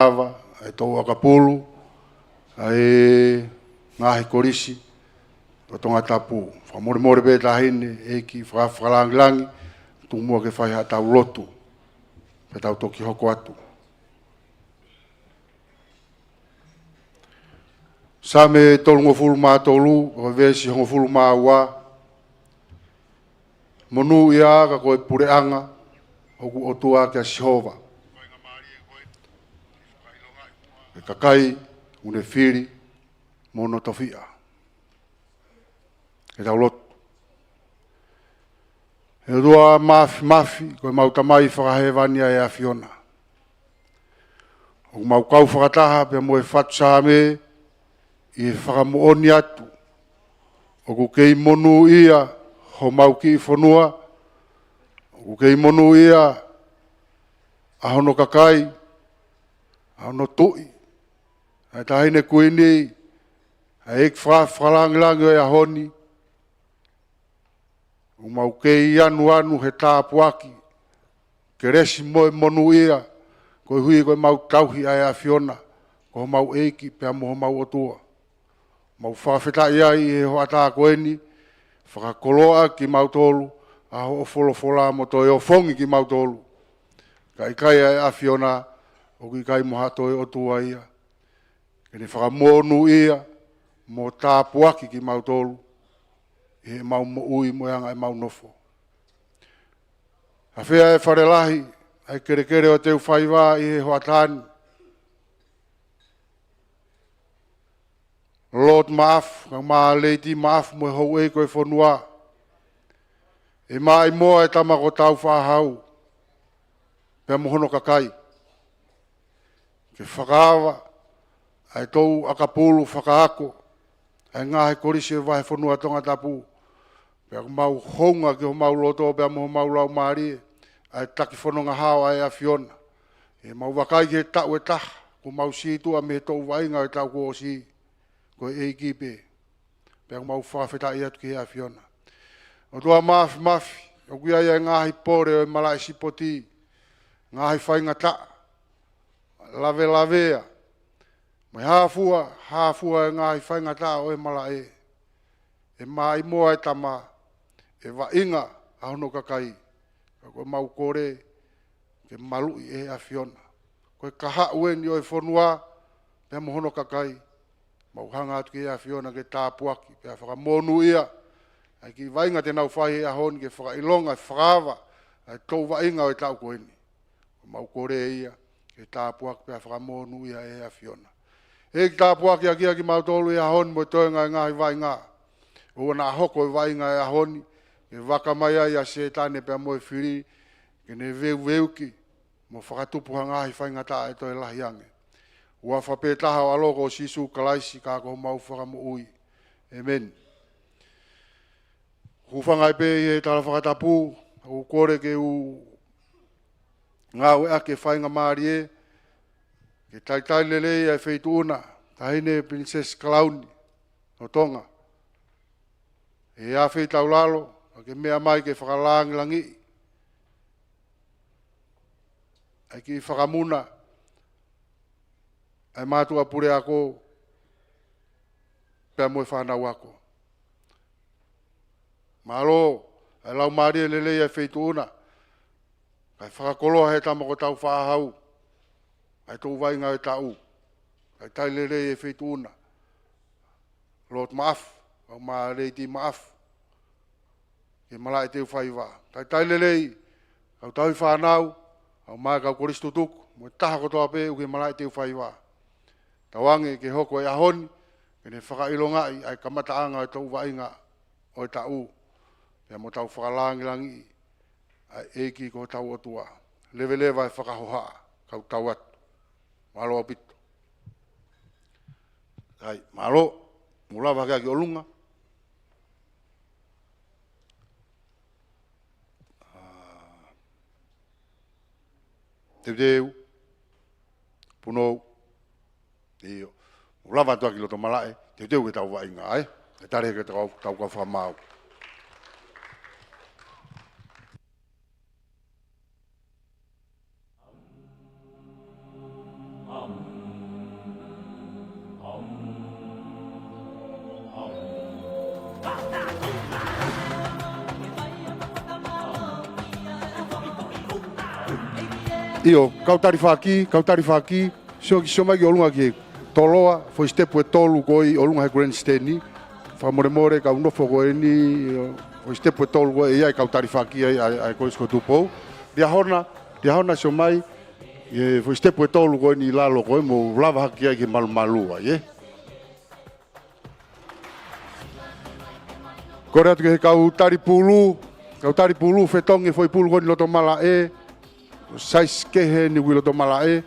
Ava, ai tau akapulu, ai ngahi korisi, o tonga tapu. Whamore be tahine, eki whakalangilangi, tumua ke whai hatau lotu, pe tau toki hoko atu. Sa me tolu ngofulu mā tolu, o vesi ngofulu mā ua, monu ia ka koe pureanga, oku otua kia Sihova. E kakai, une whiri, mono tawhia. E tau lotu. E rua mafi, koe mautamai whakahewania e a Fiona. O mau kau whakataha, pe mo e whatu sāme, i e whakamooni atu. O ku kei monu ia, ho mau ki whanua. O ku kei monu ia, ahono kakai, ahono tui. Ai tahine kuini, ai ek whalangilangi e ahoni. O mau kei anu he tāpuaki. Ke resi moe monu ia, koe hui koe mau tauhi ai a Fiona. Ko mau eiki, pia mo mau otua. Mau whawheta ia i he hoa tā koeni, whakakoloa ki mau tolu, a ho wholofola mo toi o whongi ki mau tolu. Ka ikai ai a Fiona, o ki kai moha toi o tua ia. Kene whakamonu ia, mo tāpuaki ki mau tolu, i he mau mo ui moeanga e mau nofo. A whea e wharelahi, ai kere o teu whaiwa i he hoa tāni. Lord Maaf, ka maa Lady Maaf mo hou e koe whanua. E mai moa e tamako tau whahau. Pea mohono kakai. Ke whakaawa, ai tou akapulu whakaako. Ai ngahe korisi e wahe whanua tonga tapu. Pea mau honga ki ho mau loto, pea moho mau lau maari. Ai taki whanonga hao ai a Fiona. E mau wakai ki he tau e taha. Ko mau siitua me he tou wainga e tau ko o sii. Ko e kipe. Pea mau whawheta i atu ki hea Fiona. O tua mafi. O kuia ia ngahi pore o malai sipoti. Ngahi whainga ta. Lavea. Mai hāfua e ngahi whainga ta o e malai. E mai moa e tama. E wainga a hono kakai. Ko mau kore. Ke malui e hea Fiona. Ko e kaha uen o e whanua. Pea mohono kakai. Mau hanga atu ki a Fiona ke tāpuaki, pia whakamonu ia. Ai ki wainga te nau whai a honi ke whakailonga, whakawa, ai tou wainga o e tau koeni. Mau kore ia, ke tāpuaki, pia whakamonu ia e a Fiona. E ki tāpuaki a kia ki mau tolu i a honi, mo toenga e ngahi wainga. Ua nā hoko e wainga e a honi, ke wakamai ai a setane pia moe whiri, ke ne veu ki, mo whakatupuha ngahi whainga ta e toi lahi ange. Ua whapetaha o aloko o sisu kalaisi ka ko mau whakamo ui. Amen. Hufanga pe e tala whakatapu, u kore ke u ngā ue ake whainga maari e, ke taitai lele e wheituuna, tahine Princess Kalauni, o Tonga. E a wheitau lalo, ke mea mai ke whakalangilangi. Ai ki whakamuna, ai mātua pure ako, pia moe whanau ako. Malo, ai lau maari e lele e wheituuna, ai whakakoloa he tamako tau whahau, ai tau wainga e tau, ai tai lele e wheituuna. Lord Maaf, au maa Lady Maaf, ke mala e teu whaiwa. Tai lele, au tau whanau, au maa kau koristutuk, mo taha kotoa pe, uke mala e teu whaiwa. Tawange ke hoko e ahoni, ke ne whakailongai ai kamataanga e tau wainga o e tau. Pea mo tau whakalangilangi ai eiki ko tau otua. Lewe e whakahoha, kau tau atu. Malo o pito. Ai, malo, mulawa kia ki olunga. Teu, punou. Iyo. Ulava tua ki loto malae, te teu ke tau wainga, ai? E tare ke tau ka whamau. Io, kautari whaki, so mai ki olunga ki toloa, foi stepu e tolu koi olunga he grandstand ni, whamore ka unofo koe ni, foi stepu e tolu koe iai kautari whaki ai koe sko tupou. Ria hona so mai, foi stepu e tolu koe ni lalo koe, mo lava haki ai ki malu ai, Kore atu ke he kautari pulu, whetongi foi pulu koe ni loto mala sais kehe ni wilo to mala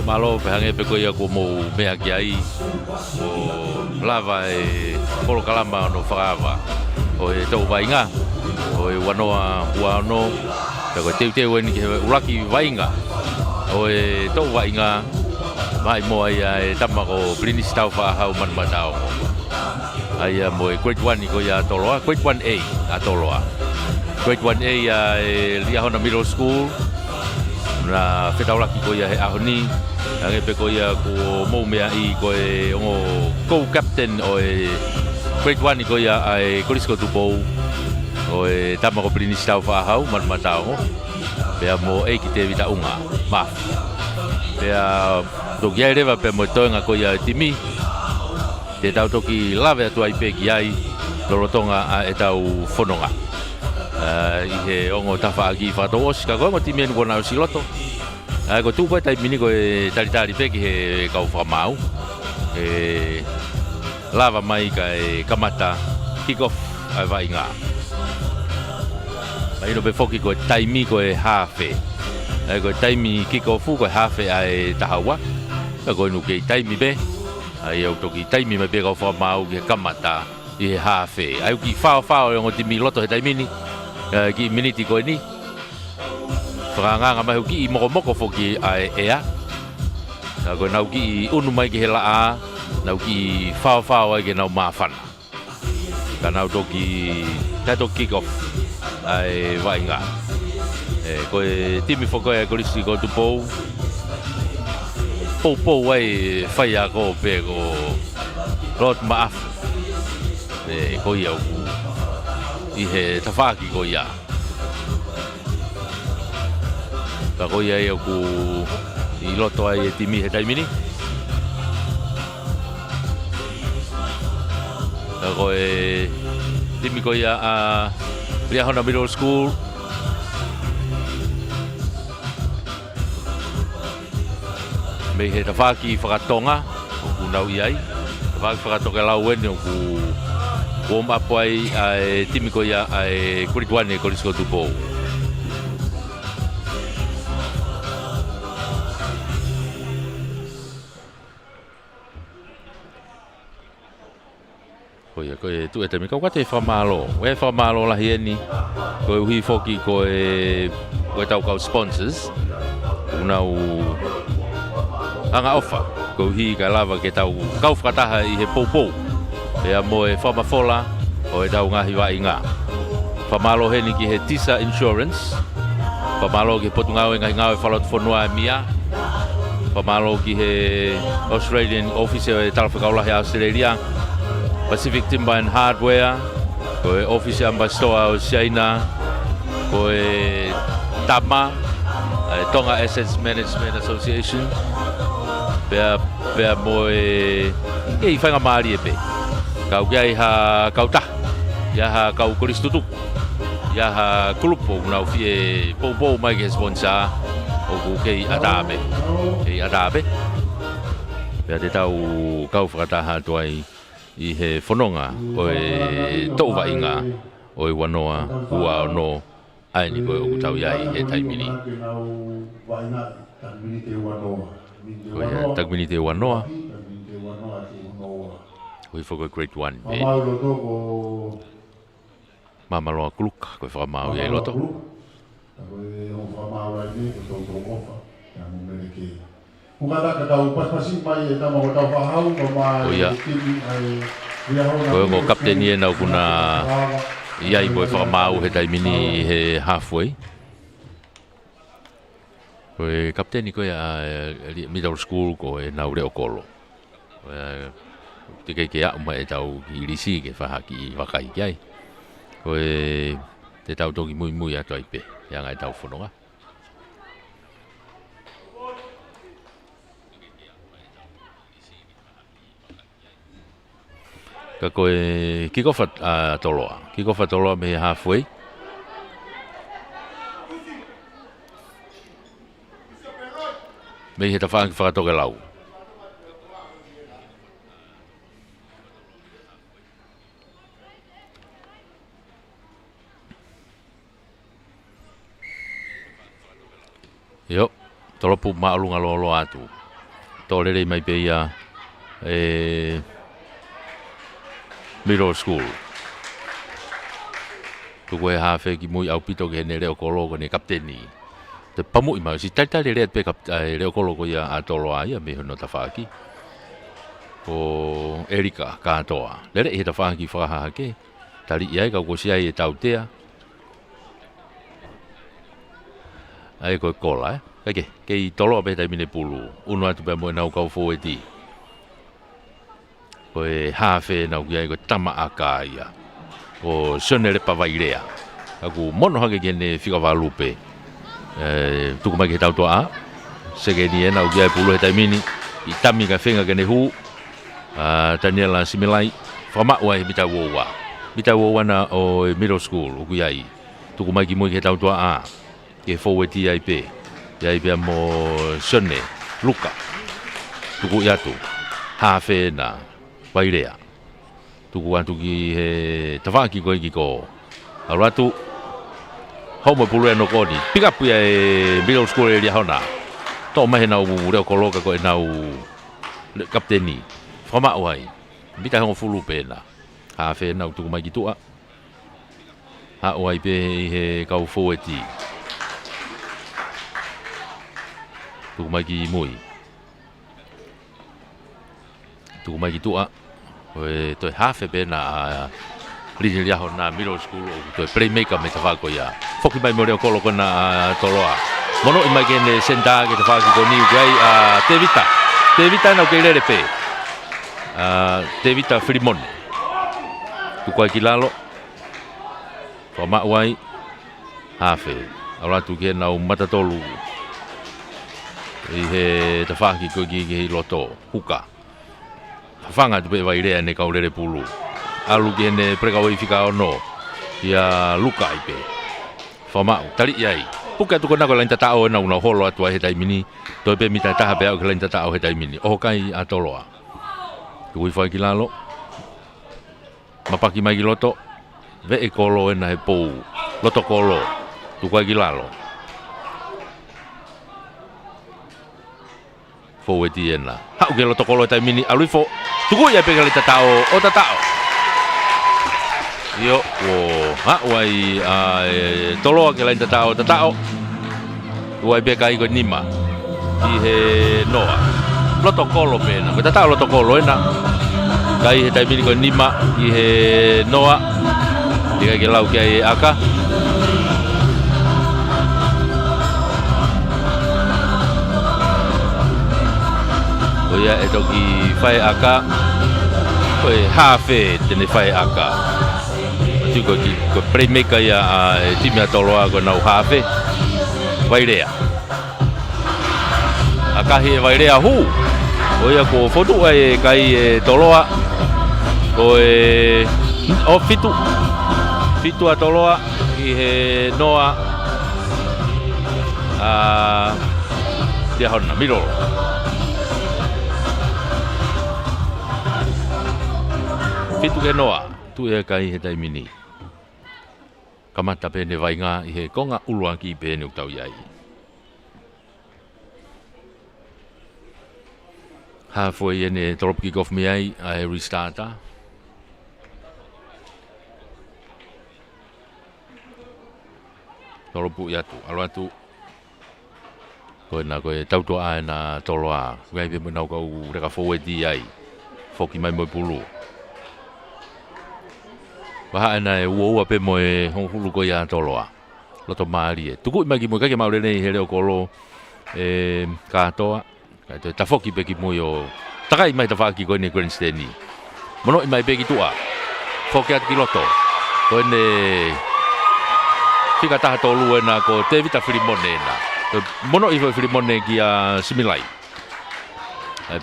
Malo pehange pe koia ko mo mea ki ai o lava polo kalama no whakaawa o tau wainga o wanoa huano te ko teu ni ke ulaki wainga o tau wainga mai mo ai tamako blinis tau whahau manmatao ai mo grade 1 ko ia toloa grade 1A a toloa grade 1A lia hona middle school na whetawlaki ko ia he ahoni ange pe ko ia ko mo mea I ko e ongo co-captain o grade 1 ko ia ai Korisko Tupou o tamako blinis tau whahau manmatao pea mo ki te vita unga ma pea toki ai rewa pe mo toenga ko ia timi te tau toki lawe atu ai pe ki ai lorotonga e tau whanonga I he ongo tawha agi whato osika koe mo timi enu kona o siloto ko tūkoe tai mini koe taritari pe ki he kau whamau lava mai ka kamata kick-off ai wainga mai no be foki koe taimi koe hawhe koe taimi kick-offu koe hawhe ai tahawa koe nu kei taimi be ai au toki taimi mai pe kau whamau ki he kamata I he hawhe ai ki whao o timi loto he taimini ki miniti koe ni whakanganga mai ki I moko foki ai ea koe nau ki unu mai ki he laa nau ki whao ai ki nau mawhana ka nau toki tato kick-off ai wainga koe timi whakoe ai Korisko Tupou pou ai whaia ko pe ko rot maaf ko ia I he tawhaki ko ia ka ko ia ku I loto ai timi he taimini Ko timi ko ia Riahona Middle School. Me he tawhaki whakatonga, ku nau iai. Tawhaki whakatonga lau ene ku warm up ai timi ko ia kurituane ko risko tupo. Ko tu e temi kau kate whamalo. E whamalo la hieni. Ko hui foki ko tau kau sponsors. Unau anga ofa. Ko hi ka lava ke tau kau whakataha i he poupou. Pea mo e whamafola o e tau ngahi wa inga. Whamalo heni ki he Tisa Insurance. Whamalo ki potungau e ngahi ngau e whalot whanua e mia. Whamalo ki he Australian Office e talawhakaulahi Australia. Pacific Timber and Hardware, ko e Office Ambassador o China, ko e Tama, Tonga Assets Management Association, pea mo e whainga maari e pe. Kau kia ha kau ta, ia ha kau koristutuk, ia ha kulupo, unau fie pou mai ke sponsor, o ku kei Adabe, Pea te tau kau whakataha tuai, I he whanonga o e tau wainga o e wanoa ua no aini ko e o tau iai he taimini. Ko e takmini te wanoa. Ko i whako grade 1. Mamaloa kluka ko e whakamau iai loto. Ko ngo kapteni e nau kuna iai ko e whakamau he taimini he halfway. Ko e kapteni ko e middle school ko e nau reo kolo. Te kei ke au mai e tau ki risi ke whahaki I wakai kiai. Ko e te tau toki mui ato ai pe. Ia ngai tau whanonga. Ka koe kikofa toloa. Kikofa toloa me halfway. Me he ta whaangi whakatoke lau. Yo, tolopu maalunga lolo atu. Tolere mai pe ia middle school. Tuko e hawhe ki mui au pito ke ne reo kolo ko ne kapteni. Te pamu I mau si taitari rea pe reo kolo ko ia atoloa ia me hono tawhaki. Ko Erika katoa. Lere he tawhaki whakaha ke. Tari iai kau ko siai e tautea. Ai ko kola Kake, kei tolo pe tai mine pulu. Uno atu pe mo nau kau fo eti. Ko e hawhe nau ki ai ko tama aka ia. Ko sonere pawairea. Aku mono hake kene whika walupe. Tuku mai ke tau toa. Seke ni e nau ki ai pulu he tai mini. I tami ka whenga kene hu. Daniela Similai. Whamakua he mita wowa. Mita wowa na o middle school. Uku iai. Tuku mai ki mui ke tau toa. Ke fo eti ai pe. Iai pia mo sone, luka. Tuku iatu. Hawhe na wairea. Tuku atu ki he tawhaki koe ki ko. Aru atu. Hau mo pulu e no koni. Pick up ia e middle school area hona. Tō mahe nau reo koloka koe nau kapteni. Whamau ai. Mita hongo fulu pēna. Hawhe nau tuku mai ki tua. Hau ai pe he kau fo eti. Tuku mai ki mui. Tuku mai ki tua. Koe toi hawhe pēna Lini liaho na middle school o toi playmaker me tawhako ia. Foki mai mo reo kolo kona toloa. Mono I mai kene senta ke tawhaki ko niu kai Tevita. Tevita nau kei lere pe. Tevita Filimone. Tuku ai ki lalo. Whamau ai. Hawhe. Auratu ke nau matatolu. I he tawhaki ko ki loto. Huka. Whanga tupe wairea ne kau lere pulu. alu ki hene preka oi fika ono ia luka ipe famau tali iai puka tu kona ko lain tatao na una holo atu he taimini to pe mita taha pe au lain tatao he taimini o kai atoloa kui fai ki lalo mapaki mai ki loto ve e kolo ena he pou loto kolo tu kai ki lalo fo e ti ena ha ke loto kolo taimini alui fo tu kui ia pe lain tatao o tatao yo wo ha wai tolo ke lain tatao wai be kai ko nima i he noa loto kolo pena ko tatao loto kolo ena kai he taimini ko nima i he noa i kai ke lau ke ai aka o ia e toki fai aka ko e hafe tene fai aka ko playmaker ya time atoloa ko nau hafe vairea akahi vairea hu o ia ko fotu e kai toloa ko o fitu atoloa i he noa dia hona miro fitu ke noa tu e kai he taimini kamata pene vainga i he konga ulua ki pene utau iai. Halfway ene drop kick off me ai a restarta. Toropu iatu, alo atu. Koe na koe tautoa na toloa, gai pe menau kau reka forward di ai. Foki mai moi pulu. Waha ana e ua pe mo e hongulu ko ia toloa. Loto maari e. Tuku imagi mo kake maure nei he leo kolo katoa. Kai ta foki pe ki mo yo. Takai mai ta faki ko ne grandstand ni. Mono imai pe ki tua. Foki at ki loto. Ko ne fika taha tolu ena ko te vita Filimone na. Mono i Filimone ki a similai.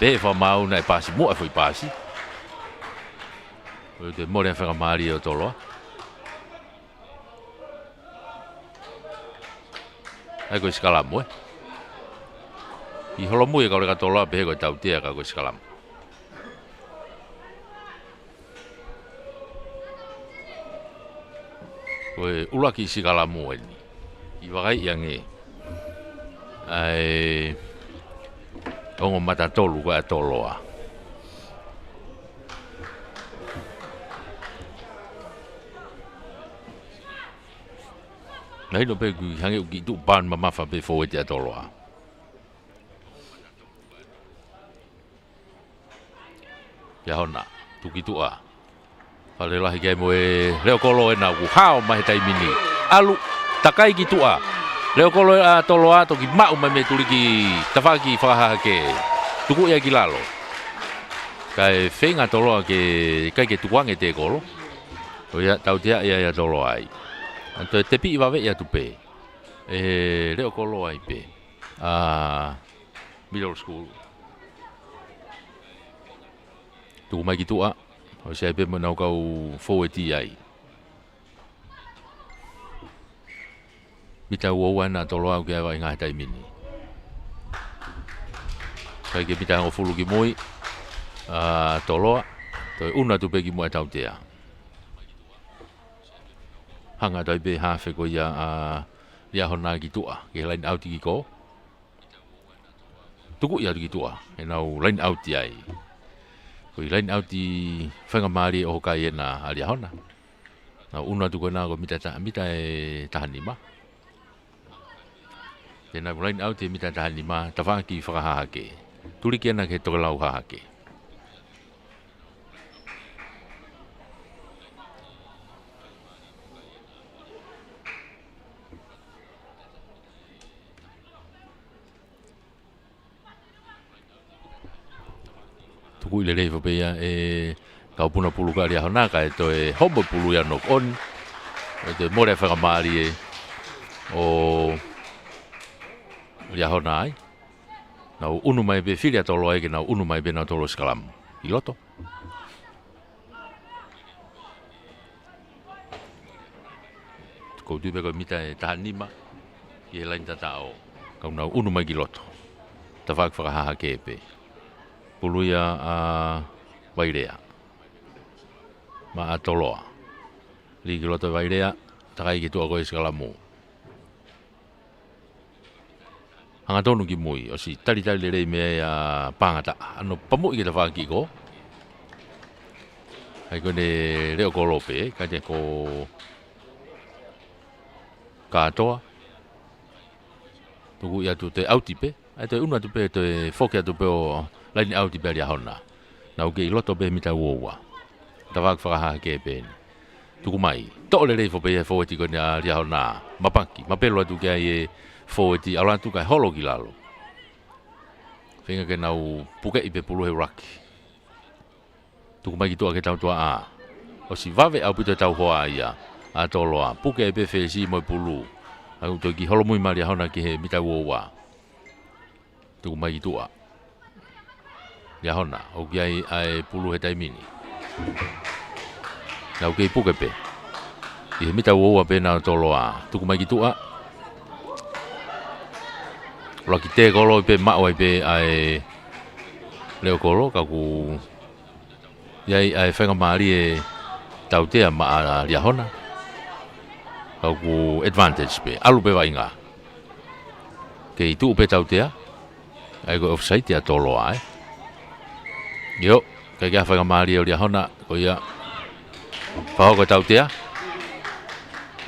Be fa mau na pasi mo foi pasi. De more fa mari o tolo. Ai ko skalam mo. I holo mo e ka le tolo be ko tau tia ka ko skalam. Koe ulaki sikala mo ni. I wagai yang e. Ai ongo mata tolu ka toloa. Nai no pe gu hange uki tu ban mama fa be fo e toloa. Ya hona tu ki tu a. Fale lahi kai mo e leo kolo e na ku hao mai tai mini. Alu takai ki tu a. Leo kolo a toloa to ki mau mai me tuli ki tafaki faha ke. Tuku ia ki lalo. Kai fenga toloa ke kai ke tuange te kolo. O ia tau tia ia toloa ai. Anto te pi va ve ia tu pe. Leo kolo ai pe. Middle school. Tu mai ki tu a. O se pe mo nau kau forward ai. Mita ua na toloa ke vai ngai tai mini. Kai ke mita ngo fulu ki moi. Toloa. To una tu pe ki mo tau tea. Hanga dai be ha fe ko ia ia hona ki tua ke line out ki ko. Tuku ia ki tua. E nau line out ai. Ko line out di whanga mari o kai na alia hona. Na una tu kona ko mita e tahanima. Tena line out e mita tahanima tawaki whakahake. Turi ki ana ke tokalau hahake. Tuku ile leifo pe ia kau puna pulu ka ria hona ka to e homo pulu ya no on te more fa mari o ria hona ai na unu mai be filia tolo ai ke na unu mai be na tolo skalam iloto ko tu be ko mita e tahanima i e lain tatao kau nau unu mai giloto ta whakaha ke pe puluia a Wairea ma a Toloa li giloto Wairea takai ki tua koe skalamu hanga tonu ki mui o si tari le rei mea a pangata ano pamu i ki ta whaki ko ai kone reo ko lope ka te ko katoa tuku ia tu te autipe ai te una tupe te foke tupe o laini autipe ria hona na uke i loto pe mita uoua ta whakaha ke pe tuku mai to le rei fo pe fo ti ko ria hona mapanki mapelo tu ke ai fo ti ala tu ka holo ki lalo finga ke nau puke i pe pulu he raki tuku mai ki tua ke tau tua a o si vave au pito tau hoa ia a Toloa puke i pe fesi mo pulu au to ki holo mui mari hona ki he mita uoua tuku mai ki tua ia hona o ki ai pulu he taimini na uke i puke pe i he mita uoua pe na Toloa tuku mai ki tua lo ki te kolo pe mao pe ai leo kolo ka ku yai ai whenga maari e tau tea maa ria hona ka ku advantage pe alu pe wainga ke i tu pe tau tea ai ko offside ya Toloa yo ka kia whenga maari e ria hona ko ia whao ko tau tea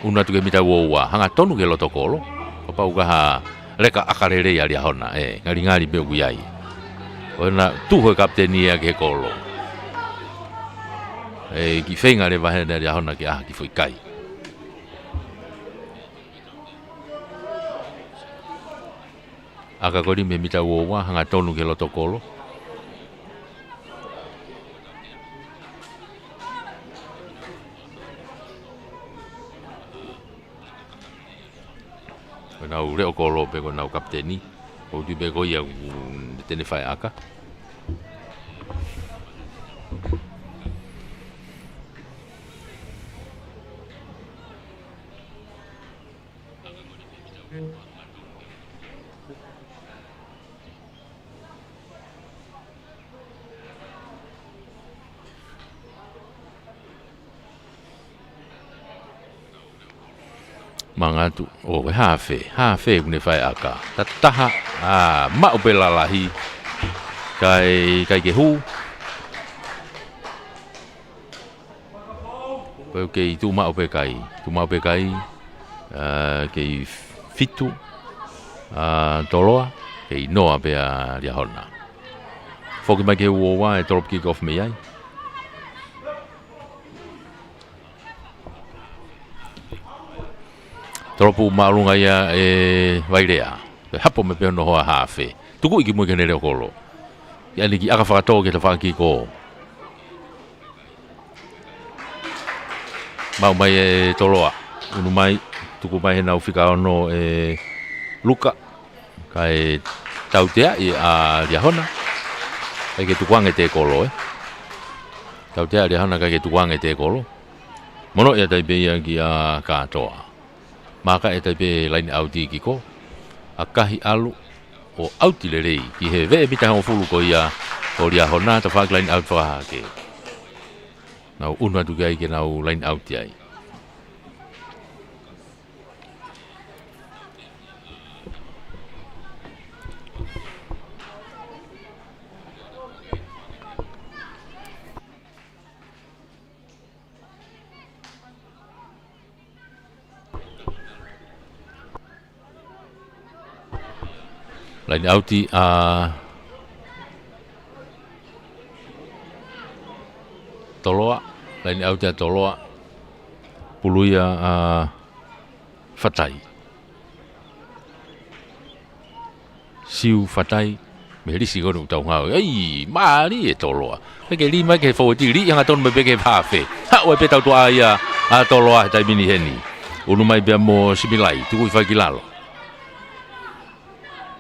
una tu ke mita uoua hanga tonu ke loto kolo ko pau ka ha reka akarere ya ria hona ngari be guyai ona tu ho kapteni ya ke kolo ki fenga le va hena ria hona ke ki foi kai aka kori me mita wo hanga tonu ke loto kolo nau reo kolo pe ko nau kapteni o tu be ko ia tene fai aka mangatu o hafe kune fai aka tataha ma o pelalahi kai ke hu pe tu ma o pe kai ke fitu Toloa ke noa pe ria hona foki mai ke uowa e drop kick off me ai Tropu maalunga ia Wairea. Hapo me pe no hoa hafe. Tuku iki mo ke nere kolo. Ya ni ki aka whakato ke te whaki ko. Mau mai Toloa. Unu mai tuku mai na ufika ono Luka kai tautea i a Riahona. Kai ke tukuange te kolo Tautea Riahona kai ke tukuange te kolo. Mono ia tai be ia ki a katoa. Maka e taipe lain auti ki ko akahi alu o auti le rei ki he ve mita ho fulu ko ia o ria hona ta fak lain out fa ke nau una tu gai ke nau lain auti ai lain auti Toloa lain auti Toloa puluia fatai siu fatai me risi ko tau ngau ai mari e Toloa ke lima ke foti ri yang aton me ke hafe ha o pe tau to ia Toloa tai mini heni unu mai be mo similai tu ku fa kilalo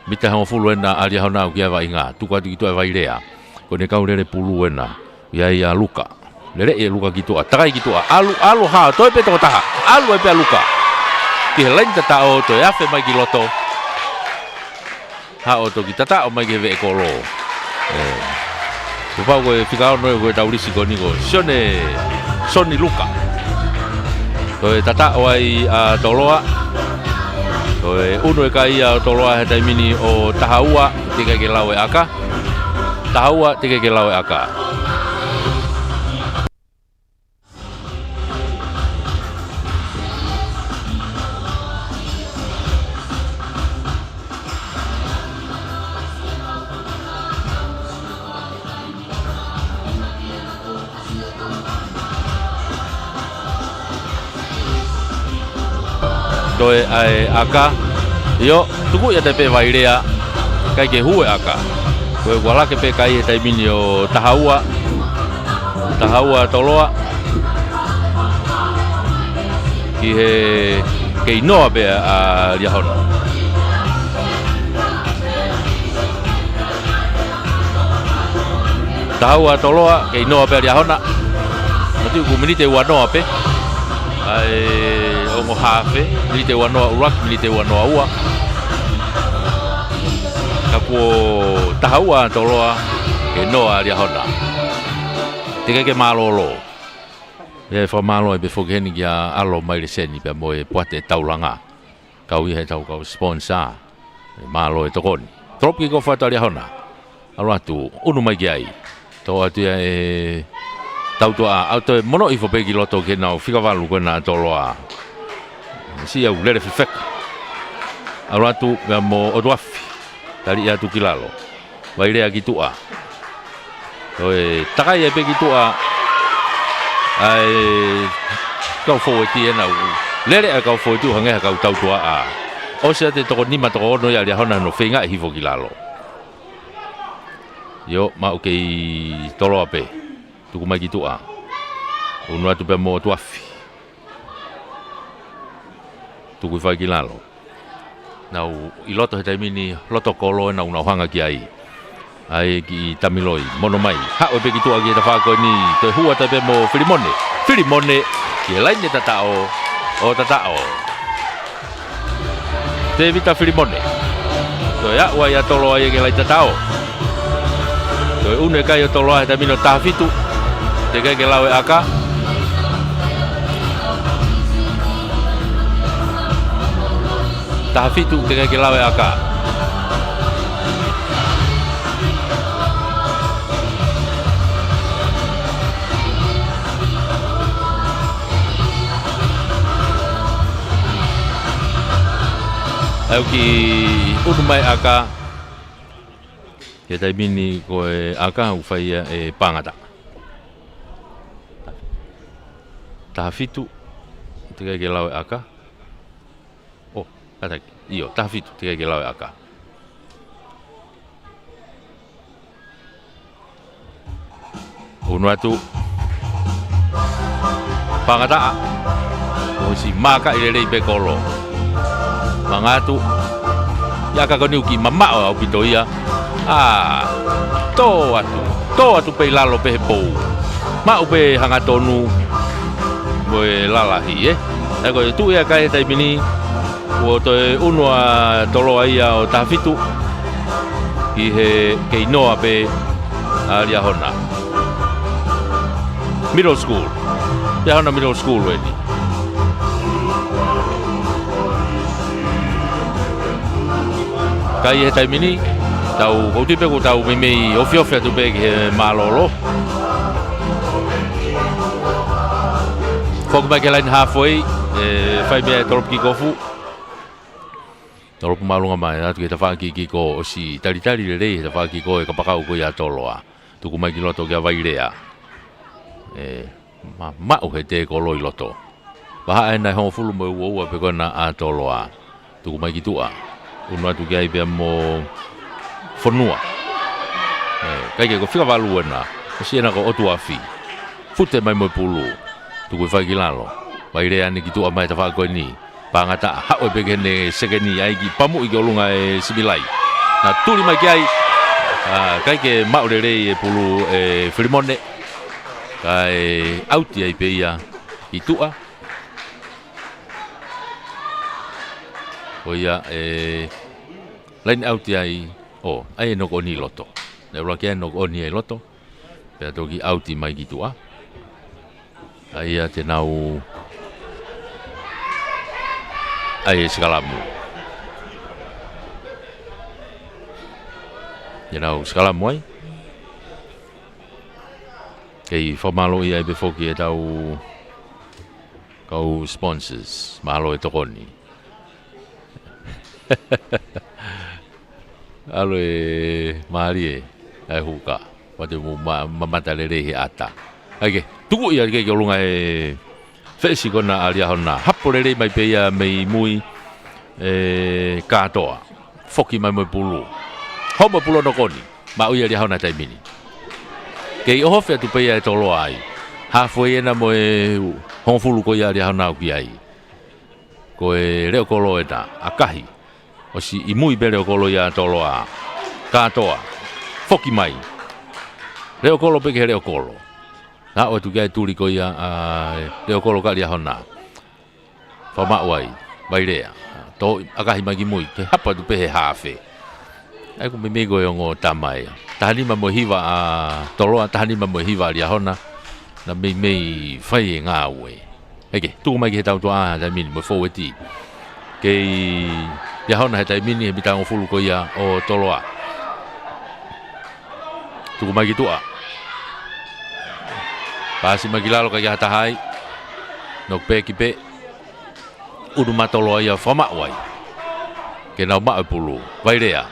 mita ho fulu na aria hona ki ava inga tu ka tu Wairea ko ne kau le pulu na ia Luka le Luka ki to atakai ki to alu ha to pe to ta alu pe Luka ki lain tatao to ya fe mai ki loto ha o to ki tatao mai ke ve kolo ko pa ko fika no ko taurisi ko ni ko soni luka to tatao ai a toloa to uno e kai a toloa he taimini o tahaua tika ke lawe aka tahaua tika ke lawe aka Toi ai aka yo tuku ya tepe vairea kai ke hue aka koe wala ke pe kai tai mini o tahaua toloa ki he ke inoa be a liahona tahaua toloa ke inoa be a liahona mati ku minite wanoa pe ai ongo hafe milite wanoa urak milite wanoa ua kapo tahaua toloa ke noa ria hona tika ke malolo e fa malo e be fogeni ya alo mai le seni pe mo e poate taulanga kau he tau kau sponsor malo e tokoni tropi ko fa ria hona alo atu unu mai ai to atu e tau toa auto mono i fo pe ki loto ke na fika valu ko na toloa si au lere fek alatu mo oduafi tali atu kilalo vai le aki tua oi takai e pe ki tua ai kau fo ti na lere a kau fo tu hanga kau tau tua a o se te to ni ma to no ya le hona no finga hi fo kilalo yo ma o ke tolo ape tu mai ki tua uno atu pe mo oduafi tu ku fai kilalo nau i loto he taimini loto kolo na una hanga ki ai ki tamiloi mono mai ha o pe ki tu agi ta fa ko ni te hua ta pe mo filimone ki lain ni tatao o tatao te vita filimone to ya wa ya tolo ai ki lain tatao to une kai o tolo ai tamino tafitu te kai ke lawe aka tahafitu dengan ke lawe aka au ki unu mai aka ke tai mini ko aka u fai e pangata tahafitu dengan ke lawe aka kata iyo tahafitu tika ke lawe aka unu atu pangata o si maka ile be kolo mangatu ya ka koni uki mama o pitoia to atu pe lalo pe po ma upe hanga tonu boe lalahi ko tu ya kai tai mini o to unua tolo ai o tafitu i he ke inoa pe alia hona middle school ya hona middle school wedi kai he tai mini tau ko tipe ko tau me ofia tu pe ke malolo fok ba ke line halfway fai me trop ki kofu tolo pumalunga mai atu ke tafa ki ko si tali le tafa ki ko e kapakau ko ya toloa tu ku mai ki loto ke vai lea ma o he te ko loi loto ba ai na ho fulu mo wo pe ko na a toloa tu ku mai ki tua uno atu ke ai pe mo fonua kai ke ko fika valu na si na ko otuafi fute mai mo pulu tu ku fai ki lalo vai lea ni ki tua mai tafa ko ni pangata ha o begene segeni ai ki pamu i golunga e sibilai na tuli mai ai kai ke maurere e pulu e filimone kai auti ai peia i tua o ia line out ai ai no ko ni loto le ro ke no ko ni loto pe to ki out mai ki tua ai te nau ai Skalamu Skalamu ai kei whamalo i ai befoki e tau kau sponsors malo e tokoni alo e maari e huka wate mu mamata lere he ata ake tuku ia ke olunga e fesi kona alia hona hapo lere mai peia mei mui e katoa foki mai mo pulu homo pulo no koni ma uia alia hona taimini kei oho fea tu peia e tolo ai halfway ena mo e hongfulu ko ia alia hona ki ai ko e leo kolo e ta akahi o si i mui bere o kolo ia tolo a katoa foki mai leo kolo peke leo kolo na o tu kai tuli ko ia leo kolo ka lia hona fama wai bailea to akahi magi mui ke hapa tu pehe hafe ai ko me go ngo tamai tahani ma mo hiva a tolo tahani ma mo hiva lia hona na me fai nga we eke tu mai ke tau to a da min mo forward ke ya hona heta mini he bitang fulu ko ia o toloa tu mai gitu a pasi magilalo ka ya tahai nok pe ki pe udu matolo ia fama wai ke na ma pulu vai rea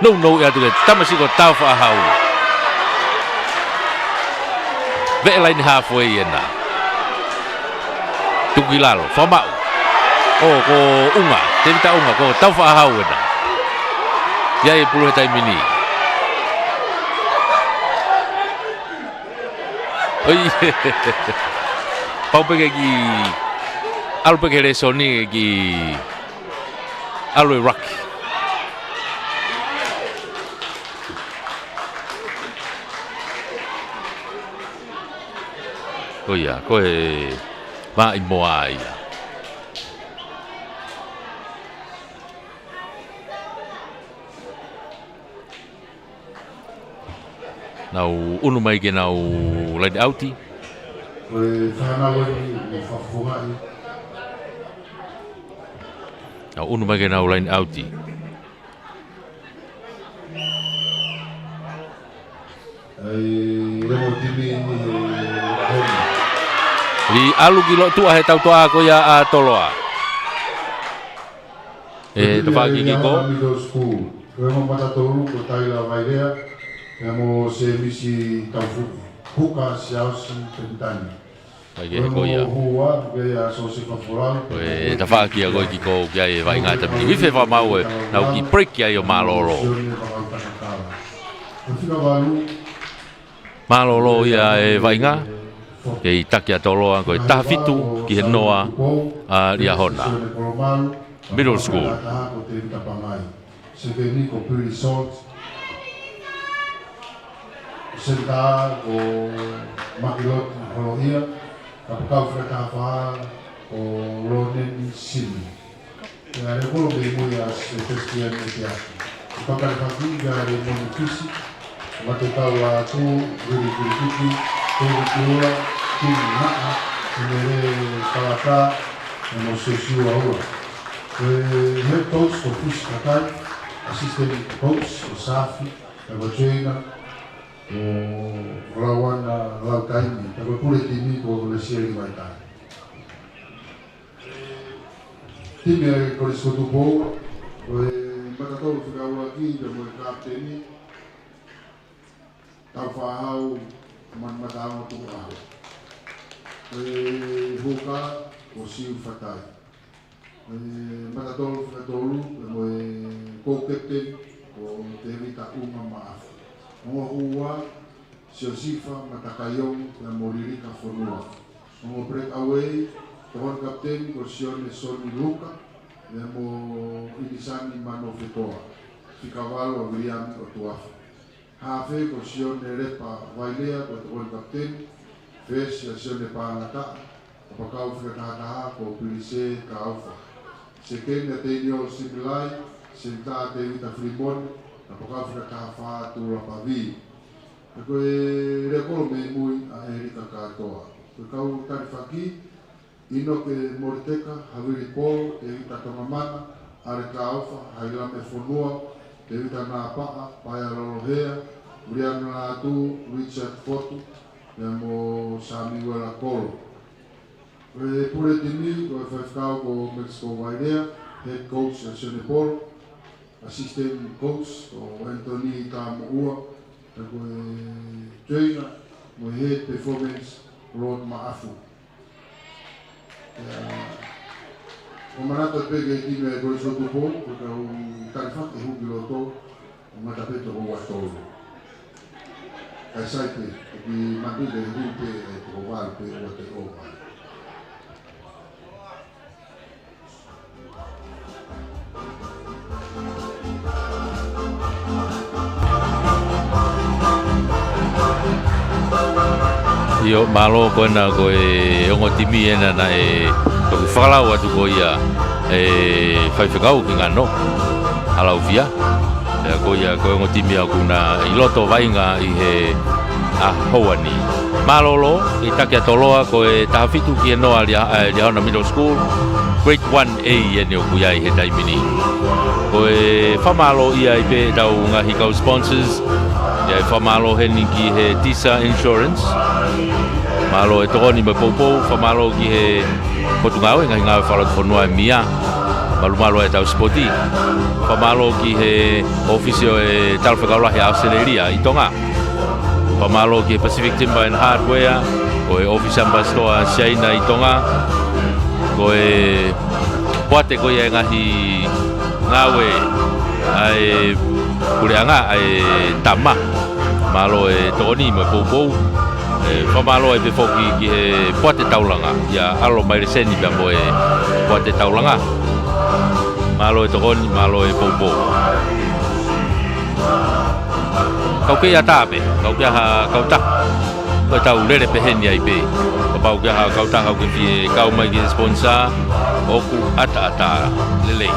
no ya tu tamasi ko tau fa hau ve lain halfway ena tu gilalo fama ko unga tenta unga ko tau fa hau ena ya e pulu tai mini oi pau pege ki alu pege resoni ki alu rock oh ya ko e va in moai nau unu mai ke nau line outi o whana wani o whafongai nau unu mai ke nau line outi ai remo timi honi li alu kilo tu he tau toa ko ya a toloa te whaki ki ko remo mata tolu ko taila mai rea mo se misi tau huka siausi pentani Ake ko ia. E ta whaki a goi ki ko kia e vai ngata mini. Wife wha mau e nau ki break kia i o malolo. Malolo ia e vai ngā. Ke i taki a toloa ko e taha fitu ki he noa a ria hona. Middle school. Senta o makilot holohia kapkau frekafa o lonen sini ya re ko be mo ya se festival media pakar fakir dari monifisi mate tawa tu guri guri tu na mere kalaka no sesio ahora he todos o fis katai assistente coach o safi a bojeina o rawana lautaini tapi pure timi ko le seri mai tai timi ko le sotu bo o matatou fica aqui da mo capteni tau fahau man matao tu a huka o siu fatai matatou fica tolu mo ko captain o tevita uma maaf Moa Siosifa Matakayong na Moririka Fonua. Mo break away, tohon kapten Kosione Soni Luka na mo inisani Mano Fetoa. Fikawalo William Otuafa. Hafe Kosione Repa Wailea ko tohon kapten Fes Sione Pangata. Kapakau Fikataha ko Pilise Kaufa. se kena te inio similai, se ta te uta frimon, na pakawhira ka whātu la pavi. Koe rea kolo me mui a Erika katoa. Koe kau tari whaki, ino ke Moriteka, Haviri Polo, te uta kamamana, are ka awha, haila me whonua, te uta nā paa, paia rolohea, Uriana nā atu, Richard Fotu, me mo Samuela Kolo. Koe pure timi, koe whaifkau ko Mexico Wairea, head coach a Senepolo, assistant coach o Anthony Tamuua, e koe trainer mo head performance Rod Maafu. O manata pege time e koe sotu po, koe kau tarifak e huki loto, o matapeto o watoro. Kai saipe, e ki matude e hupe e toko walpe o te opa. Io malo ko na ko e ongo timi ena na e ko whakalau atu ko ia e whaiwhakau ki ngano halau fia e ko ia ko ongo timi aku na i loto vainga i he a hoani malolo i take atoloa ko e tahafitu ki e noa Liahona Middle School grade 1A e ni o kuia i he taimini ko e whamalo ia i pe tau ngahi kau sponsors ia e whamalo he ni ki he Tisa Insurance malo e tokoni me poupou, whamalo ki he potungau e ngahi ngāwe whalat whanua e mia malumalo e tau spoti whamalo ki he ofisio e talwhakaulahi a Australia i Tonga whamalo ki he Pacific Timber and Hardware ko e Office Ambassador Shaina i Tonga ko e poate ko e ngahi ngāwe ai kureanga ai tama malo e tokoni me poupou whamalo e pefoki ki he poate taulanga ia alo mai le seni pia mo e poate taulanga malo e tokoni, malo e poupou kau ke ia tāpe, kau ke ha kau ta kau tau lere peheni ai pe kau ke ha kau ta kau ke fie kau mai ki sponsor oku ata lelei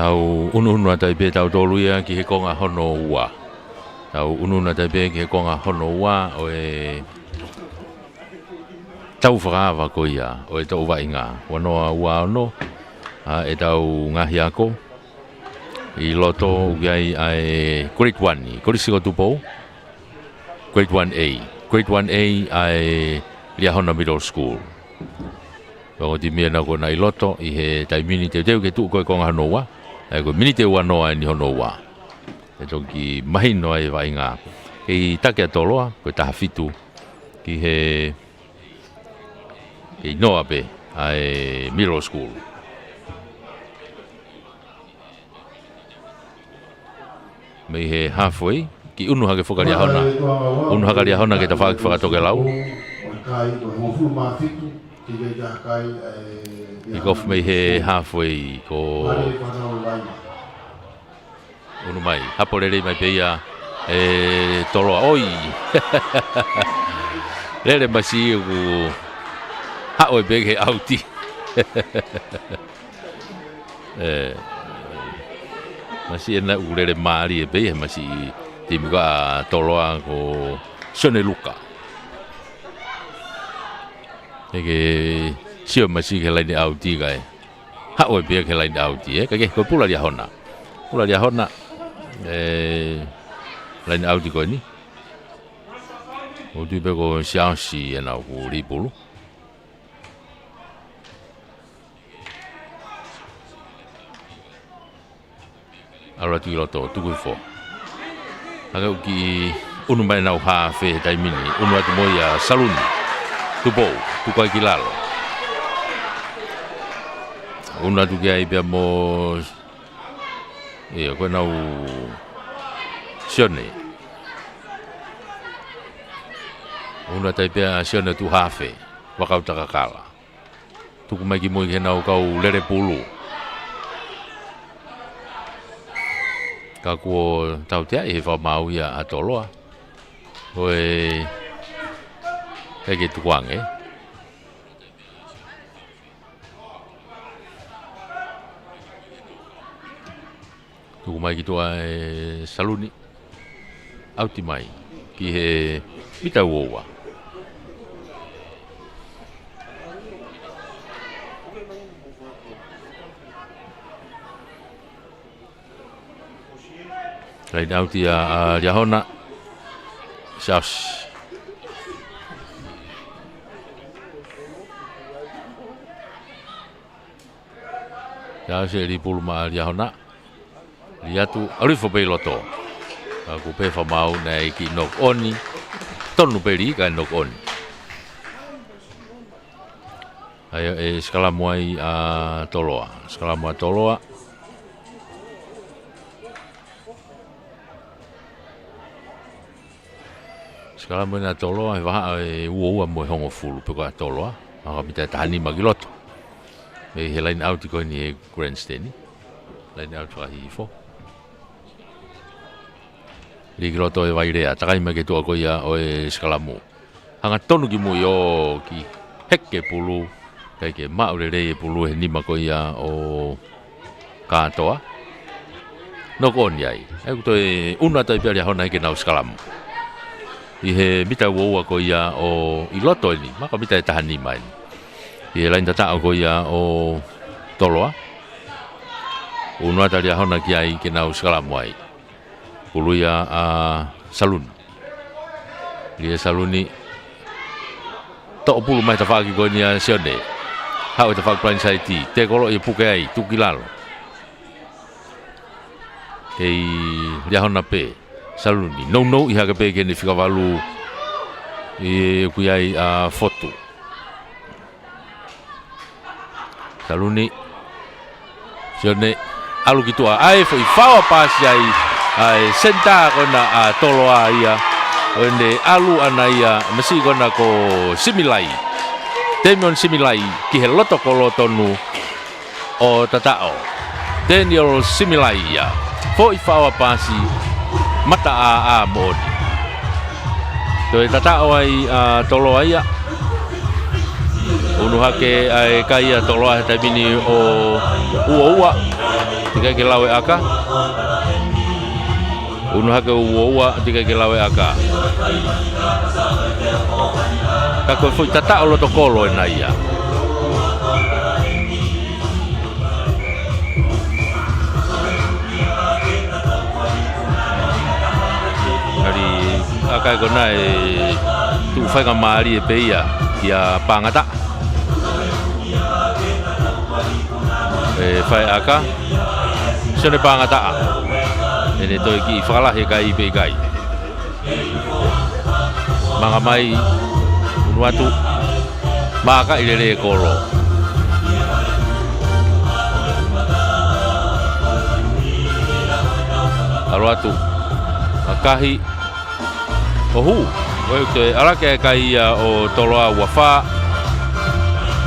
tau unu tai pe tau toluia ki he konga hono ua tau unu tai pe ki he konga hono ua o e tau whakawa ko ia o e tau wainga wanoa ua ono e tau ngahi ako i loto ugai ai grade 1 i korisi ko tupo grade 1A ai Liahona Middle School o di mea na ko na i loto i he taimini te teu ke tu ko konga hanoa ai ko mini te wanoa ni honoa e toki mahino ai wainga i take atoloa ko tahafitu ki he i noa pe ai middle school me he halfway ki unu hake whakaria hona ke ta whakatoke lau i kof me he halfway ko unu mai hapolere mai peia e toloa oi lere masi ku hao e bege auti masi ena ulere mari e be masi timga toloa ko sone luka ege sio masi ke lain auti kai hao e bege lain auti kage ko pula dia hona lain auti ko ni o tu be ko xiangxi ena ku li bulu ala tu loto tu ko fo aga ki unu mai na ha fe dai mini unu atu moia salun tu bo tu ko kilalo unu atu ai be mo ko na u sione unu atu be sione tu ha fe wa ka takakala tu ko mai ki mo ke na u ka u lere pulu ka ko tau te e fa mau ia atoloa oi e ke tuang tu mai ki tua saluni auti mai ki he mita uoa Lai auti a Liahona Shaus Shaus e li pulma Liahona liatu alifo pe loto aku pe fa mau nei ki nok oni tonu peri ka nok oni ayo skala moai a toloa Skala mena toloa e waha e ua mo hongo fulu pe ko toloa aka mita tani magiloto me he line out ko ni e grandstand line out wa hifo ligiloto e vairea takai me ke to ko ia o e skala mo hanga tonu ki mo yo ki hekke pulu kai ke maurere e pulu he ni ma ko ia o katoa no kon yai e ko e una tai pe hona ke na skala mo I he mita uoa ko ia o I loto ni maka mita e tahani mai I he lain tatao ko ia o toloa unua tari ahona ki ai ke nau skalamu ai kuluia a salun Lia saluni to pulu mai tafaki ko ni a sione hau e tafaki plan sai ti te kolo I puke ai tukilalo kei lia hona pe saluni no I haka pe ke ni whikavalu I kuiai a foto saluni sione alu kitua ai foi fawa pasi ai senta kona a toloa ia ende alu ana ia mesi kona ko similai Demion similai ki he loto kolotonu o tatao Daniel similai ia foi fawa pasi mata a modi to tatao ai toloa ia unu hake ai kaya toloa ta bini o ua tiga ke lawe aka unu hake ua tiga ke lawe aka ka koe foi tata o loto kolo e na ia. Ari akai kona e tu whainga maari e peia ia pangata. E whai aka sione pangata a. E ne toi ki whakalahe kai i pei kai. Manga mai unuatu maka i lere e koro. Aruatu akahi ohu oe te alake kai ia o toloa wafa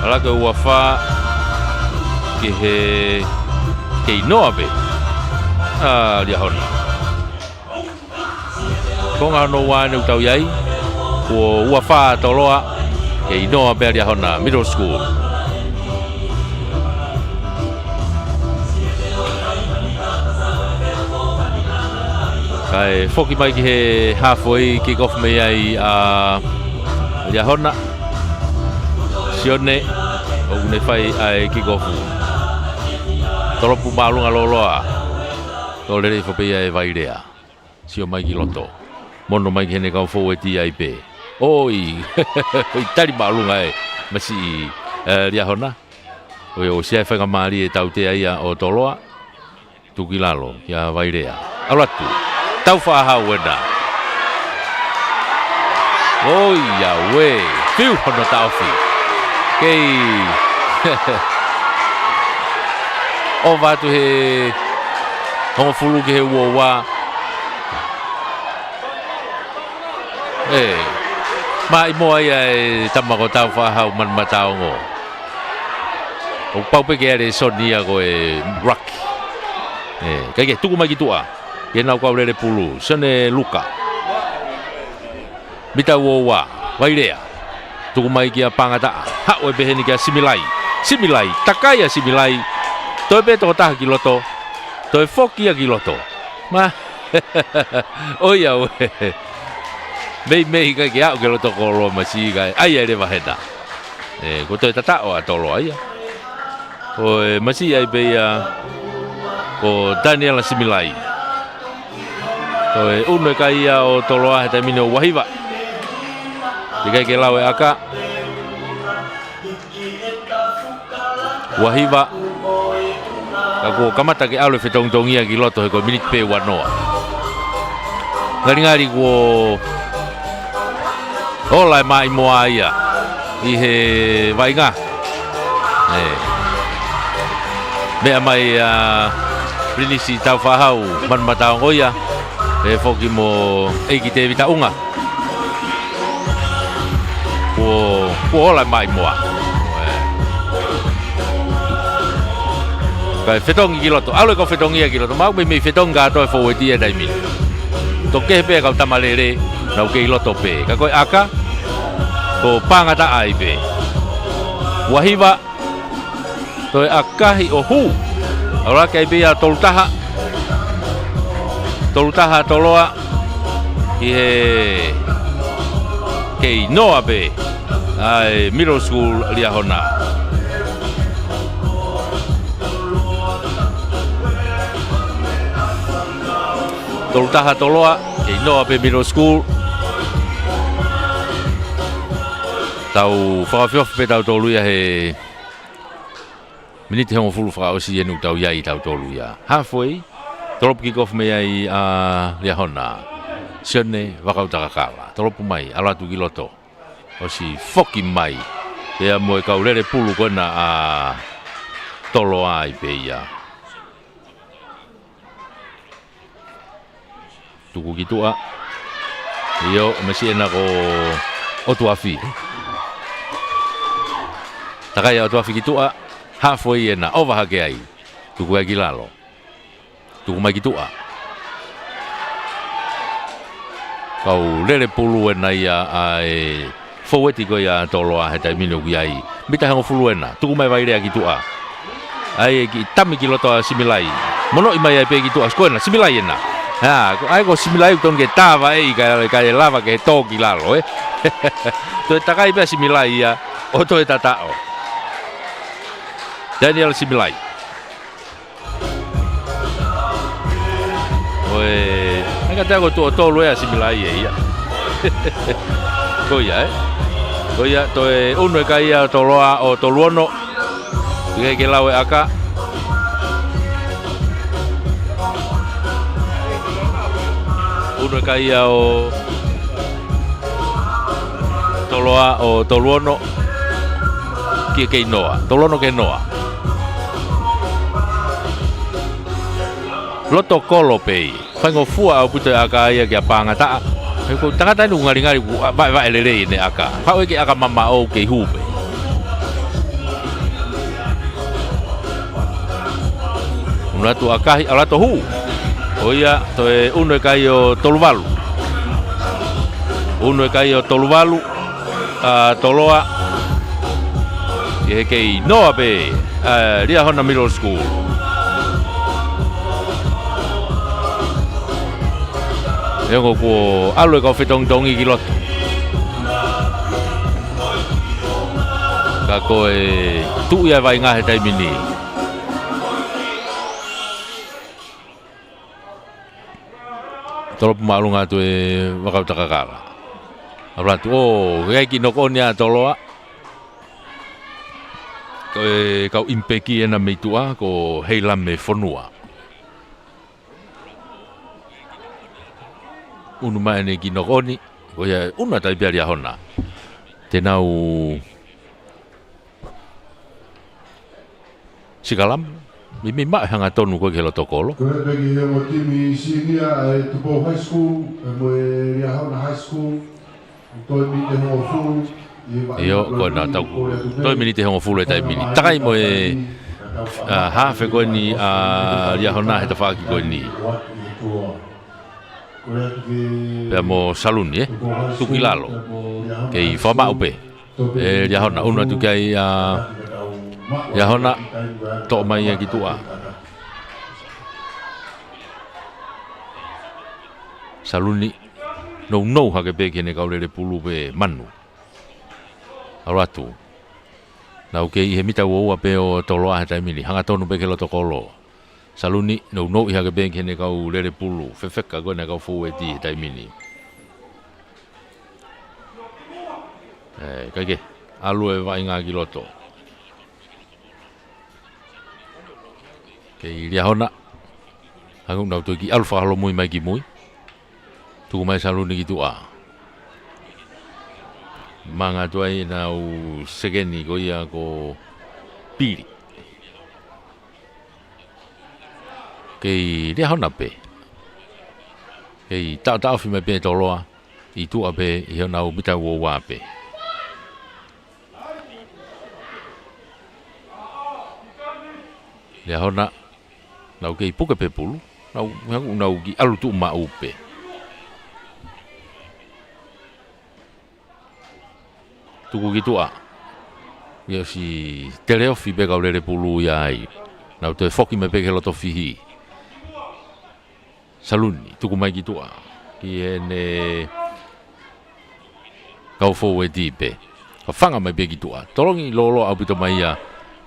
alake wafa ke he ke inoa be lia hona konga no wane utau iai o wafa toloa ke inoa be lia hona middle school. Kai foki mai ki he halfway kick off me ai lia hona sione o ne fai ai kick off toropu malunga loloa to le fo pe ai vai rea sio mai ki loto mono mai ki ne ka fo e ti ai pe oi oi tari malunga e masi lia hona o sia fa ngamari e tau te ai o toloa tukilalo ya vai rea alatu tau whahau wena. Oi, ya we. Fiu hono tau fi. Kei. O vatu he hongo fulu ke he uowa. Ma i moa ia e tamako tau whahau man matao ngo. O paupe ke ere sonia ko e Rocky. Kai ke tuku mai ki tua. Ia nau kau lere pulu, sene luka. Mita wowa, wairea. Tuku mai kia pangata, hao e beheni kia similai. Similai, takaya similai. Toi be toko taha ki loto. Toi fokia ki loto. Ma, oia we. Mei kai ki au ke loto kolo masi kai. Ai ere wahena. Ko toi tata o atolo aia. O masi ai beia ko Daniela similai. Toi uno kai ia o toloa he tamino wahiva. Dikai ke lawe aka. Wahiva. Kako kamata ke aule fetongtongia ki loto he ko minit pe wanoa. Ngari ko ola mai moa ia. I he vainga. Mea mai prinisi tau whahau man matao ngoia. E foki mo eiki te vita unga. Ko ola mai moa. Kai fetongi ki loto. Aule ko fetongi ki loto. Mau me fetonga to fo e dia dai mi. To ke pe ka tamalere na ke loto pe. Ka ko aka ko pangata ai pe. Wahiva to akahi ohu. Ora kai be ya toltaha. Tolutaha toloa i he kei noa be ai middle school lia hona. Tolutaha toloa kei noa be middle school. Tau whakawhiwhi pe tau tolu ia he miniti hongo fulu whakaosi enu tau iai tau tolu ia. Halfway Tolopu kick off me ai lia hona. Sione wakau takakala. Tolopu mai alatu ki loto. O si foki mai. Ea moe kau lere pulu kona tolo ai pe ia. Tuku ki tua. Iyo mesi ena ko otu afi. Takaya otu afi ki tua. Halfway ena overhake ai. Tuku ai ki lalo. Tuku mai ki tua. Kau lere pulu ena ia ai foweti ko ia toloa he tai minu ki ai. Mita hango fulu ena. Tuku mai vai rea ki tua. Ai ki tami ki loto similai. Mono i mai ai pe ki tua. Sko ena similai ena. ai ko similai ton ke tava ka lava ke toki lalo to takai pe similai ya o to tatao Daniel similai oi anga ko to lo ya similai ya ko ya to uno kai ya to loa o to luono ke lawe aka uno kai o toloa o toluono ke noa tolono ke noa loto kolo pei fango fua o puto aka ia ke panga ta ko tangata nu ngari ba elele ne aka pa ke aka mama o ke hupe una tu aka ala to hu oia to uno kai o toluvalu uno kai o toluvalu toloa e kei noa pe ria hona middle school Yang ko alo ko fitong dongi kilot ka ko tu ya vai nga hetai mini tolo malunga tu wakau takakala abra tu gai ki nokonia toloa ko kau impeki ena mitua ko heilam me fonua unu mai ne ki nokoni ko ya una tai pia hona tenau sikalam mimi ma hanga tonu ko ke lotokolo ko pegi mo timi sinia tu po high school mo ya hona high school to mi te ho fu yo ko na tau to mi te ho fu le tai mini takai mo ha fe ko ni ya hona he ta fa ki ko ni pe mo saluni tu kilalo ke I fama upe ya hona una tu kai ya hona to mai ya kitua saluni no ha ke pe ke ne kaule le pulu pe manu aratu na ke he mita wo pe o toloa ta mini hanga tonu pe ke lo tokolo saluni no ha ke pe ke ne kaule le pulu fefeka go na ka fu e ti ta mini kage alu e vai nga kiloto ke ilia hona hangu nau tu ki alfa halo mui mai ki mui tu mai saluni ki tu manga tu ai nau segeni ko ia ko pili ke ilia hona pe ke ta fi mai pe toloa I tu ape I nau bita wo wa pe le hona nau ke puke pe pulu nau ki alu tu ma upe tuku gitu ya si teleo fi be kaule le pulu ya ai nau te foki me pe ke loto fihi saluni tuku mai gitu ki ene kau fo we dipe ka fanga mai be gitu tolongi lolo abito mai ya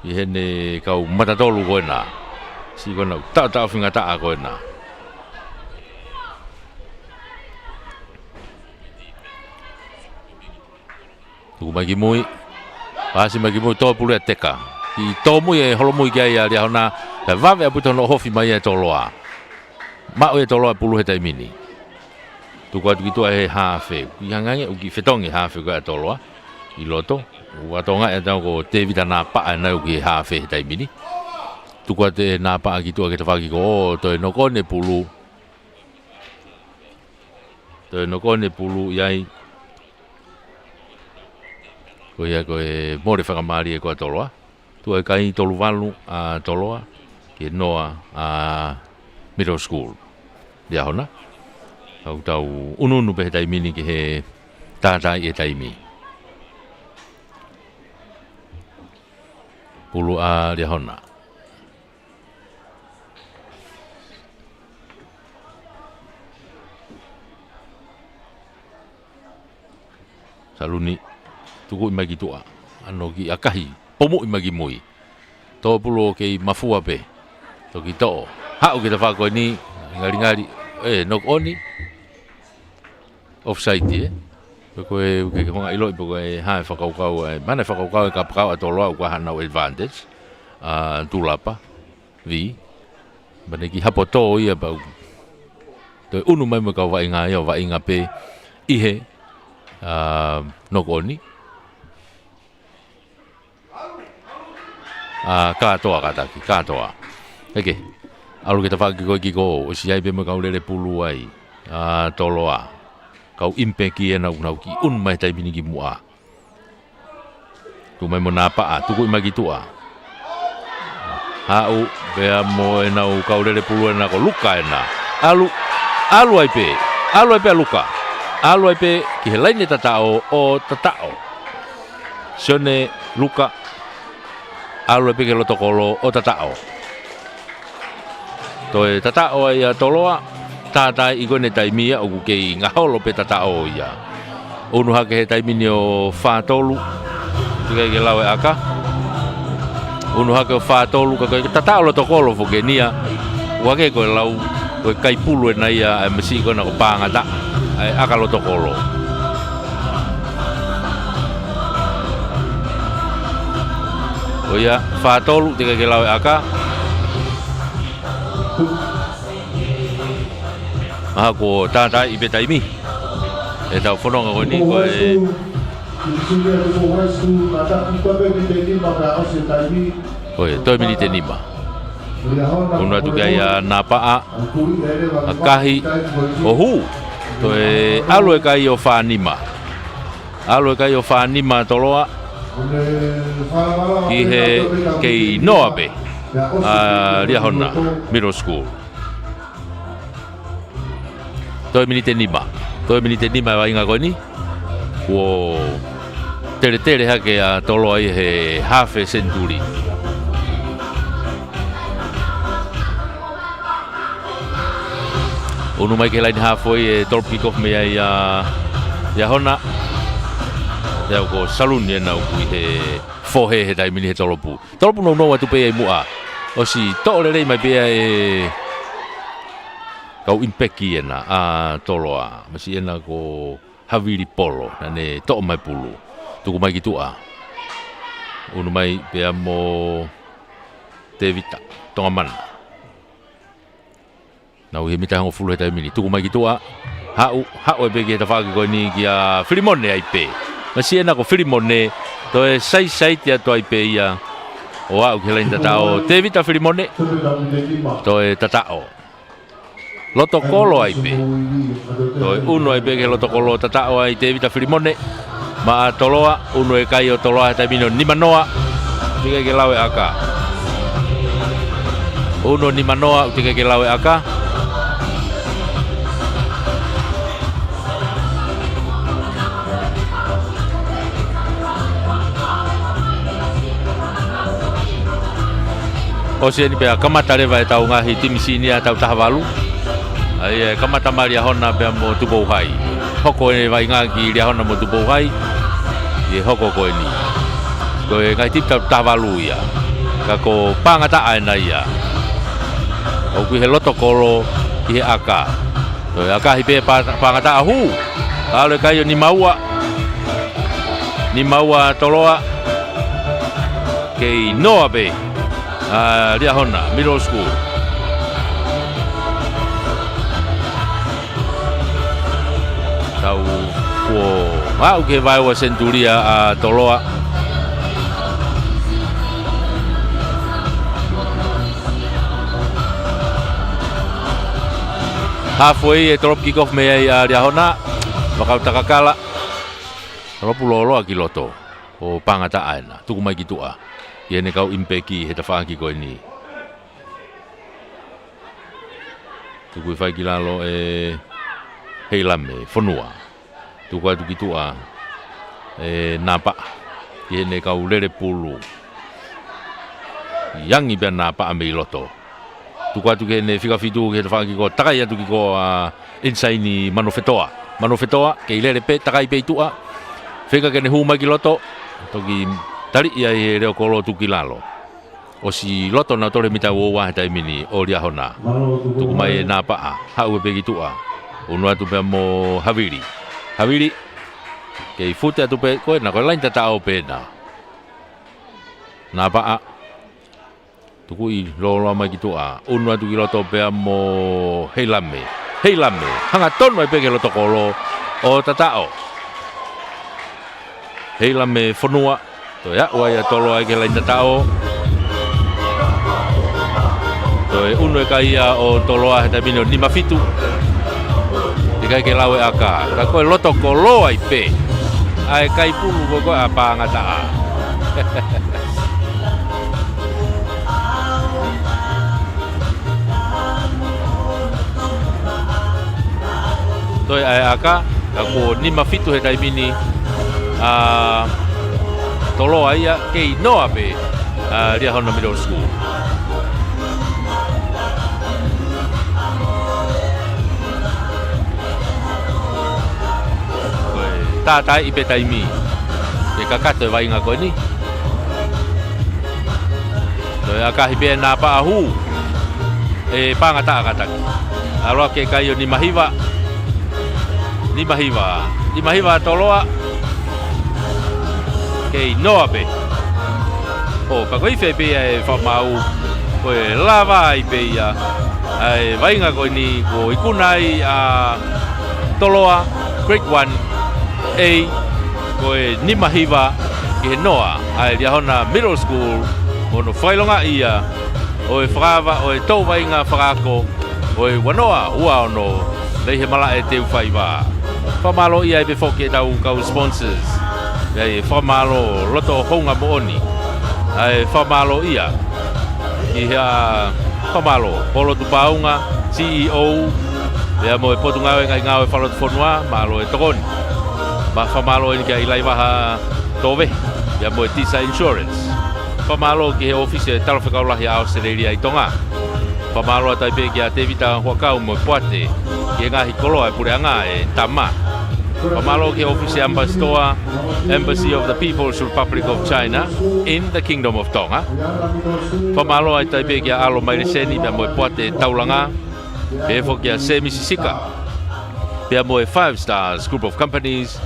I hene kau matatolu ko na si ko na ta finga ta ko na tu magi mui pasi magi mui to pulu teka I to mui e holo mui kia ia lia hona ka vave aputo no hofi mai e toloa ma o e toloa pulu heta mini tu ko tu e hafe I hangange u ki fetongi hafe ko e toloa I loto wa tonga e tau ko te vita na pa na uki hafe tai mini tu ko te na pa ki tu ke te faki ko to no ko ne pulu yai ko ya ko e more fa mari e ko toloa tu e kai tolu valu a toloa ke noa a middle school dia hona au tau unu pe tai mini ke he ta e tai mini pulu a dia hona saluni tuku i mai ki tua ano ki akahi pomu i mai ki mui to pulo ke mafua pe to ki to ha o ki ta fa ko ni ngari nok oni offside ko ke nga ilo ko ha fa ka mana fa ka ka to lo ko ha no advantage tulapa vi bane ki hapoto ia ba to unu mai mo ka va inga pe ihe nok oni katoa kataki katoa eke alu kita fa ki ko o si ai be mo ka le pulu ai toloa kau impeki na ki un mai tai bini ki mua tu mai mo napa tu ko mai ki tua ha u be mo na u kau le pulu na ko luka na alu ai pe luka alu ai pe ki helai ni tatao o tatao sone luka alu ai pe ke lotokolo o tatao to tatao ai toloa tata iko ne taimia o ke nga holo pe tata o ia onu ha ke taimini o fa tolu ke lawe aka onu ha ke fa tolu ka tata o tokolo fo ke nia wa ke ko lau ko kai pulu na ia e mesi ko na ko panga ta ai aka lo tokolo o ia fa tolu ke lawe aka ko tata i be taimi e tau whanonga ko ni ko e toi minite nima una tu kai napa a kahi o hu to e alo e kai o whanima toloa ki he kei noa be ria hona middle school toi minite nima wa inga koni wo tere hake a tolo ai he half a century onu mai ke line half e tol pick off me ai ya hona ya ko salun ye na ku he fo he dai mini he tolopu no wa tu pe ai mua o si to le mai pe ai kau impeki ena toloa masi ena ko haviri polo nane to mai pulu tuku mai kitua unu mai pe amo tevita tonga man na u himita ngo fulu heta mini tuku mai kitua ha o be ke ta fa ko ni kia filimone ai pe masi ena ko filimone to e sai tia to ai pe ia o au ke lain tatao tevita filimone to e tatao lotokolo ai pe toi uno ai pe ke lotokolo tatao ai te vita filimone ma toloa uno e kai o toloa ta mino ni manoa tika ke lawe aka uno ni manoa tika ke lawe aka o se ni pe kamata reva e tau ngahi timisini a tau tahavalu ai kamata maria hona pe mo tubo hai hoko e vai ngaki ria hona mo tubo hai e hoko ko ni ko e ngai tip tavalu ia ka ko pangata ai na ia o ku he lotokolo ki he aka to aka hi pe pangata ahu ale kai ni maua toloa ke noa be ria hona middle school tau ko au ke vai wa centuria toloa halfway e drop kick off me ai ria hona bakau takakala ropulolo akiloto o pangata aina tuku mai kitua iene kau impeki he tafaki ko ni tuku fai kilalo e heilame fonua tuku atu kitua napa iene kau lere pulu yangi be napa ame loto tuku atu kene fika fitu ke tafaki ko takai atu ko inside ni manofetoa ke lere pe takai pe tua Whika kene hu mai ki loto, toki tari ia e reo kolo tuki lalo. O si loto na tore mita uowa he taimini o ria hona. Tuku mai e nā paa, hau e peki tua. Unua tu pea mo Havili. Havili, kei fute atu pe koe, na koe lain tata o pena. Nā paa, tuku i lolo mai ki tua. Unua tu ki loto pea mo Heilame. Heilame, hanga tonu e peke loto kolo o tatao. Heilame whanua, toi a ua ia tolo ai ke lain tatao. Toi unu e ka ia o toloa he taimini o ni mafitu. Te kai ke lawe aka. Ka koe loto kolo ai pe. Ai kai pulu ko koe a pāngata a. Toi ai aka. Ka ko ni mafitu he taimini. Toloa ia ke inoa pe. Ria Hona Middle School. Tātai i pe taimi. E kakato e wainga koe ni. Toi a kahi pe nā paa hu. E pāngata akataki. Aroa ke kai o ni mahiwa. Ni mahiwa. Ni mahiwa toloa. Ke inoa pe. O ka koe whai pe e whamau. Koe lava i pe ia. Ai wainga koe ni ko ikunai a toloa. Grade 1. Ei, koe ni mahiwa ki he noa ai Ria Hona Middle School mono whailonga ia o e whakawa o e tau wainga whakako o e wanoa ua ono lei he mala e teu whaiwa. Whamalo ia e be whoki e tau kau sponsors e whamalo loto honga mooni ai whamalo ia ki hea whamalo polo tu paunga CEO lea mo e potu ngawe ngai ngawe whalotu whanua malo e tokoni. Ma whamalo e kia ilai waha towe, ia mo e Tisa Insurance. Whamalo ki he ofisi e talawhekaulahi a Australia i tonga. Whamalo a taipe ki a te vita huakau mo e puate, ki e ngahi koloa e pureanga e tama. Whamalo ki he ofisi ambassador, Embassy of the People's Republic of China in the Kingdom of Tonga. Whamalo a taipe ki a alo maireseni, ia mo e puate e taulanga, e fo ki a Se Mississika. Ia mo e 5 Stars Group of Companies,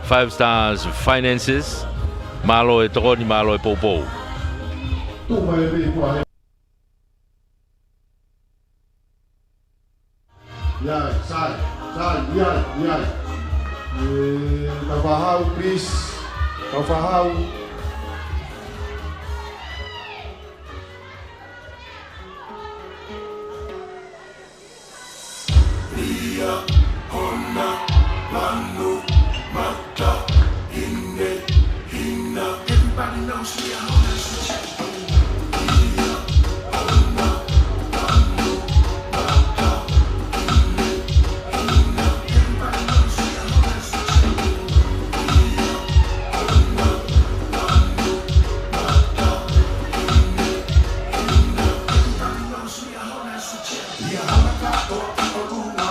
5 Stars Finances, malo e tokoni, malo e poupou. Iai, sai, iai. Kau fahau, please. Kau fahau. Ria Hona Manu Mata Hine Hina. Everybody knows Ria Hona is the champion. Ria Hona Manu Mata Hine Hina. Everybody knows Ria Hona is the champion. Ria Hona Manu Mata Hine Hina. Everybody knows Ria Hona is the champion. Ria Hona Kato Oruna.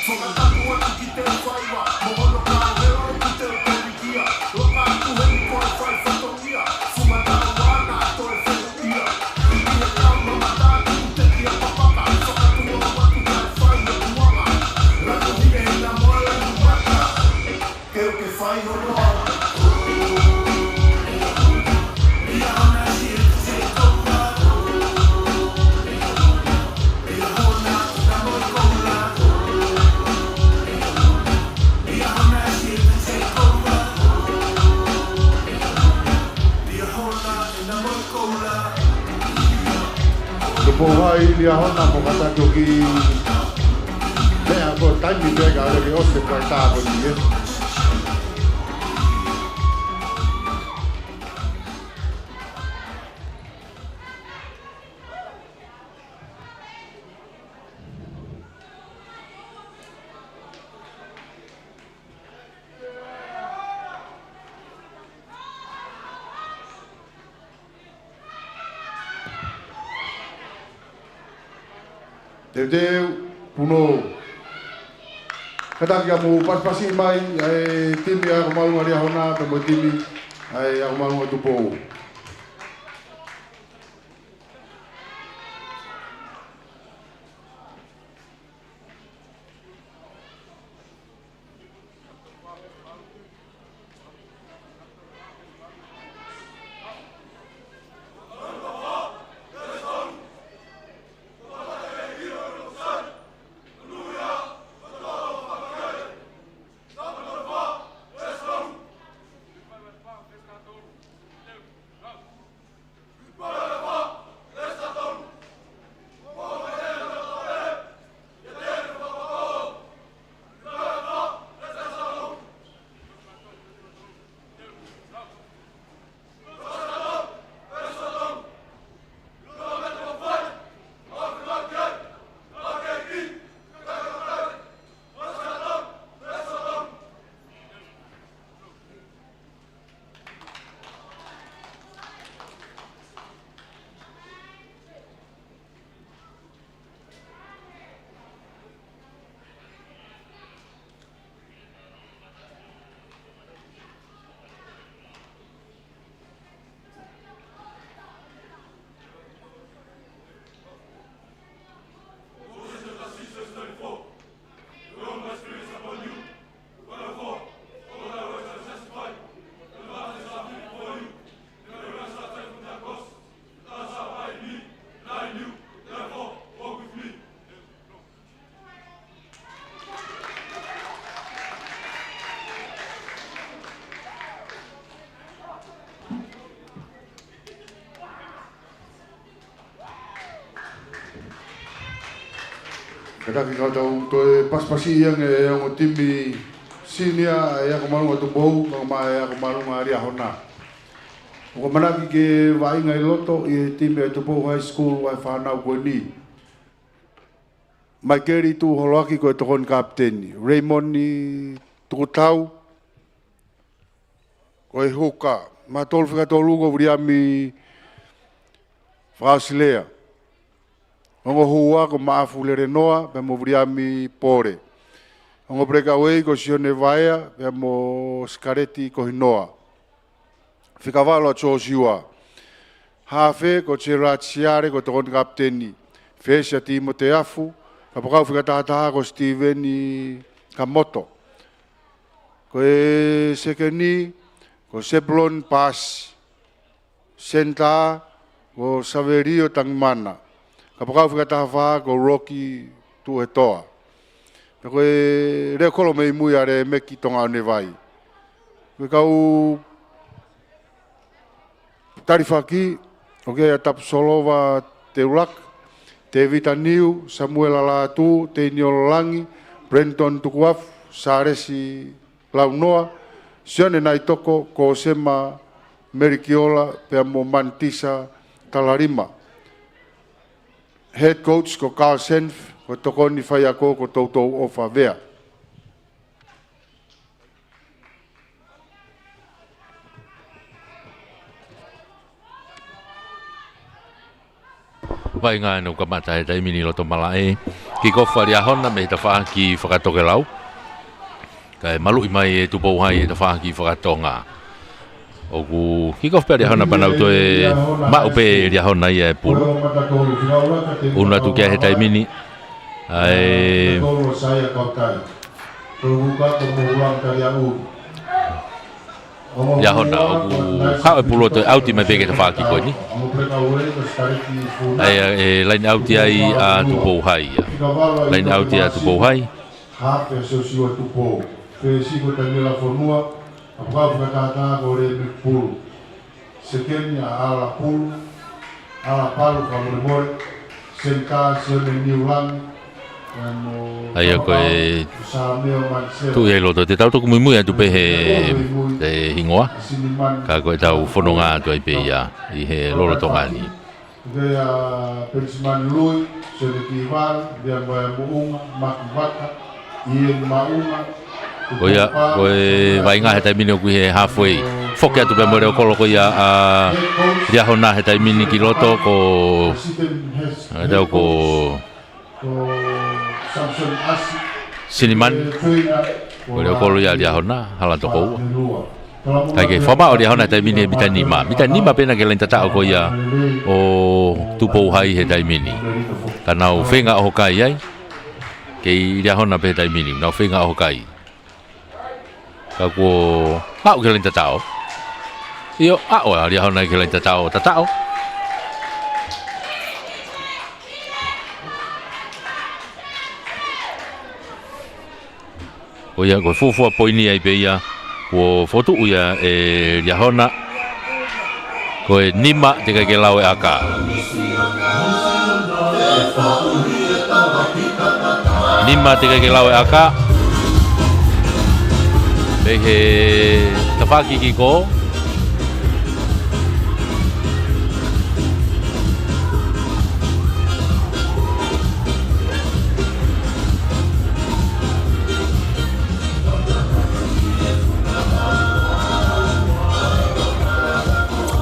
From a Pohai lia hona mo kata joki me ako tani bega ale ke ose kwa ta ko ni Teu puno kata kia mo pas-pasi mai ai timi aku mau ngari hona temo timi ai aku mau tupo kata kita tahu tu pas-pasi yang timi sinia yang kemalu tu bau kama yang kemalu ngari ahona. Ko mana ke vai ngai loto timi tu bau high school vai fana goni. Makeri tu holaki ko tokon kapten Raymond ni tu tau ko hoka matol fika tolu ko briami Frauslea. Ongo hua ko maafu le renoa pe mo briami pore. Ongo breakaway ko sione vaia pe mo skareti ko hinoa. Fika valo cho siwa. Hafe ko chiratsiare ko tokon kapteni. Fesia timo te afu. Kapakau fika tahataha ko Steveni Kamoto. Ko sekeni ko Seplon Pas. Senta ko Saverio Tangmana. Kapakau fika tahafa ko Rocky tu etoa. Ko re kolo mei mui are meki tonga ne vai. Ko kau tarifaki oke tap solova Teulak, Tevita Niu, Samuel Alatu, Teniol Langi, Brenton Tukuaf, Saresi Launoa, sione nai toko ko sema Merikiola pe mo mantisa Talarima. Head coach ko Carl Senf, ko toko ni fai ako ko tautou o Favea. Vai ngā no kamata e taimini loto malae. Ki kofa ria hona me ta wha ki whakatoke lau. Kai malu i mai e tupou hai e ta wha ki whakatonga. Oku ki kofa ria hona panau to e maupe ria hona i e pulu. Una tu kia he taimini. Ai ya hona o ha pulo to auti me pege fa ki ko ni ai line auti ai a tu po hai line auti a tu po hai ha pe so si o tu po pe si ko tani la formua apa fa ka gore me pulu se kenya ala pulu ala palu ka mo senka se me niulan ai ko tu e lo te tau to ku mu tu pe he hingoa ka ko tau fononga tu ai pe ia I he lo to ngani de pensiman lui se de kival de muung makbata I maunga Oia, koe vainga he taimini o kui he halfway. Foke atu pe more o kolo ko ia ria hona he taimini ki loto ko ko Siniman. Ole o kolo ia ria hona hala to ko. Kai ke fama o ria hona taimini bita nima. Bita nima pena ke lain tata o ko ia o tupo hai he taimini. Kana o fenga o kai ai. Ke ria hona pe taimini, na fenga o kai. Ka ko pau ke lain tatao. Io o ria hona ke lain tatao. O ia ko fufu poini ai pe ia ko foto ia ria hona ko nima te ke lau aka. Nima te ke lau aka. Behe tafaki ki ko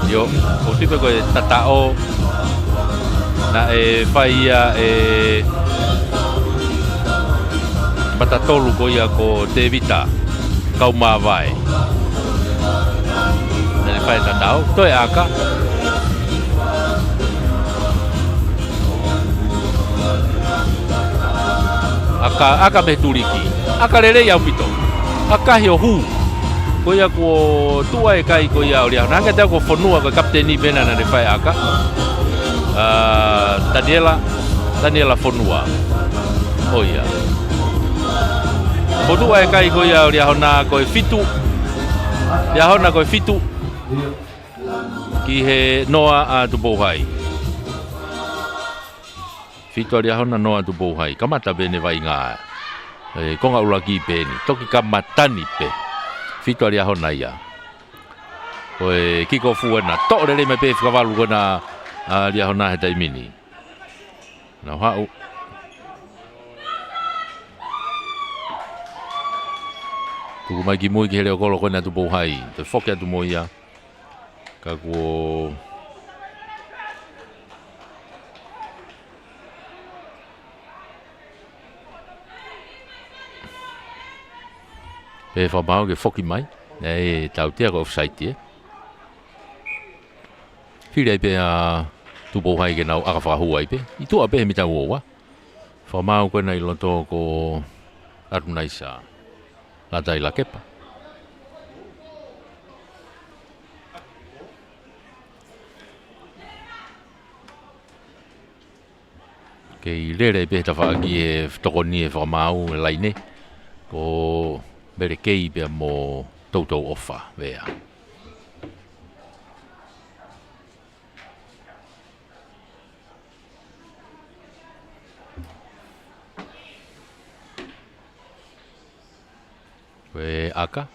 yo o tipo ko tatao na faia patatolu ko ia ko te vita kau mawai. Nele fai tatau, toi aka. Aka me turiki. Aka lele ya mito. Aka hio hu. Ko ia ko tua e kai ko ia oria. Nanga te ko fonua ko kapteni bena na le fai aka. Daniela fonua. Oh ia. Bodu ai kai ko ia ria hona ko fitu. Ria hona ko fitu. Ki he noa a tu bohai. Fitu ria hona noa tu bohai. Kamata bene vai nga. Konga ulaki pe ni. Toki kamatani pe. Fitu ria hona ia. Ko kiko fuena. To le me pe fkavalu kona ria hona he taimini. Na hau tu mai ki moi ki hele o kolo kona tu bohai te foke atu mo ia ka ko pe fa mau ke foki mai nei tau te ko offside file pe a tu bohai ke nau aka fa huai pe I tu ape mi ta wa fa mau ko nei loto ko arnaisa la dai la kepa. Ke lere be ta fa ki e tokoni e fa mau laine ko bere kei be mo toto ofa vea. Aka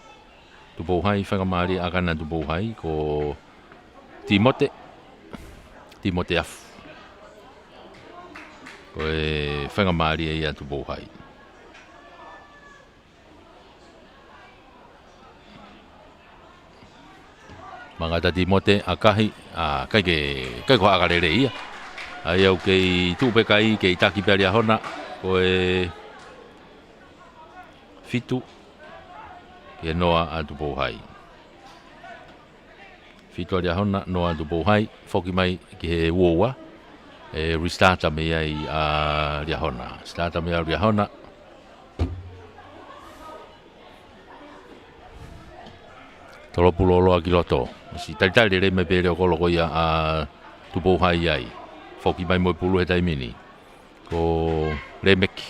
tu bohai whakamari aka na tu bohai ko Timote af ko whakamari ia tu bohai mangata Timote akahi kai ko aka rere ia ai au kei tu pe kai kei taki peria hona ko fitu ke noa a tu bohai. Fitu aria hona noa tu bohai. Foki mai ki he uoa. Restarta me ai a ria hona. Starta me a ria hona. Tolopulo loa ki loto. Si taitari le me pere o kolo ko ia a tupo hai ai. Foki mai mo pulu e taimini. Ko le meki.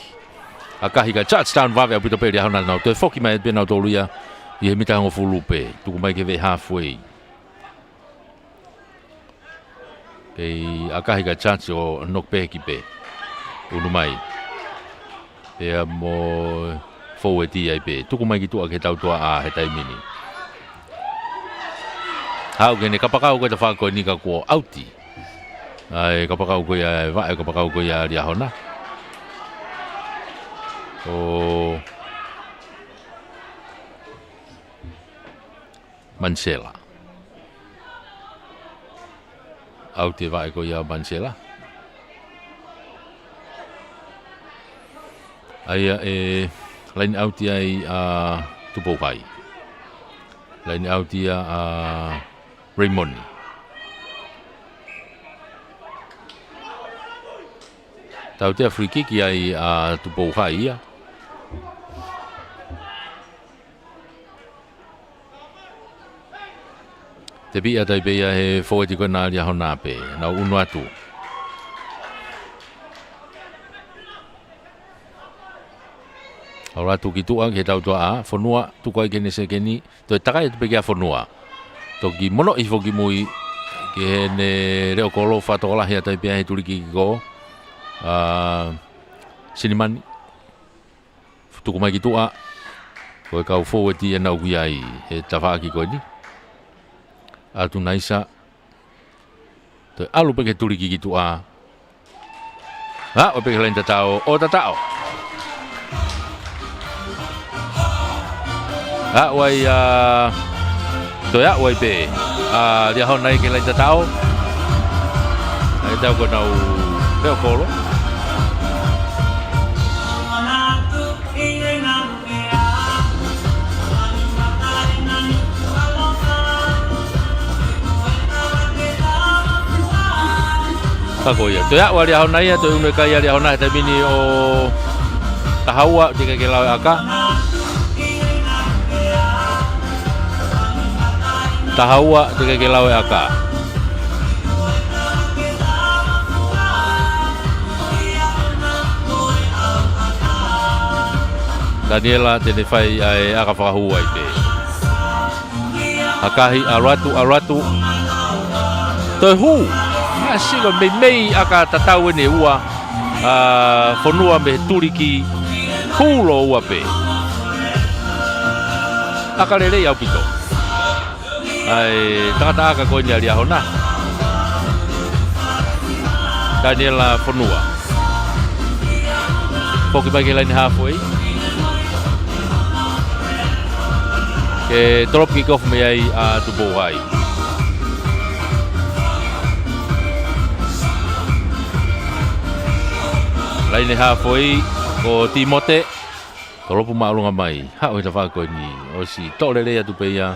Akahi ka touchdown vave a puto pere hana nau. Toi foki mai e pena o tolu ia. I he mita hango fulupe. Tuku mai ke ve halfway. Kei akahi ka chance o nokpe ki pe. Unu mai. Pea mo forward ai pe. Tuku mai ki tua ke tau tua a he taimini. Hau kene kapakau koe ta whako ni ka kua auti. Ai kapakau koe ai vae kapakau koe ai ria hona. O Mansela. Auti vae koe ai Mansela. Ai lain auti ai Tupokai. Lain auti Raymond. Tau te free kick ai Tupokai ia. Te bia tai bia he forward ko na ria hona pe na unu atu. Ora tu ki tua ke tau tua a fonua tu ko kene se keni to takai te pega fonua. To ki mono i foki mui ke ne reo kolo fa to la hia tai bia he tuli ki go. Sinimani. Tu ko mai ki tua ko ka forward e na ui ai he tafa ki ko ni. Atu naisa to alu pe ke tuli ki tua. Ha o pe len tatao o tatao. Wai to ya wai pe dia hon nai ke lai tatao ai tau ko nau leo kolo Kako ya to ya wa dia hon nai to ume kai dia hon nai ta mini o tahawa tika ke lawe aka Tahawa tika ke lawe aka. Daniela tene fai ai aka whakahua i pe. Akahi aratu. Toi hu. Asigo mei aka tatau ene ua. Fonua me turiki. Hulo ua pe. Aka lele au pito. Ai tata aka ko ni alia hona. Daniela Fonua. Poki bagi lain halfway. Ke drop kick off me ai Tupokai. Lain halfway ko Timote. Kalau pun maklum amai, hak kita fakoi ni. Osi tok lele ya tu peya.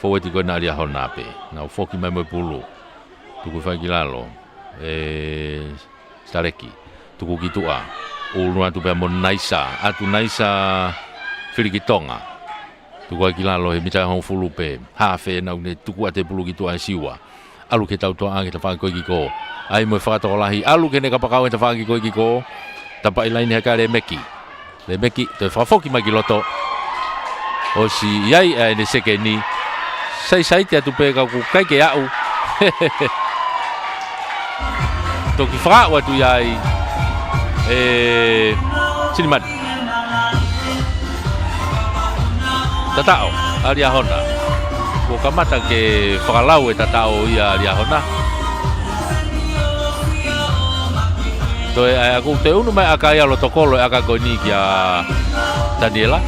Forward ko na dia hona pe. Na foki mai mo pulu. Tuku fa kilalo. Stareki. Tuku kitua. Ulu atu pe mon naisa, atu naisa filikitonga. Tuku kilalo he mita hon fulu pe. Ha fe na ne tuku ate pulu kitua siwa. Alu ke tau toa kita fakoi kiko. Ai mo fa to lahi. Alu ke ne kapakau kita fakoi kiko. Tampak lain haka le meki to fafoki magiloto o si yai ne sekeni sai te tu pega ku kai ke au to ki fra wa tu yai siniman tatao aria hona ko kamata ke fralau tatao ia aria hona to aku te unu mai aka ia lo tokolo aka goni kia Daniela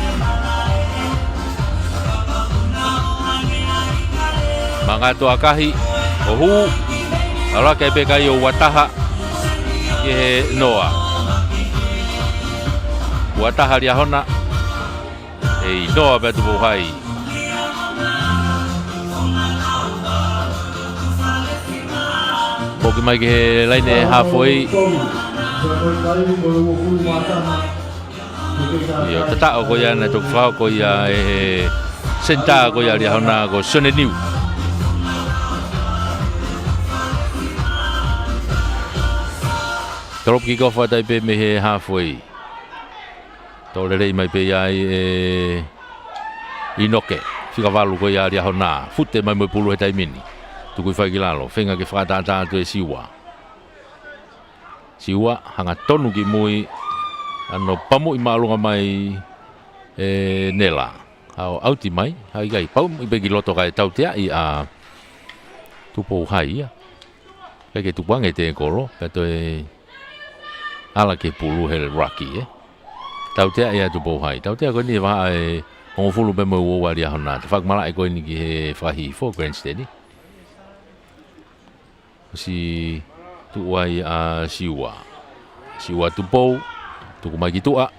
manga to akahi ohu ala ke be kai o wataha ke noa wataha ria hona noa be tu hai poki mai ke laine halfway yo tata ko ya na to fa ko ya senta ko ya dia hona ko sone niu Drop kick off tai pe me he halfway to le mai pe ai inoke fika valu ko ya dia hona futte mai mo pulu tai mini tu ko fai kilalo fenga ke fata ta tu siwa hanga tonu ki mui ano pamu i malunga mai nela au auti mai hai gai pau i begi loto kai tau tea i a tupo hai ia kai ke tupange te kolo ka to ala ke pulu he rocky tau tea ia tupo hai tau tea ko ni va on fulu be mo wo wa dia hona te fak mala ko ni ki he fahi for grandstand si tu wai a siwa tupo tu ko mai gitu a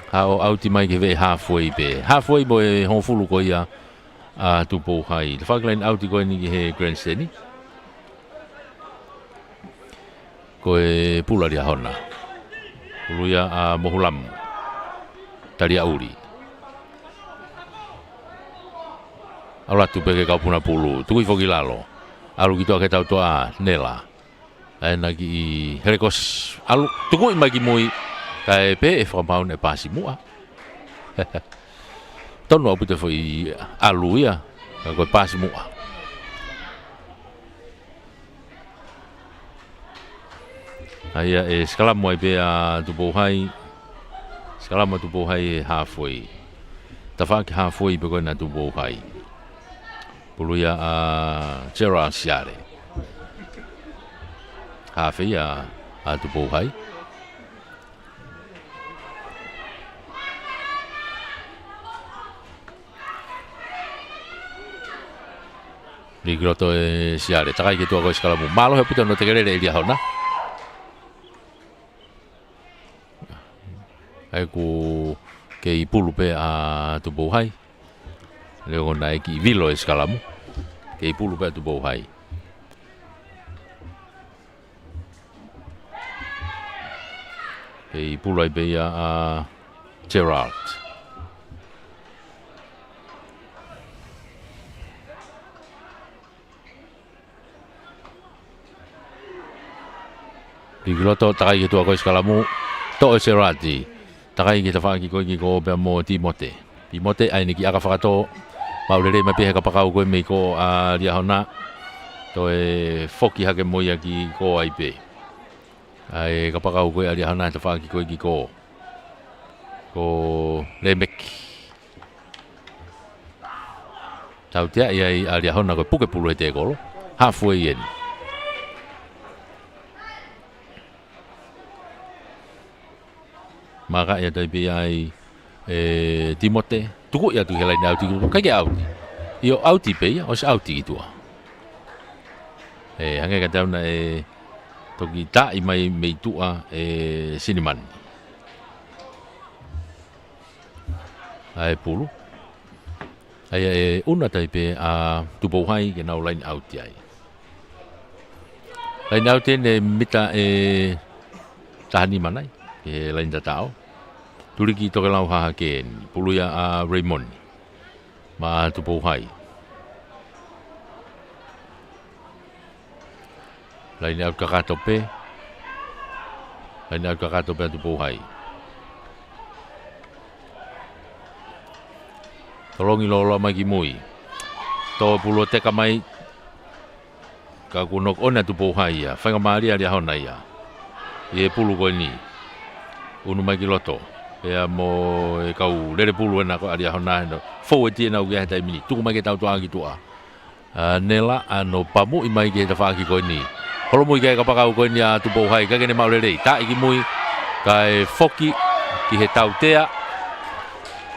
hao auti mai ke ve halfway bo hon fulu ko ia a tupo hai the fuck line auti ko ni he grandstand ni ko pula dia hona pulu ya a mohulam tali auri ala tu peke kau puna pulu tu i fogi lalo alu gitu ke tau toa nela nagi herekos alu tuku imagi moi kai pe from pound e pasi mua tono apu te foi alu ia ko pasi mua aya skala moi pe a tupo hai skala mo tupo hai halfway tafak halfway pe ko na tupo hai puluya a Gerard Siare halfway a tupo hai Rigroto siare takai gitu aku skala mu malo he puto no te querer dia hona ai ku ke ipulu pe a tupo hai leo nai ki vilo skala mu ke ipulu pe tupo hai ke ipulu ai pe a Gerard Rigroto takai gitu aku skala mu to serati takai kita fa ki ko pe mo Timote ai ni ki aka fa to mau le me pe ka pa ko me ko a dia hona to foki ha ke mo ya ki ko ai pe ai ka pa ko a dia hona ta fa ki ko le mek tau tia ai a dia hona ko puke pulu te ko halfway in maka ya dai ai Timote tuku ya tu helai na tu ka ke out io auti pe ya os auti tu hanga ka tau na to kita i mai me tu a siniman ai pulu ai una tai pe a tu bo hai ke na line out ai line out ne mita tahani manai ke lain tatao tuliki to kalau ha ke pulu ya Raymond ma tu po hai lain out ka tope tu po hai tolongi lo magi mui to pulu te ka mai ka kunok ona tu po hai ya fa maria dia hona ya ye pulu ko ni unu mai ki loto ya mo kau lere pulu na ko aria hona no fo ti na uga tai mini tu mai ke tau tua ki tua nela ano pamu i mai ke ta fa ki ko ni holo mo ke ka pa ka ko ni a tu bo hai ka ke ne mau lere ta i ki mui kai foki ki he tau tea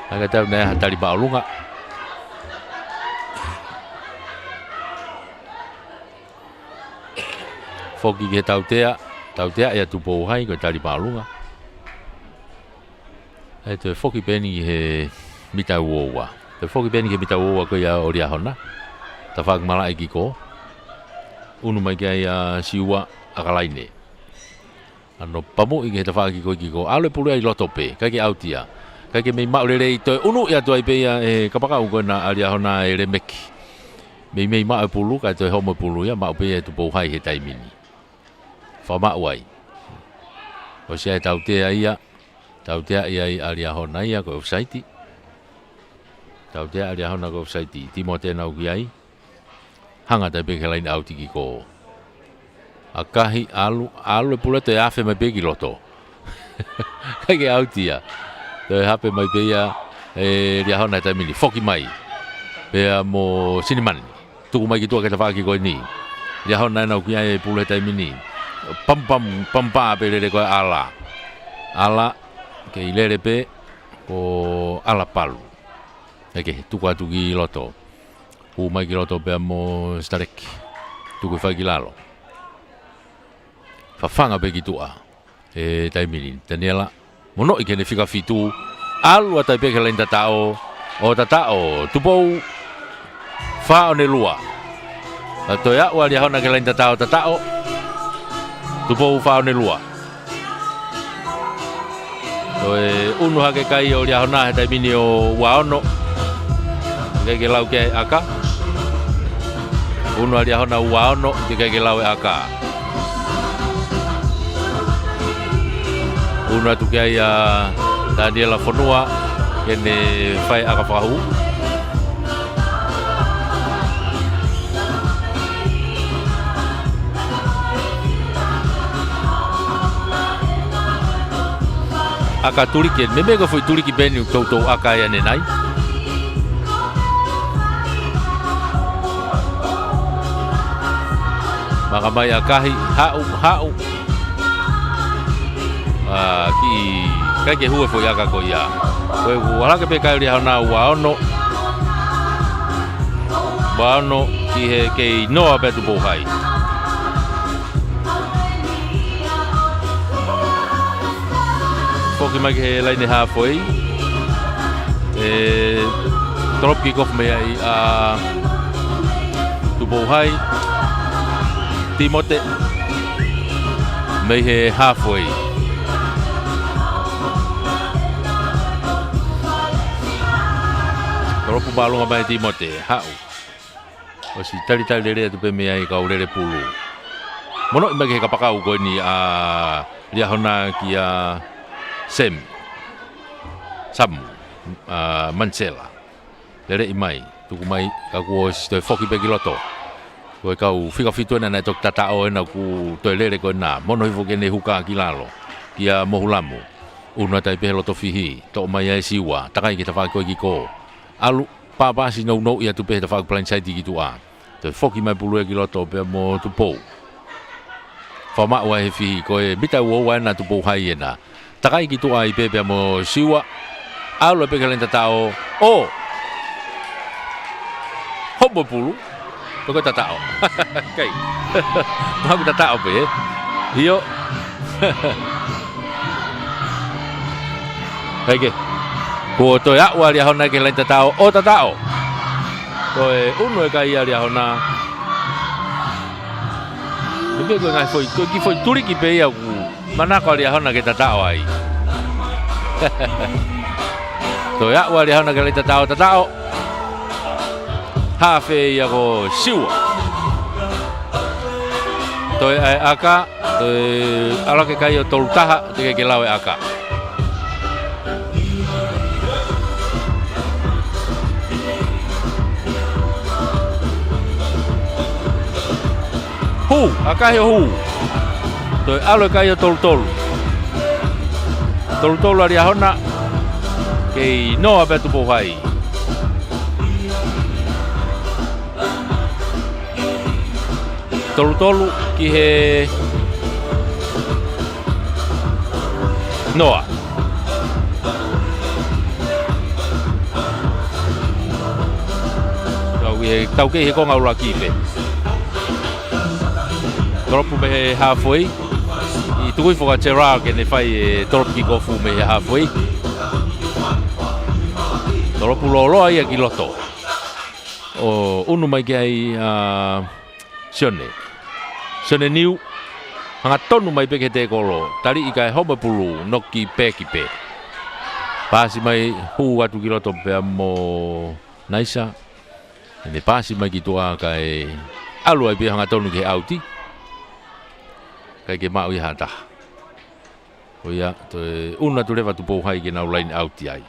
ka tau na hatari ba lunga foki ke tau tea ya tu bo hai ko tari ba lunga te foki beni he mita wowa te foki beni he mita wowa ko ya oria hona ta fak mala iki ko unu mai ya siwa akalaine ano pamu iki ta fak iki ko ale pulu ai lotope ka ki autia Kai ke me mau le to unu ya to ai pe ya e kapaka u kona alia hona e le meki. Me mau pulu ka to homo pulu ya mau pe tu po hai he tai mini. Fa ma wai. O sia tau te ia alia hona ia ko site. Tau te alia hona ko site Timote na uki ai. Hanga te pe lain au tiki ko. Akahi alu pula te afe me pe ki loto. Kai ke au tia. Te hape mai pe ia e lia hona tai mini foki mai. Pe mo sinimani. Tuku mai ki tua ke te whaki koe ni. Lia hona na uki ai pula tai mini. Pam pa pe le ko ala. Ala ke ilere pe ko ala palu. Eke tuku atu ki loto. Pu mai ki loto pe mo stareki. Tuku whaki lalo. Fafanga pe ki tua. E tai mini. Taniela. Mono i kene fika fitu. Alu atai pe ke lain tatao. O tatao. Tupou. Fao ne lua. Ato ya wa lia hona ke lain tatao. Tupou fao ne lua. Oe unu hake kai o lia hona he tai mini o waono. Ke lau ke aka. Unu lia hona waono ke lau e aka. Unu atu ke ia Daniela Fonua kene fai aka whahu. Aka turiki, me mega foi turiki beni tautou aka ia nenai. Maka mai akahi hau. Ki kai ke hua foi aka ko ia. Koe wala ke pe kai ri hana waono ki he ke noa betu bohai. Foki mai ke laine ha foi. Drop kick off me ai tu bohai. Timote me he halfway. Kalau pembalung apa Timote, hau. Osi tali lele tu pe me ai kau lele pulu. Mono image kapakau ko ni dia hona kia Sam Mancela. Lele imai tu mai kaku sto foki pe kiloto. Koe kau whika whitu ena nei tok tatao ena ku toi lere koe nā. Mono hifo kene huka ki lalo. Kia mohulamu. Una tai pehe loto fihi. Tō mai ai siwa. Takai ki ta whaki koe ki ko. Alu pāpāsi nau ia tu pehe ta whaki plain saiti ki tu a. Toi whoki mai pulu e ki loto pea mo tu pou. Whamakua he fihi koe mita uowa ena tu pou hai ena. Takai ki tu a i pehe pea mo siwa. Alu e pehe kalenta tao. O! Hopo pulu. Kau tak tahu, kai, aku tak tahu apa ya, iyo, okay, kau tu ya, wali ahona kita lain tak tahu, tak tahu, kau unu kai wali ahona, lebih kau ngai foi turi kipe ya, mana kau wali ahona kita tahu ai, tu ya wali ahona kita lain tak tahu. Hafe ya ko siwa. Toi ai aka, ala ke kai o tolutaha te ke lawe aka. Aka he hu. Toi alo kai o tolutolu. Tolutolu ari hona ke no abetu pohai. Tolu ki he Noa. Tau ke he konga ura ki pe. Dropu me he halfway. I tukui whoka Gerard ke ne whai drop ki kofu me he halfway. Dropu loloa ia ki loto. O unu mai ki ai Sione niu, hanga tonu mai peke te kolo, tari i kai homa pulu, noki pe ki pe. Pasi mai hu atu ki loto pe mo naisa. Ni pasi mai ki tua kai alu ai pe hanga tonu ke auti. Kai ke mau i hata. O ia to una tu leva tu po hai ke na line auti ai.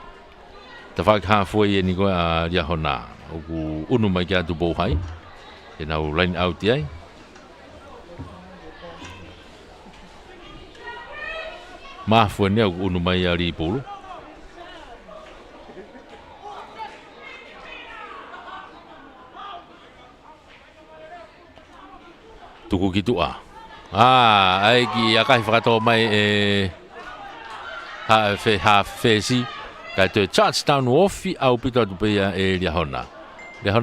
Ta fa ka foi ni ko a dia hona. O ku unu mai ke tu po hai. Ke na line auti ai. Ma foi ni unu mai ali pulu. Tuku gitu ai ki akai whakatoa mai ha fe si ka te Charlestown ofi au pita tu pia lia hona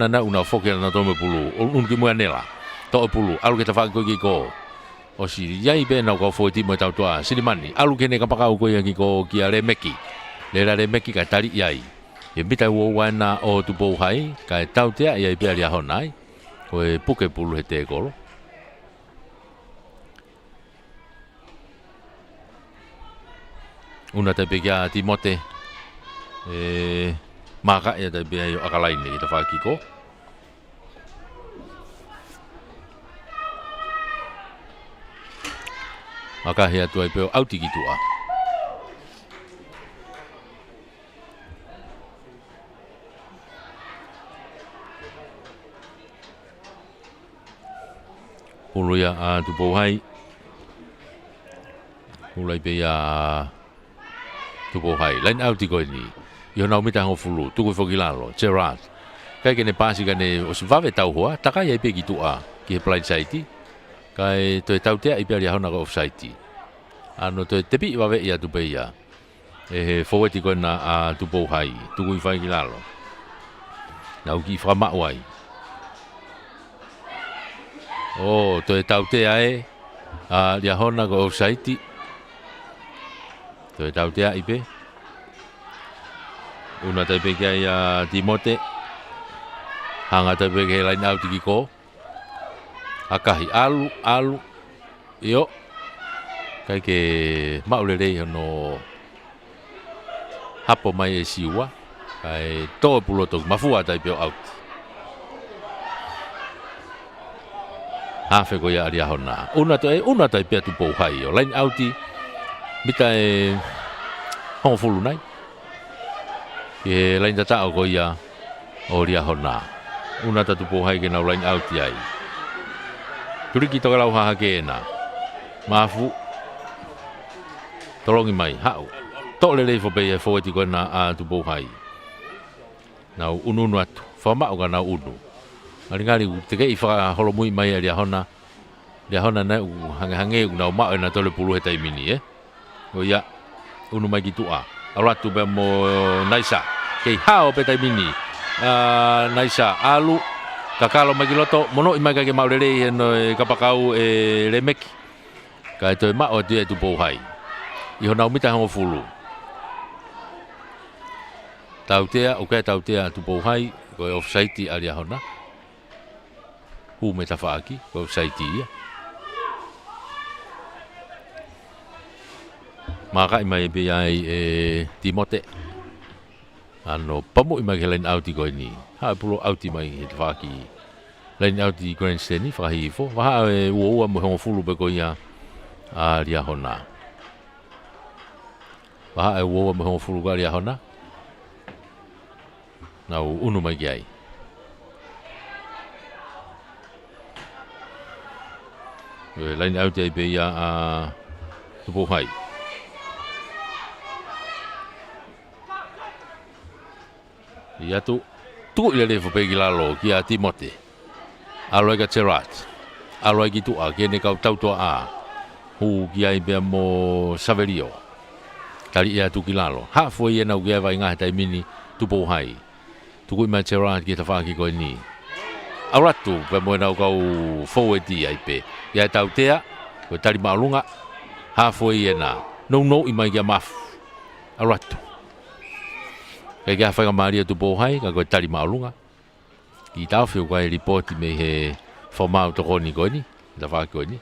na una foke na tome pulu un ki mua nela to pulu alu ke ta fa ki ko o si yai be na ko fo ti mo tau toa silimani alu ke ne ka paka ko ki ko ki ale meki le meki ka tali yai e bita wo wana o tu po hai ka tau te ai pe lia hona ko e puke pulu he te ko una te pega Timote maka ya te pega yo akala ini kita fakiko maka ya tu ai pe auti gitu pulu ya tu bohai mulai pe ya tu po hai line out ko ni yo na mita ho fulu tu ko fogilalo Gerard kai ke ne pasi ka ne o se vave tau hoa taka ia pe gitu ki apply site kai to tau te ai pe ya hona ko site ano to te pi vave ia tu pe ia forward ko na tu po hai tu ko fogilalo na uki frama wai oh to tau te ai ya hona ko site to tau te ai pe una te pe kai Timote hanga te pe kai line out ki ko akahi alu yo kai ke maulele no hapo mai siwa kai to puloto mafua tai pe out hafe ko ya dia hona una te pe tu po hai yo line out bita hong fulu nai ke lain tata ko ia o ria hona una tatu po hai ke na line out ai turi ki to lau ha ke na mafu tolongi mai hau to le fo be fo ti ko na tu po hai na unu atu fa ma o na unu alingali te ke fa holomui mai ria hona na hange na ma na tole pulu hetai mini o ia unu mai gitu alatu be mo naisa ke hao pe tai mini naisa alu kakalo mai loto mono i mai ka ke maulele no kapakau lemeki ka to ma o tu po hai i hona umita ho fulu tautea o ka tautea tu po hai ko offsite ali hona hu metafaki ko offsite ia maka mai be ai Timote ano pamu mai len auti ko ni ha pulo auti mai he faki len auti grand seni fa hi fo wa wo mo ho fulu be ko ia ria hona wa wo mo ho fulu ga ria hona na unu mai ai len auti be ia tu po hai ia tu ile le fo pe gilalo ki a Timote alo ga Gerard alo gi tu a ke ne ka tau to hu ki ai be mo Saverio kali ia tu gilalo ha fo ia na ge vai nga tai mini tu po hai tu ku ma Gerard ki ta fa ki ko ni auratu pe mo na ko forward ai pe ia tau tea ko tali malunga ha fo ia na no i mai ga maf auratu ke ga fa Maria tu po hai ka ko tali malunga ki ta fe ko report me he formal to ni da fa ko ni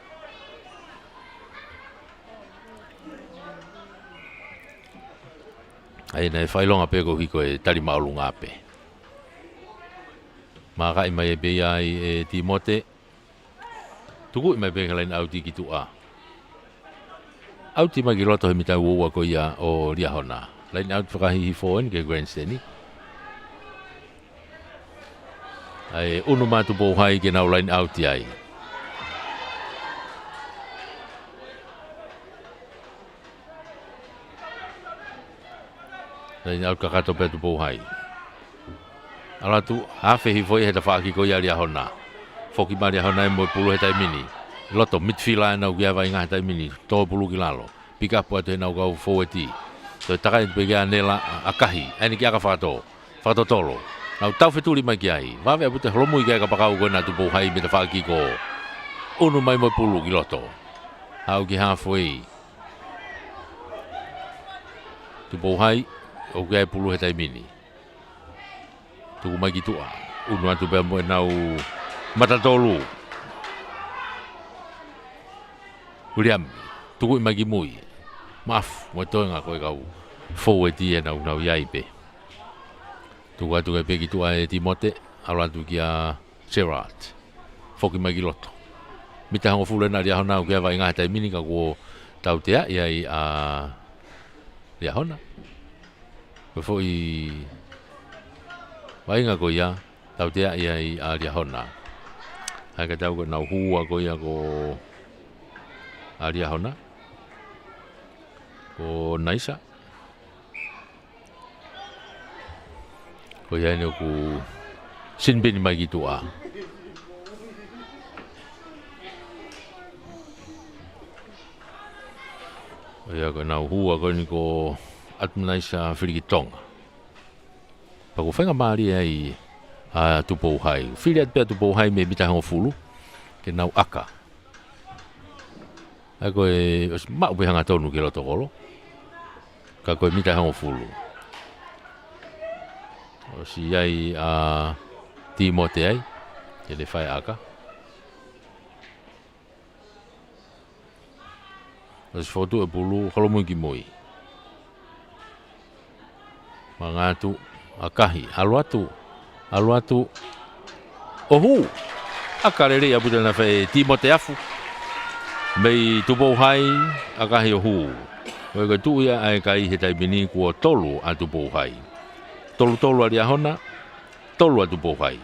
Ai nei whailonga pe ko hiko e tari maulunga pe. Maka i mai e pe ai e Timote. Tuku i mai pe kalain auti ki tua. Auti mai ki roto he mitau ua ko ia o Riahona. Lain auti whakahihi foen ke grandstandi. Ai unu matu pouhai ke nau lain auti ai. Lain auti kakato pe tu pouhai. Ala tu hafe hi foi he ta whaaki ko ia Riahona. Foki ma Riahona e mo pulu he tai mini. Loto midfielder na ugia vai ngah tai mini. Tō pulu ki lalo. Pick up atu he nau kau forwardi. So takai pe kia nela akahi. Aini kia ka whakato. Whakato tolo. Nau tau wheturi mai ki ai. Wawe apute holomui kia ka pakau koe na tu pouhai me ta whaaki ko. Unu mai mo pulu ki loto. Hau ki halfway. Tu pouhai. O kia pulu he tai mini. Tuku mai ki tua. Unu atu pe mo e nau matatolu. William, tuku i mai ki mui. Maf, mo toenga koe kau forwardi e nau iai pe. Tuku atu pe ki tua e Timote, alo atu ki a Gerard. Foki mai ki loto. Mita hango fule na Riahona o kia vai ngā tai mini ka ko tau tea iai a Riahona. Koe fo i vai ngā ko ia tau tea iai a Riahona. Hai ka tau ko nau hua ko ia ko a Riahona. Ko Naisa. Ko ia ni ku sinbini mai ki tua. Ko ia ko nau hua ko ni ko Naisa Whirikitonga. Pako whenga maari ai a tupouhai. Whiri at pia tupouhai me mita hango fulu. Ke nau aka. Ai koe mau pe hanga tonu ki loto kolo. Ka koe mita hango fulu. O si ai a Timote ai. Ke le whai aka. O si fotu e pulu holomui ki moi. Mangatu akahi, alu atu, ohu, akarere ya buta na fe Timote afu, mei tupouhai akahi ohu, koe koe tu ia ai kai he tai bini kua tolu a tupouhai, tolu a Riahona, tolu a tupouhai.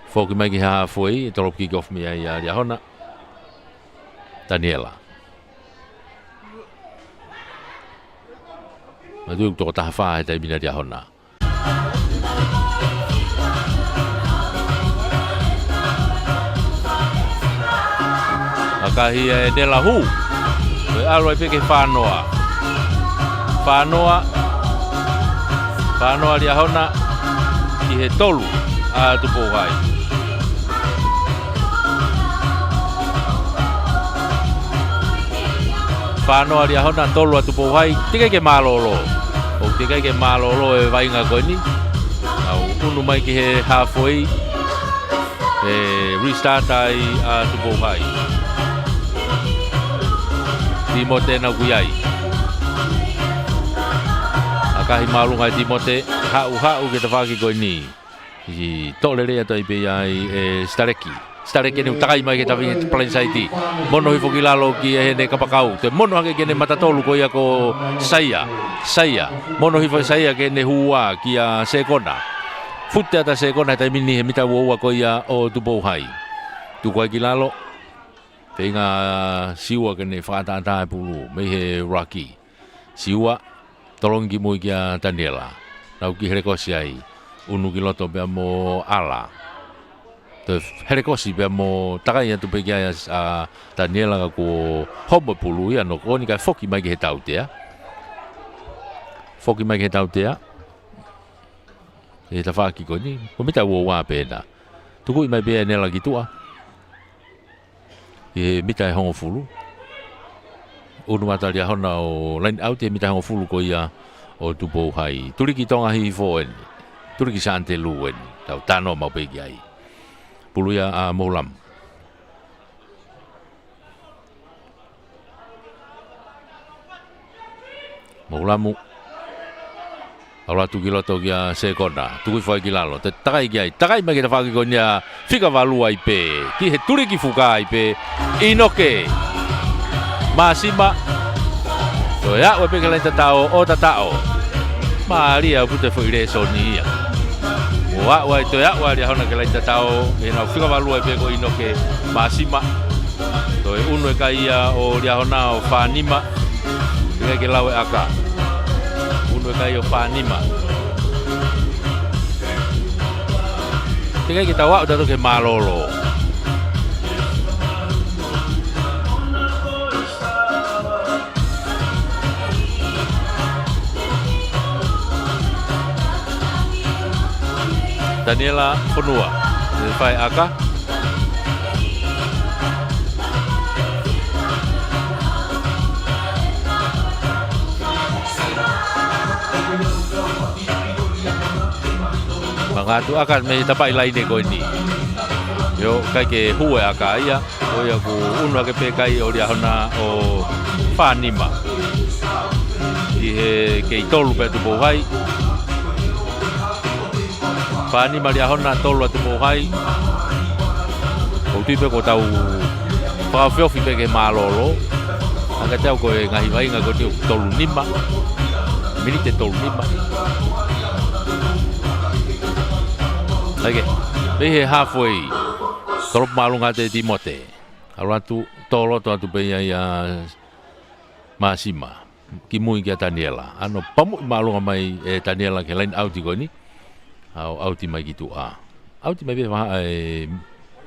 Foki mai ki halfway, tolo kick off mi ai a Riahona, Daniela. Madu toko taha whaa he tai mina Riahona. Akahi e Nela Hu. Koe alo e peke whanoa. Whanoa Riahona ki he tolu a tupouhai. Whanoa Riahona tolu a tupouhai. Tikai ke malolo. O tikai ke malolo e vainga koe ni. Au unu mai ki he halfway. E restart ai a tupouhai. Timote na kuiai. Akahi malunga i Timote. Hau ke te whaki koe ni. I tolere ata i pe ai e Stareki. Stareki ni utakai mai ke tawingi plain saiti. Mono hifo ki lalo ki e hene kapakau. Te mono hake kene matatolu ko ia ko Saia. Mono hifo Saia kene hua ki a Sekona. Futte ata Sekona tai mini he mita ua ko ia o tupouhai. Tukuai ki lalo. Peinga siwa kene whakatata e pulu. Mei he Rocky. Siwa. Tolongi mui ki a Daniela. Nau ki herekosi ai. Unu ki loto pia mo ala. Te herekosi pia mo takai atu pe kia a Daniela ka ko homo pulu ia no koni kai foki mai ki he tautea. Foki mai ki he tautea. E ta whaki ko ni. Ko mita ua wā pēna. Tuku i mai pēa nela ki tua. E mita e hongo fulu. Unu mata Riahona o line out e mita hongo fulu ko ia o tupouhai. Turi ki tonga hi foen. Turi ki sante luen. Tau tano mau pegi ai. Pulu ia a Moulam. Maulamu. Aula tu kiloto kia sekona, tu foi kilalo. Te takai mai kita faki konia fika valua ipe. Ki he turi ki fuka ipe. Inoke. Masima. To ya we pe kala tatao o tatao. Maria pute foi le sonia. Wa to ya wa dia hona kala tatao ina fika valua ipe ko inoke. Masima. To e uno kai ia o dia hona o fanima. Ia ke lawe aka. Uno kai o fanima. Tinggal kita wak udah tuh ke malolo. Daniela Ponua, Fai Aka. Mangatu akan may tapai lain ko ini. Yo kai ke hue aka ia, o ia ku unu ke pe kai o dia hona o fanima. I ke tolu pe tu bohai. Fanima dia hona tolu tu bohai. O tipe ko tau pa fio fi pe ke malolo. Anga tau ko ngahi vai nga ko tolu nima. Milite tolu nima. Lagi, behe halfway. Kalau malung ada di mote, kalau tu tolo tu beya ya Masima, kimu ingat Daniela. Ano pamu malung amai Daniela ke lain auti ko ni, auti mai gitu auti mai beha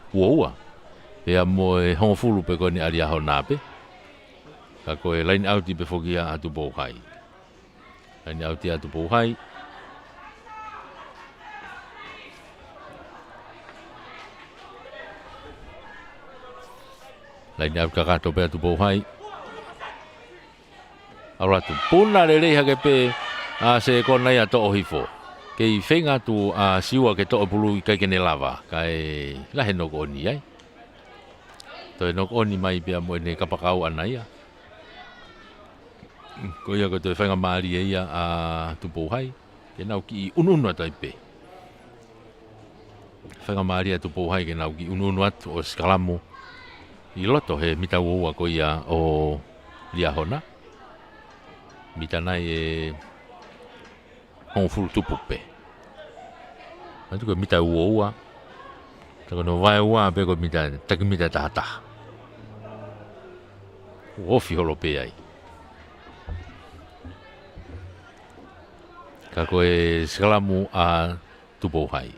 woa, beha mo hongfulu pe ko ni aria honape. Kako lain auti be fogia atu bohai, lain auti atu bohai. Lain au kakato pe tu bohai. Aura tu puna le hake pe se kon lai ato ohifo. Ke fenga tu siwa ke to bulu kai kene lava kai la heno ko ni ai. To no oni mai pe mo ne kapakau anaya. Ko ia ko to fenga mari ia tu bohai. Ke nau ki ununu tai pe. Fenga mari tu bohai ke nau ki ununu atu o skalamo. I loto he mita ua ko ia o liahona. Mita nai hongfulu tupupe. Nanti ko mita ua. Tako no vai ua pe ko mita taki mita tahata. Ofi holo pe ai. Kako skalamu a tupohai.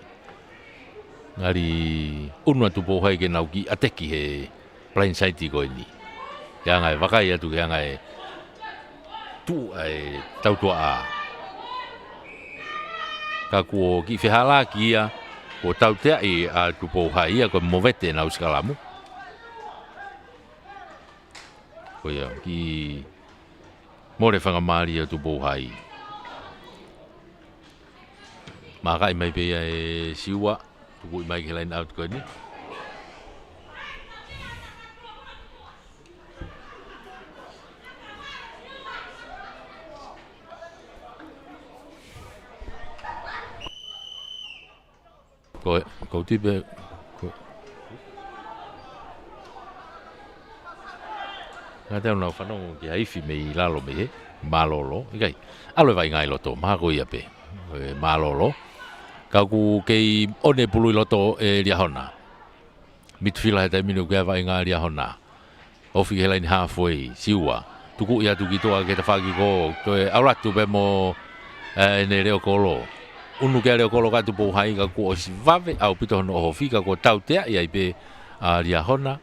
Ngari unua tupohai ke nauki ateki he plain sight ko ini. Yang ai wakai atu yang ai tu ai tau tua. Kako ki fehala kia ko tau te ai a tupohai ko movete na uskalamu. Ko ya ki more fanga mari tupohai. Maka mai pe siwa tu mai ke line out ko ni. Ko tipe ngata no fano ki ai fi me lalo me malolo ikai alo vai ngai loto ma ko ia pe malolo ka ku ke one pulu loto liahona midfielder ta minu ga vai ngai liahona ofi helain halfway siwa tuku ia tu gitu ke ta fagi ko to aura tu be mo ne reo kolo unu ke reo kolo ka tu po hai ka ku o si vave au pito no hofi ka ko tau te ia pe liahona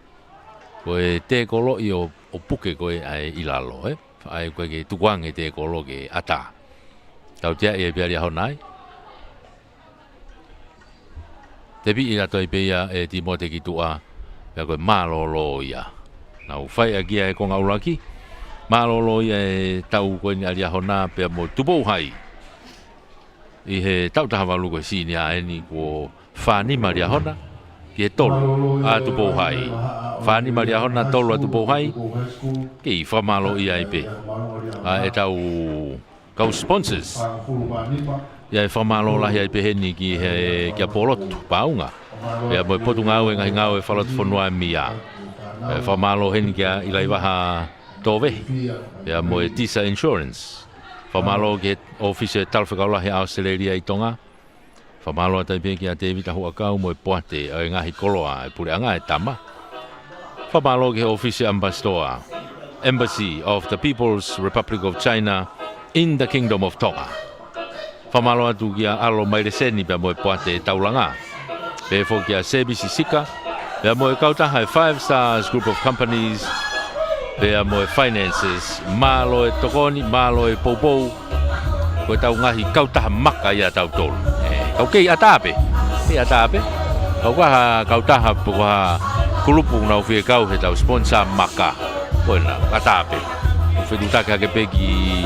ko te kolo io o puke ko ai ilalo ai ko ke tuang te kolo ke ata tau te ia pe liahona Tepi ila toi pe ia ti mote ki tua ya ko malolo ia na u fai agia ko ngaulaki malolo ia tau ko ni alia hona pe mo tubo hai I he tau ta havalu ko sini a eni ko fani maria hona ki tolu a tu po hai fani maria hona tolu a tu po hai ki famalo ia ipe a tau kau sponsors ia famalo la ia ipe heni ki he ki apolotu paunga ia mo potunga o ngau e falot fonua mia famalo heni ki ilai waha tove ia mo tisa insurance famalo ke office talfakaula he Australia i tonga famalo tai pe ki a David a huakau mo poate e ngahi koloa e pureanga e tama famalo ke office ambassador Embassy of the People's Republic of China in the Kingdom of Tonga famalo atu ki a alo mai reseni pe mo poate taulanga pe fo ki a Sebisi Sika pe mo kauta hai 5 stars group of companies pe mo finances malo e tokoni malo e popo ko tau ngahi kauta maka ia tau tolu kau kei atape kau kauta ha kulupu na ufi kau he tau sponsor maka bona atape ufi dutaka ke pegi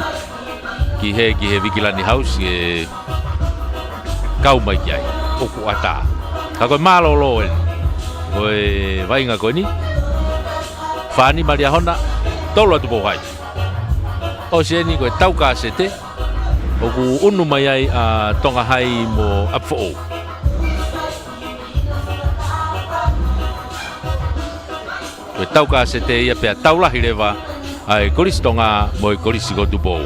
ki he vigilani house e kau mai ai oku ata ka malo loen oi vai nga ko ni fani maria hona tolo tu bohai o se ni ko tau ka sete o ku unu mai ai a tonga hai mo apfo ko tau ka sete ia pe tau la hirewa ai kolis tonga mo kolis go tu bo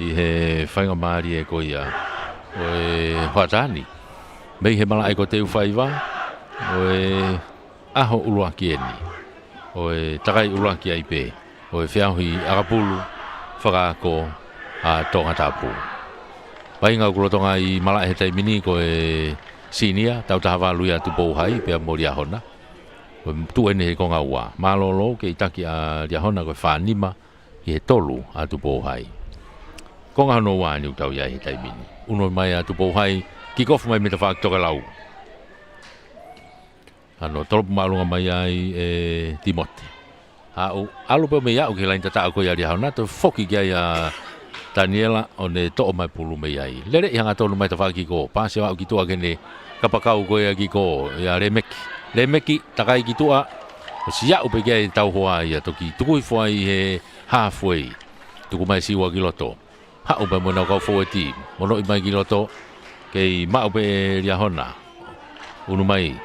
I he whainga maari e ko ia o e whatani mei he mala e ko te uwhaiwa o e aho ulua ki eni o e takai ulua ki aipe o e whiahui agapulu whakaako a tonga tapu painga ukulotonga i mala he taimini ko e sinia tau tahawa luia tu pouhai pia mo riahona o tu ene he konga ua malolo ke itaki a riahona ko whanima i he tolu a tu pouhai konga no wa ni tau ia he taimini uno mai a tu pouhai ki kofu mai me ta whaak toka lau ano tolopu maalunga mai ai e Timote alu pe me ia o ke lain tata ko ia riahona to foki kia ia Daniela o ne to'o mai pulu mai ai. Lere i hanga tonu mai ta whaki ko. Pāse wau ki tua kene kapakau koe ki ko. Ia remeki. Remeki takai ki tua. O siya upe kia i tau hoa ia toki. Tuku i fua i he halfway. Tuku mai siwa ki loto. Ha upe mona kau fua ti. Mono i mai ki loto. Kei ma upe ria hona. Unu mai.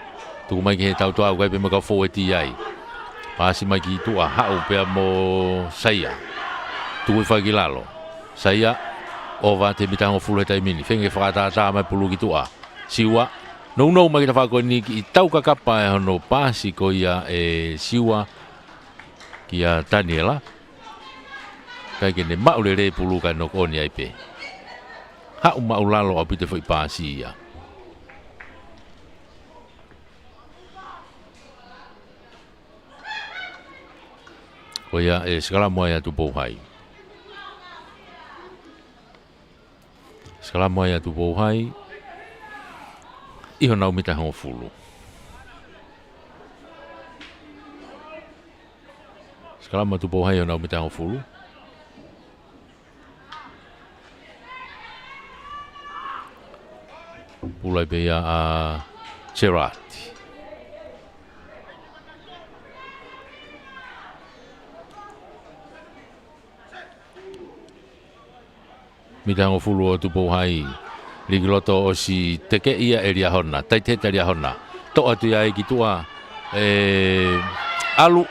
Tuku mai ki he tau tua upe me kau fua ti ai. Pāse mai ki tua. Ha upe mo saia. Tuku i fua ki lalo. Saya ova te mitango fulu tai mini fenge whakatata mai pulu ki tua siwa no mai kita whako ni ki tau kakapa e hono pasi ko ia e siwa ki a Daniela kai kene maulere pulu ka no koni ai pe ha maulalo apite foi pasi ia ko ia e skala moya tu pohai Skala moia tu pouhai iho nau mita hong fulu. Skala moia tu pouhai iho nau mita hong fulu. Pulai beia a Cerati. Mitango fulu o tu pouhai ligiloto o si teke ia e ria hona tai te ria hona to atu ia ki tua alu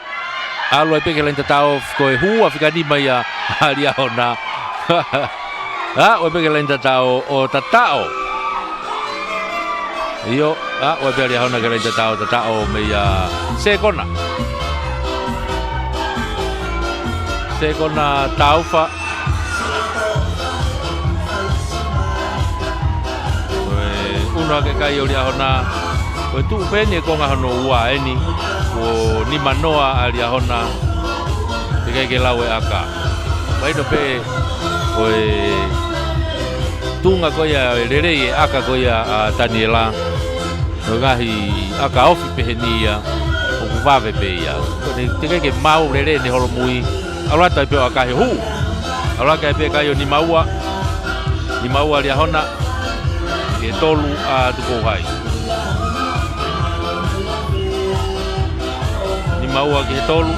e peke lenta tau ko e hua fika ni mai a ria hona o peke lenta tau o tatao io o peke ria hona ke lenta tau tatao mai a sekona taufa Una ke kai o ria hona o tu pene ko nga hono ua eni o ni manoa a ria hona te kai ke lawe aka vai do pe o tunga ko ia rere e aka ko ia a Daniela no gahi aka ofi pehenia o kuvave pe ia te kai ke mau rere ni holo mui ala tai pe aka he hu ala kai pe kai o ni maua ria hona e tolu a tu pouhai. Ni maua ki he tolu.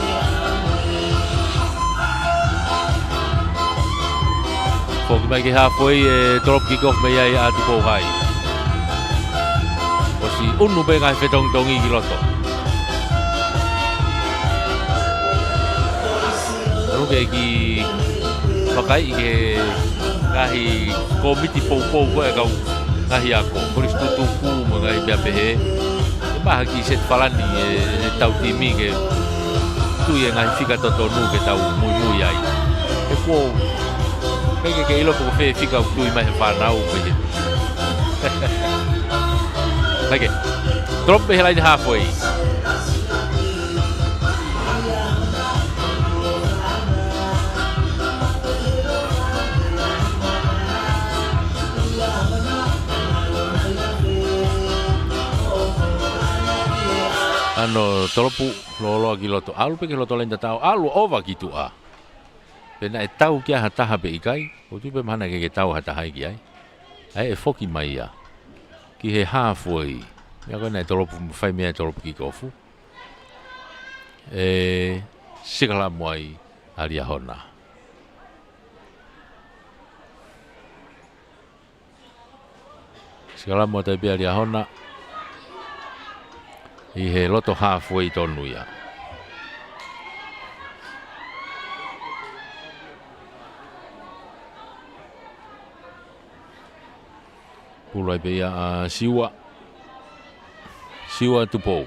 Foki mai ke halfway drop kick off me ai atu po hai. O si unu be ngai fetong tongi ki loto. Ruke ki pakai ke ngahi komiti pou ko e kau ngahi ako. Polis tutuku mengai bia pehe. Bah ki set falani tau timi ke tu yang ngai fika totonu ke tau mui ai. E ko ke ilo ko fe fika tu mai fa nau pe. Lagi. Drop be lain halfway. Ano tolopu lolo ki loto alu pe ke loto lain tau alu ova gitu a. Pena e tau kia hata habe ikai, o tu pe mana ke tau hata hai ki ai. Ai e foki mai ia. Ki he halfway. Ya kona e tolopu fai mea tolopu ki kofu. Sikala moai alia hona. Sikala moai tai pe alia hona. I he loto halfway tonu ia. Pulai pe ia siwa. Siwa tupo.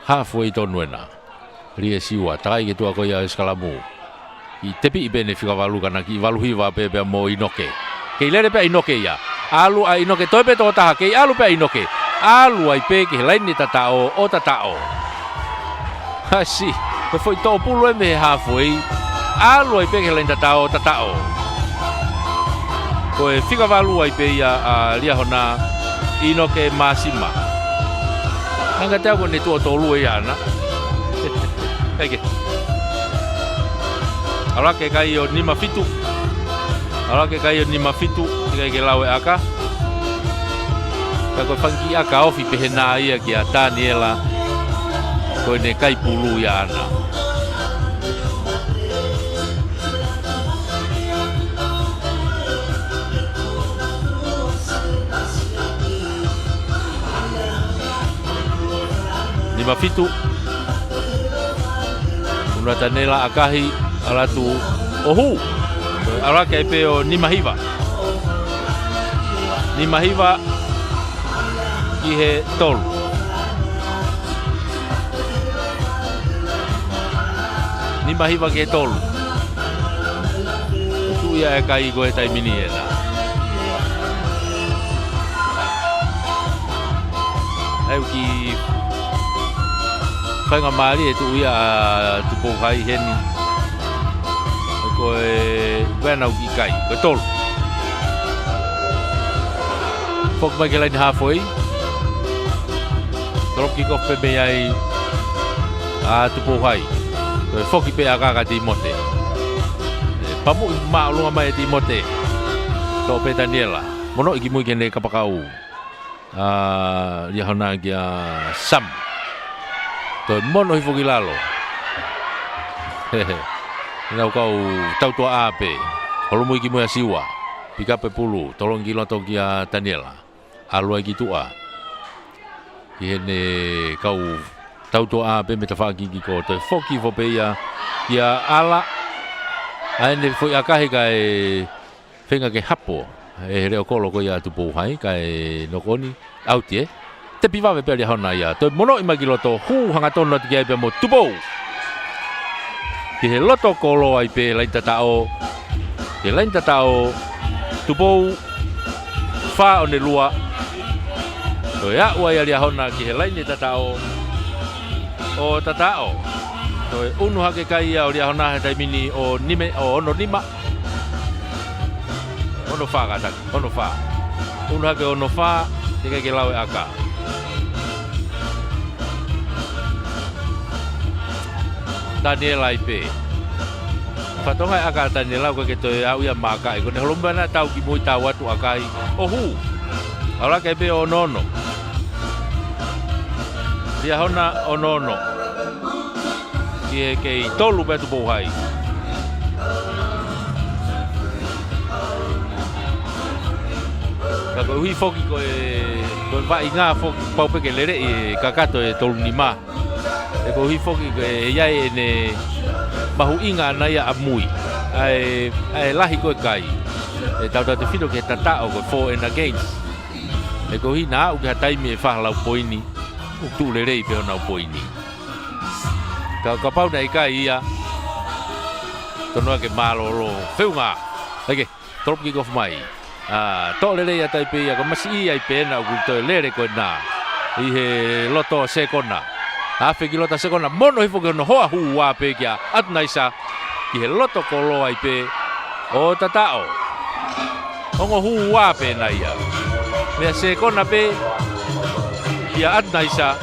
Halfway tonu ena. Rie siwa. Tai ke tua ko ia eskalamu. I tepi i bene fika walu kana ki walu hiwa pe mo inoke. Ke ilere pe inoke ia. Alu ai inoke toi pe to taha ke alu pe inoke. Alu ai pe ke lain ni tatao o tatao. Ha si, ko foi to pulo me halfway. Alu ai pe ke lain tatao tatao. Ko e fika walu ai pe ia lia hona inoke masima. Nanga te ko ne to lu ia na. Ege. Ala ke kai o ni mafitu. Ala ke kai ni mafitu ke lawe aka. Ka ko fanki aka ofi pehena ia ki a Daniela. Ko ne kai pulu ya ana. Ni mafitu. Una Daniela akahi ala tu ohu. Ala ke pe o ni mahiva. Ni mahiva ki he tolu. Ni mahiva ki he tolu. Tu ia e kai go e tai mini e la. Ai ki whainga maari e tu ia tu pouhai heni. Ko e wena uki kai, ko e tolu. Fok mai ke lain halfway. Drop kick off pe me ai tu pouhai. Ko e foki pe akaka ti mote. Pamu ma lunga mai ti mote. To pe Daniela. Mono iki mui kene kapakau. Dia hona kia Sam. To mono i foki lalo. Hehe. Nau kau tau tua ape. Holo mui ki moya siwa. Pika pe pulu. Tolong ki loto kia Daniela. Alua ki tua. Ki hene kau tau tua ape me tawhaki ki ko. Toi foki fo pe ia. Kia ala. Aene foi akahi kai. Whenga ke hapo. E reo kolo ko ia tupu hai. Kai nokoni. Autie. Te piwawe pe lia hona ia. Toi mono ima ki loto. Hu hanga tono ti kia pe mo tupou. Ki he loto kolo ai pe lain tatao. Ke lain tatao tupou wha o ne lua. To ia ua ia lia hona ki he lain tatao o tatao. To e unu hake kai ia o lia hona he taimini o nime o ono nima. Ono wha kataki, ono wha. Unu hake ono wha te kai ke lawe aka. Daniela ipe. Fatonga aka Daniela ko ke to au ia maka ko ne holomba na tau ki moi tau atu akai. Ohu. Ala ke pe onono. Dia hona onono. Ki ke tolu pe tu bohai. Ka ko hui foki ko vai nga foki pau pe ke lere e kakato e tolu ni ma. E ko hui foki ko ia e ne mahu inga na ia amui. Ai lahi ko kai. E tau te fino ke tata o ko for and against. E ko hi na u ka taimi e fa lau poini. U tu lere pe ona poini. Ka pau nei kai ia. Tono ke malolo feunga. Ake trop ki of mai. To lere ia tai pe ia ko masi ia pe na u to lere ko na. I he loto sekona. A fe ki lota sekona mono hi fo no hoa hu wa pe kia at naisa ki he loto ko lo ai pe o tatao. Ongo hu wa pe na ia. Me sekona pe ia at naisa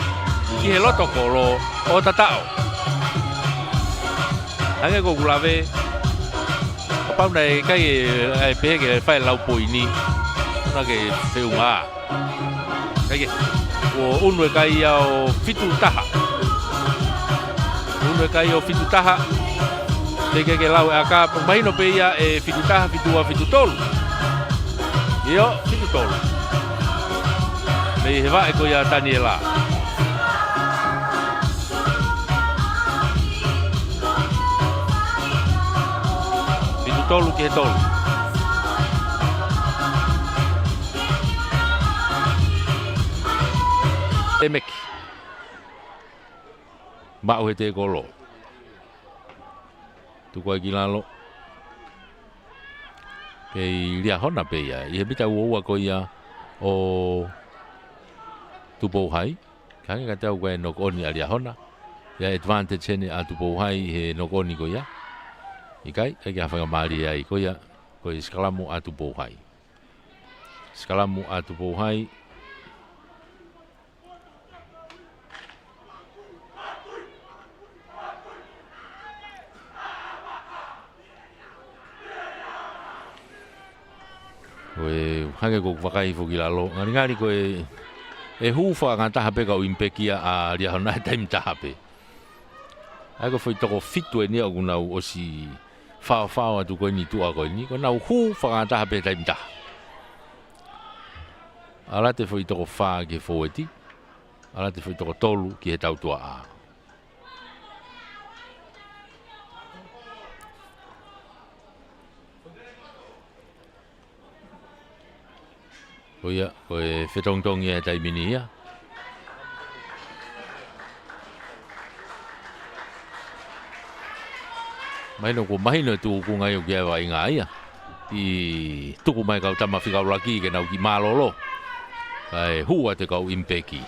ki he loto ko lo o tatao. Ange ko gulave pau nei kai ai pe ke fai lau poini na ke feunga kai o unu kai o fitu taha unu kai o fitu taha te ke lau aka mai no pe ia e fitu taha fitu tolu io fitu tolu me heva e ko ia Daniela tolu ke tolu. Emek. Mau he te golo. Tu ko gilalo. Ke lia hona pe ia. I he bita ua ko ia o tu bohai. Kange ka tau koe nok oni alia hona. Ia advantage ne a tu bohai he nok oni ko ia. Ikai ai ka whanga maari ai ko ia ko skalamu atu bohai. Skalamu atu bohai. Koe hage ko wakai fo kilalo. Ngari ko e hufa ngata hape ka impekia a lia hona time tahape. Ai ko foi toko fitu e ni aguna o si fa atu ko ni tu ko ni ko na hu fa ta be ta mta ala te foi to fa ke foeti ala te foi to tolu ki e tau tua a oia ko e fetong tong e tai minia mai no ko mai no tu ku ngai o kia wa inga ia i tuku mai ka tama fika laki ke na ki malolo ai hua te ka impeki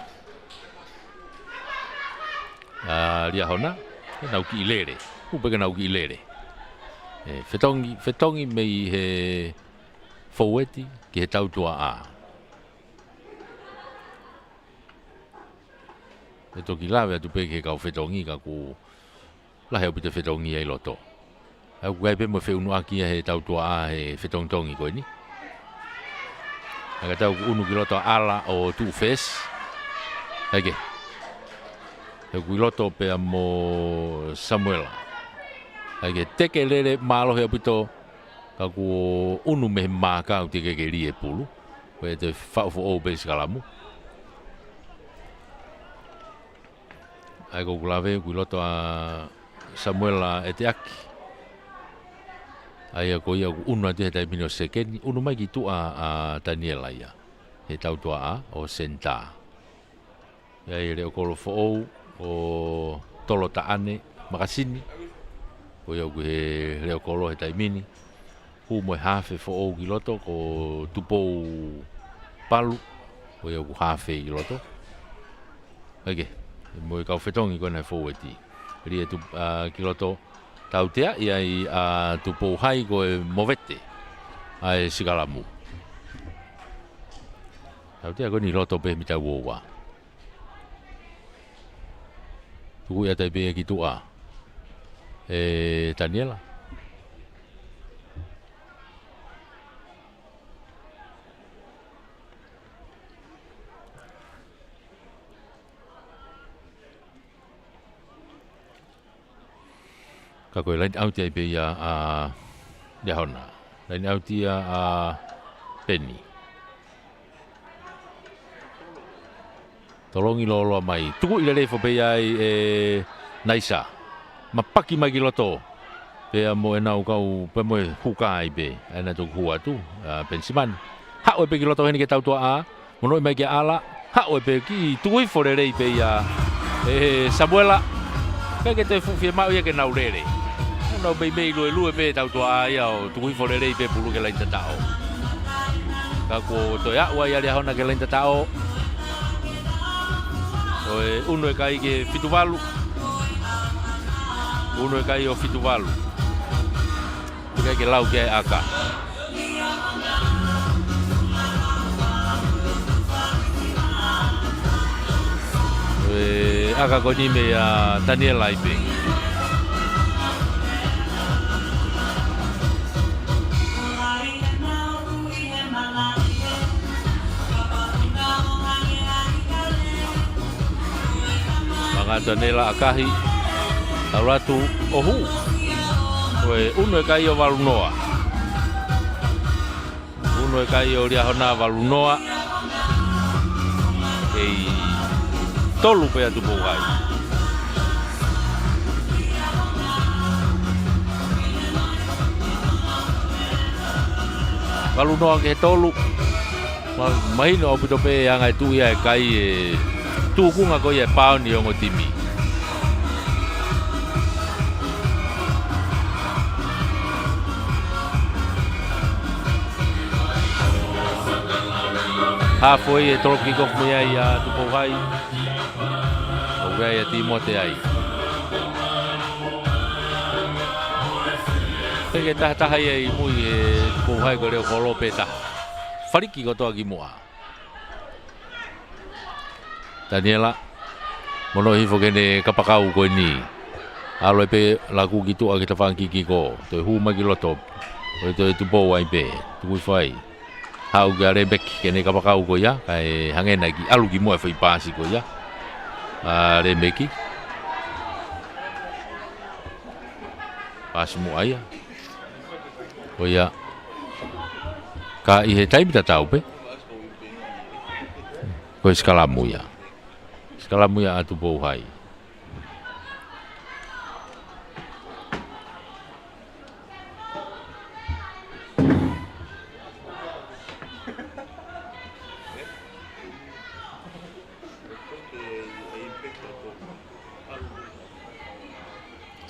lia hona na ki lere hu pe na ki lere fetongi mei he foweti ke tau tua a e to ki lave tu pe ke ka fetongi ka ku la he pite fetongi ai loto au gai pe mo fe unu aki he tau tua a he fetongtongi ko ni aga tau unu kiloto ala o tu fes age e kiloto pe amo Samuel age teke lele malo he pito ka ku unu me maka o teke ke lie pulu ko te fa fo o be skalamu ai ko glave kiloto a Samuel a etiaki ai ko ia unu ate tai mino sekeni unu mai ki tu a Daniela ia he tau tua a o senta ia i reo kolo fo o tolo taane makasini ko ia ku he reo kolo he tai mini hu mo hafe fo o giloto ko tupo palu ko ia ku hafe giloto age mo ka fetongi ko na fo eti ri tu giloto tau tea ia i tupo hai ko e movete ai sigalamu tau tea ko ni loto pe mita wowa tu ia tai pe ki tua Daniela Ka koe lain auti ai pe ia Lia Hona. Lain auti ia Penny. Tolongi lolo mai. Tuku ila lefo pe ai Naisa. Mapaki mai ki loto. Pe mo e nau kau pe mo huka ai pe. Ana tu hua tu pensiman. Ha o pe ki loto heni ke tau tua a. Mono mai ki ala. Ha o pe ki tuku fo le pe ia Samuela. Pe ke te fu fi mau ia ke nau lere. No be be lu pe tau tua ia o tuku fo le pe pulu ke lain tatao. Ka ko to ya wa ia Lia Hona ke lain tatao. Oe uno e kai ke fituvalu. Uno e kai o fituvalu. Ika ke lau ke aka. Oe aka koni me a Daniel Aipe. Daniela akahi tauratu ohu oe uno e kai o Walunoa uno e kai o Lia Hona Walunoa ei tolu pe atu pougai Walunoa ke tolu mahino o pito pe anga tu ia e kai tu kunga ko ia pau ni ongo timi. Ha foi e troki ko mea ia tu pouhai. O gai ti mote ai. Pege ta ai mui e pouhai ko le kolo peta. Fariki ko to agi moa. Daniela mono hifo kene kapakau ko ni alo pe lagu gitu agi ta fanki ko to hu ma ki loto to tu bo ai pe tu fai hau gare bek kene kapakau ko ya kai hangena ki alu ki mo fai pasi ko ya re meki pas mo aya ko ya ka I he tai ta tau pe ko skala mo ya Skala muia atu pouhai.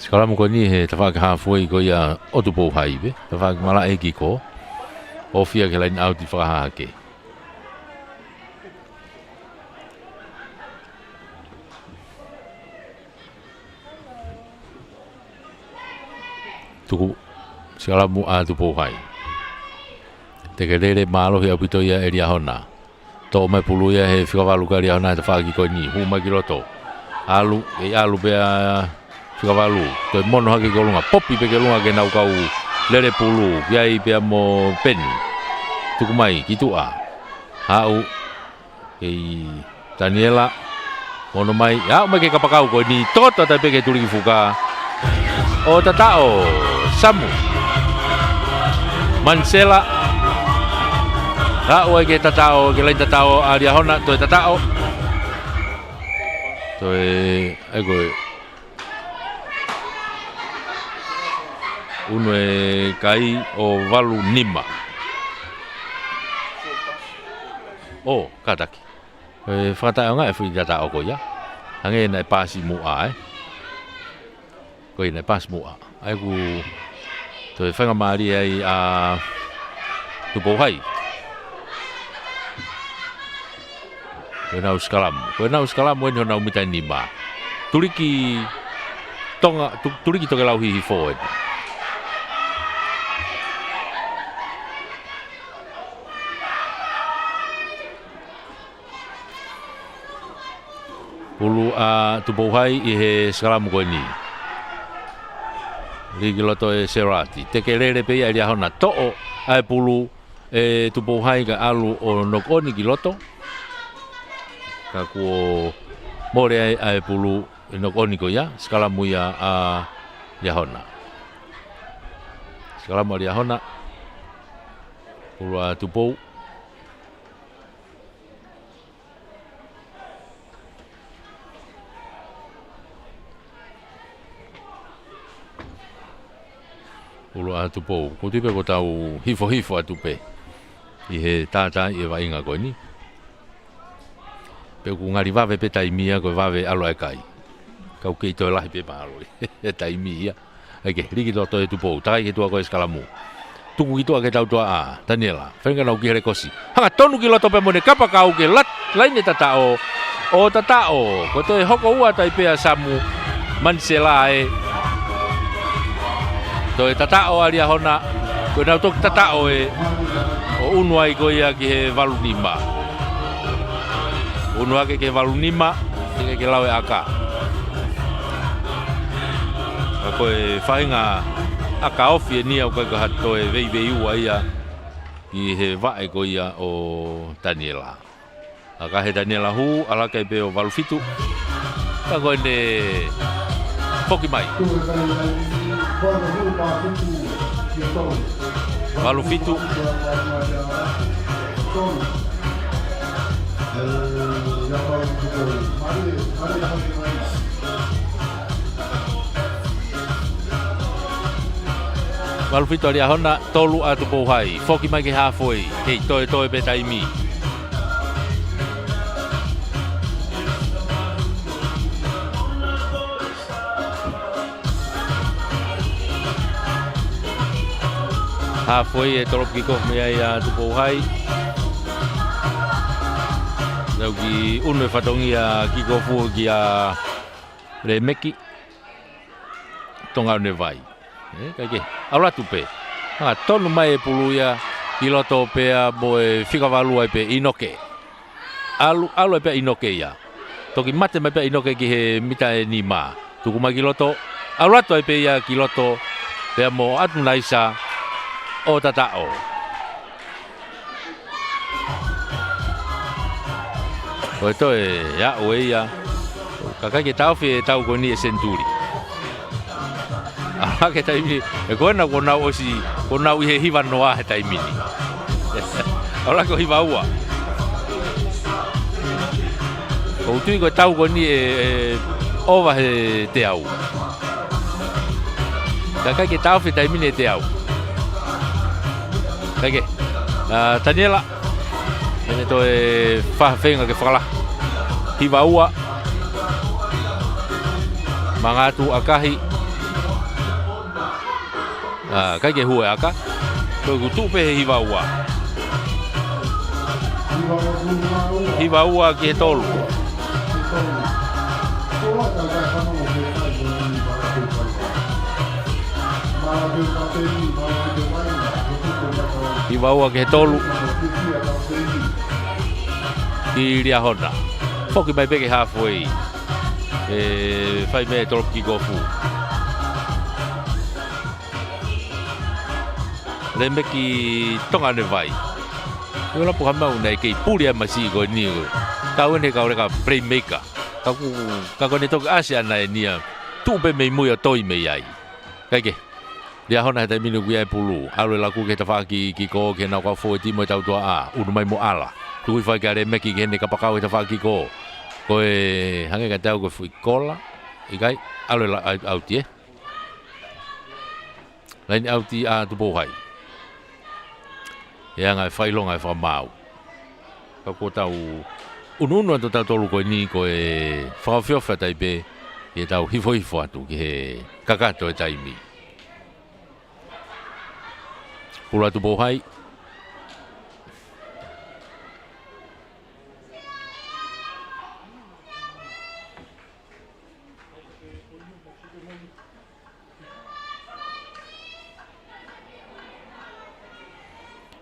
Skala mu ko ni he tawaka hafoi ko ia otu pouhai be. Tawaka mala eki ko. Ofia ke lain auti whakahake. Tuku skala mu atu pouhai. Te ke rere malo he apito ia e Lia Hona. Tō mai pulu ia he whikawalu ka Lia Hona te whaki ko ni. Huma ki roto. Alu, e alu bea whikawalu. Toi mono haki ko lunga. Popi pe ke lunga ke nau kau lere pulu. Kiai bea mo peni. Tuku mai, ki tua. Hau. Kei Daniela. Mono mai. Hau mai ke kapakau ko ni. Tota tai pe ke tuli ki fuka. O tatao. Samu Mansela Hau ai ke tatao ke lain tatao a Lia Hona toi tatao toi ai koe uno e kai o walu nima o kataki whakatao nga e whi tatao ko ia hange na e pasi mua koe na e pasi mua ai ku to whanga maari ai a tupohai. Koe nau skalamu. Koe nau skalamu eni hona umitai ni ma. Turiki tonga, turiki toke lau hihi fō eni. Pulu a tupohai i he skalamu koe ni. Rigi loto e serati. Te ke rere pe ia Lia Hona to'o ai pulu e tupohai ka alu o nokoni ki loto. Ka kuo more ai pulu e nokoni ko ia. Skala muia a Lia Hona. Kalama lia hona. Pulua tupou. Pulua tupou. Ko tupe ko tau hifo atupe. I he tata i wa inga koe ni. Pe ku ngari wawe pe taimia koe wawe alo e kai. Kau kei toi lahi pe maalo. E taimia. Eke, riki toa toi tupou. Takai ke tua koe skalamu. Tuku ki tua ke tau tua a. Daniela. Whenga nau ki here kosi. Hanga tonu ki loto pe mone kapa kau ke laine tata o. O tata o. Ko toi hoko ua tai pea samu. Mansela e. Toi tata o alia hona. Koe nau toki tata o e. O unua i koe ia ki he walunima. Unua ke walunima, ke lawe aka. Koe whainga aka ofi e nia o koe ka hato e vei ua ia ki he wae koe ia o Daniela. Aka he Daniela hu, ala kai pe o walufitu. Ka koe ne foki mai. Walufitu. Walufitu alia hona tolu atu pouhai. Foki mai ke hafoi. Hei toe pe taimi. Halfway e tolop kikoh mea ia tupouhai. Nau ki unu e whatongi a kikofu ki a Remeki. Tonga une vai. Kaike, aula tupe. Nga tonu mai e pulu ia ki loto pea mo e whikawalua e pe inoke. Alu e pe inoke ia. Toki mate mai pe inoke ki he mita e ni ma. Tuku mai ki loto. Aula to e pe ia ki loto pea mo atu naisa. O tatao. Koe toe ya o ia. Kakai ke tau fi tau ko ni e senturi. Aha ke taimi e koe na ko nau osi ko nau i he hiwa noa he taimi ni. Ola ko hiwa ua. Ko tui ko tau ko ni e ova he te au. Kakai ke tau fi taimi ni te au. Kage, Daniela, ini tu whawhenga ke whakala. Hiwa ua, mangatu akahi. Kage hue aka, koe kutupe he hiwa ua. Hiwa ua ki he tolu. Hiwa ua ke he tolu. Ki ria hona. Foki mai peke halfway. Whai me tolop ki gofu. Remeki tonga ne vai. Yo la puha mau nei kei puri ama si ko ni. Kau ne kau reka playmaker. Kau ne tok asia na nia. Tu be me mu ya toi me ai. Kage. Dia hona ta minu gui pulu. Alu la ku ke ta fa ki ko ke na ka fo ti mo tau to a. Unu mai mo ala. Tu fa ka re meki ke ne ka pa ka ta fa ki ko. Ko e hange ka tau ko fu kola. Ikai alu la auti e. Lain auti a tu bo hai. Ya ngai fai longa fa mau. Ka ko tau unu to tau tolu ko ni ko e fa fio fa tai be. Ye tau hifo atu ki he kakato e taimi. Pula tu bohai.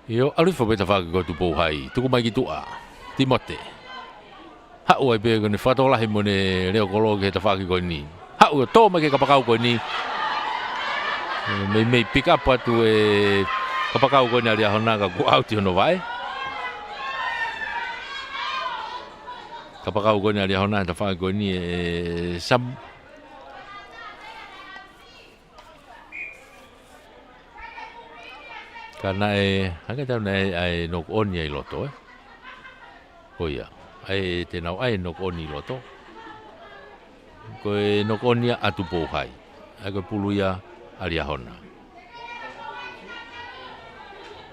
Yo alifo beta fa go tu bohai. Tu mai gitu a. Timote. Ha o be go ni fato la himone leo kolo ke ta fa go ni. Ha o to mai ke ka pa go ni. Me pick up atu e kapakau ko ni ali hona ka go out no vai. Kapakau ko ni ali hona ta fa go ni sam. Karena hanga tau ai nok oni ai loto Oia, ai te nau ai nok oni loto. Koe nok oni atu pohai. Ai koe puluia Ariahona.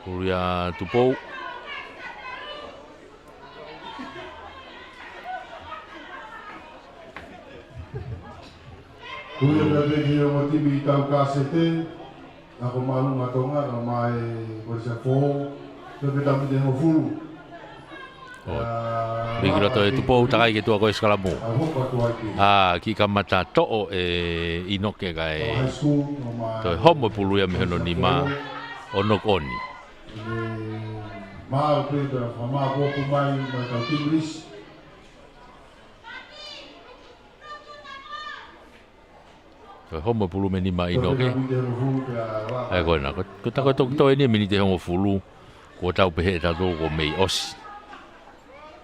Puluia tupou. Kuya bebe ki o tibi tau kasete. Ako malu ngatonga na mai ko sa fo. Bebe tamu de mo fulu. Bigi roto e tupou takai ke tua koe skalamu. Ki kamata to'o inoke kai. Toi homo puluia mihono ni ma onok oni. Maa peta fama poku mai mai tau tinglis. Toi homo pulu me ni ma inoke. Ai koe na, ko tako toi ni mini te homo fulu. Ko tau pehe tatu ko mei osi.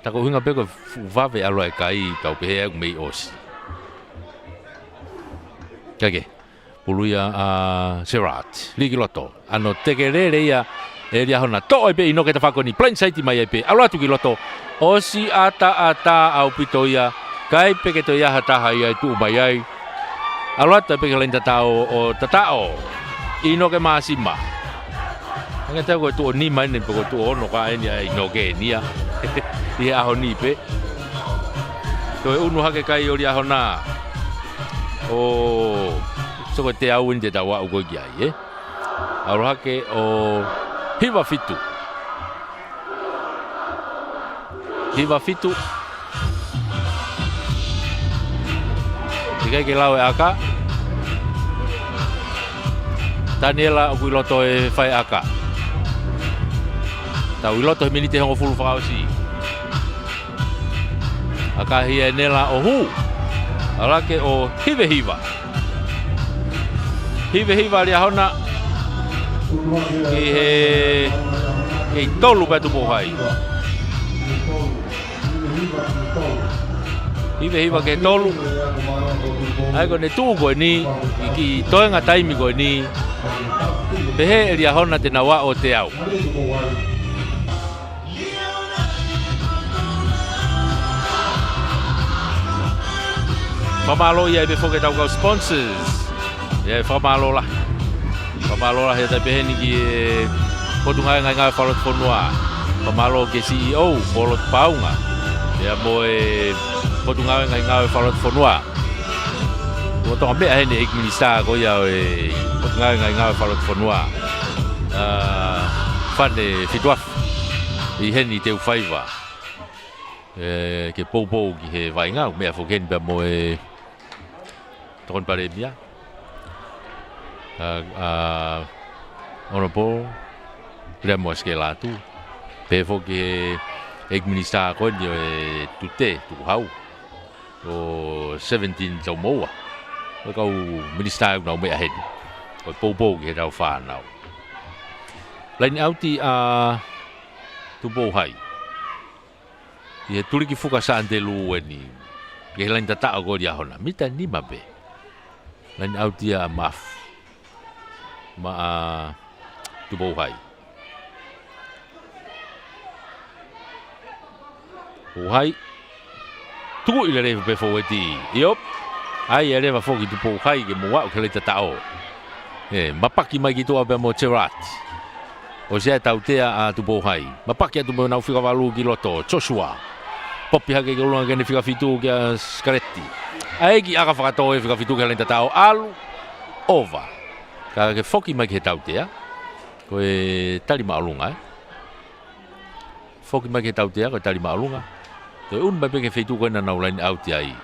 Tako hinga peko vave aloe kai tau pehe mei osi. Kage, puluia Serat, ligi loto. Ano tekerere ia ria hona to pe inoke ta fakoni plain site mai pe. Alo atu ki loto. Osi ata au pitoia kai peke to ia hata hai tu mai ai. Alo atu peke lenta tao o tatao. Inoke masima. Nga tau ko tu ni mai ne peko tu ono ka ni inoke nia. Ia honi pe. To unu hake kai ori hona. O soko te au inte tawa ugo giai Aroha ke o Hiva Fitu. Hiva Fitu. Tikai ke lau aka. Daniela o loto e fai aka. Tau loto mini te hongo fulu fausi. Aka hia nela o hu. Alake o Hiva. Hiva ria hona. Ki tolu patu pohai. Hiva ke tolu. Ai ko ne tu ko ni ki toenga taimi ko ni. Behe ria hona te nawa o te au. Famalo ia be foke tau kau sponsors. Ya famalo lah. Famalo lah ya tapi ni ki potunga ngai falot fonua. Famalo ke CEO falot paunga. Ya boy potunga ngai falot fonua. Potong ambe ni administra ko ya potunga ngai falot fonua. Fane fituaf. I heni teu faiva. Ke popo ki he vainga me foken be mo Ton Paremia. Honorable Ramos ke la tu. Pefo ke administra ko ni tute tu hau. O 17 Tomoa. Ko ministra no me ahead. Ko popo ke rau fa now. Lain auti tu bohai. Ia tuli ki fuka sa ante lu ni. Ke lain tata go dia hona. Mita ni mabe. Lain autia maf. Tu bohai. Bohai. Tu ile le pe fo weti. Iop. Ai ele va fo ki tu bohai ke mo wa ke le tata o. Mapaki mai ki tu abe mo Serat. O se tautea tu bohai. Mapaki tu mo na fika valu ki loto Joshua. Popi hake ke ulunga ke ne fika fitu ke Skaretti. Aegi aga whakatoa e whikawhitu ke lenta tau alu ova. Ka ke whoki mai ke tautea. Ko e tali maalunga. Whoki mai ke tautea ko e tali maalunga. Ko e un mai peke wheitu koe na naulaini auti ai.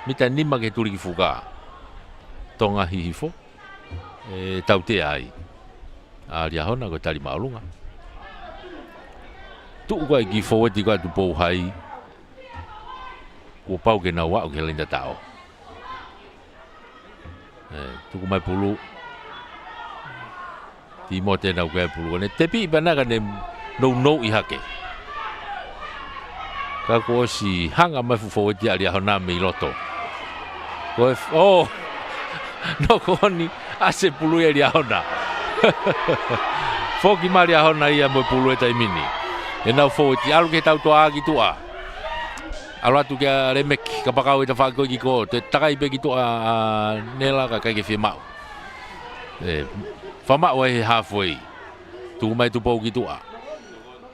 Mita nima ke tuli ki whuka. Tonga hihifo. E tautea ai. Aria hona ko e tali maalunga. Tuu koe ki whoweti koe tu pou hai. Ko pau ke na wau ke lenta tau. Tuku mai pulu ti mo te nau ke pulu ne tepi bana ka ne no I hake ka ko si hanga mai fu ti ali hona me loto ko no ko ni ase pulu ali hona Foki mari ahona ia mo pulu e taimini. E nau fo ti alu ke tau toa ki tua. Alu atu kia remek ka pakau e ta whako ki ko. Te takai pe ki tua nela ka kai ke whimau. Whamau e halfway. Tu mai tu pau ki tua.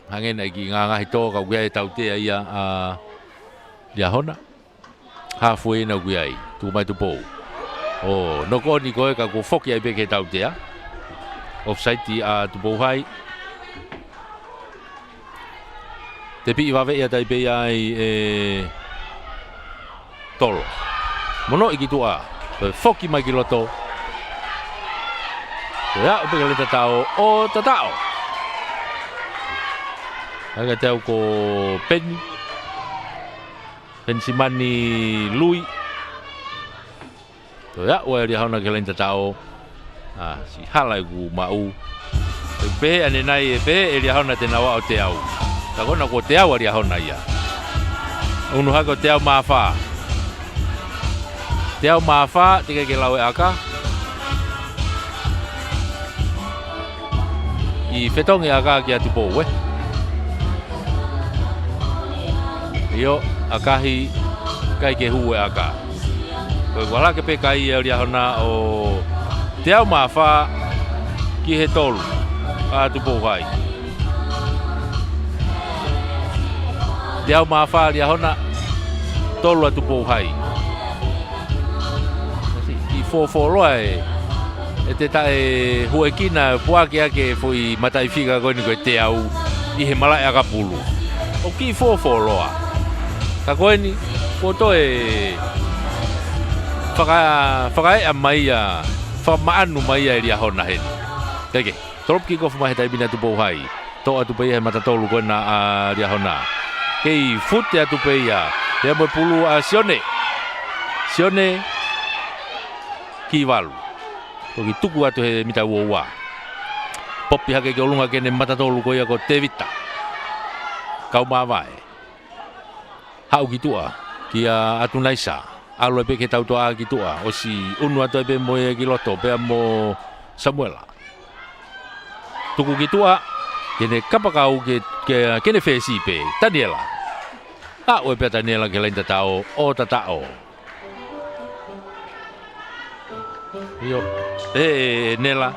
Hangena ki ngā ngahi tō ka uia e tau tea ia lia hona. Halfway na uia i. Tu mai tu pau. No ko ni koe ka ko foki ai pe ke tau tea. Offside tu pau hai. Te pi wawe ia tai pe ai tolo. Mono i ki tua. Foki mai ki loto. Ya, upe ka le tatao o tatao. Aga tau ko Pensimani Lui. Ya, ua ria hauna ke le tatao. Si halai ku mau. Pe ane nai pe ria hauna te nawa o te au. Ta kona ko te au ria hauna ia. Unu hako te au maafa. Te au maafa te ke lau e aka. I fetongi aka ki atu pou, Io, akahi kai ke hu e aka. Koe wala ke pe kai e ria hona o te au mawha ki he tolu atu pou hai. Te au mawha ria hona tolu atu pou hai. I fōloa e te tae hue kina puake ake fui matai whiga koe ni koe te au i he malai aka pulu. O ki fōloa. Ka koe ni, ko to e whakae a mai a whamaanu mai a ria hona heni. Keke, torop ki kofu mahe tai bina tu pou hai. To atu pei he matatolu koe na a ria hona. Kei fute atu pei a rea moe pulu a Sione. Sione ki walu. Toki tuku atu he mita ua. Popi hake ke olunga kene matatolu koia ko te vita. Kau mawae. Hau ki tua. Kia atu naisa. Alo epe ke tau toa ki tua. O si unu atu epe moe ki loto. Pea mo Samuela. Tuku ki tua. Kene kapakau kene whesi pe. Daniela. Hau epe Daniela ke lain tatao. O tatao. Io. Nela.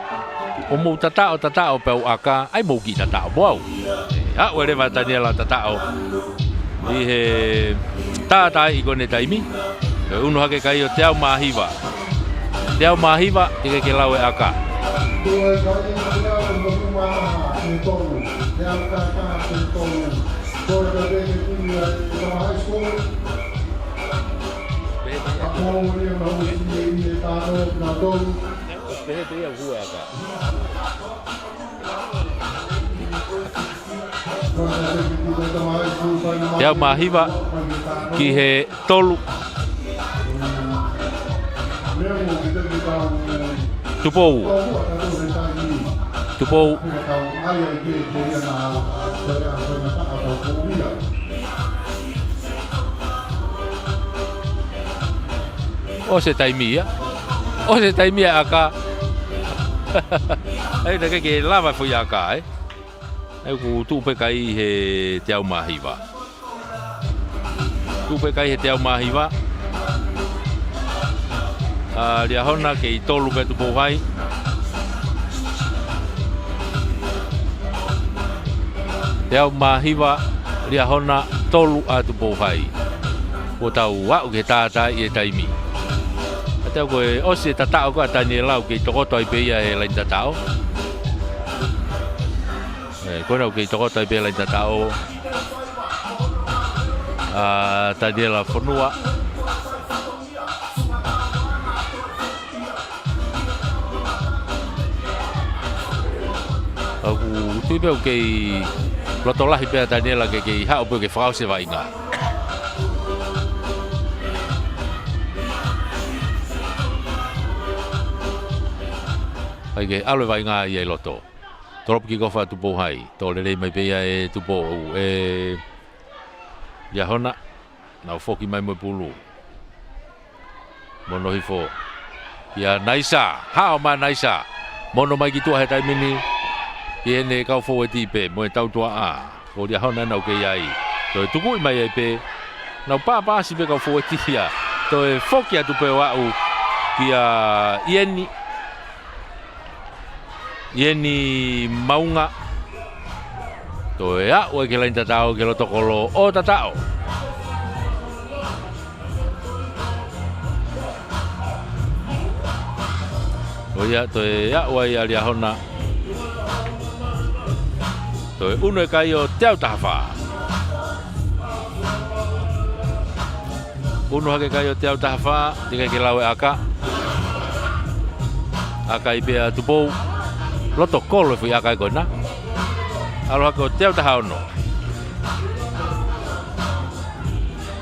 O mou tatao pau aka. Ai mou ki tatao. Wow. Hau ere ma Daniela tatao. I he tātai i kone taimi. Unu hake kai o te au mahiwa. Te au mahiwa i ke lau e aka. Te au mahiwa ki he tolu. Tupou. O se taimia. O se taimia aka. Ai da ke lava foi aka, Ai ku tupe kai he te au mahiwa. Tupe kai he te au mahiwa. Ria hona ke i tolu pe tupo hai. Te au mahiwa ria hona tolu a tupo hai. O tau wau ke tātai e taimi. Te au koe osi e tatao ko a Daniela ke i tokoto ai pe ia e lain tatao. Koe nau ke i tokoto ai pe lain tatao. Daniela whanua. Aku tui peo kei loto lahi pea Daniela kei hao peo kei whakau se vai ngā. Hai kei aloe vai ngā i ei loto. Torop ki kofa tupo hai. Tō lelei mai pea e tupo ia hona. Nau foki mai moe pulu. Mono hifo. Ia naisa. Hao ma naisa. Mono mai ki tua he taimini. Ia ne kau fo ti pe mo tau tua a. O dia hona nau ke ai. To tu ku mai ai pe. Nau pa si pe kau fo ti ia. To e foki atu pe wa u. Kia ieni maunga. To e a o ke lain tatao ke lo tokolo o tatao. O ia to e a o ia lia hona. To e uno e kai o te au tahawha. Uno hake kai o te au tahawha, tika ke lau e aka. Aka i pia tupou. Loto kolo e fui aka i koina. Alo hake o te au taha ono.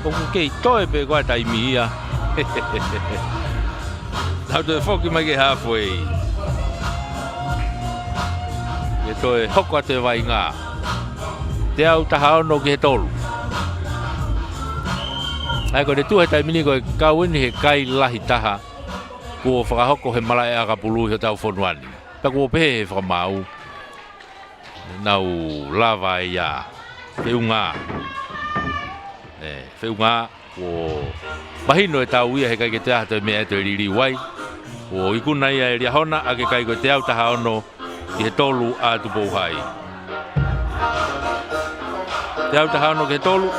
Koku kei toe pe koe taimi ia. Tau te whoki mai ke halfway. Ke toe hoko a te vai ngā. Te au taha ono ki he tolu. Ai ko te tuhetai mini koe kauini he kai lahi taha. Kua whakahoko he mala e akapulu he tau whonuani. Ta kua pehe he whakamau. Nau lava e ia. Whiunga. Whiunga. Kua mahino e tau ia he kai ke te ahato e mea e te riri wai. O ikuna ia e ria hona a ke kai koe te au taha ono ki he tolu a tupou hai. Te au taha ono ki he tolu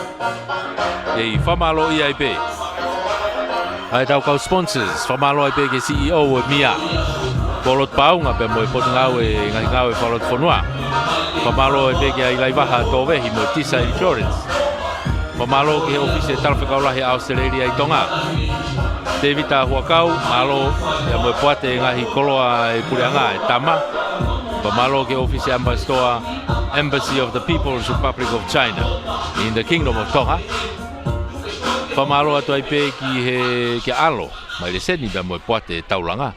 e i whamalo ia i pe. Ai tau kau sponsors, whamalo i pe ke CEO e Mia. Kolot paunga pe mo e potungau e ngahi ngau e whalot whanua. Whamalo i pe ke ai laivaha tō vehi mo Tisa Insurance. Whamalo ki he ofisi e talwhakaulahi Australia i Tonga. Te vita huakau, malo, ia mo e puate ngahi koloa e Pureanga e Tama. Whamalo ki ofisi ambassador Embassy of the People's Republic of China in the Kingdom of Tonga. Whamalo atu ai pe ki he ke alo, mai le seni ia mo e puate e Taulanga.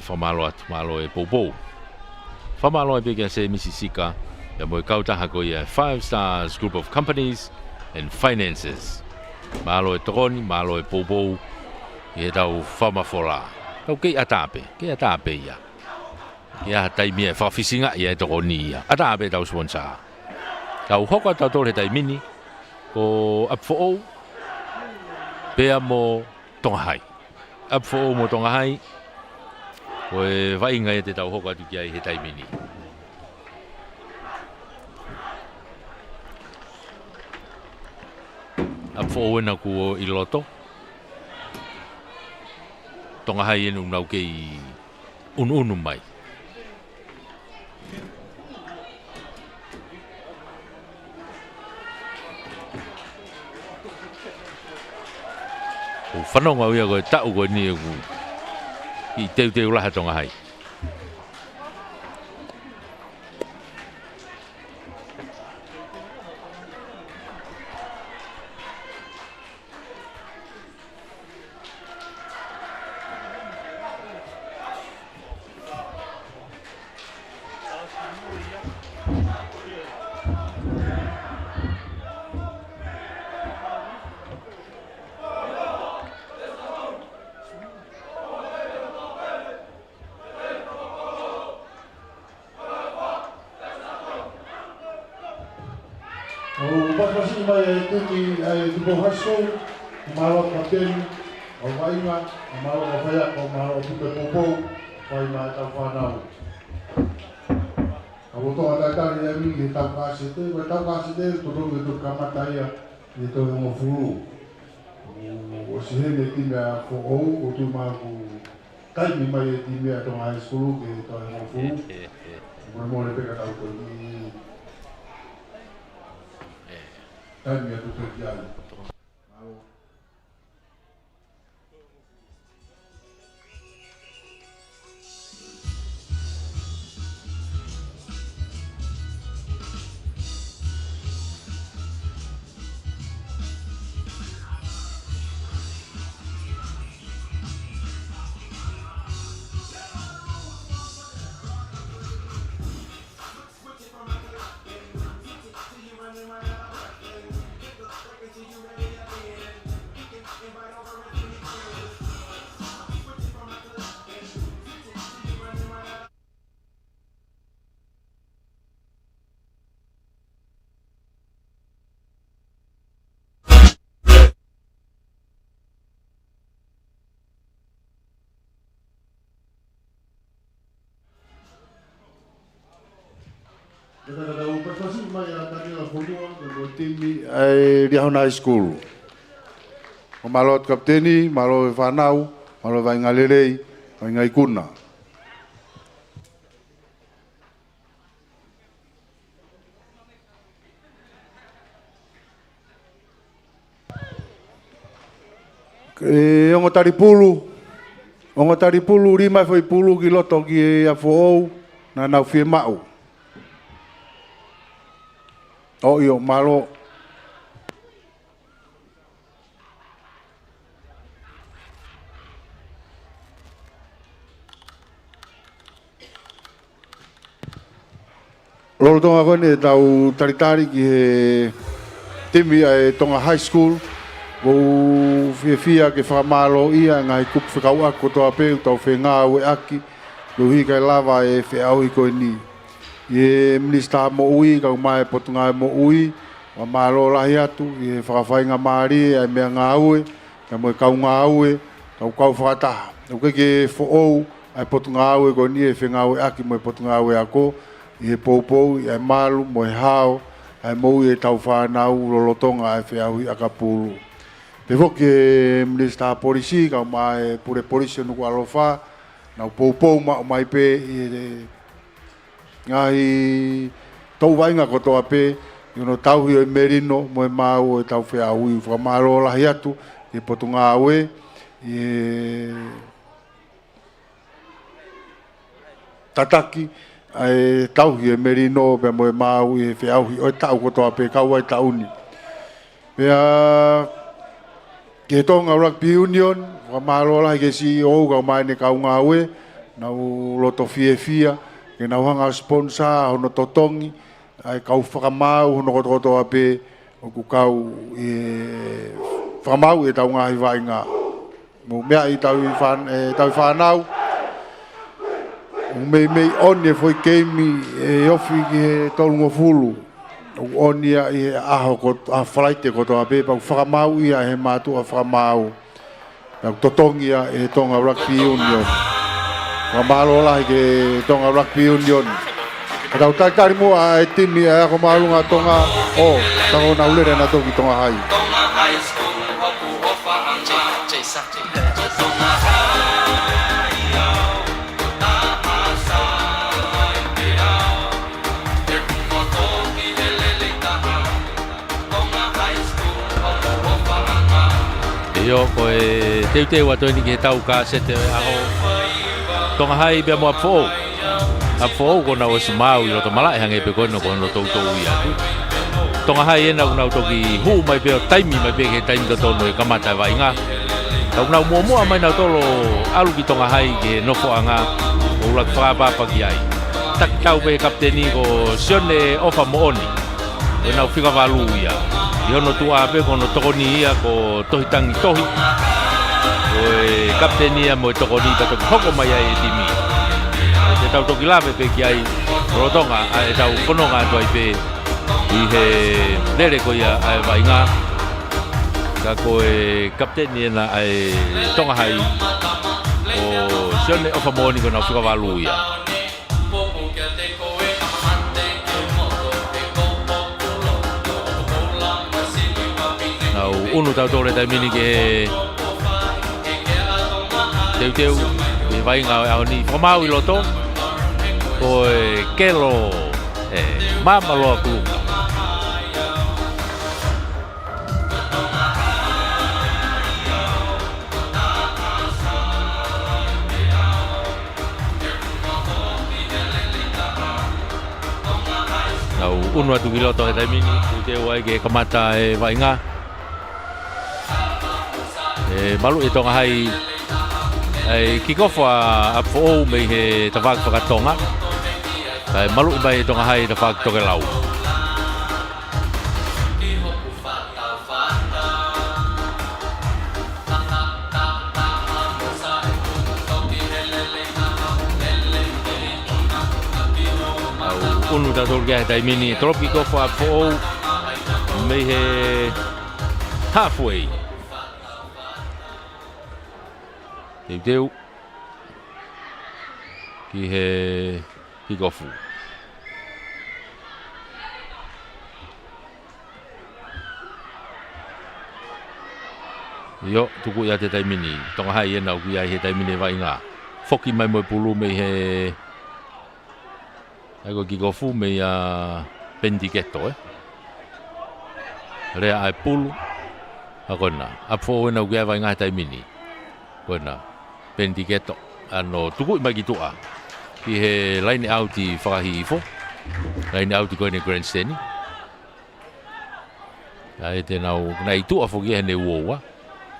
Whamalo atu, malo e Poupou. Whamalo ai pe ki a se Misisika, ia mo e kautaha ko ia 5 Stars Group of Companies and Finances. Malo e Toroni, malo e Poupou, i he tau whamawhola. Tau kei atape ia. Ia taimi e whawhisinga ia e Toroni ia. Atape tau sponsor. Tau hoka tau tole taimini, ko apfo'ou, pea mo Tongahai. Apfo'ou mo Tongahai, ko e vainga e te tau hoka tu kia i he taimini. Apfo'ou ena ku i loto. Tongahai enu nau kei unu mai. O whanonga uia koe tau koe ni e ku i teu laha Tongahai. O pasipasi mai e tuki ai tupo haso, malo kapten, o vainga, malo kafaya, o malo tupe popo, vai mai tau whanau. A woto a tatari e mi e tau kasete, vai tau kasete, to rongo e to kamataia, e to mo fulu. O sihene timea ko ou, o tu maku taimi mai e timea to high school, ke to mo fulu. Mo mo le peka tau ko ni. Taimi a tupe kiai. To you ai Riahona High School. O malo kapteni, malo whanau, malo vai ngalerei, vai ngai kuna. E ongo taripulu rima foi pulu ki loto ki a foou na nau fie mau. O io malo Lolo tonga kone tau taritari ki he timi e tonga high school. Vou fia ke whamalo ia ngai kup whikau ako toa peu tau whenga ue aki. Luhi kai lava e whiau i koe ni. Ie minista mo ui, kau mai potunga mo ui. Wa malo lahi atu, ie whakawhainga maari, ai mea ngā ue. Kai moe kau ngā ue, kau whakataha. Uke ke whoou, ai potunga ue koe ni e whenga ue aki moe potunga ue ako. Ie poupou, ai malu, moe hao. Ai mo e tau whanau, lolotonga ai whiau i akapulu. Pe voke minista polisi ka mai pure polisi no alofa na poupou mai pe ngai tau vainga ko to ape no tau hi merino mo mau e tau fe au i fa malo la hiatu e potunga we e tataki ai tau hi merino pe mo mau e fe au i o tau ko to ape ka wa tauni pe ke tonga rugby union, wa malola ke CEO ka mai ne ka unga we, na loto fia, ke na hanga sponsor hono totongi, ai kau whakamau hono koto ape, o ku kau e whakamau e tau ngahi vainga. Mo mea i tau whanau, mei on e foi keimi e ofi ki he tolungo fulu. On ia i aho ko a flaite ko to ape pa whakamau ia he matu a whakamau na totongi ia e tonga rugby union wa malo la ke tonga rugby union ka tau kari mo a timi a ko malu nga tonga o tango na ulere na to ki tonga hai Yo koe teu atu ni ke tau ka sete aho tonga hai be mo afo ko na o smau i roto mala hange pe ko no to ia tonga hai ena una to ki hu mai be taimi mai be ke taimi to no ka mata vai nga tau na mo mai na to lo alu ki tonga hai ke no fo anga o la fa pa ki ai tak tau be kapteni ko sione ofa mo oni na fika valu ia yo no tu ape kono tokoni ia ko tohitangi tohi oi kapteni ia mo tokoni ta hoko mai ai timi te tau toki lave pe ki ai rotonga ai tau kononga toi pe i he lere ko ia ai vainga ka ko e kapteni na ai tonga hai o sione o famoni ko na fika valu ia unu tau tore tai mini ke teu e vai ngā au ni whamau i loto ko e kelo e mamaloa kulunga au unu atu ki loto e tai mini teu ai ke kamata e vai ngā malu e tonga hai ai kikofa a fo me he tawak whakatonga ai malu i mai tonga hai tawak toke lau au unu ta torgia tai mini tropico fa fo me he halfway Teu ki he kikofu Yo tuku ia te taimini. Tonga hai e nau ki ai he taimini vai ngā. Foki mai mo pulu me he... Ego ki gofu me a Pendiketo Rea ai pulu. Akona. Apfo e nau ki ai vai ngā he taimini. Kona. Pendiketo. Ano tuku mai ki tua. Ki he line out i whakahi ifo. Line out i koe ne grandstand. Ai te nau, nei tua foki he ne uoua.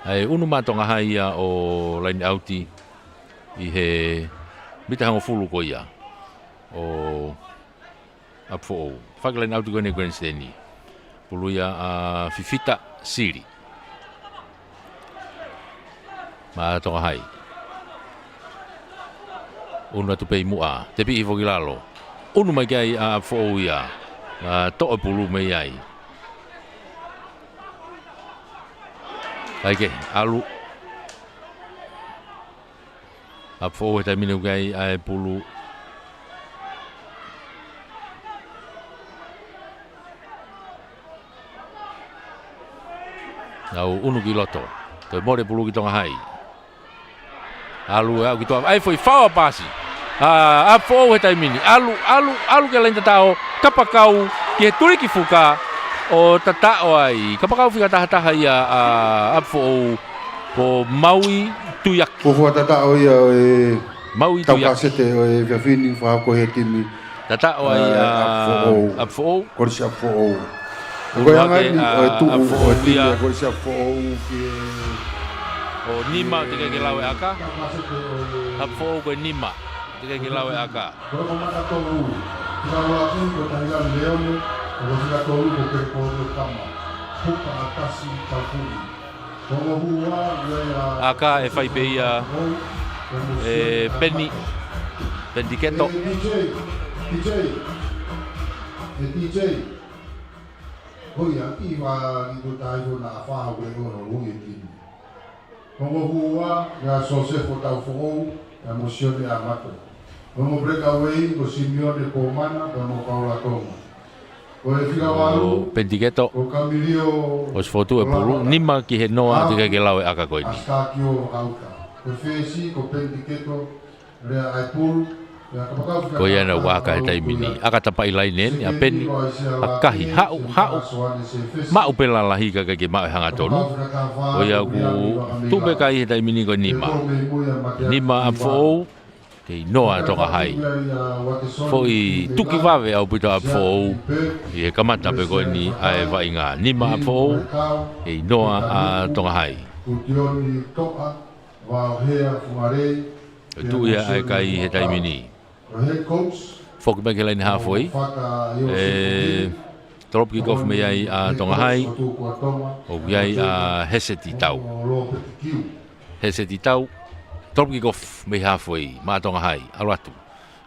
Ai unu matonga hai ia o line out i he mita hango fulu ko ia. O apfo. Whaka line out i koe ne grandstand. Pulu ia a Fifita Siri. Matonga hai. Unu atu pei mua, te pi i foki lalo. Unu mai kai a apfo ia. Toa pulu mei ai. Aike, alu. Apfo e taimine ukai ai pulu. Nau unu ki loto. Toi more pulu ki tonga hai. Alu au ki toa. Ai foi whaua pasi. Apfo e taimine. Alu ke lain tatao. Kapakau ki he turi ki fuka. O tatao ai, kapakau whika tahataha ia apfo o Maui Tuiaki. Ko tatao ia e Maui Tuiaki. Taukasete o e whiawhini whahako he timi. Tatao ai apfo. Korisi apfo. Koe angani o e tuu o e timi korisi apfo ki o Nima te kei lawe aka. Apfo koe Nima te kei lawe aka. Koe mamata tolu. Kina wala ko tahilan leone. O sila tolu ko ke polo kama. Puka atasi tafuri. Kono hua ia aka e whai pe ia e Pendiketo. DJ. Hoi a iwa ni to tai ko na fa ko no lungi tini. Kono hua ia Josefo Taufo emosione amato. Kono breakaway ko Simeone Komana kono Paula Tonga. O Pendiketo o sfotu e pulu Nima ki he noa te kei lawe aka koe ni. Koe ana waka he taimini. Aka tapai lainen a peni a kahi hau mau pela lahi ka kei mau hanga tonu. Koe au ku tupe kai he taimini koe Nima. Nima a fo kei noa toka hai. Foi tuki wawe au pita apfo i he kamata pe koe ni ae vai ngā Nima apfo kei noa a tonga hai. Tu ia ae kai he taimini. Foki mai ke laini hafoi. Drop kick off me ai a tonga hai. O iai a Heseti tau. Heseti tau. Drop kick off me halfway, ma tonga hai, alatu.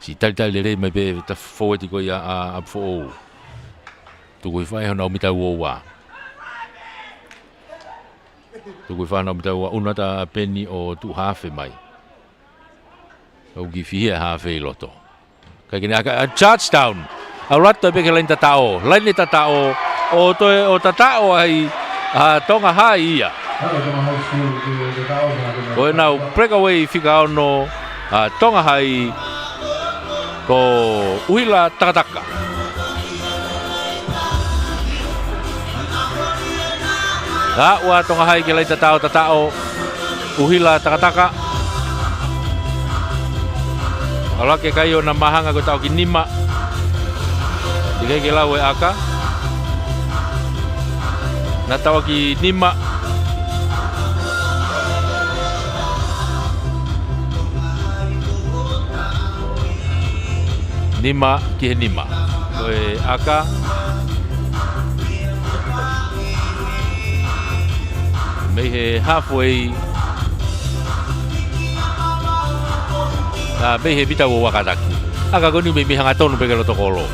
Si tali le me be ta forward ko ia a fo. Tu ko fai hono mita wa. Tu ko fai no mita wa una ta penny o tu half mai. O gi fi half loto. Ka kini a touchdown. Alatu be ke lain tatao, o to o tatao ai a tonga hai ia. Koe nau breakaway whika ono tonga hai ko Uhila Takataka. Ua tonga hai ke lai tatao Uhila Takataka. Ala ke kai o na mahanga ko tau ki Nima. Dikei ke lawe aka. Na tau ki Nima. Nima ki he Nima. Koe aka. Mei he halfway. Mei he pita wo wakataki. Aka koni mei hanga tonu peke loto kolo.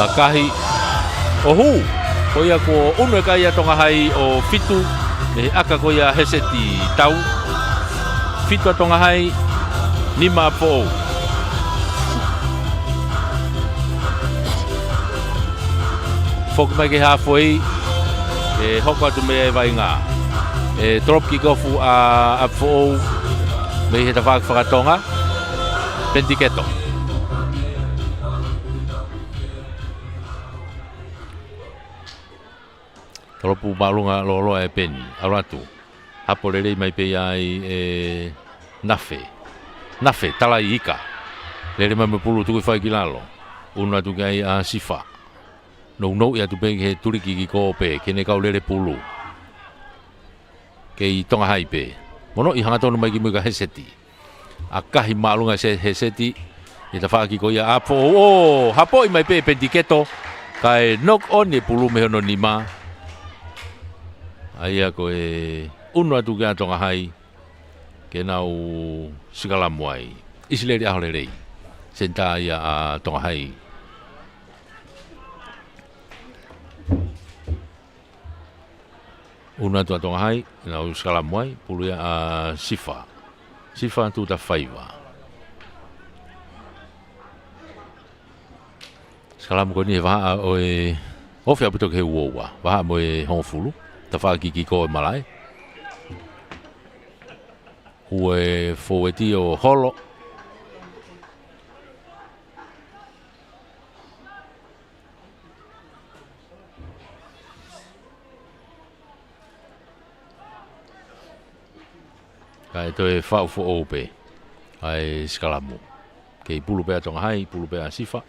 Akahi. Ohu. Koia ko unu kai ia tonga hai o fitu me aka koia Heseti tau fitu tonga hai Nima po fok mai ke halfway e hoko tu me vai nga e drop kick off a fo me he tawak whakatonga Pentiketo Toropu malunga lolo e peni aratu hapolele mai pe ai e nafe tala ika lele mai me pulu tu fai kilalo una tu kai a sifa no ya tu pe he turiki ki ko pe kene kau lele pulu ke i tonga hai pe mono i hanga tonu mai ki muka heseti akahi malunga se heseti i ta whaki ko ia apo o hapo i mai pe Pentiketo kai knock on e pulu me hono nima aia ko e unu atu kia tonga hai ke nau sikalamu ai isileri aholerei senta ia a tonga hai unu atu a tonga hai nau sikalamu ai pulu ia a sifa tu ta whaiva sikalamu ko ni e waha o e ofi aputo ke uowa waha mo e hongfulu ta whakiki ko e malai ue fōeti o holo kai toi whau fo ope ai sikalamu kei pulu pea tonga hai pulu pea sifa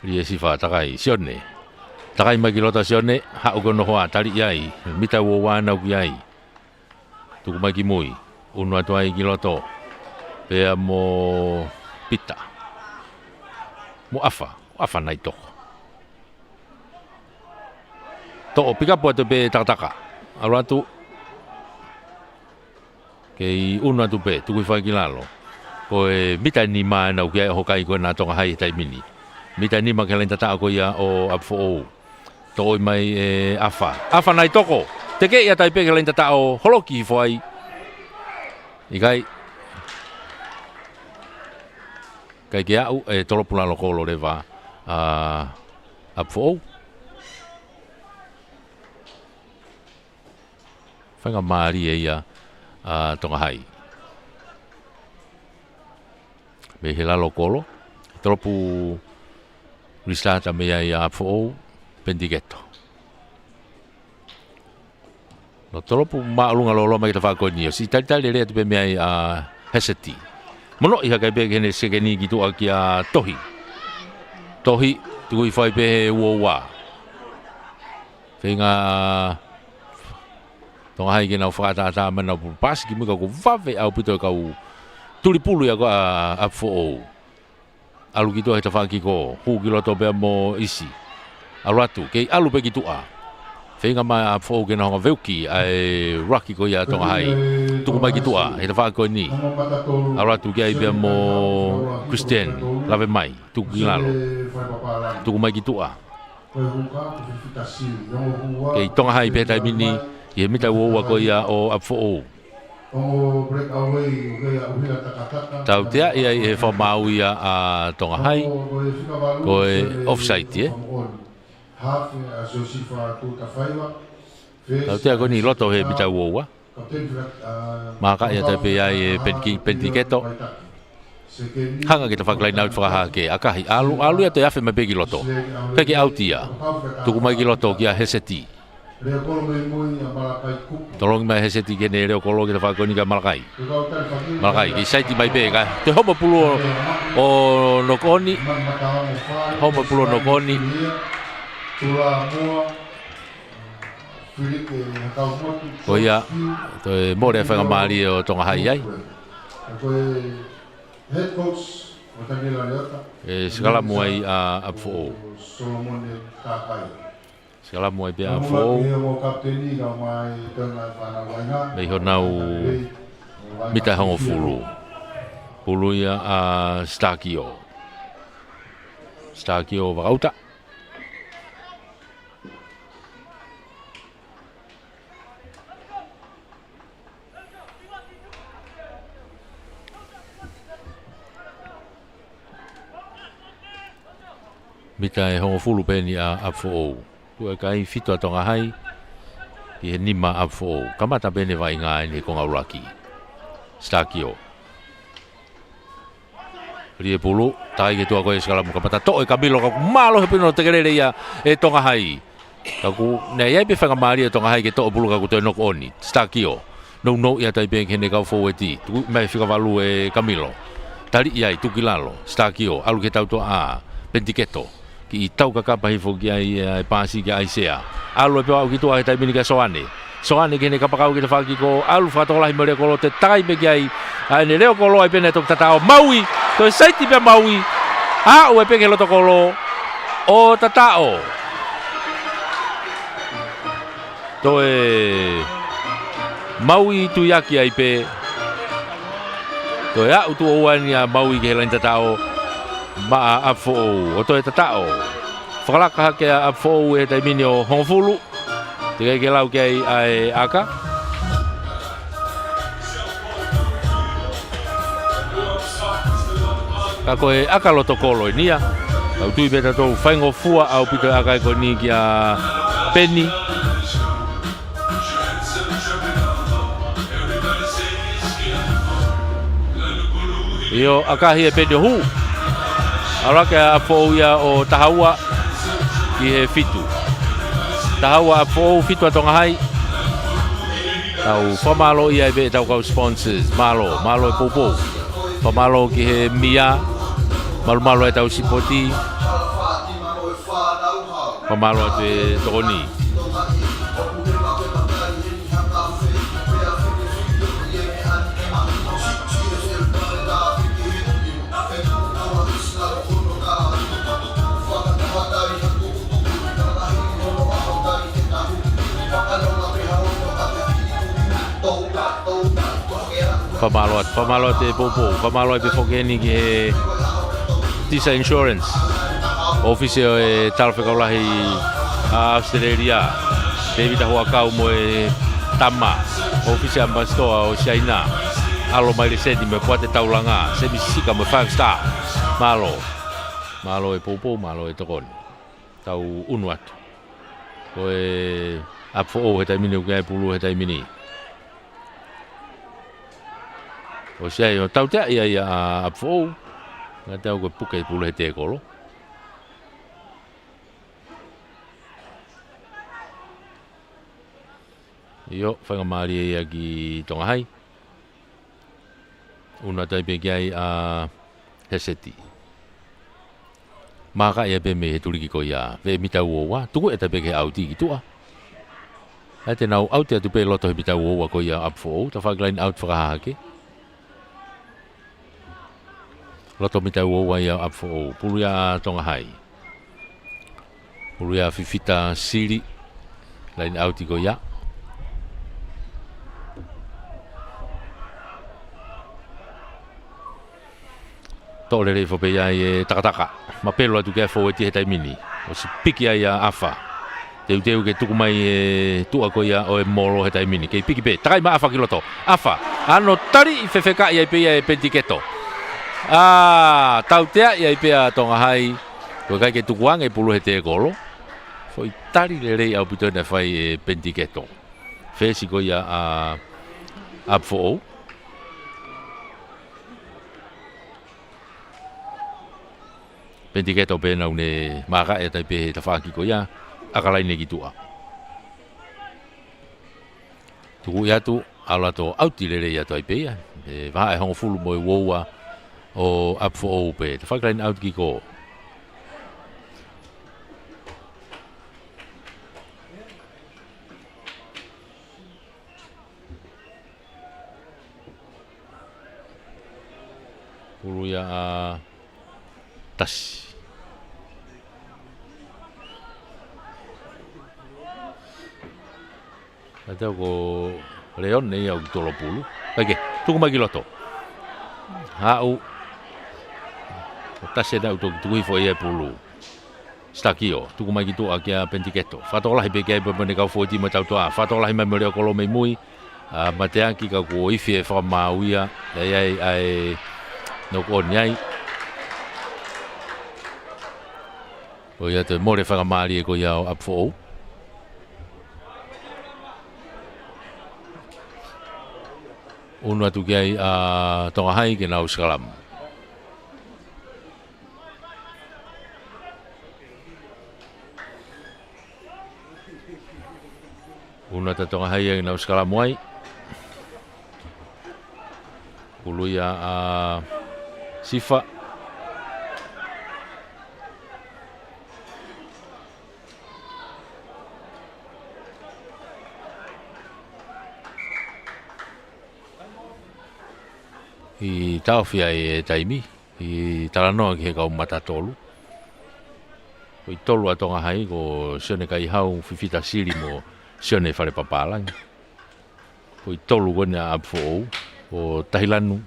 rie sifa takai sione takai mai kilota sione ha ugo no hoa tali ai mita wo wana ugi ai tuku mai ki mui unu atu ai kiloto pea mo pita mo afa nai toko to pika po atu pe takataka aratu kei unu atu pe tuku fai kilalo ko e mita ni ma na ugi ai hokai ko na tonga hai tai mini mita ni ma kelen tata ko ia o afo toi mai e afa nai toko te ke ia tai pe kelen tata o holoki foi ikai kai ke au e tolo pula lo kolo leva afo fanga mari ia tonga hai me hela lo kolo tropu risata me ia afo Pentiketo no tropu maalunga lolo mai ta fako ni si tali le tu pe me ia heseti mono ia kai be gene segeni gitu akia tohi tu i fai pe wowa fenga tonga hai gena fata ta mana pas ki muka ko vave au pito ka tulipulu ya ko afo alu gitu ai tafaki ko hu kilo to be mo isi alatu ke alu pe gitu fenga ma afo ke no veuki ai rocky ko ya tonga hai tu ko mai gitu ai tafaki ko ni alatu ke ai be mo Christian lave mai tu kilalo tu ko mai gitu ke tonga hai pe tai mini ye mita wo wa ko ya o afo tau tea ia e whamau ia a tonga hai ko e offside tau tea ko ni loto he mita wowa maka ia tai pe ia e Pentiketo hanga kita whaklai nau whakaha ke akahi alu ia te awhi mai peki loto peki autia tuku mai ki loto kia heseti tolong mai heseti kene reo kolo kita whakoni ka malakai ki saiti mai pe ka te homa pulo o nokoni ko ia to e more whanga maari o tonga hai ai e sikala muai a fo Sekala moe pia fo me honau mita hongo pulu ia a Starkio vakauta Mita e hongo fulu peni a afo. Tu e kai fito atonga hai. I he nima afo. Kamata pene vai ngā ni konga uraki. Stakio. Rie pulu. Tai ke tua koe skalamu. Kamata to e kabilo. Kaku malo he pino te kerere ia e tonga hai. Kaku ne iai pe whanga maari e tonga hai ke to e pulu kaku toi noko oni. Stakio. No ia tai pe kene kau fo e ti. Tu mai whika walu e Camilo. Tari iai tuki lalo. Stakio. Alu ke tau to a. Pentiketo. Ki i tau kakapa hifo ki ai e pasi ki ai sea. Alu e pewa au ki tua he tai mini ka soane. Soane kene kapakau ki te whaki ko alu whatolahi mo reo kolo te tai me ki ai. Ai ne reo kolo ai pene tok tatao Maui. To e saiti pe Maui. A ue peke loto kolo o tatao. To e Maui tu yaki ai pe. To e au tu oani a Maui ke helain tatao. Ma a fo o to e tatao. Whakalaka hake a fo e tai mini o Hongfulu. Te kai ke lau ke ai aka. Ka koe aka loto kolo i nia. Au tui beta tau whaingo fua au pito aka e ko ni ki a Penny. Io aka hi e Penny hu. Arake a fo ia o tahaua ki he fitu. Tahaua a fo fitu atonga hai. Tau whamalo ia e be tau kau sponsors. Malo e popo. Whamalo ki he Mia. Malo e tau sipoti. Whamalo atu e tokoni. Whamalo te popo, whamalo e pe whokeni ki he Tisa Insurance. Office o e talawhekaulahi a Australia. David Ahuakau mo e Tama. Office ambassador o China. Alo mai le sedi me puate taulanga. Semi sika mo 5 star. Malo e popo, malo e tokoni. Tau unu atu. Ko e apfo o he taimini o kai pulu he taimini. O sei o tau te ia a apfo. Nga tau ko puke pulu he te kolo. Io whanga maari ia ki tonga hai. Una taipe ki ai a Heseti. Maka ia pe me he turiki ko ia. Ve mitau owa. Tuku e taipe ke auti ki tua. Hai te nau auti atu pe loto he mitau owa ko ia apfo. Ta whaglain out whakahake. Loto mitau owa ia apfo. Pulu ia tonga hai. Pulu ia fifita siri. Lain auti ko ia. Tō le fo pe ia e takataka. Ma pelo atu ke fo e ti he taimini. O si piki ai a afa. Teu ke tuku mai e tua ko ia o e moro he taimini. Kei piki pe. Takai ma afa ki loto. Afa. Ano tari i fefeka ia pe ia e pentiketo. Tau tea ia pe a tonga hai. Ko kai ke tukuang e pulu he te golo. Fo i tari le rei au pito na fai e pentiketo. Fesi ko ia a apfo. Pentiketo pena une maka e tai pe ta whaki ko ia akalai ne ki tua. Tuku ia tu ala to auti lere ia tai pe ia. E vaha e hongo fulu mo e woua o apfo o pe. Ta whakalai ne auti ki ko. Pulu ia a tasi. Atau ko leon nei au tolo pulu. Oke, tuku mai loto. Hau. Tasi da uto tuku fo ia pulu. Stakio, tuku mai tu akia pentiketo. Fatola hi beke be ne ka fo ti ma tau toa. Fatola hi mai mo ko lo mai mui. Matea ki ka ko ifi e fa mauia. Ai no ko nyai. O ia te more whakamari e ko ia o Apfo'ou. Unu atu ki ai a Tongahai ke nau Skalam. Unu atu Tongahai ke nau Skalam wai. Ulu ia a Sifa. I tawhia e taimi, i taranoa ki he kau mata tolu. Ko i tolu a Tongahai ko sione kai hau whiwhita siri mo sione whare papalangi. Ko i tolu kone a Apfo'ou o Tahilanu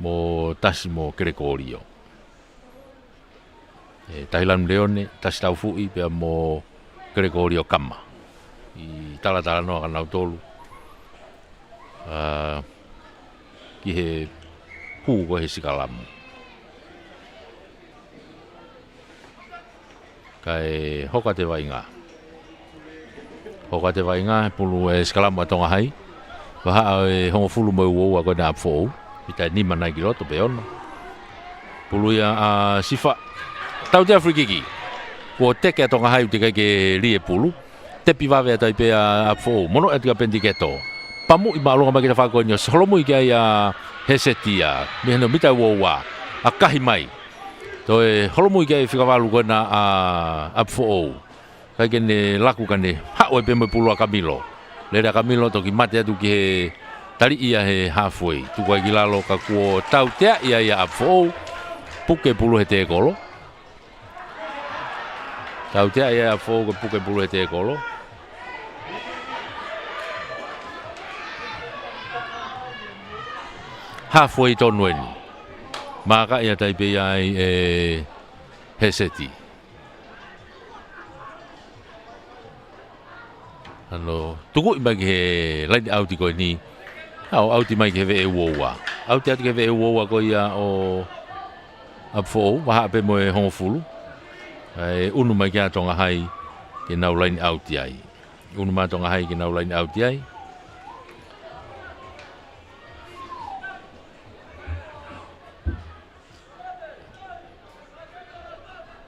mo tasi mo Kerekorio. E Tahilanu leone, tasi tau fui pia mo Kerekorio kama. I taranoa kanau tolu. Ki he pū ko he Sikalamu. Kai hoka te wainga. Hoka te wainga pulu e Sikalamu a Tongahai. Waha e hongofulu mo uoua ko na Apfo'ou. Ita ni mana ki roto pe ono. Pulu ia a Sifa. Tau te Afrikiki. Ko teke a Tongahai te kai ke rie pulu. Te piwawe a taipe a Apfo'ou. Mono e tika pentiketo. Pamu i maalonga mai kita whako inyo. Solomu i kia ia hesetia. Mihano mita uoua. A kahi mai. Toi holomu i kia i whikawalu kona a Apfo'ou. Kai kene laku kane. Hao e peme pulu a Kamilo. Lera Kamilo toki mate atu ki he tari ia he halfway. Tuku ai kilalo ka kuo tau tea ia ia Apfo'ou. Puke pulu he te kolo. Tau tea ia Apfo'ou ka puke pulu he te kolo. Halfway tonu eni. Maka ia taipe ai e heseti. Ano, tuku i mai he laini auti ko ni. Auti mai ke ve e uoua. Auti atu ke ve e uoua ko ia o Apfo'ou. Waha pe mo e hongofulu. Unu mai kia Tongahai ke nau laini auti ai. Unu mai Tongahai ke nau laini auti ai.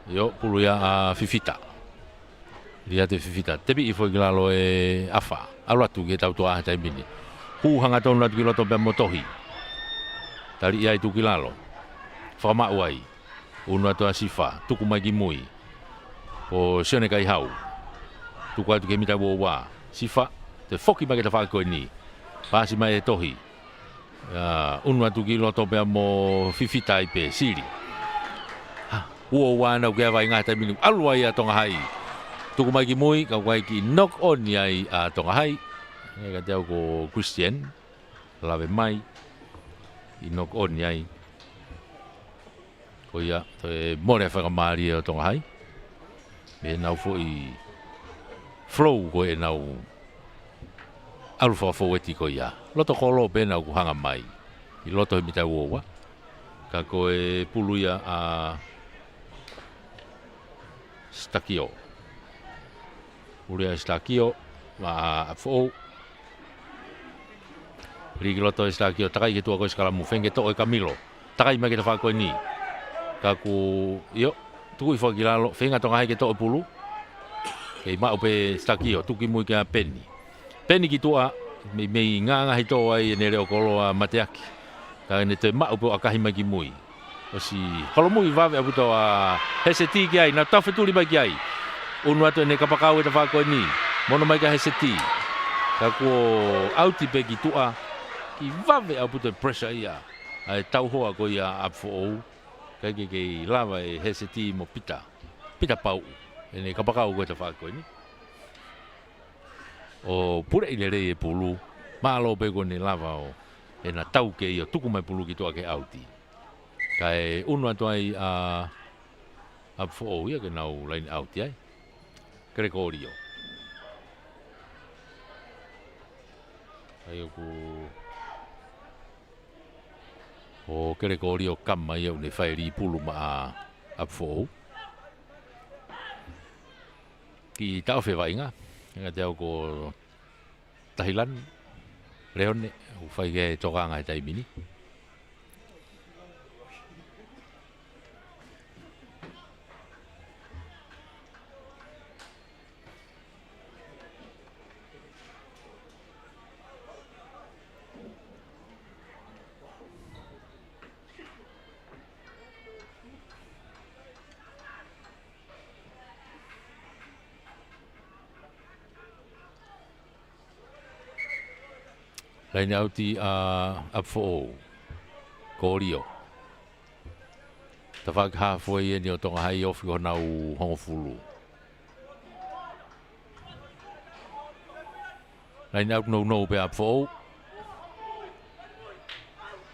Yo, pulu ia a Fifita. Ria te Fifita. Tepi i foi kilalo e afa. Alatu ke tau toa hatai mini. Hu hanga tonu atu kiloto pe motohi. Tari ia itu kilalo. Whama uai. Unu atu a Sifa. Tuku mai ki mui. O sione kai hau. Tuku atu ke mita uoua. Sifa. Te foki mai ke ta whako ni. Pasi mai e tohi. Unu atu kiloto pe mo Fifita i pe siri. Uoua na uke vai ngata minu alua ia Tongahai. Tuku mai ki mui ka wai ki knock on ia a Tongahai. E ka tau ko Christian. Lave mai. I knock on ia. Ko ia te more whakamari o Tongahai. Me nau fo i flow ko e nau alufa foweti ko ia. Loto kolo pe nau kuhanga mai. I loto he mita uoua. Ka ko e pulu ia a Stakio. Uria Stakio ma Apfo'ou. Rigi loto Stakio takai ke tua ko Sikalamu fenge to e Kamilo. Takai mai ke ta whako ni. Ka ku yo tuku i whakilalo fenga Tongahai ke to e pulu. Kei mau pe Stakio tuki mui ke Penny. Penny ki tua me nganga hito ai ne reo kolo a Mateaki. Ka ne te mau pe akahi mai ki mui. O si holomui vave abuto a heseti ki ai na tawhetuli mai ki ai. Unu atu ne kapakau e ta whako ni. Mono mai ka heseti. Ka kuo auti pe ki tua. Ki vave abuto e pressure ia. Ai tau hoa ko ia Apfo'ou. Ka ke lava e heseti mo pita. Pita pau. E ne kapakau ko e ta whako ni. O pure i le e pulu. Malo pe ko ne lava o. E na tau ke ia tuku mai pulu ki tua ke auti. Kai unu atu ai a Apfo'ou ia ke nau laini auti ai. Kerekorio. Ai ku o Kerekorio kama ia ne whairi pulu ma a Apfo'ou. ki tau whewhainga. Nga te au ko tahilan, reone, u whai ke tokanga e taimini. Lain au ti apfo korio. Ta whak hawhoi e ni o tonga hai ofi o nau hongofulu. Lain au no pe apfo.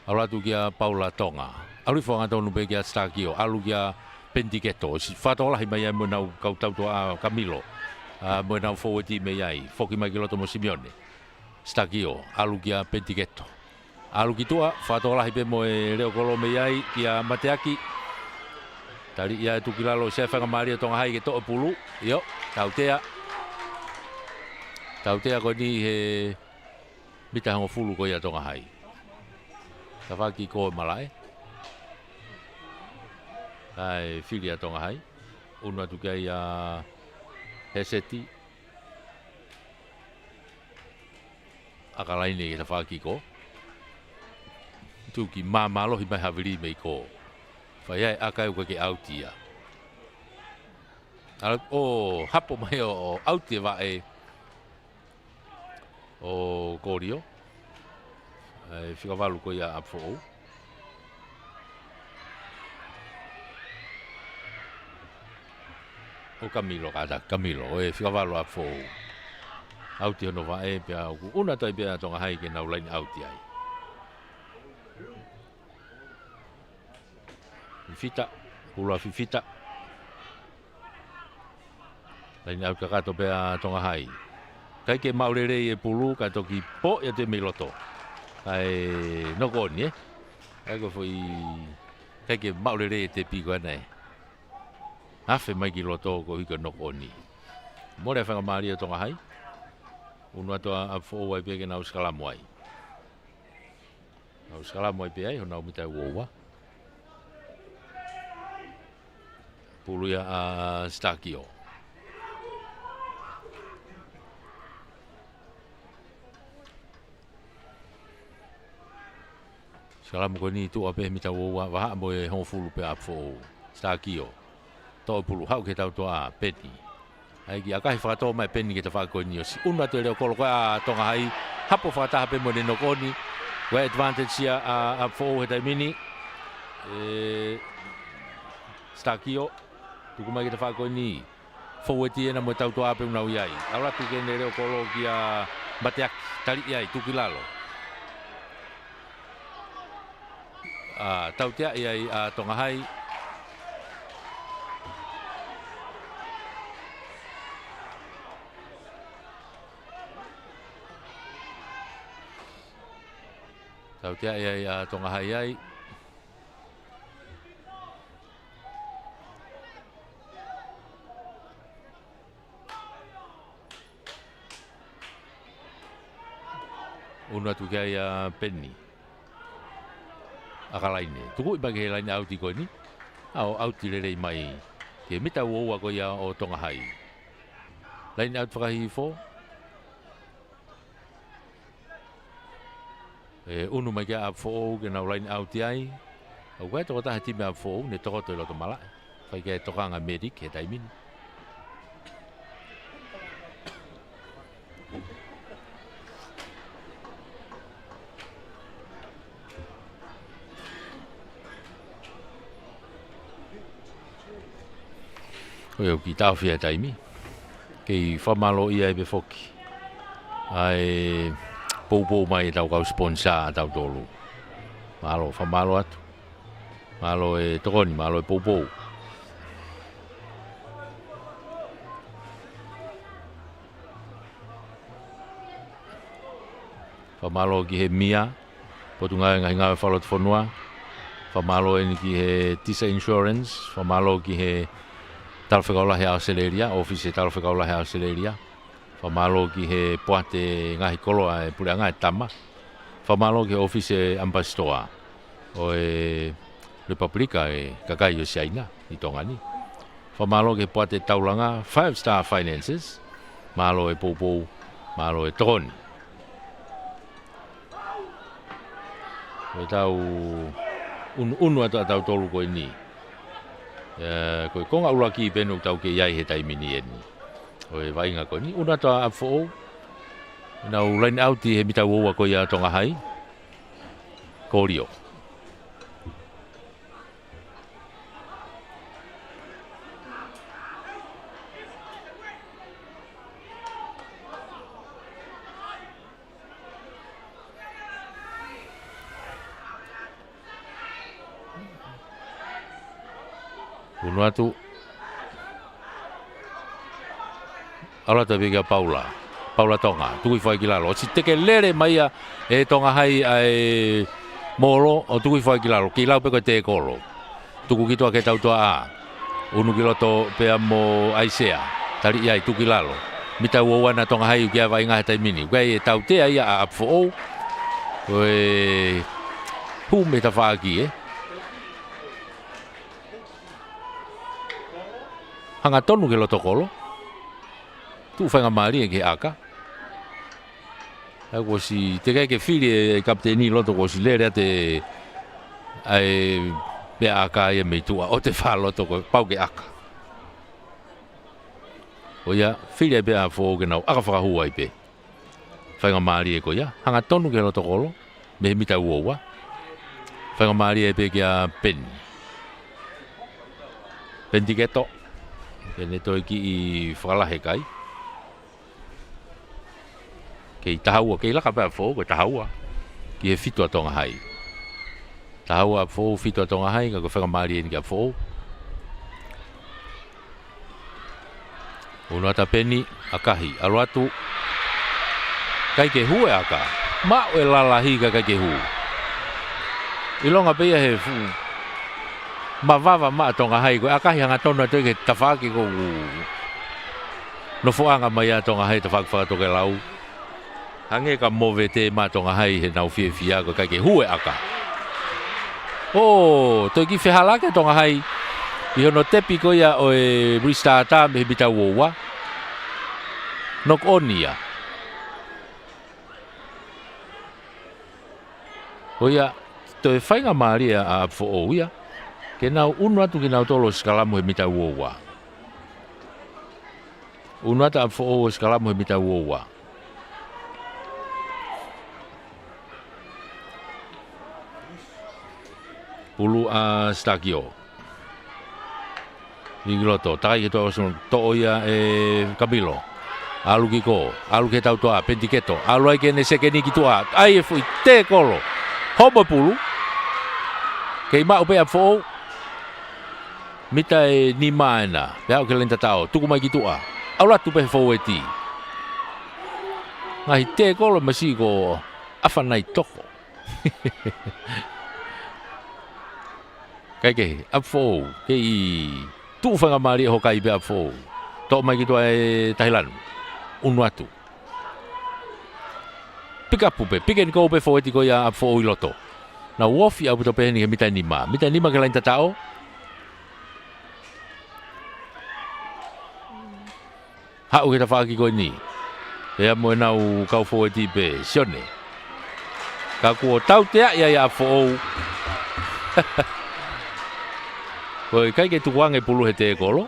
Auratu kia Paula Tonga. Auri whanga tonu pe kia Stakio. Alu kia Pentiketo. Whatola hi mai mo nau kautau toa Camilo. Mo nau forward me ai. Foki mai kiloto mo Simeone. Stakio, alu kia Pentiketo. Alu kitua, whatola hipe mo e reo kolo me iai kia Mateaki. Tari ia e tukilalo se whanga maria tonga hai ke toa pulu. Io, tautea. Tautea ko ni he mita hango fulu ko ia tonga hai. Ta whaki ko malae. Ai filia tonga hai. Unua tukia ia Heseti. Akalaine ke ta whaki ko. Tuki mamalo hi mai haviri mei ko. Whai ai akai uka ke autia. O hapo mai o autia wa e o korio. Whikawalu ko ia apfo o. O Camilo kata, Camilo, e whikawalu apfo o. Auti hono wa e pia au una tai pia tonga hai ke nau lain auti ai. Fita, pula fifita. Lain au kakato pia tonga hai. Kai ke maurere e pulu ka toki po e te miloto. Kai no koni e. Kai ko foi kai ke maurere e te piko nei. Afe mai ki loto ko hiko no koni. More whanga maria tonga hai. Unua toa a fōwai pia ke nau skalamu ai. Nau skalamu ai pia ai, honau mitai uowa. Puluia a Stakio. Skalamu ko ni tu ape mitai uowa, waha mo e hongfulu pia a fō Stakio. Tō pulu, hau ke tau toa peti. Ai ki akahi whakatoa mai peni ke ta whakakoni o si unwa te reo kolo koe a tonga hai hapo whakataha pe mo ne nokoni koe advantage ia a fōu he taimini Stakio tuku mai ke ta whakakoni fōu e tiena mo tau toa pe unau iai auratu ke ne reo kolo ki a Mateaki tali iai tuki lalo tau tea iai a tonga hai tau tea iai a tonga hai ai. Una tu kia ia Penny. Akalaine. Tuku i bagi he laine auti koe ni. Au auti rerei mai. Ke mita uoua ko ia o tonga hai. Laine auti whakahi fo. Unu mai kia apfo ke nau lain auti ai. Au koe toko taha time apfo ne toko toi loto mala. Whai kia tokanga medik he taimini. Koe au ki tau whia taimi. Kei whamalo ia e be foki. Ai pou mai tau kau sponsor tau tolu. Malo, whamalo atu. Malo e tokoni, malo e pou. Whamalo ki he mia. Potunga ngahi ngawe whalot whanua. Whamalo e ni ki he Tisa Insurance. Whamalo ki he tal whekaula he Australia, office tal whekaula he Australia. Whamalo ki he poate ngahi koloa e pureanga e tama. Whamalo ki office ambassador o e Republika e kakai o Siaina i Tongani. Whamalo ki poate taulanga 5-star finances. Malo e poupou, malo e toni. Koe tau unu atu atau tolu koe ni. Koe konga ula ki penu tau ke iai he taimini e ni. Koe vainga koe ni. Unu atu a fo. Nau line out he mita uoa koe a tonga hai. Korio. Unu atu ala ta vega Paula Tonga tui fai ki lalo si te ke lere mai e Tonga hai ai molo o tui fai ki lalo ki lau pe ko te kolo tuku ki toa ke tau toa a unu ki loto pe mo aisea tari ai tu ki lalo mita wo na Tonga hai ki vai nga tai mini kai e tau te ai a fo o e pu me ta fa ki hanga tonu ke loto kolo. Tu whainga maari e ke aka. Ko si te kai ke whiri e kapteni loto ko si lere te ai pe aka e meitua o te wha loto ko pau ke aka. O ia, whiri e pe a who ke nau aka whakahua i pe. Whainga maari e ko ia. Hanga tonu ke loto kolo. Me he mita uowa. Whainga maari e pe ke a pen. Pen tiketo. Kene toi ki I whakalahe kai. Kei tahaua, kei laka pēr fōu, kei tahaua. Ki he whitua tonga hai. Tahaua fōu, whitua tonga hai, ka ko whakamari ni kia fōu. Unu ata peni, akahi, alo atu. Kai ke hue aka. Mao e lalahi ka kai ke hu. Ilonga peia he fu. Ma vava ma tonga hai ko akahi hanga tonu atu ke tawhaki ko no fuanga mai a tonga hai tawhaki whakato ke lau hange ka move te ma tonga hai he nau fia ko kai ke hue aka toi ki whehala ke tonga hai I hono tepi ko ia o e restart me bita wowa nok onia o ia toi whainga maria a fo o ia ke nau unu atu ki nau tolo skalamu he mita uowa. Unu atu ap fo skalamu he mita uowa. Pulu a stakio. Igiloto, takai ke toa sun toia e Camilo. Alu ki ko, alu ke tau toa, pentiketo. Alu ai ke ne sekeni ki toa. Ai e fui te kolo. Homo pulu. Kei mau pe ap fo mita e ni maena, pe au ke lenta tau, tuku mai ki tua. Au latu pe fo e ti. Ngahi te kolo masi ko awhanai toko. Kai ke, ap fo, kei tu whanga maari ho kai pe ap fo. Tō mai ki tua e Thailand, unu atu. Pika pupe, pika ni ko pe fo e ti ko ia ap fo i loto. Na wofi au puto pe ni ke mita nima ke lenta tau. Hau ke ta whaaki koe ni. Ea moe nau kau fo e ti pe sione. Ka kua tau tea ia ia fo ou. Koe kai ke tukuange pulu he te kolo.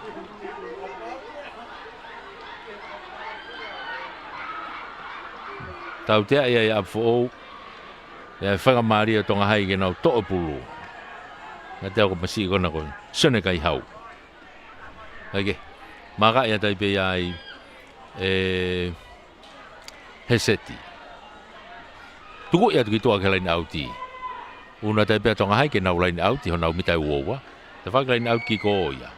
Tau tea ia ia fo ou. Ea whanga maria tonga hai ke nau toa pulu. Nga te ako masi kona koe. Sione kai hau. Ake. Maka ia tai pe iai. Heseti. Tuku ia tuki tua ke line outi. Una tai pea tonga hai ke nau line outi ho nau mitai uowa. Te whaka line out ki ko ia.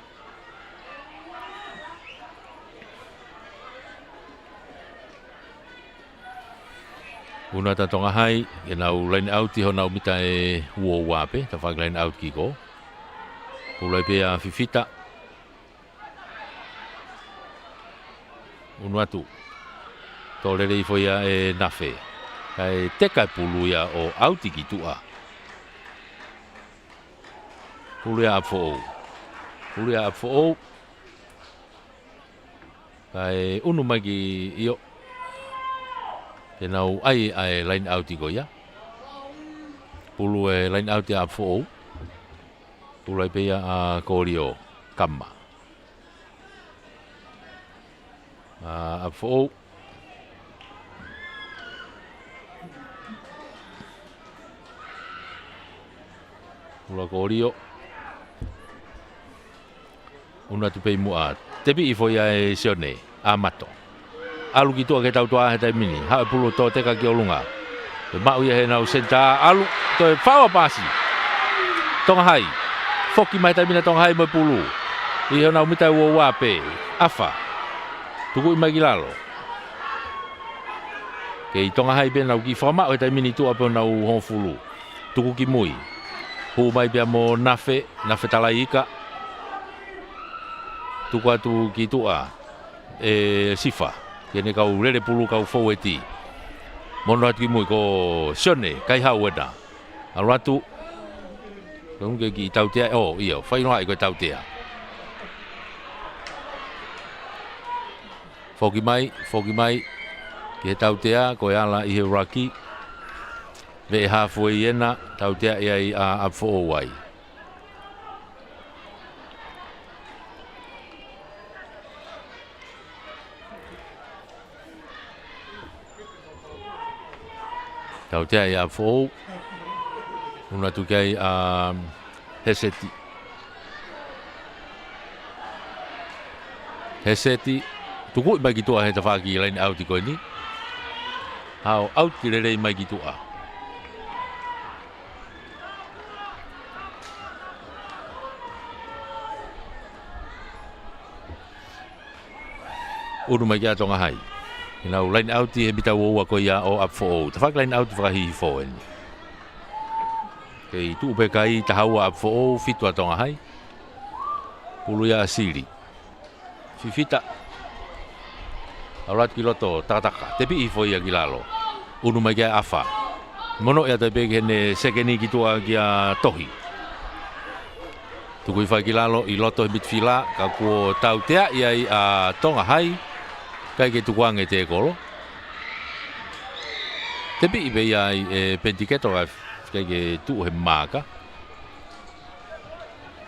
Una ta tonga hai ke nau line outi ho nau mitai uowa pe. Te whaka line out ki ko. Pulai pea fifita. unu atu. Tō lere i whoia e nawhe. Kai tekai pulu ia o auti ki tua. Pulu ia apfo'ou. Pulu ia apfo'ou. Kai unu mai ki io. Ke nau ai line auti ko ia. Pulu e line auti apfo'ou. Pulu ai peia a kōrio kama. Apfo'ou. Ula kōrio. Una tu pei mua. Tepi i whoia e sione. A mato. Alu ki tua ke tau tua he tai mini. Hae pulu tō teka ki olunga. E mau ia he nau senta alu. Tō e whaua pasi. Tonga hai. Foki mai tai mina tonga hai mai pulu. I he nau mitai ua wape. Afa. Tuku i mai ki lalo. Ke i tonga hai pia nau ki whamau he tai mini tua pia nau honfulu. Tuku ki mui. Hu mai pia mo nafe talai ika. Tuku atu ki tua sifa. Kene kau rere pulu kau fau e ti. Mono atu ki mui ko sione kai hau ena. Alu atu. Kau ki tautea. Oh iyo, whainoa i koe tautea. Foki mai. Ki he tautea koe ala i he raki. Ve hafu e iena tautea ia i a apfo'ou ai. Tautea i a apfo'ou. Una tu kai a heseti. Heseti. Tuku i mai ki tua he tawhaki i laini auti koe ni. Hau auti rerei mai ki tua. Uru mai kia tonga hai. Inau line auti he bita ua ko ia o apfo'ou. Tawhaki line auti whakahihi foen. Kei tu upe kai tahaua apfo'ou fitua tonga hai. Pulu ia asiri. Fifita. Aurat ki loto takataka. Tepi i foi ia ki lalo. Uru mai kia afa. Mono ia tepe kene sekeni ki tua kia tohi. Tuku i whai ki lalo i loto he mitwhila. Ka kuo tautea ia i a tonga hai. Kai ke tukuange te kolo. Tepi i beia i pentiketo kai ke tu he maka.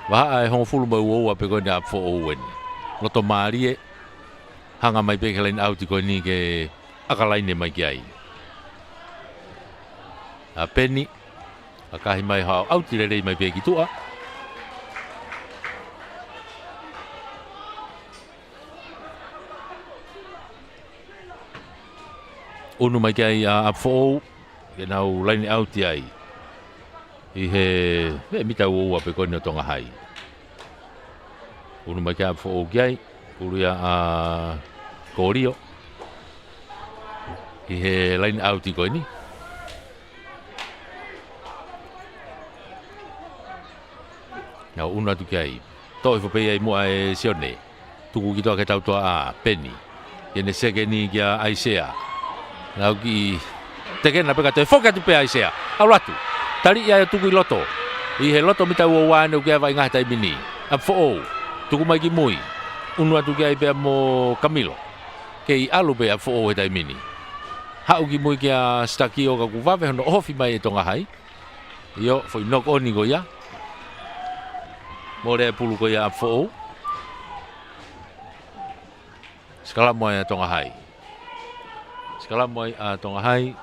Waha e hongfulu mai uoua pe koe ni apfo'ou eni. Loto maarie. Hanga mai pe ke lain auti koe ni ke akalaine mai ki ai. A peni. A kahi mai hao auti rerei mai pe ki tua. Unu mai kia i a apfo'ou. Ke nau laini auti ai. I he mita ua pe koe ni o tonga hai. Unu mai kia apfo'ou ki ai. Uru ia a kōrio. I he laini auti koe ni. Nau unu atu ki ai. Toi whapei ai mua e sione. Tuku ki toa ke tautua a peni. Kene seke ni kia aisea. Nau ki tekena peka te whoka tu pe aisea. Au ratu. Tari ia tuku i loto. I he loto mita ua wane u kia vai ngahe tai mini. Apfo'ou. Tuku mai ki mui. Unu atu kia i pea mo Camilo. Ke i alu pe apfo'ou he tai mini. Hau ki mui kia staki o ka kuwawe hono ofi mai e tonga hai. Io, foi nok oni ko ia. More pulu ko ia apfo'ou. Skala moa e tonga hai. Skala moi a tonga hai.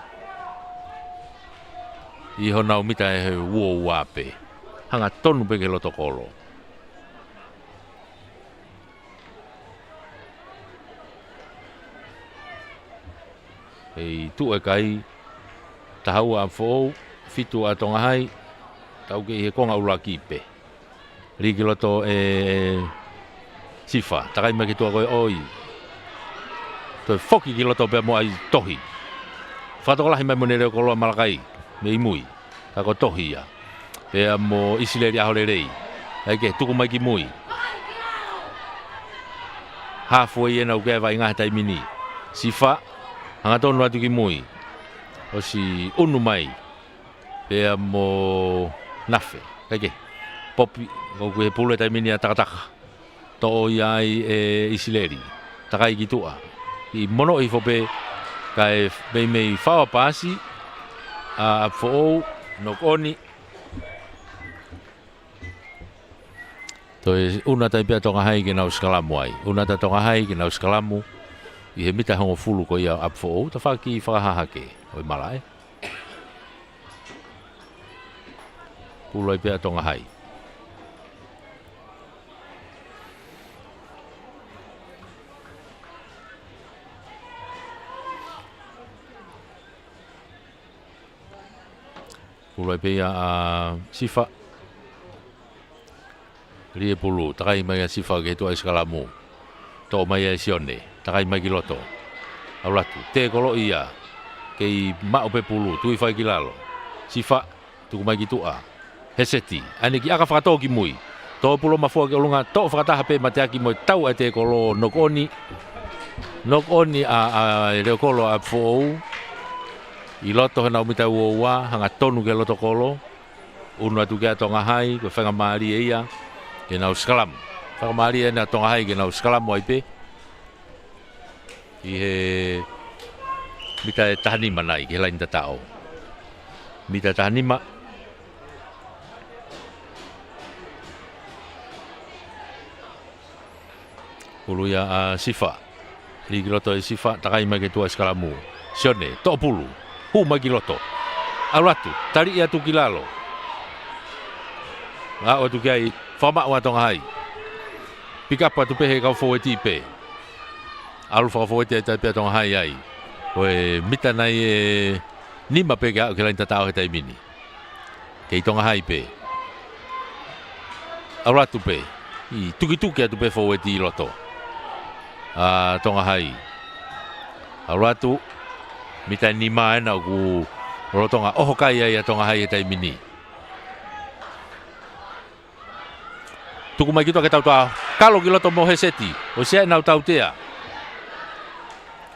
I honau mita e he uo wape. Hanga tonu pe ke loto kolo. Hei tu e kai. Tahau a apfo'ou. Fitu a tonga hai. Tau ke he konga ula kipe. Riki loto sifa. Takai mai ki tua koe oi. Toi foki ki loto pe mo ai tohi. Whatokolahi mai monere o koloa malakai. Me imui. Kako tohi ia. Pea mo isileri ahole rei. Eke tuku mai ki mui. halfway na uke vai ngā tai mini. Sifa, hanga tonu atu ki mui. O si unu mai, pea mo nafe, kaike. Popi, o kue pule tai mini a takataka. To iai e isileri, takai ki tua. I mono i fope, kai mei whawa pasi, a fo'ou, nok oni. Toi una tai pea tonga hai ke nau skalamu ai. Una tai tonga hai ke nau skalamu. I he mita hongo fulu ko ia ap fo'ou, ta whaki whakahahake. Oi mala e. Pulu ai pea tonga hai. Pulu ai pea sifa. Rie pulu, takai mai a sifa ke tua iskalamu. Tō mai a sione, takai mai ki loto. Aulatu, te kolo ia. Kei mao pe pulu, tui whai ki lalo. Sifa, tuku mai ki tua. Heseti, ane ki aka whakatō ki mui. Tō pulo mafua ki olunga, tō whakataha pe matea ki moi tau a te kolo nokoni. Nokoni a reo kolo a fo'ou. I loto hana umita uoua, hanga tonu ke loto kolo. Unu atu ke atonga hai, koe whanga maari e ia. Ke nau skalamu. Whanga maari e na tonga hai ke nau skalamu ai pe. I he mita e tahanima nai, ke lain tatao. Mita tahanima. Uluia a sifa. Ligi loto e sifa, takai mai ke tua skalamu. Sione, tō pulu. Hu mai ki loto. Auratu, tari ia tu ki lalo. Nga o tu ki ai, whama ua tonga hai. Pikapa tu pehe kau fōeti pe. Alu whakafōeti ai tai pia tonga hai ai. Oe mita nai e nima pe kia au ke lain tatao he tai mini. Kei tonga hai pe. Auratu pe. I tuki atu pe fōeti i loto. Tonga hai. Auratu. Mita nima ena ku rotonga oho kai ai a tonga hai e tai mini. Tuku mai kitoa ke tau toa kalo ki loto mohe seti. O sea nau tau tea.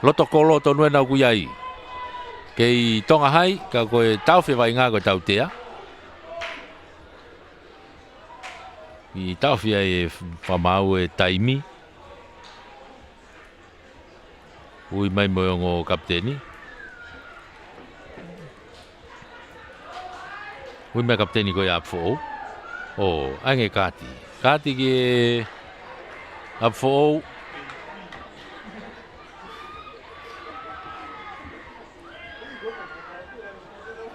Loto kolo tonu e nau kuyai. Kei tonga hai ka koe tau whiwai ngā koe tau tea. I tau whiai e whamau e taimi. Ui mai moiongo kapteni. Ui mai kapteni koe ap fo'ou. O, ange kati. Kati ki ap fo'ou.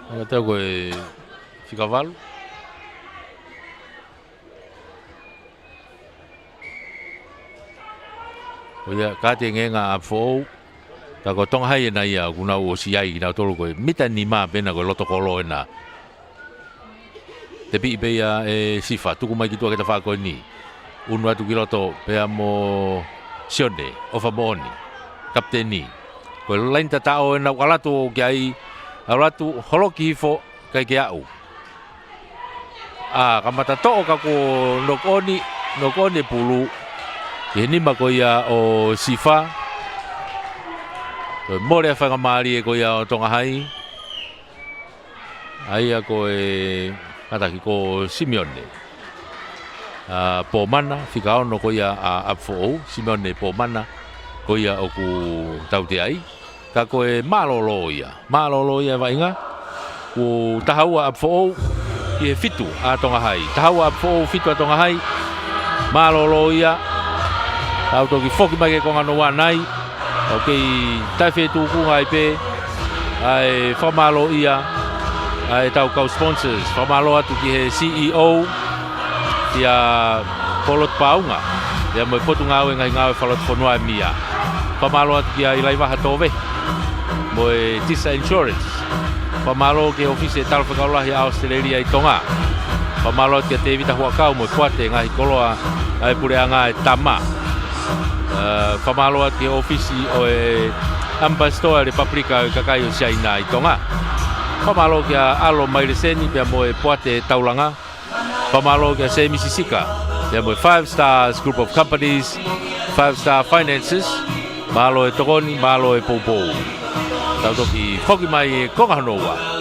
Anga tau koe whikavalu. Oia, kati nge ngā ap fo'ou. Ta ko tonga hai e na ia kuna o si ai na tolu koe. Mita ni mā pena koe loto kolo e na. Te pi pea e sifa, tuku mai ki tua ke ta whako ni. Unu atu ki loto pea mo sione, ofa mo oni, kapteni. Koe lain ta tao e na walatu ki ai, alatu holoki hifo kai ke au. Kamata to'o ka ko nokoni pulu. Ke nima ko ia o sifa. Koe more a whangamaari e ko ia o tonga hai. Aia ko e... Kataki ko Simeone. Po mana, whikaono ko ia a Apfo'ou, Simeone po mana, ko ia o ku taute ai. Ka ko e malolo ia wainga. Ku tahaua Apfo'ou, ki he fitu a tonga hai. Tahaua Apfo'ou fitu a tonga hai. Malolo ia. Tau toki foki mai ke konga no wanai. Ok, taiwhe tūkunga ai pe. Ai whamalo ia. Ai tau kau sponsors, whamalo atu ki he CEO ia Polot Paunga ia moi potu ngau e ngai ngau e whalot whanua e mia whamalo atu ki a ilai waha tōwe moi Tisa Insurance whamalo ki ofisi e talo whakaulahi a Australia i Tonga whamalo atu ki a te vita huakau moi puate ngahi koloa ai pure anga e Tama whamalo atu ki ofisi o e Ambassador Republika kakai o Siaina i Tonga Pamalo kia alo maireseni pia moe puate taulanga. Pamalo kia se Mississika. Pia moe 5 Stars Group of Companies. 5 Star Finances, malo e tokoni, malo e poupou. Tau toki whoki mai e konga hanoa.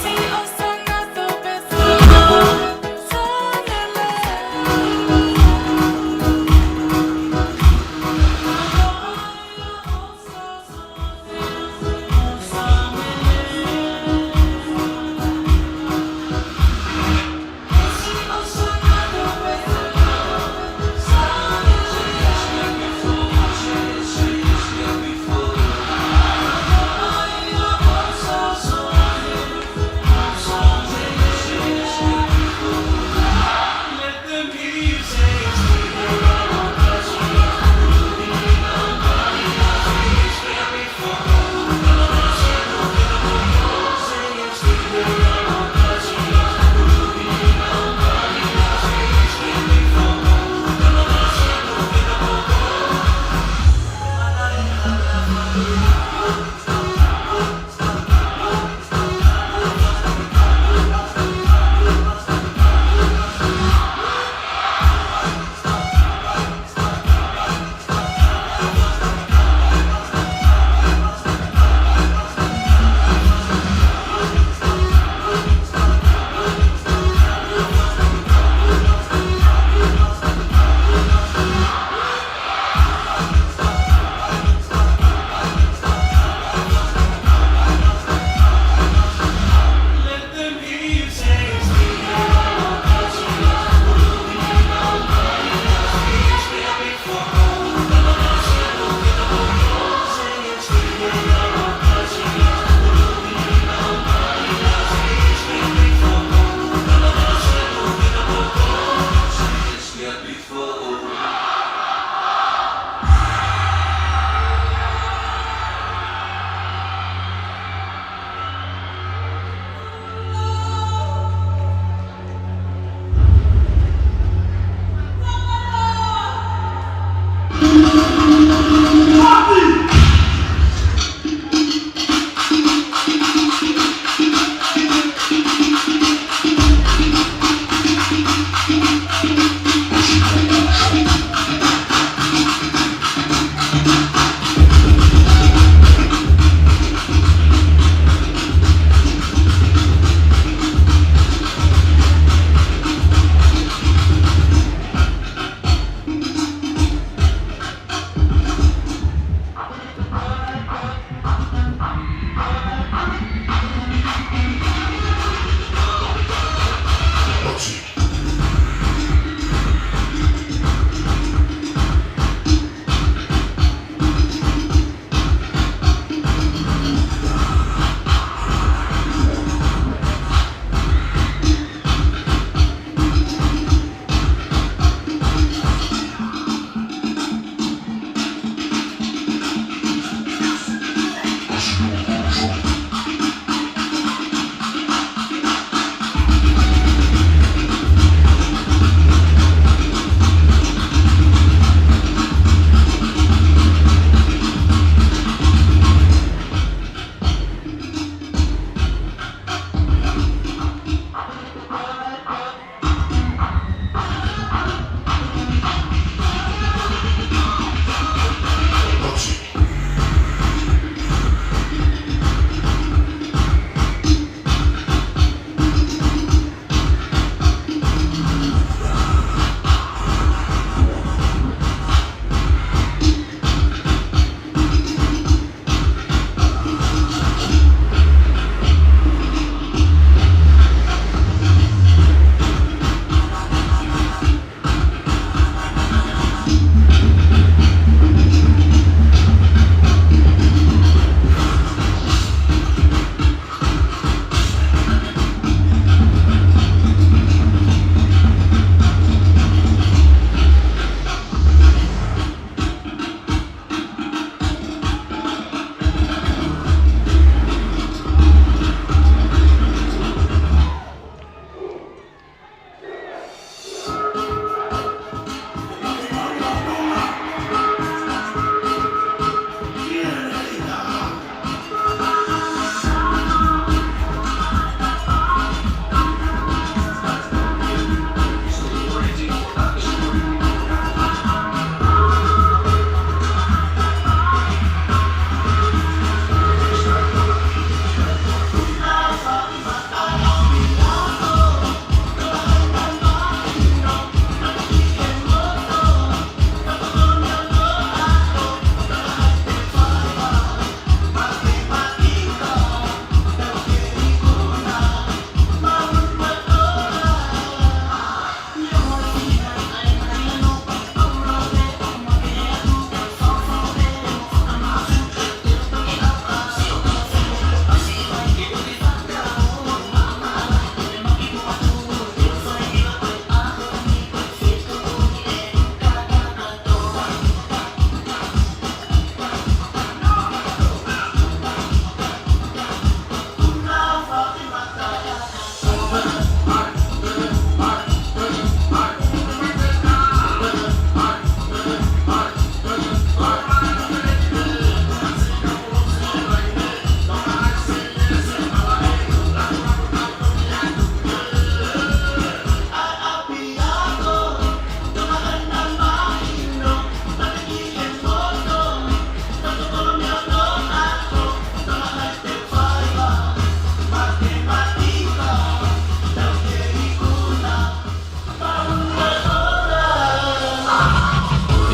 Say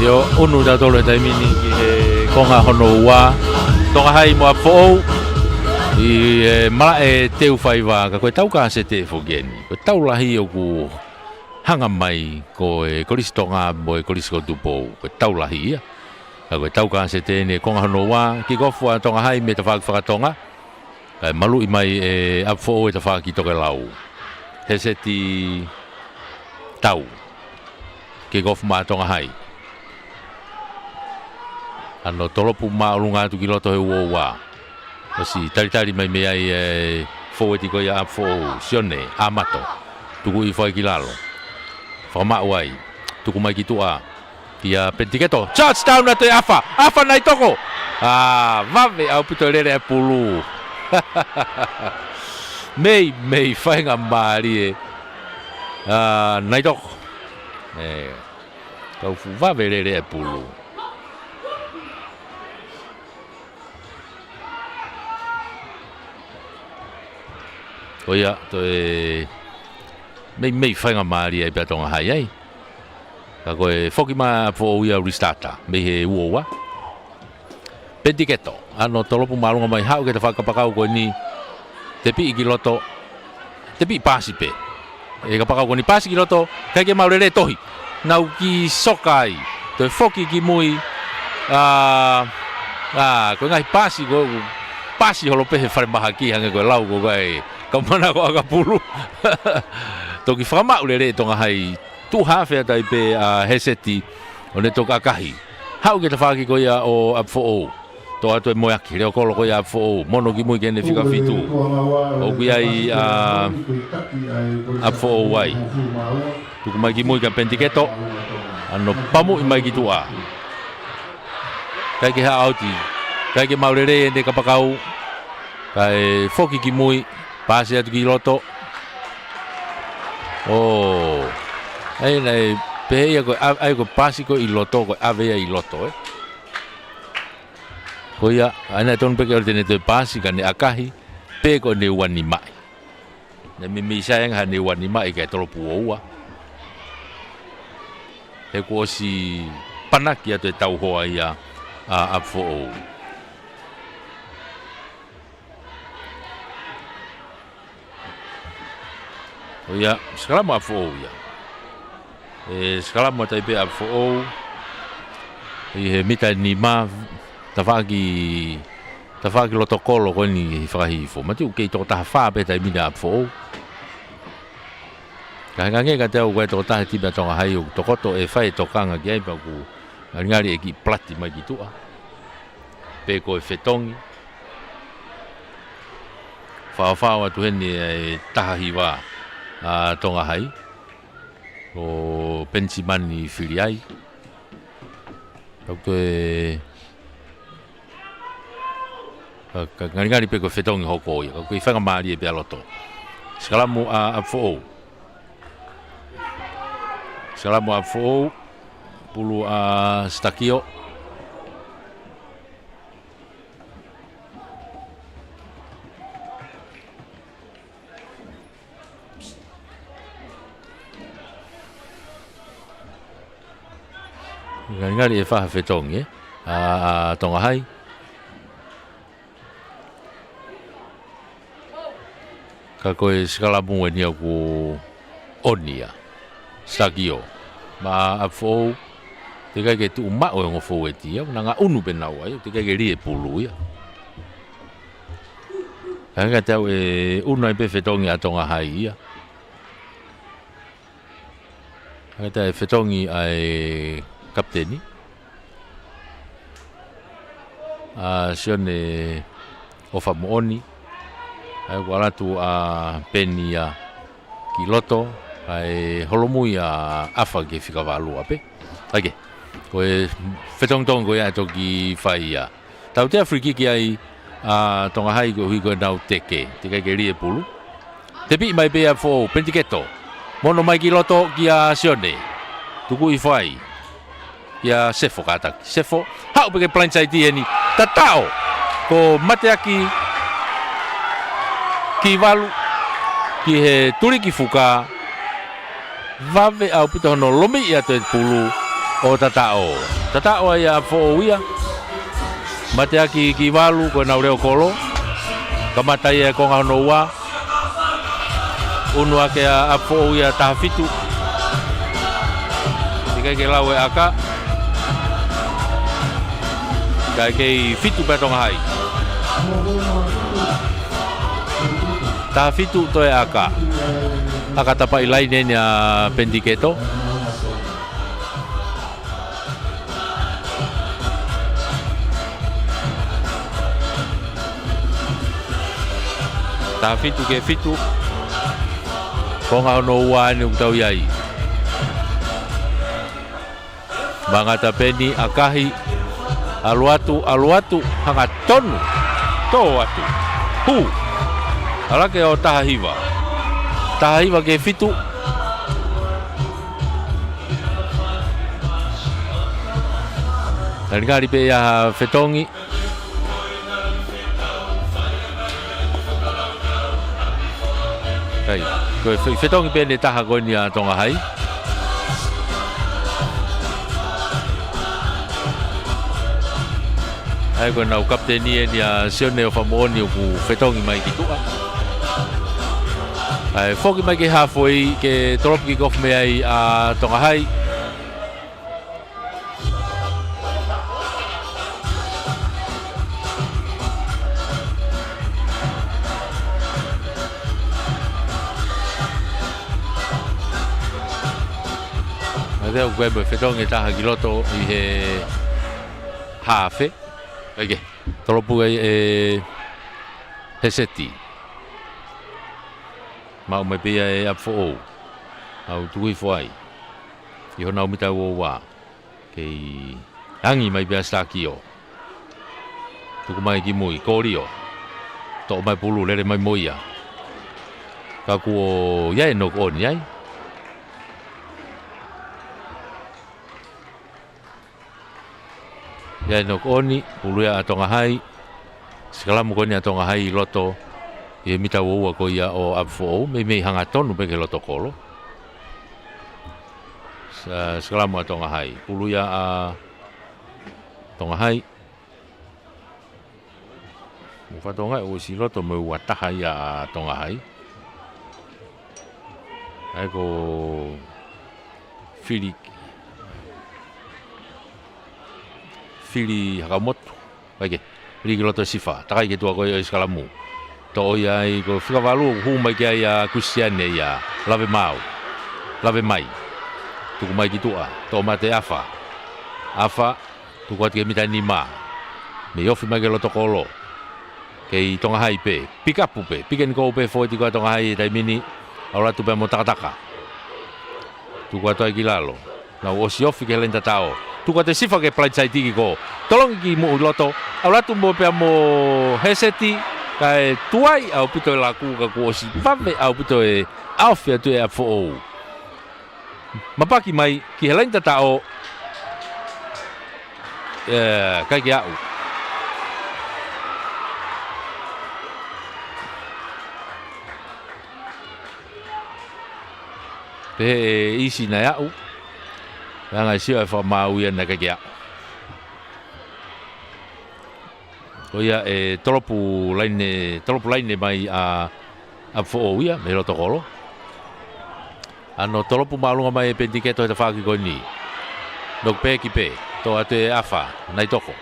Yo unu da tolo tai mini ki he konga hono ua tonga hai mo fo I mala e teu fai wa ka koe tau ka se te fogeni ko tau lahi o ku hanga mai ko e koristonga mo e korisko tupo ko tau lahi ia ka koe tau ka se te ne konga hono ua ki gofua tonga hai me te whakatonga malu I mai e apfo e te whaki toke lau he se ti tau ki gofu ma tonga hai ano tolopu maulunga tu kiloto he uowa osi tari mai me ai fo ti ko ya fo sione amato tuku I foi kilalo fama wai tuku mai ki tua kia pentiketo touchdown na te afa nai toko vave au pitolere pulu mei fainga mari nai toko kau fu vave lere pulu Oia, toi mei whainga maari ai pia tonga hai ai. Ka koe whoki maa fo ia restarta, mei he uowa. Pentiketo, ano tolopu marunga mai hau ke te whakapakau koe ni te pi ki loto, te pi pasi pe. E ka pakau koe ni pasi ki loto, kai ke maurere tohi. Nau ki sokai, toi whoki ki mui, koe ngai pasi koe, pasi holo pehe whare maha ki hange koe lau koe Kau mana ko aga pulu. Toki whamau lere tonga hai tu hawhea tai pe heseti o ne toka kahi. Hau ke te whaki ko ia o apfo o. To atu e moeaki, reo kolo ko ia apfo o. Mono ki mui kene whika whitu. O ki ai apfo o wai. Tuku mai ki mui ka pentiketo. Ano pamu I mai ki tua. Kai ke ha auti. Kai ke maurere ne kapakau. Kai foki ki mui. Pasi atu ki loto. Ai nei peia ko ai ko pasi ko I loto ko avea I loto Ko ia ana ton pe ke tene te pasi ka ne akahi pe ko ne wani mai. Ne mi sayang ha ne wani mai ke tolo puoa. He ko si panaki atu tau hoa ia a fo. Oia, skala mo afo ia. Skala mo tai pe afo. He mita ni ma tafaki lotokolo ko ni whakahifo. Mati ukei toko taha wha pe tai mina afo. Kahangange ka teo koe toko taha tiba tonga hai o tokoto e whai tokanga ki aipa ku ngari e ki plati mai ki tua. Pe ko e whetongi. Whawhawa tu hene e taha hiwa. Tonga hai o pensimani filiai Auto e ngari pe ko whetongi hoko ia ko I whanga maari e pia loto Skalamu a fo Skalamu a fo Pulu a stakio Ngari e whaha whetongi tonga hai ka koe skalamu e nia ku onia stakio ma a fo te kai ke tu ma o ngofo e tia na nga unu penau ai te kai ke ri e pulu ia ka tau e unu ai pe whetongi a tonga hai ia ka tau e whetongi ai kapteni sione o famooni ai wala tu peni ki loto ai holomui afa ke fika valu ape ake ko e fetong tong ko ya to ki faia tau te afriki ki ai tonga hai ko higo nau teke te ke ri e pulu te pi mai pe fo pentiketo mono mai ki loto ki sione tuku I fai ia sefo kata sefo hau pe blindside ni tatao ko mateaki ki valu ki he turi ki fuka vave au pito no lomi ia te pulu o tatao. Tatao ia fo ia. Mate aki ki walu ko na reo kolo. Kamatai e ko ngano wa. Unu ake a fo ia tafitu. Dikai ke lawe aka. Kai ke fitu petong hai. Tafitu to e aka. Aka tapa ilai nenya pendiketo. Ta fitu ke fitu ko nga no wa ni utau yai bangata peni akahi aluatu hanga tonu to atu hu ala ke o tahiva ke fitu Nari pe ya fetongi Kai, ko fetongi pene taha ko ni tonga hai. Ai ko na kapteni ni a sione o famoni ku fetongi mai ki tua. Ai foki mai ke halfway ke trop ki kof me ai a tonga hai. Deu gue fetongi taha giloto i he hafe. Oke, tolopu e heseti. Mau me pia e apfo. Au tui foi. I hona umita wo wa. Kei angi mai pia stakio. Tuku mai ki mui korio. To mai pulu lele mai moia. Ka ku ya no on yai. Ya no oni puluya atonga hai sekala mo koni atonga hai loto e mita wo ko ia o apfo me hanga tonu pe ke loto kolo sekala mo atonga hai puluya a tonga hai mo fatonga o si loto mo wataha ya tonga hai ai ko Fili hakamoto. Oke. Rigi loto sifa. Takai ke tua ko iskalamu. To ia I ko fika valu hu mai ke ia Kristiane ia lave mai. Tu mai ki tua. To mate afa. Tu ko ke mitani ma. Me ofi mai ke loto kolo. Ke tonga hai pe. Pick up pe. Piken ko pe foi ko tonga hai dai mini. Ora tu pe mo taka. Tu ko to ki lalo. Na o si ofi ke lenta tao. Tu kata sifa ke play side tiki ko. Tolong ki mo loto. Aula tu mo pe mo heseti kai tuai au pito laku ka ko si pave au pito e aufia tu e fo. Mapaki mai ki helenta tao. Kai ki au. Pe isi na au. Nga siya fa mauia na kagia. Oia tolopu line mai a fo ia me lo tokolo. Ano tolopu malunga mai pendiketo te faki koni. Dok pe ki pe to ate afa nai toko.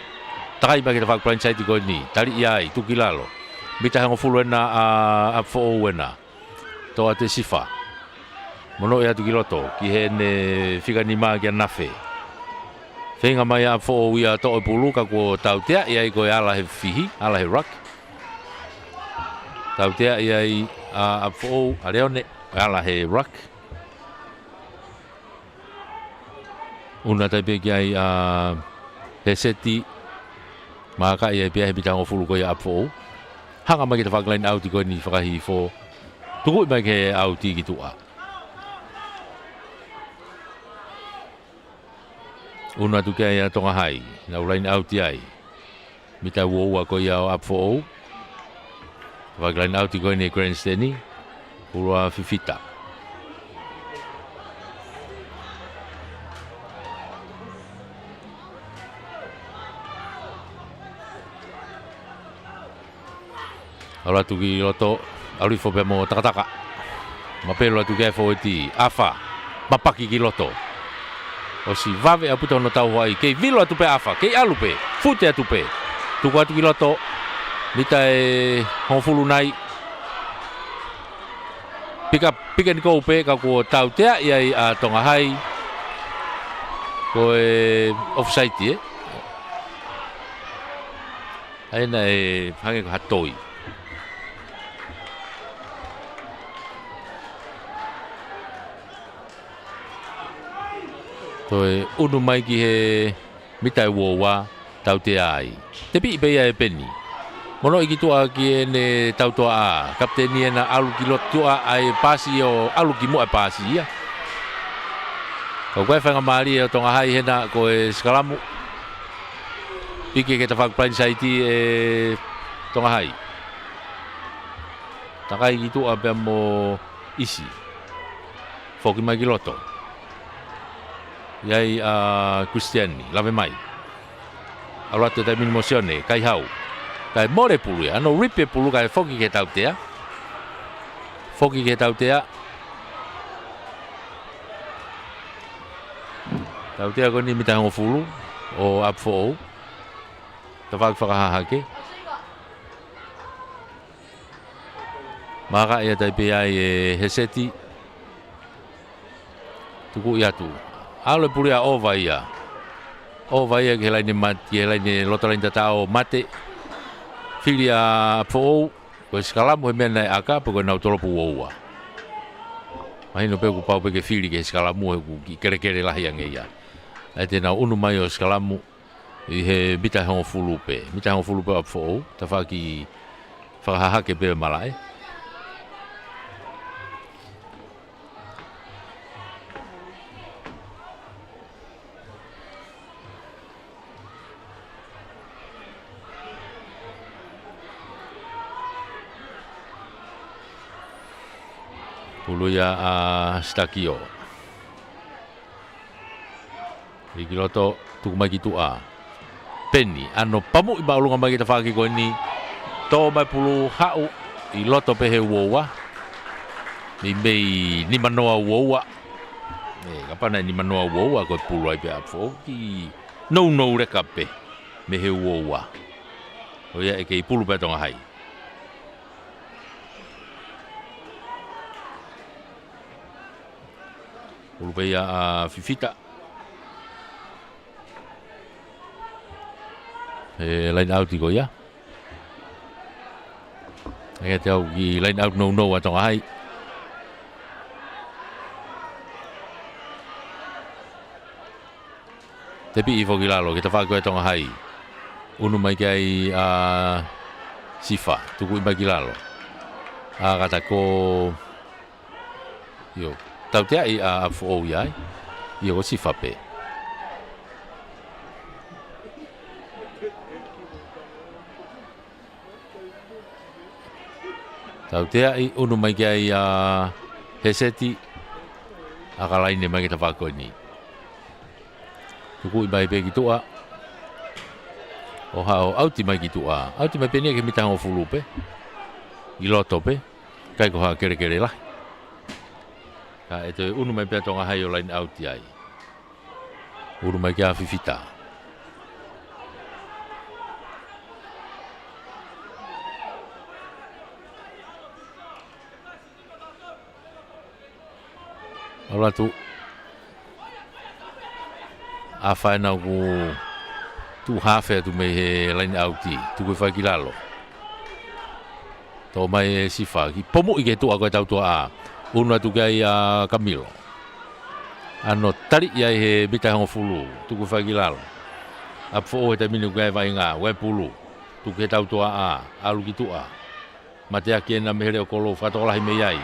Takai ba ki te faki plan site koni. Tali iai tu kilalo. Mita hango fulu na a fo wena. To ate sifa. Mono ia tu kiloto ki hene fika ni ma kia nafe. Fenga mai a fo ia to e pulu ka ko tautea ia I ko ala he fihi, ala he rock. Tautea ia I a fo areone ala he rock. Una tape ki ai a heseti maka ia pia he bitango fulu ko ia fo. Hanga mai ki te whaklain auti ko ni whakahi fo. Tuku mai ke auti ki tua. Una tu kia ia tonga hai, na ulain auti ai. Mita uoua ko ia o apfo ou. Waglain auti ko ni grandstanding. Urua fifita. Ala tu ki loto alu fo pe mo takataka. Ma pe lo tu ke fo ti afa. Mapaki ki loto. O si vave aputa no tau ai ke vilo tu pe afa, ke alu pe. Fute atu pe. Tu kwa tu ki loto. Mita e honfulu nai. Pika ni ko pe ka ko tau tea ia a tonga hai. Ko e offside Aina e hange ko hatoi. Toi unu mai ki he mitai wowa tau te ai. Te pi pe e peni. Mono iki tua ki ne tau toa a. Kapteni na alu ki lot tua ai pasi o alu ki mo ai pasi ia. Ko koe whanga maari e tonga hai hena ko e skalamu. Pike ke ta whakplain saiti e tonga hai. Takai ki tua pe mo isi. Foki mai ki loto. Iai Kristiani, lave mai. Alwate tai mini mosione, kai hau. Kai more pulu ya, no ripe pulu kai foki ke tau tea. Foki ke tau tea. Tau tea ko ni mita hango fulu, o apfo o. Ta whakahahake. Maka ia tai pe ai heseti. Tuku ia tu. Alo puri a ova ia. Ova ia ke laini mati, ke laini loto laini tatao mate. Filia po ko skalamu he mena aka po ko na tolo pu oa. Mai no pe ku pau pe ke fili ke skalamu he ku kere lah yang ia. Ai te na unu mai o skalamu i he bita hon fulupe. Bita hon fulupe a po ta fa ki fa ha ke pe malai. Puluya stakio. Iki loto tuku mai ki tua. Penny ano pamu i baulunga mai kita whaki ko ni. Tō mai pulu hau i loto pehe uowa. Ni mei ni manoa uowa. Kapana ni manoa uowa ko pulu ai pe apfo. Ki no reka pe mehe uowa. O ia e kei pulu pe tonga hai. Ulupea fifita. Line out ko ya. Ai tau ki line out no atonga hai. Tepi i foki lalo kita fa ko atonga hai. Unu mai kai sifa tuku i lalo. Kata ko yo tau tea i a fo iai i o si fape tau tea i unu mai kia i a heseti a kalaine mai kita whako ni tuku i mai pe ki tua o hao auti mai ki tua auti mai pe nia ke mitango fulupe i loto pe kai ko ha kere lah. Ka e te unu mai pia tonga hai o line out ai. Unu mai kia fifita. Ola tu. A whaina ku tu hafe tu mai he line out i. Tu koe whai ki lalo. Tō mai si wha ki pomu i ke tu a koe tau tua a. Unu atu kai a Camilo. Ano tari ia he bita hong fulu. Tuku whaki lalo. Apfo o he te minu kai vai ngā. Wai pulu. Tuku he tau tua a. Alu ki tua. Matea ki ena mehere o kolo. Whatokolahi me iai.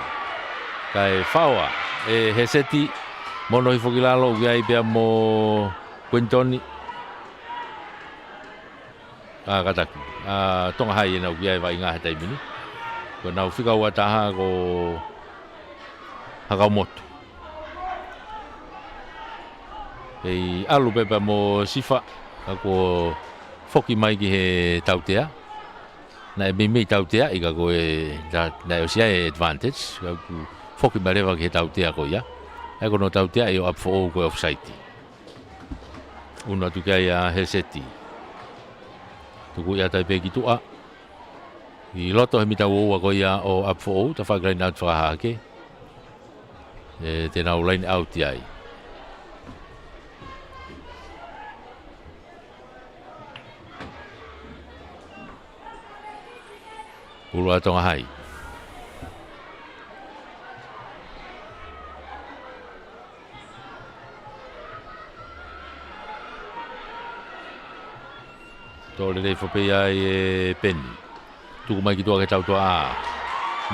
Kai whaua. E he seti. Mono hi whaki lalo. Ugai pia mo Quintoni. Kataku. Tonga hai ena ugai vai ngā he te minu. Ko nau whikau ataha ko Hakamoto. Hei alu pepa mo sifa ako foki mai ki he tautea. na me tau tea i ka koe na o sia advantage ka ku foki marewa ke tau tea ko ia e kono tau tea i o up for ko offside una tu kai a heseti tu ku ia tai pe ki tu a i loto he mita wo ko ia o up for ta fa grind out fa ha ke te na line out ia ulu atonga hai. Tole rei whapei ai e Penny. Tuku mai ki tua ke tau toa a.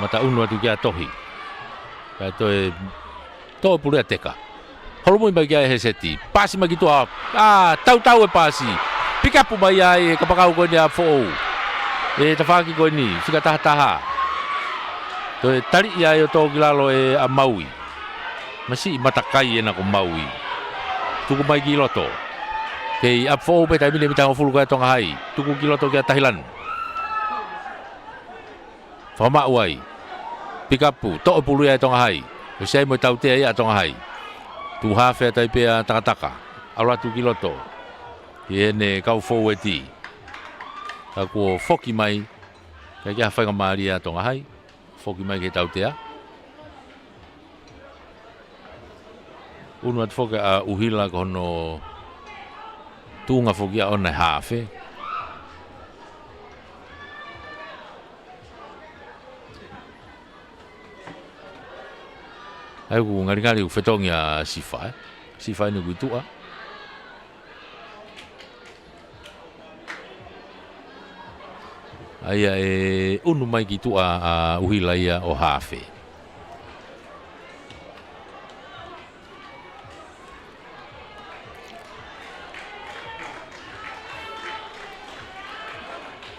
Mata unu atu kia tohi. Kai toe... Toi pule a teka. Holomoi mai kia e heseti. Pasi mai ki tua. Tau e pasi. Pikapu mai ai e kapakau koe ni a fo'ou. E tawhaki koe ni, whika taha. Toe tari ia e o tō kilalo e a Maui. Masi i matakai e na ko Maui. Tuku mai ki loto. Kei up for pe taimine mitang o fulu koe tonga hai. Tuku ki loto kia tahilan. Whama uai. Pikapu, to o pulu ia e tonga hai. O sei mo tau tea ia a tonga hai. Tu hawhea taipea takataka. Aura tu ki loto. Ki ene kau fōu e ti. Ka kua foki mai, ka kia whainga maaria tonga hai, foki mai ke tau tea. Unu at foki a uhila ko hono tūnga foki a ona hawhe. Hai ku ngari ku whetongi a Sifai, Sifai ni ku itua. Aia e unu mai ki tua a uhila ia o hawhe.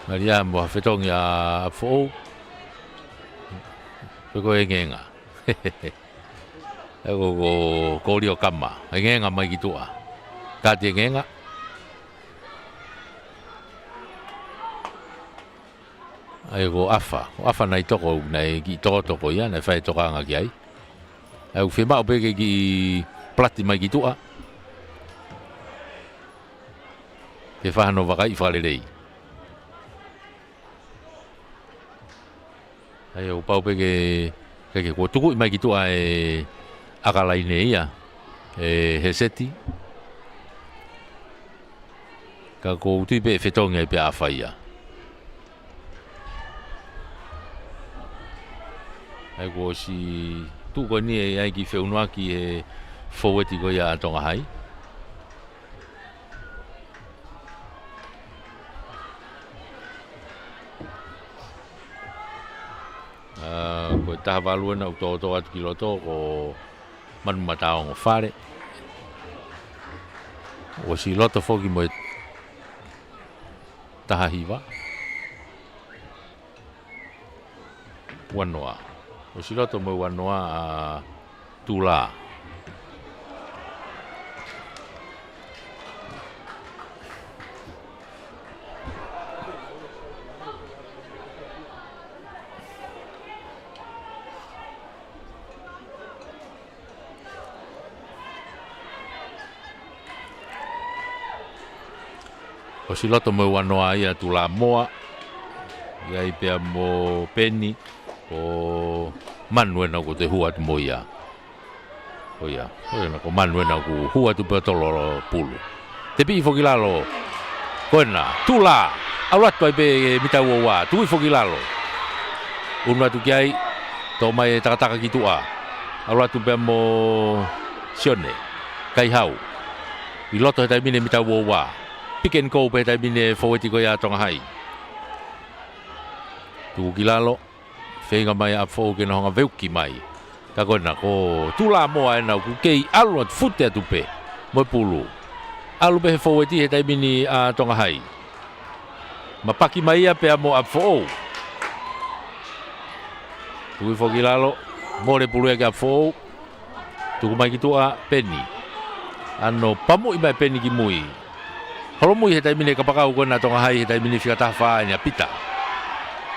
Maria mo hawhetongi a fo'ou. Peko e ngenga. Ego ko kori o kama. E ngenga mai ki tua. Kati e ngenga. Ai go afa nai toko nai ki toko ia nai fai toka nga ki ai. Ai fe ma ope ki plati mai ki tua. Ke fa no vakai fale rei. Ai o pau pe ke ko tuku mai ki tua e akalai nei ia. E heseti. Ka ko tu be fetonga pe afa ia. Ai ko si tu ko ni ai ki feunua ki e foweti ko ia tonga hai. Ko taha valua na uto atu ki loto ko manu matao ngo whare. O si loto foki mo taha hiwa. Wanoa. O si loto mo wanoa a tula. O si loto mo wanoa ia tula moa. Ia i pia mo Penny. O manue na ko te hua tu mo ia. O ia na ko manue na ko hua tu pe tolo pulu. Te pi fokilalo. Koena, tula. Aula tu be mita wa, tu fokilalo. Una tu kiai to mai taka ki tua. Aula tu pe mo sione. Kai hau. I loto ta mine mita wa. Pick and go pe ta mine foweti ko ya tonga hai. Tu kilalo. Whenga mai a fōu ke nohonga veuki mai. Ka koena ko tula moa e nau ku kei alu at fute atu pe. Moi pulu. Alu pe he fōu e ti he taimini a tonga hai. Ma paki mai a pe a mo a fōu. Tui fōki lalo. Mōre pulu e ke a fōu. Tuku mai ki tua Penny. Ano pamu i mai Penny ki mui. Holo mui he taimini ka pakau koena tonga hai he taimini whikataha whaa e ni a pita.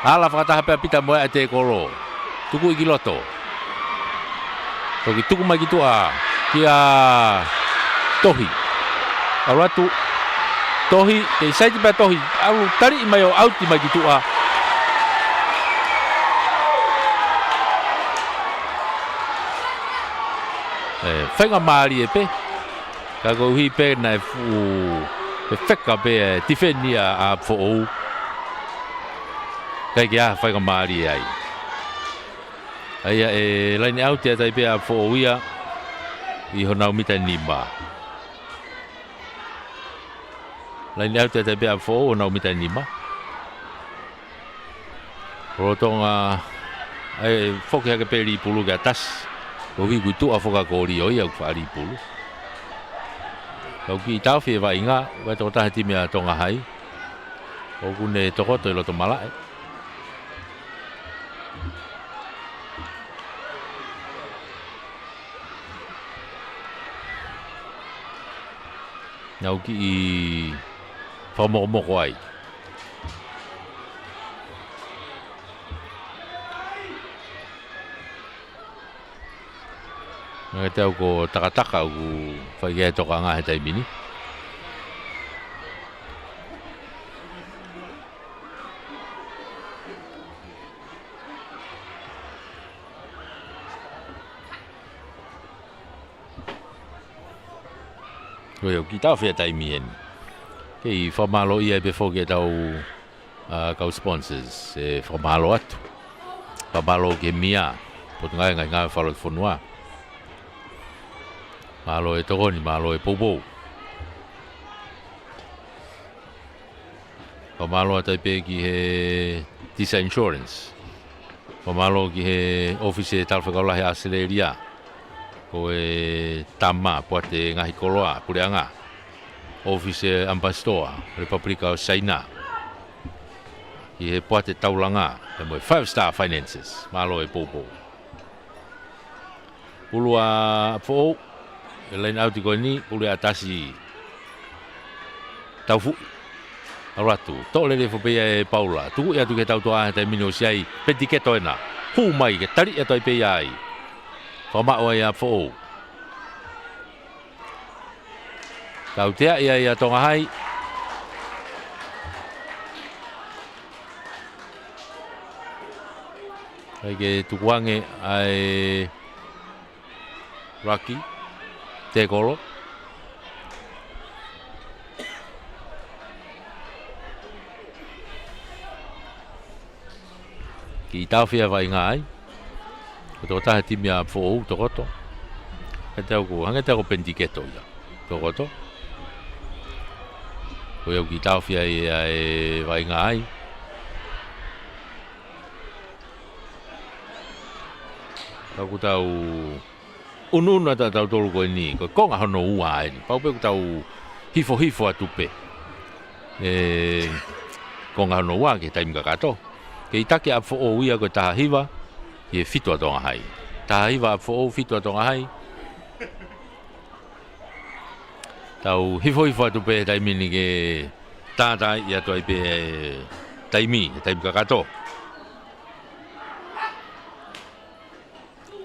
Ala whakataha pia pita moe a te koro. Tuku iki loto. Toki tuku mai ki tua. Kia tohi. Aru atu. Tohi. Kei saiti pia tohi. Aru tari mai o auti mai ki tua. Whenga maari e pe. Ka kou hi pe na e fu. E wheka pe e tifenia a fo'ou. Kai kia whenga maari e ai. Aia e laini au te atai pe a fo'ou ia. I honau mita nima. Laini au te atai pe a fo'ou honau mita nima. Rotonga. Ai foki hake pe li pulu ke atas. O hi kutu a foka kori o ia whaari pulu. Kau ki tau whie vai ngā, wai tō tahe timi a tonga hai. O kune toko to i loto malae. Nau ki i whamoko ai. Ngai tau ko takataka u whaikia toka ngā he taimini. Koe au ki tau whea taimi en. Kei whamalo ia e pe whoke tau kau sponsors e whamalo atu. Whamalo ke mia. Potungai ngai ngā whalot whanua. Malo e tokoni, malo e poupou. Pamalo atai pe ki he Tisa Insurance. Pamalo ki he office e talwhakaula he Australia. Ko e Tama, puate ngahi koloa, pureanga. Office e Ambassador, Republika o China. Ki he puate taulanga, he moe 5-star finances, malo e poupou. Pulua fo'ou. E lain au tiko ni, ule atasi tau fui. Aratu, tō lere whapea e Paula. Tuku ia tuke tau toa te mino siai, peti ke toena. Hu mai, ke tari e toi pei ai. Whamao ia who'ou. Tau tea ia tonga hai. Hai ke tukuange ai Rocky. Te kolo. Ki tau whia vai ngā ai. Ko tō tahe timi a who'ou tokoto. Hanga tau ko pendiketo ia. Tokoto. Ko iau ki tau whia e vai ngā ai. Tau ko tau Ununa ta tau tolu koe ni, koe konga hono ua ai ni. Pau pe ku tau hifo atupe. Konga hono ua ke taim kakato. Ke itake a fo'ou ia koe taha hiwa, ke fitu atonga hai. Taha hiwa a fo'ou fitu atonga hai. Tau hifo atupe taimi ni ke tata ia toi pe taimi kakato.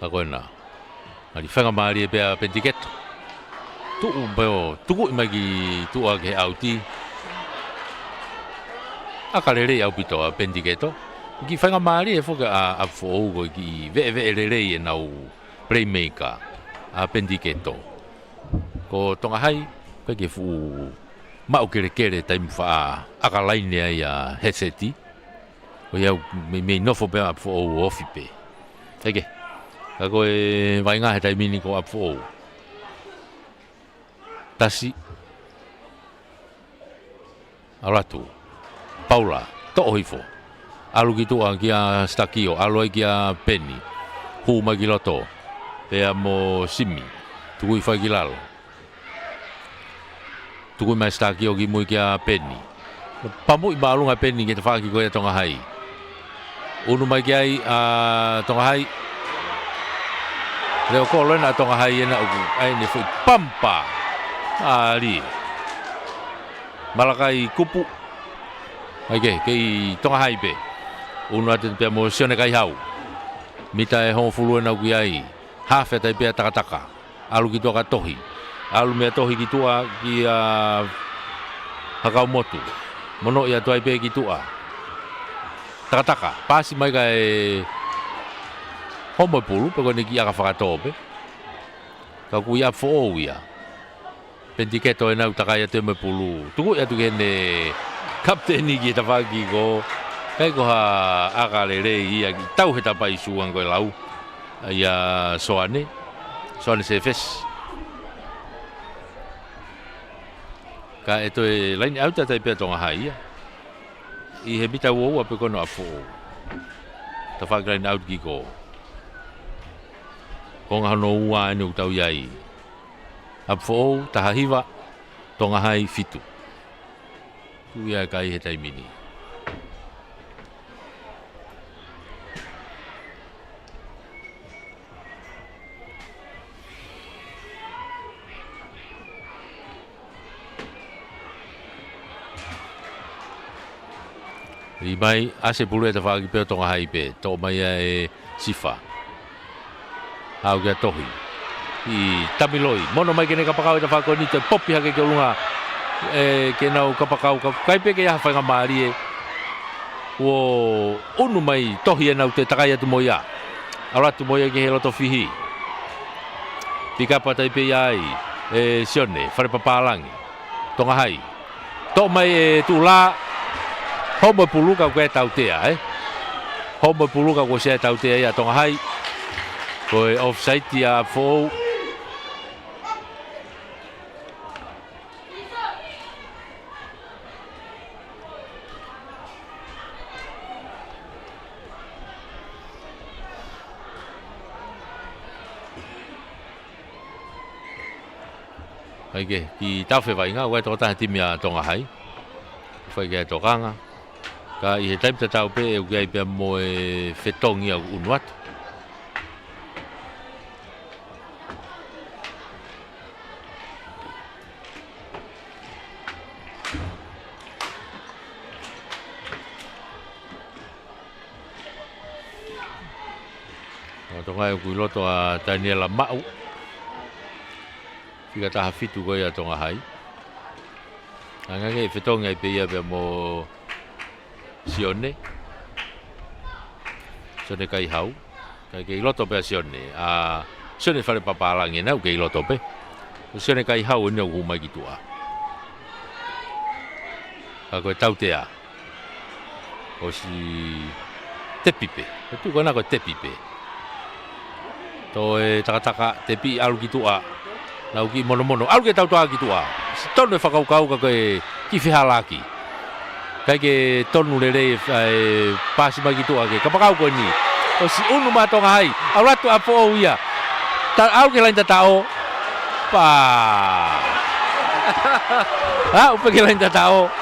Ako na. Ari whanga maari e pia pentiketo. Tuku i mai ki tua ke auti. Aka lere au pito a pentiketo. Ki whanga maari e whoka a who'ou ko ki ve lere e nau playmaker a pentiketo. Ko tonga hai, koe ke fu mau kere taim wha aka laine ai a heseti. Ko iau me nofo pia a who'ou ofipe. Eke. Ka koe vai ngā he taimini ko a who'ou. Tasi. Aratu. Paula. To'o hifo. Alu ki tua ki a Stakio. Alu ai ki a Penny. Hu mai ki loto. Pea mo Simi. Tuku i whai ki lalo. Tuku i mai Stakio ki mui ki a Penny. Pamu i maalunga Penny ki te whaki koe a tonga hai. Unu mai ki ai a tonga hai. Leo ko lena tonga hai ena uku ai ne foi pampa ali Malakai kupu ai ke tonga hai pe unu ate te pia mo sione kai hau. Mita e hon fulu na ku ai. Hafe te pia takataka. Alu ki toka tohi. Alu mea tohi ki tua ki hakau motu. Mono ia tuai pe ki tua. Takataka. Pasi mai kai homo pulu pe ko ni ki aka whakatope. Ka ku ia fo ia. Pentiketo e nau takai atu me pulu. Tuku ia tuke ne kapteni ki tawhaki ko. Kai ko ha aka le rei ia ki tau he tapai suang koe lau. Ia soane. Soane se fes. Ka e toi laini au tatai pia tonga hai ia. I he mita ua pe kono a fo. Tawhaki laini au ki ko. Konga hano ua ane utau iai. Apfo tahahiwa tonga hai fitu. Tuia kai he taimini. I mai ase pulu e tawhaki peo tonga hai pe. Tō mai e sifa. Hau kia tohi. I tamiloi. Mono mai kene kapakau e ta whako ni te popi hake ke lunga ke nau kapakau kai peke ia whainga maari e o unu mai tohi e nau te takai atu moia aratu moia ke he loto fihi pikapa tai pe iai e sione whare papalangi tonga hai to mai e tu la homo puluka koe tautea homo puluka koe sea tautea ia tonga hai koe offside ia fōu ai ke ki tawhe vai ngā wai tō taha timia tonga hai whai ke tōkanga ka i he taimta tau pe e ukiai pia mo e whetongi au unuatu tonga e kui loto a Daniela Mau Fika taha fitu koe a tonga hai. Anga ke whetonga i peia pia mo sione. Sione kai hau. Kai ke iloto pia sione. Sione whare papalangi nau ke iloto pe. Sione kai hau ina umai ki tua. Ka koe tautea. O si tepipe. Tu kona koe tepipe. To e takataka tepi alu ki tua. Nau ki mono alu ke tautoa ki tua tonu e whakaukau ka koe ki whihalaki kai ke tonu lere pasima ki tua ke kapakau koe ni o si unu matonga hai au ratu a po ia alu ke lain tatao pa upe ke lain tatao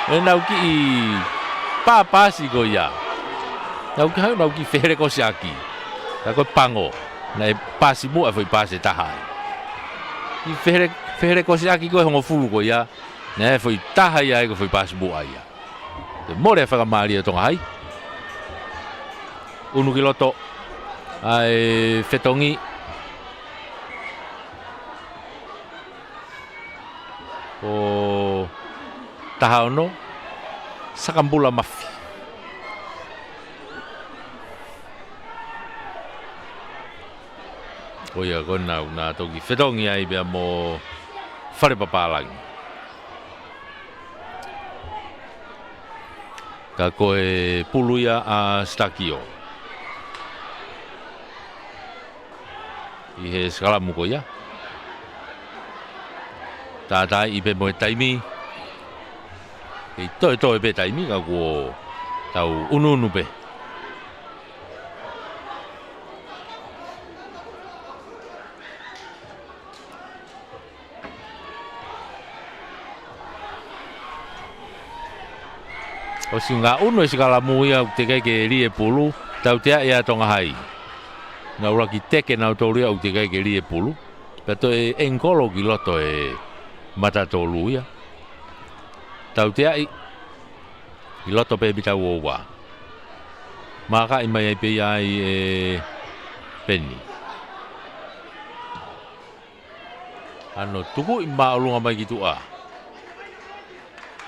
e nau ki pa pasi ko ia nau ki where ko siaki ka koe pango na e pasi mua foi pasi tahai i fere ko siaki ko hongo fulu ko ia na e foi tahai ai ko foi pasi mua ia te more fa mali tonga hai unu kiloto ai fetongi o tahaono sakambula mafi Oia kona una toki whetongi ai bea mo whare papalangi. Ka koe puluia a Stakio. I he skalamu ko ia. Tātai i pe moe taimi. Kei toe pe taimi ka kuo tau unu pe. O si ngā uno e si kalamu ia te kai ke rie pulu, tau tea ea tonga hai. Nā ura ki teke nau tōria u te kai ke rie pulu, pato e enkolo ki loto e matatolu ia. Tau tea i loto pe bitau o wā. Maka i mai pe ai e Penny. Ano tuku i maulunga mai gitu a.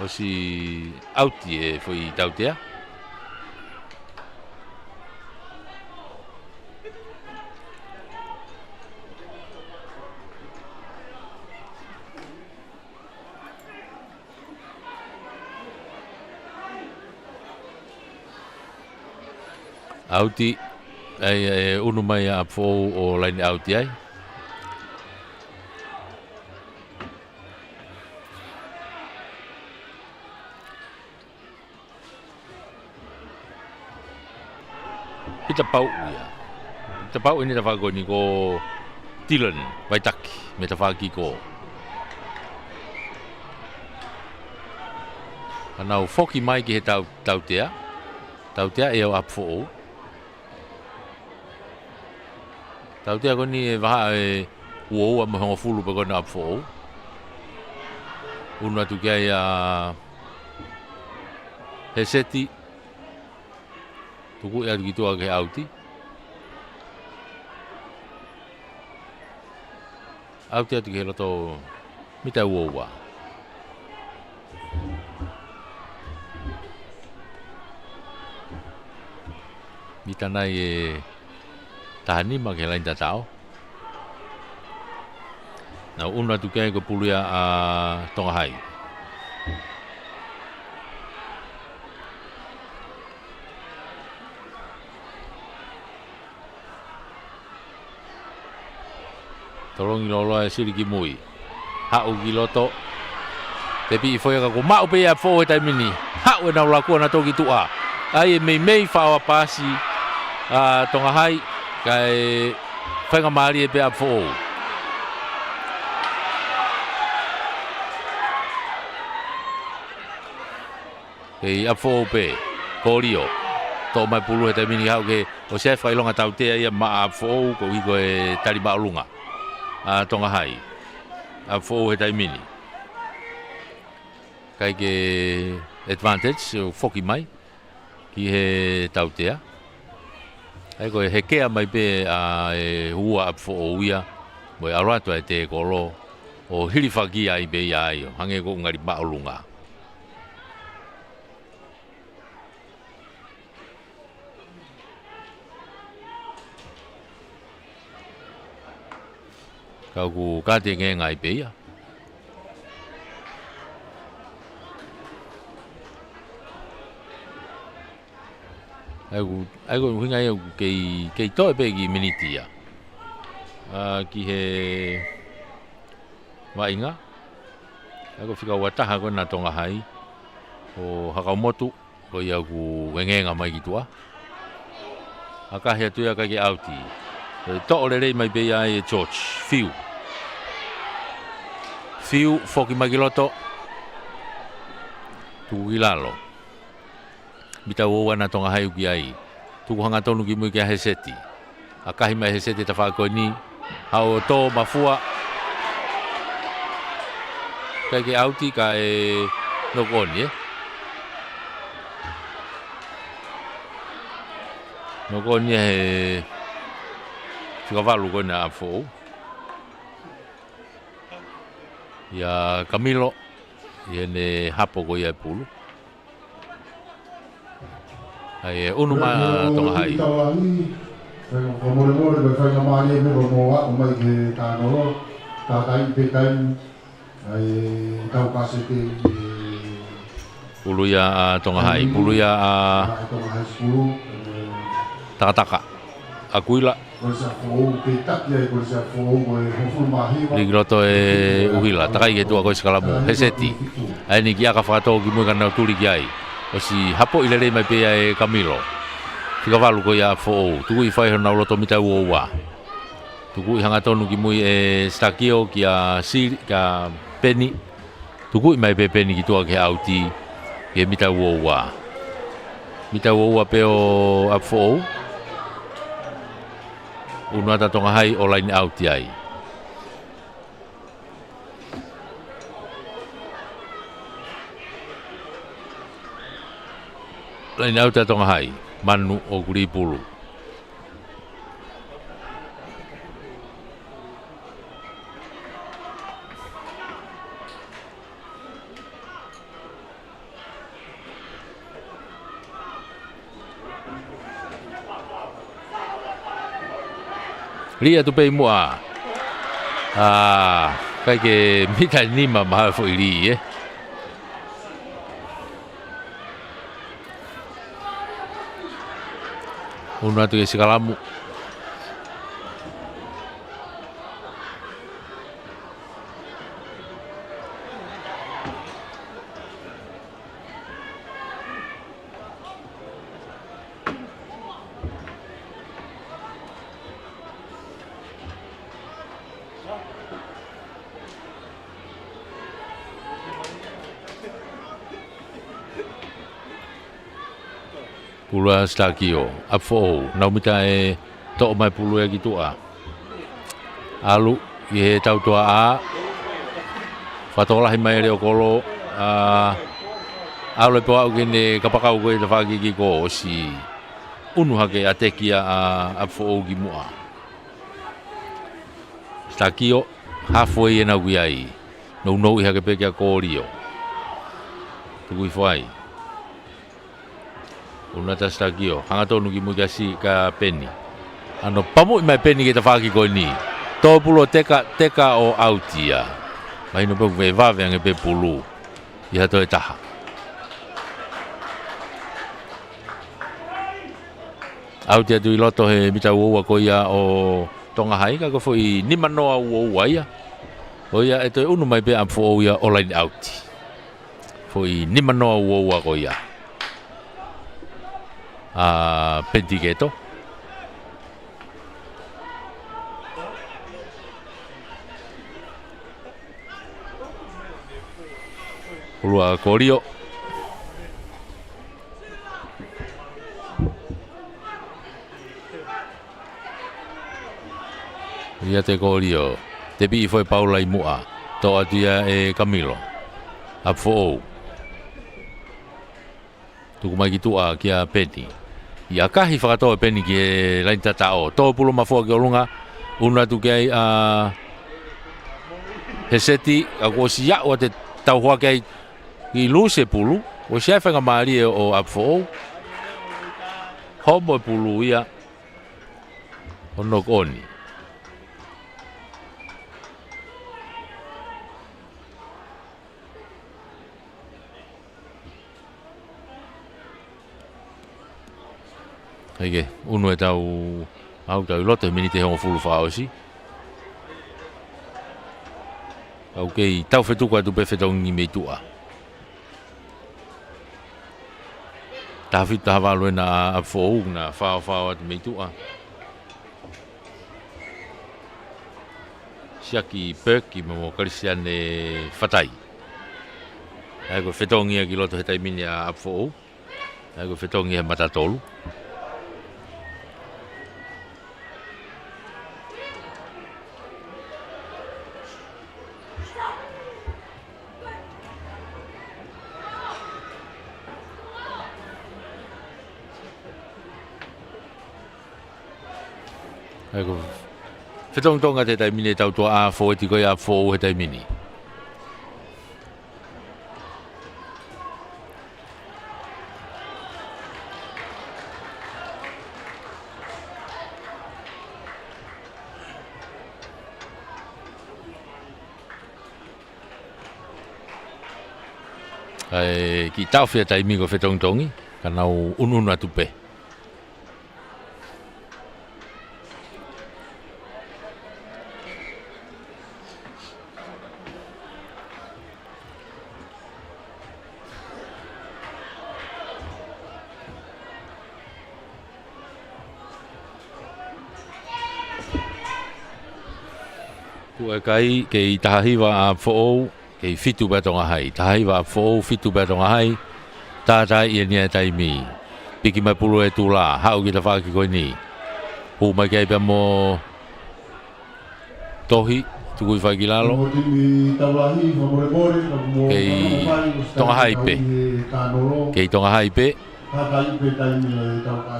O si auti e foi tautea. Auti ai unu mai a fo o lain auti ai. Pita pau ia. Pita pau ini dafa ni ko Dylan Waitaki me dafa ko. Ana foki mai ki he tautea. Tautea e o apfo. Tautea ko ni va e uo mo ho fulu pe ko na apfo. Una tu kia ia Heseti tuku ia gitu ake auti. Auti atu ke loto mita uowa. Mita nai e tahani ma ke lain tatao. Na una tu kia ko puluia a Tongahai. Tolong lolo e siri ki mui. Hau ki loto. Tepi i foi ko mau pe a fo e tai mini. Hau e na laku na toki tua. Ai mei fa pasi a Tongahai kai whainga maari e pe a fo. Kei a fo pe korio. To mai pulu e tai mini hau ke o se fai longa tautea ia ma a fo ko i ko e tari baulunga. A Tongahai a fo he tai mini kai ke advantage o foki mai ki he tautea ai ko he kea mai pe a e hua a fo uia mo arato e te kolo o hilifaki ai be ai hange ko ngari baulunga kau ku kate nge ngai pe ia. Ai ku hinga ia kei toi pe ki miniti ia. Ki he wainga. Ai ku whika wataha ko na Tongahai o Hakamotu ko ia ku ngenga mai ki tua. Aka he tu ia ka ki auti. To olere mai be ia e George Fiu foki magiloto tu ilalo bita wo na Tongahai ki ai tu hanga tonu ki mu ki Heseti akahi mai Heseti ta fa ko ni hao to mafua ka ki auti ka e no koni no koni he Cavalo ko na fo. Ya Camilo yene hapo ko ia pulu. Ai unu ma Tongahai. Ko mo be fa nga mali me mo wa mai ke ta no ta kai pe kai ai tau kasete pulu ya Tongahai, pulu ya Tongahai sepuluh. Taka Akuila Ligroto e uhila takai ke tua ko skalamu Heseti ai ni kia ka fato ki mo kana tuli ki ai o si hapo ile mai pe e Camilo tika valu ko ya fo tu i fai na loto mita wa tu i hanga tonu ki mo e Stakio ki a si ka Penny tu i mai pe Penny ki tua ke auti ke mita wa pe o a fo Una ta Tongahai o lain auti ai. Lain auti ta Tongahai. manu o kuripulu. Lia tu pei mua. Kai ke mita nima maha foi li Una tu ke sikalamu. Pula stakio afo na mita to mai pulu ya gitu alu ye tau tua fatola mai le okolo alu po gini kapakau ko te fagi ki ko si unu hake atekia afo gimua stakio halfway na guiai no i hake peke ko rio tu foi una tastakio hanga tonu ki mugasi ka peni ano pamu mai peni ki tafaki ko ni to pulo teka o autia mai no pe va venga pe pulu ia to taha autia tu loto he mita wo ko ia o tonga hai ka ko foi ni manoa wo ia o ia e to unu mai pe am fo ia online auti foi ni manoa wo ko ia Pentiketo. Ulua korio. Ia te korio. Te pi foi Paula i mua. To atia e Camilo. Apfo. Tuku mai ki tua kia peni. Ia kahi whakatoa peni ki e lain tatao. Tō pulo mafua ki olunga. Una tu kei he seti. A kua si iau a te tau hoa kei ki luse pulu. O si ai whanga maari e o apfo. Homo pulu ia. Honok oni. Hei unu e tau au tau loto e minite hongo fulu whaosi. Au kei tau whetuka tu pe whetongi me tua. Tawhi tahawalu e na apfo na whao atu me tua. Siaki perki mo karisian e whatai. Hei ko whetongi a ki loto he taimini a apfo. Hei ko whetongi he matatolu. Ako whetongtonga te taimini tau tua A4 e tiko i A4 he taimini. Ki tau whia taimi ko whetongtongi, ka nau ununa tupe. Kua kai kei tahahiwa a fo'ou kei fitu batonga hai. Tahahiwa a fo'ou fitu batonga hai. Tātai ia nia taimi. Piki mai pulu e tūla. Hau ki ta whaki koe ni. Hu mai kei pia mo tohi. Tukui whaki lalo. Kei tonga hai pe. Kei tonga hai pe.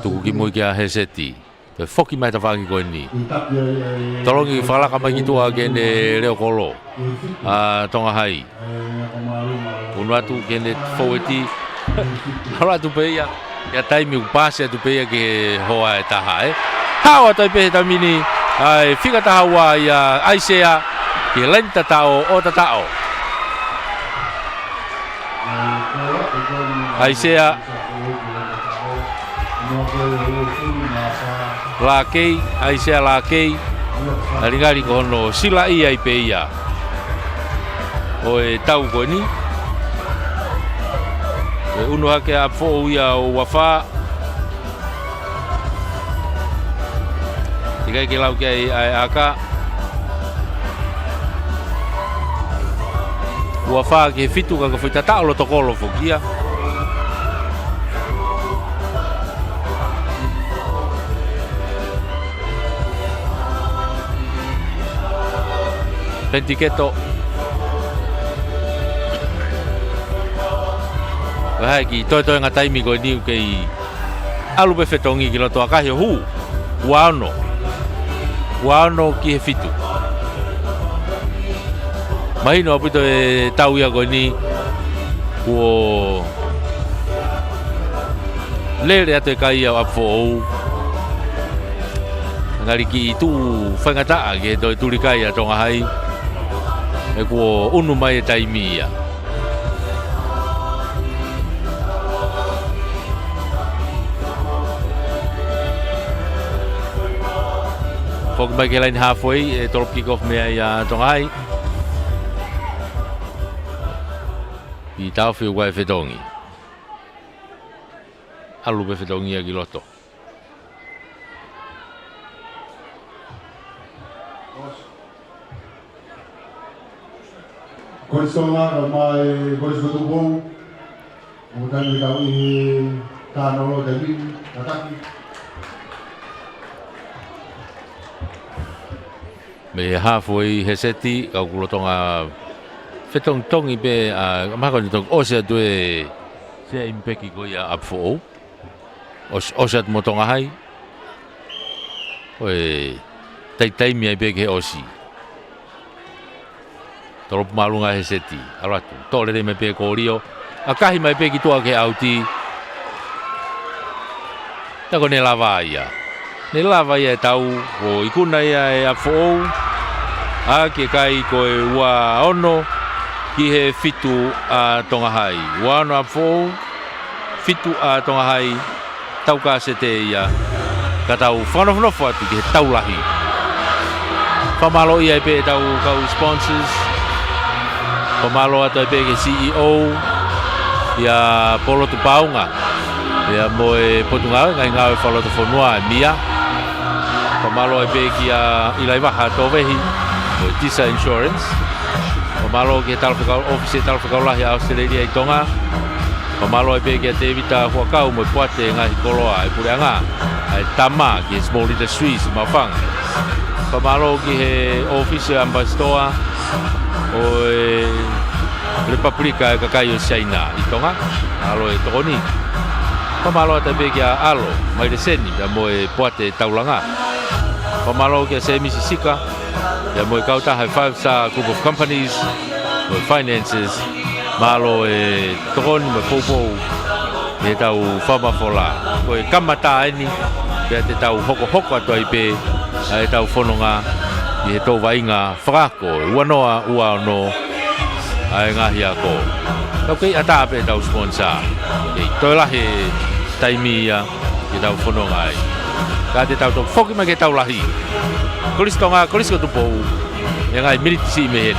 tuku ki mo ki a heseti te foki mai ta whangi koe ni tolongi whalaka mai ki tua kene reo kolo a tonga hai unu atu kene foweti hala tu pe ia taimi upase tu pe ia ke hoa e taha hawa tai pe ta mini ai fika ta hawa ia aisea ke lenta tao o ta tao aisea la kei aisea la kei aringali ko no sila ia i pe ia o e tau ko ni e uno hake a fo ia o wafa tikai ke lau ke ai aka wafa ke fitu ka foi tata lo tokolo fo kia Pentiketo Wahai ki toi ngā taimi koe niu kei alu pe whetongi ki loto akahi o hu Waono ki he fitu Mahino apito e tau ia koe ni Kuo Lere ato e kai au apfo ou Ngari ki tu whangataa ke toi turikai a tonga hai E kuo unu mai e taimi ia Fok mai ke line halfway e top kick off mea ia tonga hai I tau whiu wai whetongi Alu pe whetongi a ki loto Koe songa ka mai koe sotu bou o tani kau I tānolo te wini tataki Me halfway he seti kau kulotonga whetong tongi pe a mako ni tong osea tue sea impeki ko ia apfo ou osea mo tonga hai Oe tai mia pe ke osi Tolop malunga he seti alatu tole me pe ko rio akahi mai pe ki tua ke auti Tako ne lava ia tau o ikuna ia e apfo ou a ke kai ko e ua ono ki he fitu a tonga hai ua ono apfo fitu a tonga hai tau ka sete ia ka tau whanofonofu atu ki he tau lahi whamalo ia e pe tau kau sponsors whamalo atu e pe ke CEO ia polo tu paunga ia mo e potunga ngai ngau e whalo tu whanua e mia whamalo e pe ki a ilai waha tō wehi o Tisa Insurance whamalo ki he talwhikau office talwhikau lahi Australia I tonga whamalo e pe ki a te evita huakau mo e puate ngahi koloa e pureanga ai tama ki he small industries I mawhanga whamalo ki he office ambassador o e Republika e kakai o China I tonga alo e tokoni whamalo e te pe ki a alo mai le seni mo e puate taulanga whamalo ki a se Mississika ia mo e kautaha 5-star group of companies o finances malo e tokoni mo poupou e tau whamafola ko e kamata eni pia te tau hoko ato ai pe e tau whanonga I he tau wainga whakako e uanoa ua ono ai ngahi ako tau kei ata pe tau sponsor kei toi lahi taimi ia e tau whanonga ai ka te tau tau whoki mai ke tau lahi Kolis tonga, kolis ko tupou yang ai militisi mehen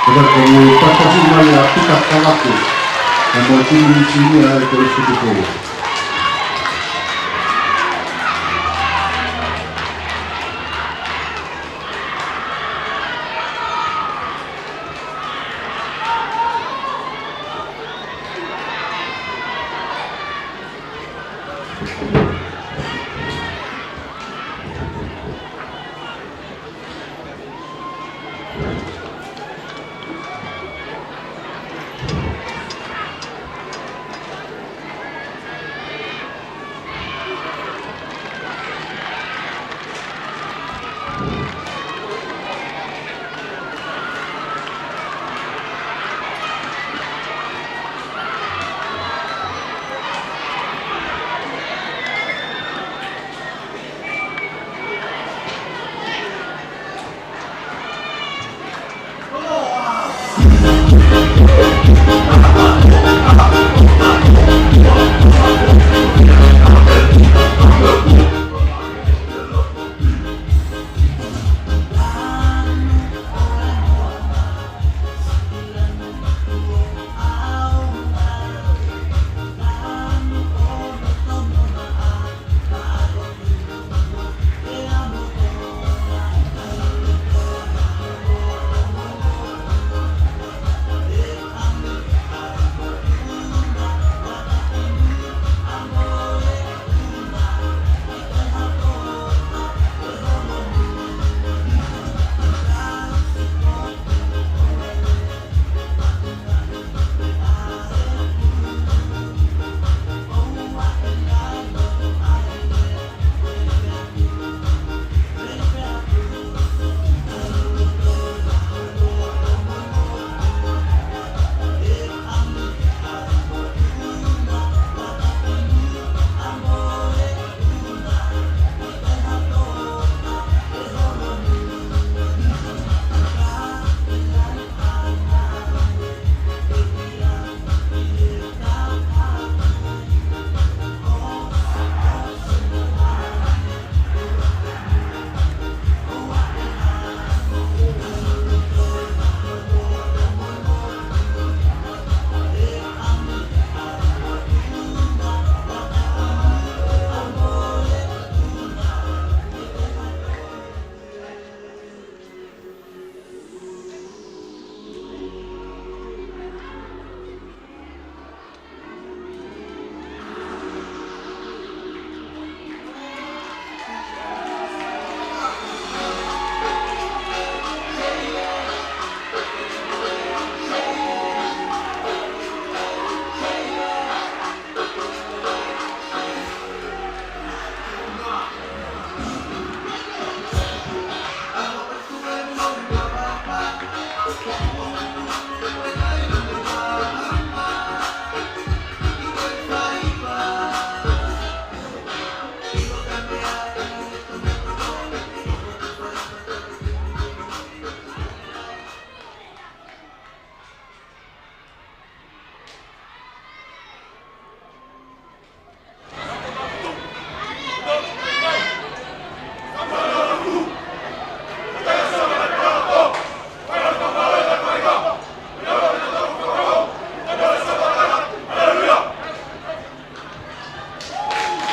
Ora como pasasi mai a pita kalaku. Na mo tini sini ai ko eskutuko.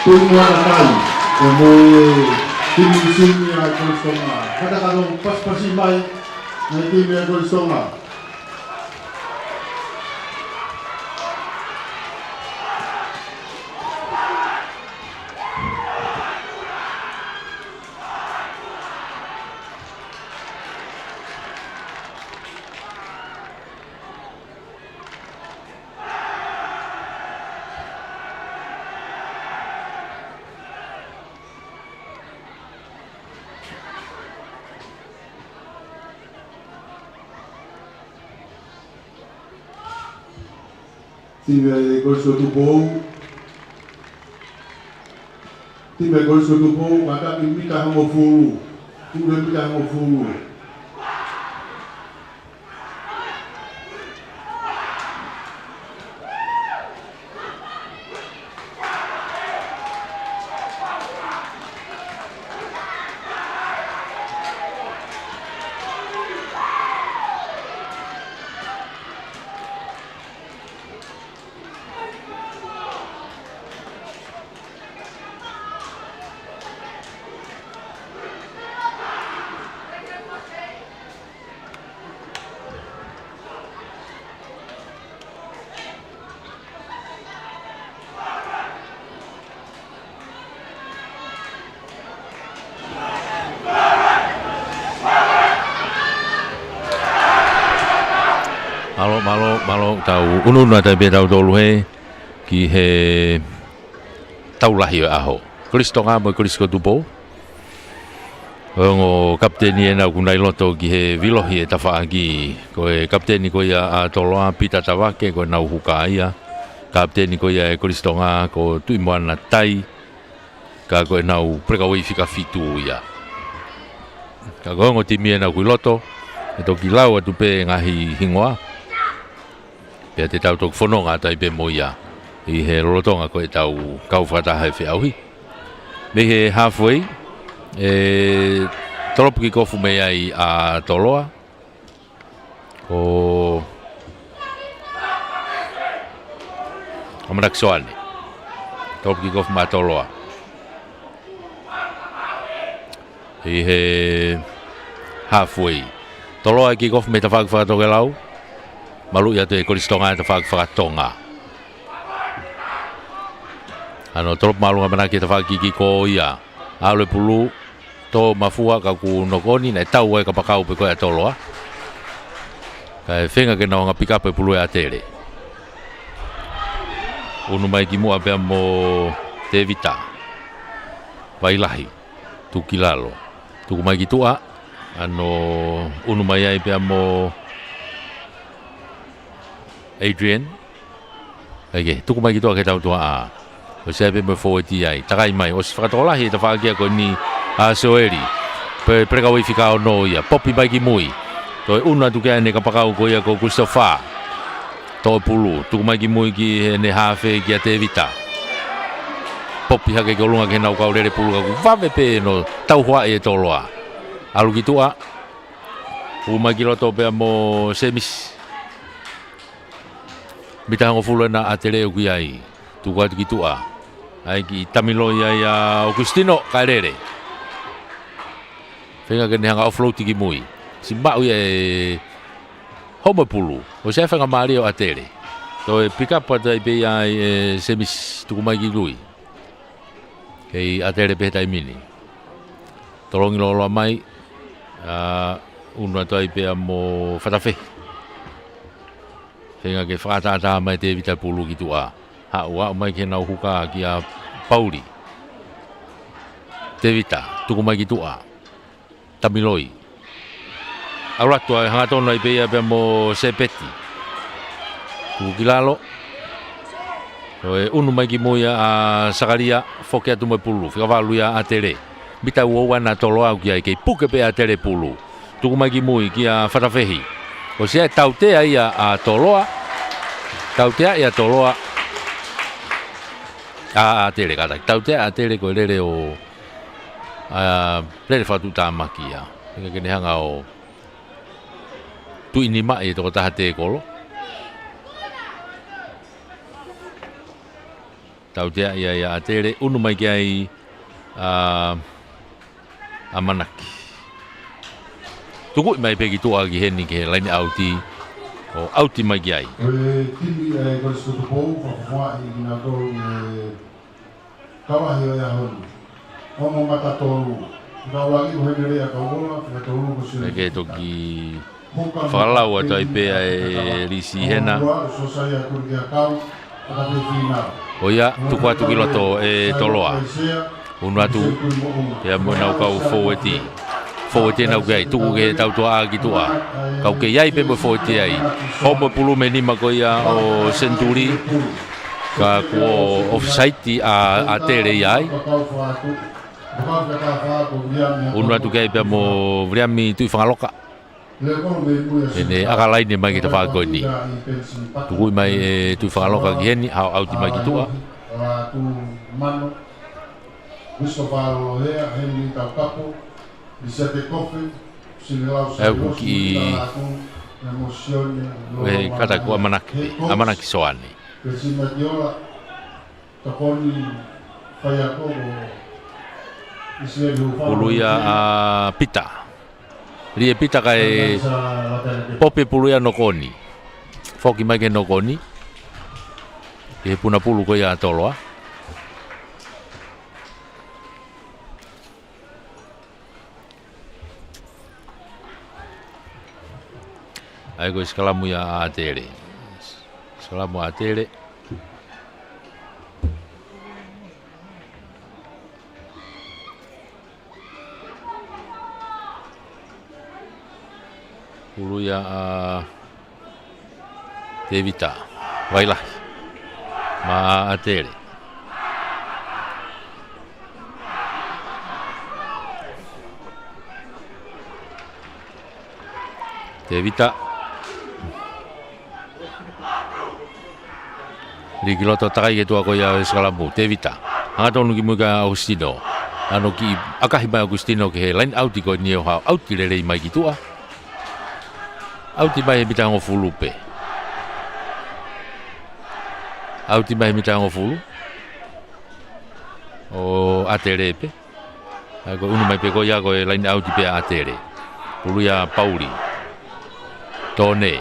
Tuhan kai, como sini a kolsonga. Kada kalau pas pasimai, nanti dia kolsonga. Time gol sotu bou, maka imita hamo furu, tuwe imita hamo furu. malo tau ununa tai be tau tolu he ki he tau lahi aho Kristo nga mo Kristo tupo ngo kapteni ena kunai loto ki he vilohi e tafaagi ko e kapteni ko ia a toloa pita tawake ko na uhuka ia kapteni ko ia e Kristo nga ko tui moana tai ka ko na u preka wi fika fitu ia ka ngo timi ena ku loto e to ki lau atu pe ngahi hingoa pe te tau tok fononga tai pe moia i he rolotonga ko e tau kau fata hai fe auhi me he halfway e tolopu ki kofu me ai a toloa o amanak soane tolopu ki kofu ma toloa i he halfway toloa ki kofu me tawhak whakatoke lau malu ia te koristonga te whakatonga. Ano trop malu nga manaki te whakiki ko ia. Aule pulu to mafua ka ku nokoni na tau e ka pakau pe ko e toloa. Ka e whenga ke nao nga pika pe pulu e atere. Unu mai ki mua pia mo te vita. Wailahi. Tuki lalo. Tuku mai ki tua. Ano unu mai ai pia mo Adrian. Okay, tuku mai ki tua ke tau tua a. O se pe me forward ai. Takai mai o se whakatola he te whakia ko ni a soeri. Pe preka ui whika o no ia. Popi mai ki mui. To e una tuke ane ka pakau ko ia ko Christopher. To pulu. Tuku mai ki mui ki ne hafe ki a te vita. Popi hake ko lunga ke nau kau rere pulu ka ku. Vave pe no tau hoa e toloa. Alu ki tua. U mai ki roto pe mo semis. Mita hango fulu na atere o ki ai. Tuku atu ki tua. Ai ki tamilo ia Augustino Karere. Whenga kene hanga offload ki mui. Si mau ia e homa pulu. O se whenga maari o atere. To e pick up ata i pe ia e semis tuku mai ki lui. Kei atere pe tai mini. Tolongi loloa mai. Unu ata i pe mo whatawhi. Whenga ke whakatata mai te vita pulu ki tua. Ua mai ke nau huka ki a Pauli. Te vita, tuku mai ki tua. Tamiloi. Auratua hangatona i peia pia mo Sepeti. Tuku ki lalo. Unu mai ki moia a Sakaria foke atu mai pulu. Whikawalu ia a tere. Mita uoua na tolo au ki ai kei puke pe a tere pulu. Tuku mai ki mui ki a whatawhehi. O sea tautea ia a toloa. Tautea ia toloa. A tere kata. Tautea a tere ko rere o rere whatu tāmaki ia. Eka kene hanga o tuini mai e toko taha te kolo. Tautea ia a tere. Unu mai ki ai a manaki. Tuku mai pegi tua ki heni ke laini auti o auti mai ki ai. Timi e korisko tupou, whakawha i ngā tolu kawahi o ia honu. Omo mata tolu. Kawangi o hene rea kawola, whika tolu ko sire. Eke toki whakalau atu ai pea e risi hena. Sosai a kuri kia kau, akate whina. O ia, tuku atu ki loto e toloa. Unu atu, pea mo nau kau forwardi. Forwardi nau kai, tuku ke tau tua a ki tua. Kau ke iai pe mo forwardi ai. Homo pulu me nima ko ia o Centuri. Ka kuo offside a tere iai. Unu atu kai pe mo vriami tui whangaloka. Ene akalai ne mai ki ta whakoi ni. Tuku mai e tui whangaloka ki heni, hao auti mai ki tua. Aku ki kata ku amanaki soani. Puluia a pita. Rie pita kai popi puluia nokoni. Foki mai ke nokoni. Ke puna pulu ko ia toloa. Ai ko skalamu ya atere. Skalamu atere. Ulu ya Devita. Wailah. Ma atere. Devita. Rigiloto takai ke tua ko ya skalamu Devita. Anga tonu ki muka Agustino. Ano ki akahima Agustino ke line out ko ni ha out ki lele mai ki tua. Out mai bitango fulupe. Out mai bitango fulu. O atere pe. Ako unu mai pe ko ya ko line out pe atere. Ulu ya Pauli. Tone.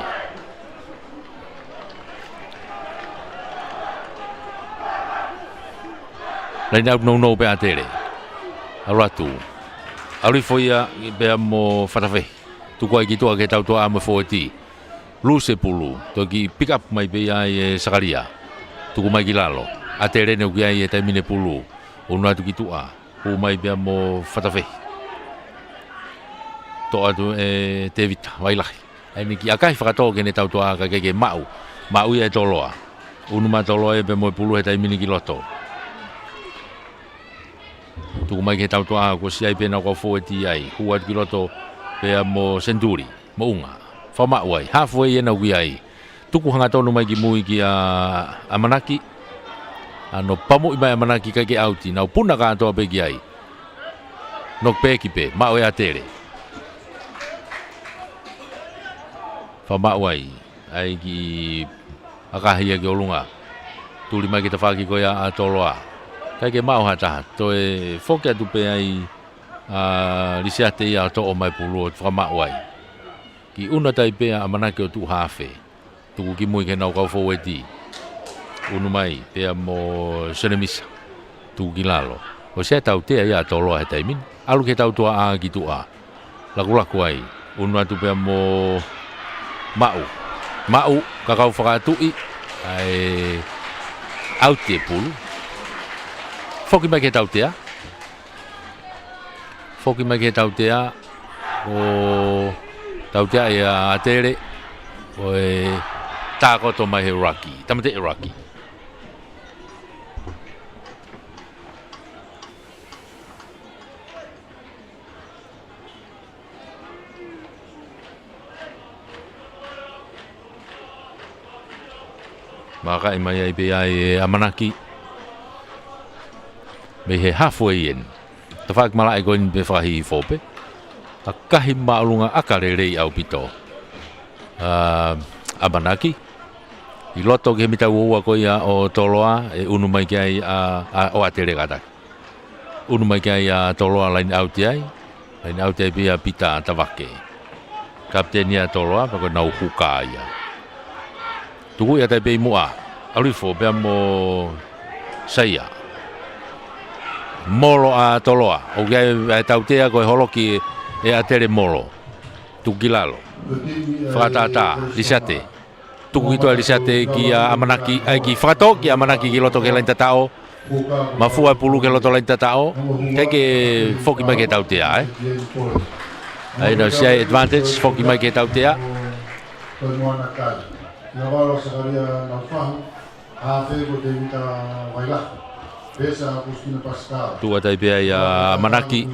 Line out no pe atere. Aratu. Ali foi a be mo fatafe. Tu ko ki to ke tau to am 40. Luse pulu. To ki pick up mai be ai sakaria. Tu ko mai kilalo. Atere ne ki ai taimine pulu. Ono atu ki tu a. O mai be mo fatafe. To atu Devita wailah. Ai ki akai whakatoa ke ne tau to a ka ke mau. Mau ia toloa. Unu ma toloa be mo pulu he taimine ki loto. Tu mai ke tau to a ko si ai pe na ko 40 ai. Huat ki loto pe mo Centuri, mo unga. Fama wai, halfway na wi ai. Tuku hanga tonu mai ki mui ki a Manaki. Ano pamu i mai a Manaki ka ke auti, na puna ka to pe ki ai. Nok pe ki pe, ma o ya tere. Fama wai, ai ki akahia ki olunga. Tuli mai ki ta faki ko ya atoloa. Ka ke mau hata, to e foke tu pe ai lisiate ia to o mai pulu fama wai. Ki una tai pe a Manaki o tu hafe. Tu ki mui ke na ka fo weti. Unu mai pe mo senemisa. Tu ki lalo. O se tau te ia to lo he taimin. Alu ke tau tua a ki tu a. Laku ai. Unu atu pe mo mau. Mau ka kau whakatui ai au te pulu. Foki mai ke tau te a. Foki mai ke tau te a o tau te a e atere o e tākoto mai he raki. Tamate e raki. Maka i mai ai pe ai a Manaki. Me he halfway in. Ta whaak mala e koin pe whahi i fope. Ta kahi maalunga akarerei au pito. A Manaki. I loto ke mita uua koia o toloa e unu mai ki ai o atere kata. Unu mai ki ai a toloa line out ai. Line out ai pia pita tawake. Kaptenia toloa pako nau huka ia. Tuku ia tai pei mua. Alifo pia mo saia. Molo a toloa. O kia tautea koe holoki e atere molo. Tukilalo. Whakatata, lisate. Tuku lisate ki a Manaki, ai ki whakato ki a Manaki ki loto ke lain tatao. Mafua pulu ke loto lain tatao. Kei ke whoki mai ke tautea, Ai no siai advantage, whoki mai ke tautea. Navalo sakaria na fahu, hafe ko Devita wailah. Pesa Agustino Pascal. Tua tai pe ai a Manaki.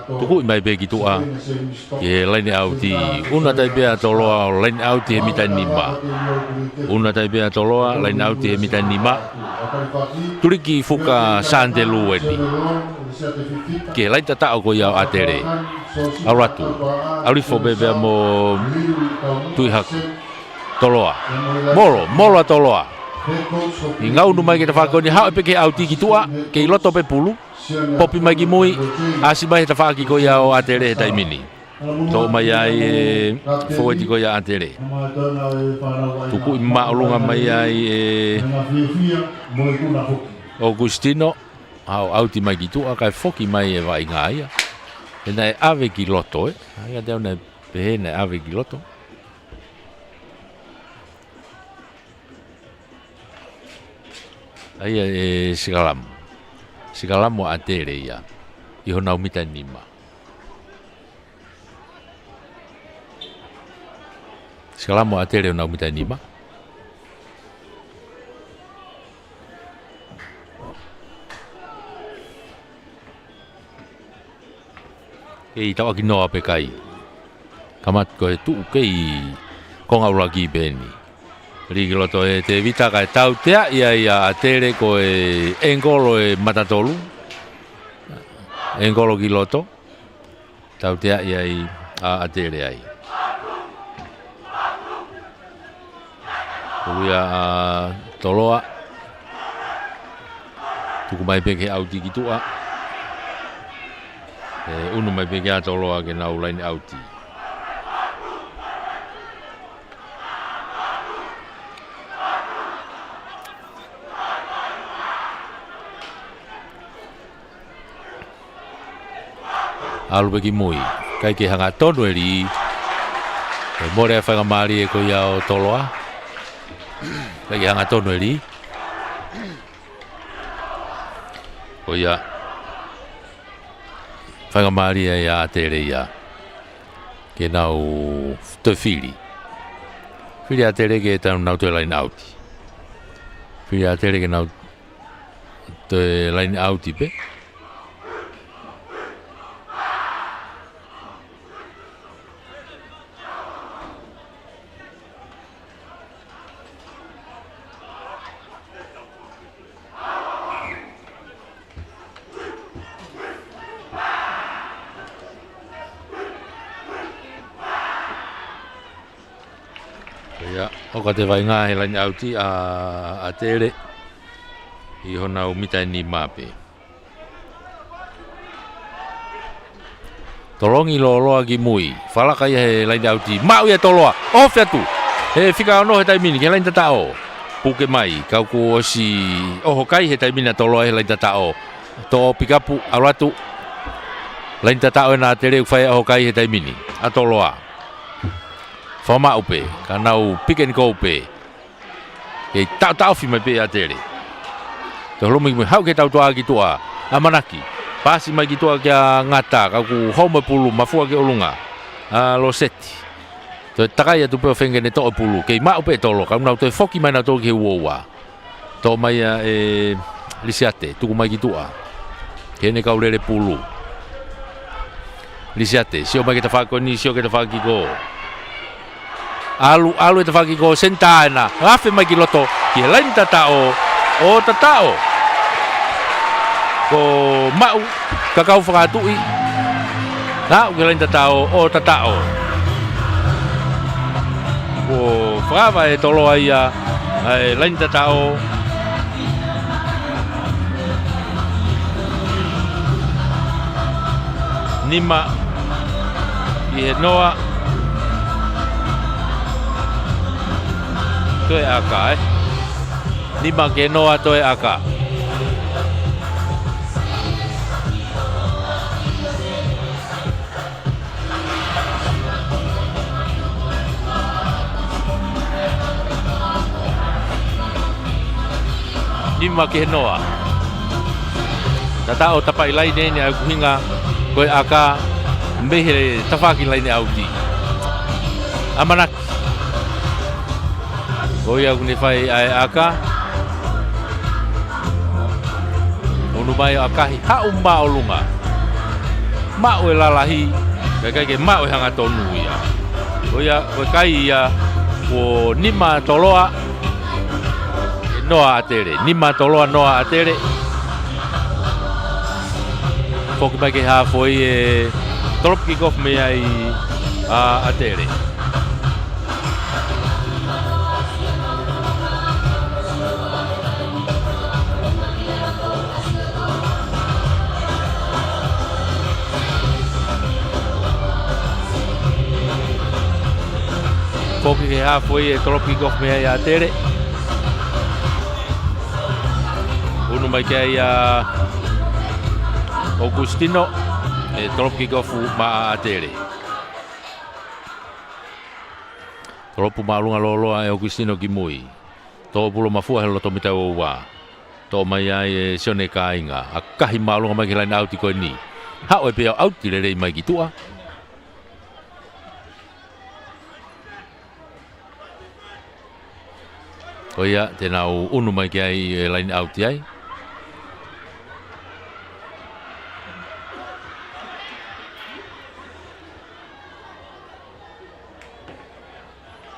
Tuku mai pe ki tua. Ke line out ti. Una tai pe a toloa line out ti mita nima. Una tai pe a toloa line out ti mita nima. Turi ki fuka sandelu eti. Ke lai tata ko ia atere. Auratu. Alifo bebe mo tuihak. Toloa. Molo toloa. I ngau nu mai ke ta whakoni hao pe ke auti ki tua, ke i loto pe pulu, popi mai ki mui, asi mai ta whaki ko ia o atere he taimini. Tō mai ai fōeti ko ia atere. Tuku i maolunga mai ai Agustino, hao auti mai ki tua, kai foki mai e vai ngā ia. E nei ave ki loto, Ai a teo nei pehe nei ave ki loto. Ai sikalam. Sikalam mo atere ia. Iho nau mita nima. Sikalam mo atere nau mita nima. Kei tau aki noa pe kai. Kamat ko e tuu kei konga uraki beni. Riki loto e te vita kai tau tea ia atere ko e engolo e matatolu. Engolo ki loto. Tau tea ia atere ai. Kuia toloa. Tuku mai peke auti ki tua. Unu mai peke a toloa ke nau laini auti. Alu beki mui, kai ke hanga tonu eri, more a whanga maari e ko iao toloa, kai ke hanga tonu eri, ko ia whanga maari e a tere ia, ke nau te whiri a tere ke tanu nau te laini auti, whiri a tere ke nau te laini auti pe, o ka te vai ngā he laini auti a tere i hona o mitai ni mape. Tolongi loa ki mui, whalaka ia he laini auti, mau ia toloa, ofe atu, he whika ono he taimini, ke laini tatao, puke mai, kau ko osi, oho kai he taimini toloa he laini tatao, to pikapu, auratu, laini tatao e nā tere uwhai oho kai he taimini, a toloa. Whama upe, ka nau piken ko upe. Kei tau fi mai pe a tere. Te holomi ki hau ke tau toa ki toa, a manaki. Pasi mai ki toa kia ngata, ka ku home pulu, mafua ke olunga. A lo seti. Te takai atu peo whengene toa pulu. Kei ma upe tolo, ka nau te foki mai na tolo ki uoua. Tō mai lisiate, tuku mai ki toa. Kene kau rere pulu. Lisiate, sio mai ke ta whakoni, sio ke ta whakiko. Alu e te whaki ko sentaina, ngawhi mai ki loto, ki he laini tatao, o tatao. Ko mau, kakau whakatui, nā ki laini tatao, o tatao. Ko whakawa e toloa ia, e laini tatao. Nima, ki he noa, toe aka Nima ke noa toe aka. Nima ke noa. Tata o tapai lai nene au kuhinga koe aka mbehere tawhaki lai ne auti. Amanaki. Oi aku ni fai ai aka. Onu mai akahi ha umma olunga. Ma o lalahi, kai ke ma o hanga tonu ia. Oia o kai ia o nima toloa noa atere. Nima toloa noa atere. Foki mai ke ha foi trop ki gof me ai atere. Foki ke ha foi tropi gof me ia tere. Unu mai ke ia Augustino tropi gof ma tere. Tropu ma lunga lolo Augustino ki mui. To pulo mafua helo to mita wa. to mai ai sione kainga a kahi malunga mai ke laina auti ko ni ha o pe auti le mai ki tua oia tena unu mai ke ai laina auti ai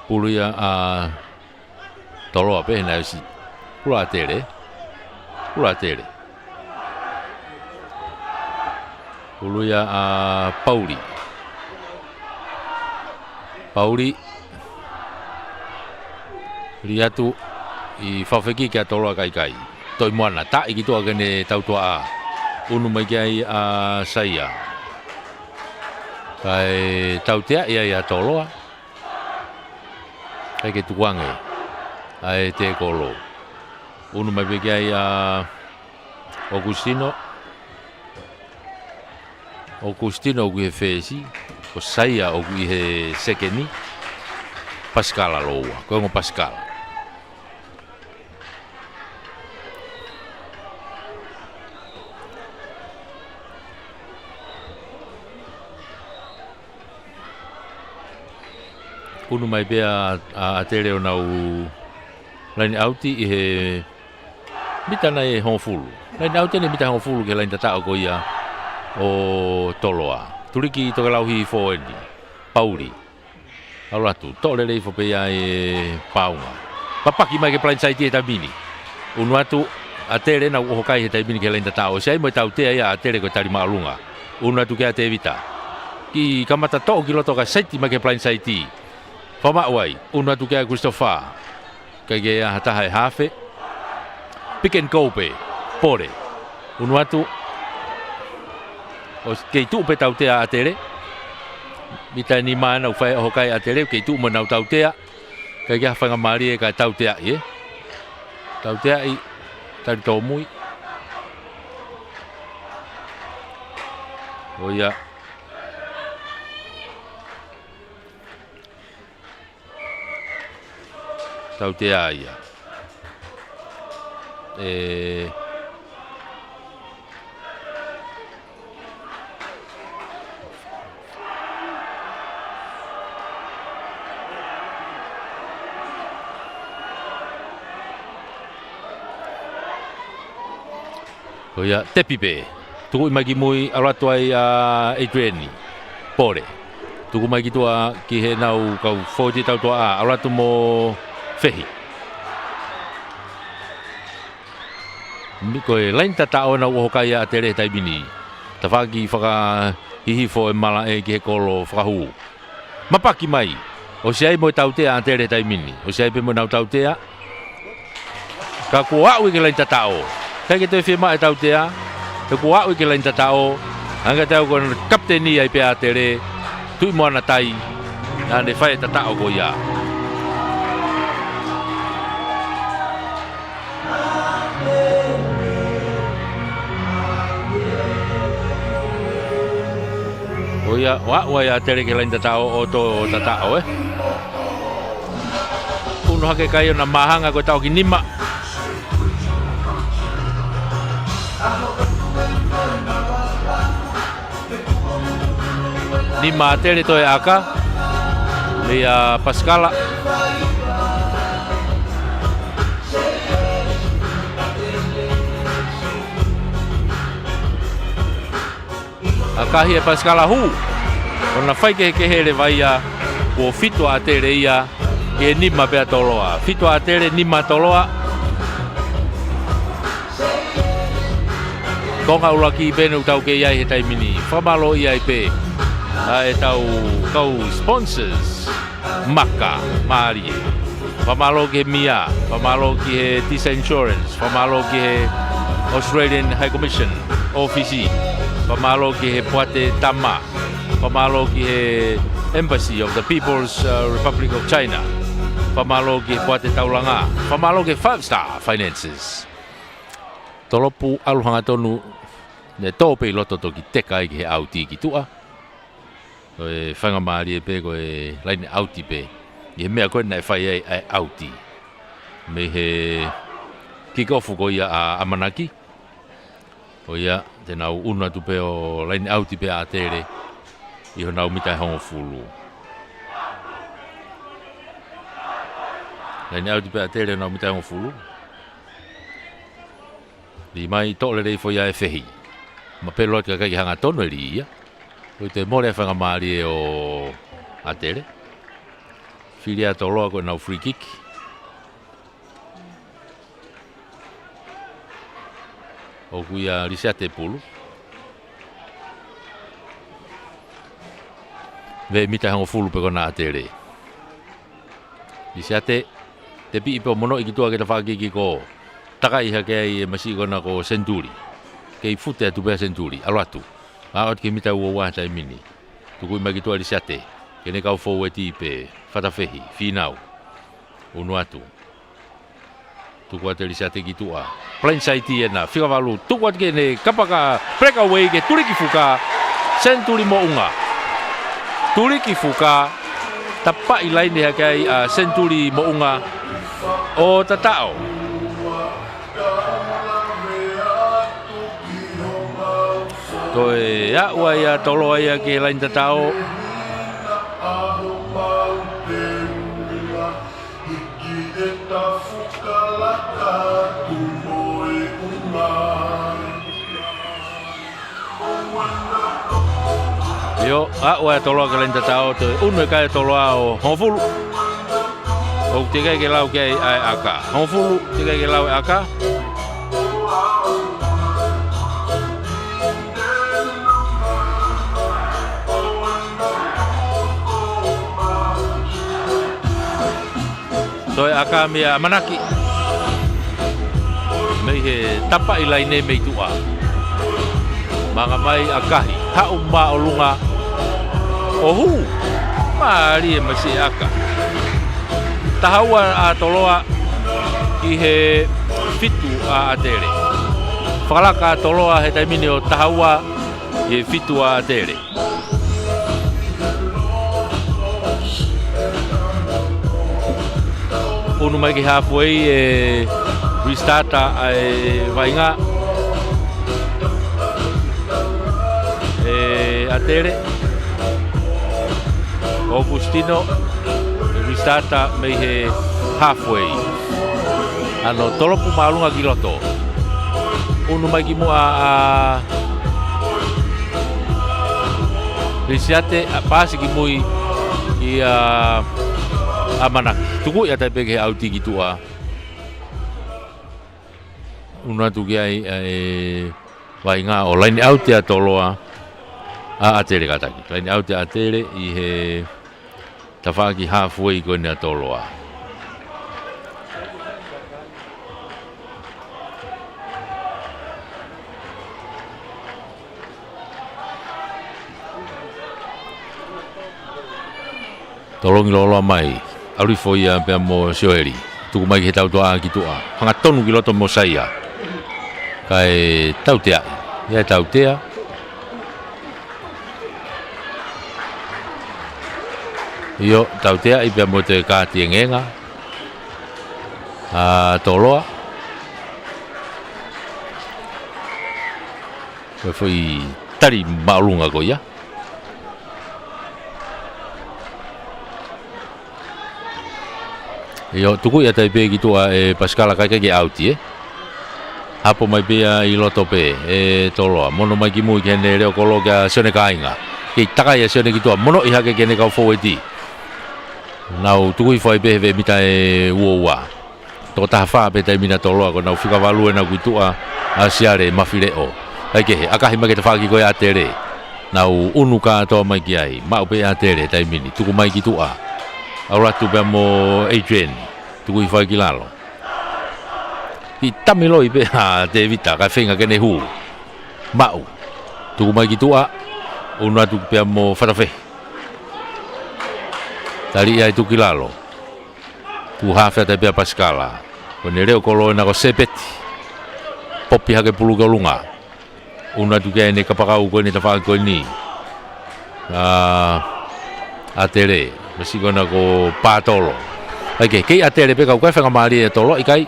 puluya a tolo ape na si pula tele puluya a Pauli liatu i fafeki ke tolo kai toi moana ta i kitu agane tautua unu mai ai a saia kai tautea ia toloa kai ke tuange ai te kolo unu mai bege ai a Augustino gue fesi o saia o gue sekeni Pascal loa ko ngo Pascal unu mai be a tele o nau lain auti i he mitana e honfulu lain auti ne mitana honfulu ke lain tata o ia o toloa turiki to lauhi foendi Pauli alatu to le fo pe ai paunga papaki mai ke plan site e tabini unu atu a tele na o kai he tabini ke lain tata o sai mo tau te ia a tele ko tali malunga unu atu ke a te vita ki kamata to ki loto ka site mai ke plan site Fama wai, unu atu kia Christopher, kaya hata hai hafe, pick and go pe, pore, unu atu, o kei tu pe tau tea atere, mita ni mana ufai hokai atere, kei tu manau tau tea, kaya hawhanga mari e ka tau tea i, tau tea i, tari tō mui, o ia, tau te aia. O ia, te pipe. Tuku imagi mui aratua ai a Adriani. Pore. Tuku mai ki tua ki he nau kau 40 tau tua a aratu mo fehi. Miko e lain tata o na uhokai a tere taibini. Tawhaki whaka hihifo e mala e ki he kolo whakahu. Mapaki mai. O siai mo tautea a tere taibini. O siai pe mo nau tautea. Ka kua au i ke lain tata o. Kai ke toi whima e tautea. Ka kua au i ke lain tata o. Hanga tau kon kapteni ai pe a tere. Tui moana tai. Ane whae tata o ko ia. Oia, wa ya tere ke lain tatao o to tatao Uno hake kai na mahanga ko tau ki nima. Nima tere to e aka. Lea Pascala. Akahi e Pascala hu. Ona fai ke hele vai a o fito a tere ia e nima pe toloa. Fito a tere nima toloa. Tonga ulaki bene tau ke ia he taimini. Famalo ia pe. E tau kau sponsors Maka Mari. Famalo ke Mia, famalo ke Tisa Insurance, famalo ke Australian High Commission Office. Pamalo ki he Puate Tama, pamalo ki he Embassy of the People's Republic of China, pamalo ki he Puate Taulanga, pamalo ki 5-Star Finances. Tolopu aluhanga tonu ne tope loto toki teka i ki he auti ki tua. Koe whanga maari e pe koe laine auti pe. I he mea koe nai whai ai auti. Me he kick-off ko ia a Amanaki. O ia, te nau una tu pe o laini auti pe a tere. Iho nau mitai hongo fulu. Laini auti pe a tere nau mitai hongo fulu. Di mai tole rei fo ia e fehi. Ma pe loa kai hanga tono e li ia. O te more whanga maari e o a tere. Whiria toloa ko nau free kick. O kuia risate pulu. Ve mita hango fulu pe kona atere. Risate te pi ipo mono ikitua ke ta whakiki ko taka iha ke ai masi kona ko Centuri. Kei fute atu pea Centuri, alo atu. A ot ke mita ua wahata e mini. Tukui makitua risate. Kene kau fau e ti pe whatawhehi, whinau. Unu atu. Tuku ate risate ki tua. Plain side ena, whikawalu. Tuku ate kene kapaka breakaway ke turiki fuka. Centuri mo unga. Turiki fuka. Tapa ilai ni hakai Centuri mo unga. O tatao. Koe ya ua ia tolo ia ke lain tatao. Yo, ua tolo ke lain tatao te unu kai tolo ao hofulu. O te kai ke lau ke ai aka. Hofulu te kai ke lau aka. Toi aka mea Amanaki. Mei he tapa ilai ne mei tua. Manga mai akahi. Hau ma olunga. Ohu. Maari e masi aka. Tahaua a toloa i he fitu a atere. Whakalaka a toloa he taimini o tahaua i he fitu a atere. Unu mai ki halfway e restarta e vainga e atere Augustino restarta mai he halfway ano tolopu malunga kiloto unu mai ki mua a resiate pasi ki mui i Amanaki. Tuku ya tai peke auti ki tua. Una tu ki ai vainga o laini auti a toloa a atere kataki. Laini auti a atere i he tawhaki halfway ko ni a toloa. Tolongi loloa mai. Auri foi a pe mo sioeri. Tuku mai he tau toa ki tua. Hanga tonu ki loto mo saia. Kai tautea. Ia tautea. Io tautea i pe mo te kāti ngenga. Toloa. Koe foi tari maulunga ko ia. Yo tuku ya tai pe ki tua e Pascala kai ke auti Hapo mai pe i loto pe e toloa mono mai ki mu ke ne reo kolo ka sone kainga. Ki taka ya sone ki tua mono i hake ke ne ka fo eti. Nau tuku i foi pe ve mita e uoa. To ta fa pe tai mina toloa ko nau fika valu na ku tua asiare mafireo. Ai ke akahi mai ke fa ki ko ya tere. Nau unuka to mai ki ai mau pe ya tere tai mini tuku mai ki tua. Aura tu pe mo Adrian tu i fai kilalo i tamilo i pe ha te vita ka fenga ke ne hu mau tu mai ki tua una tu pe mo fatafe tali ai tu kilalo tu hafa te pe Pascala ko ne reo kolo na ko sepeti popi ha ke pulu ko lunga una tu ke ne kapakau ko ni ta fa ko ni atere Masi kona ko patolo. Ai ke atere pe kau kai whanga maari e tolo i kai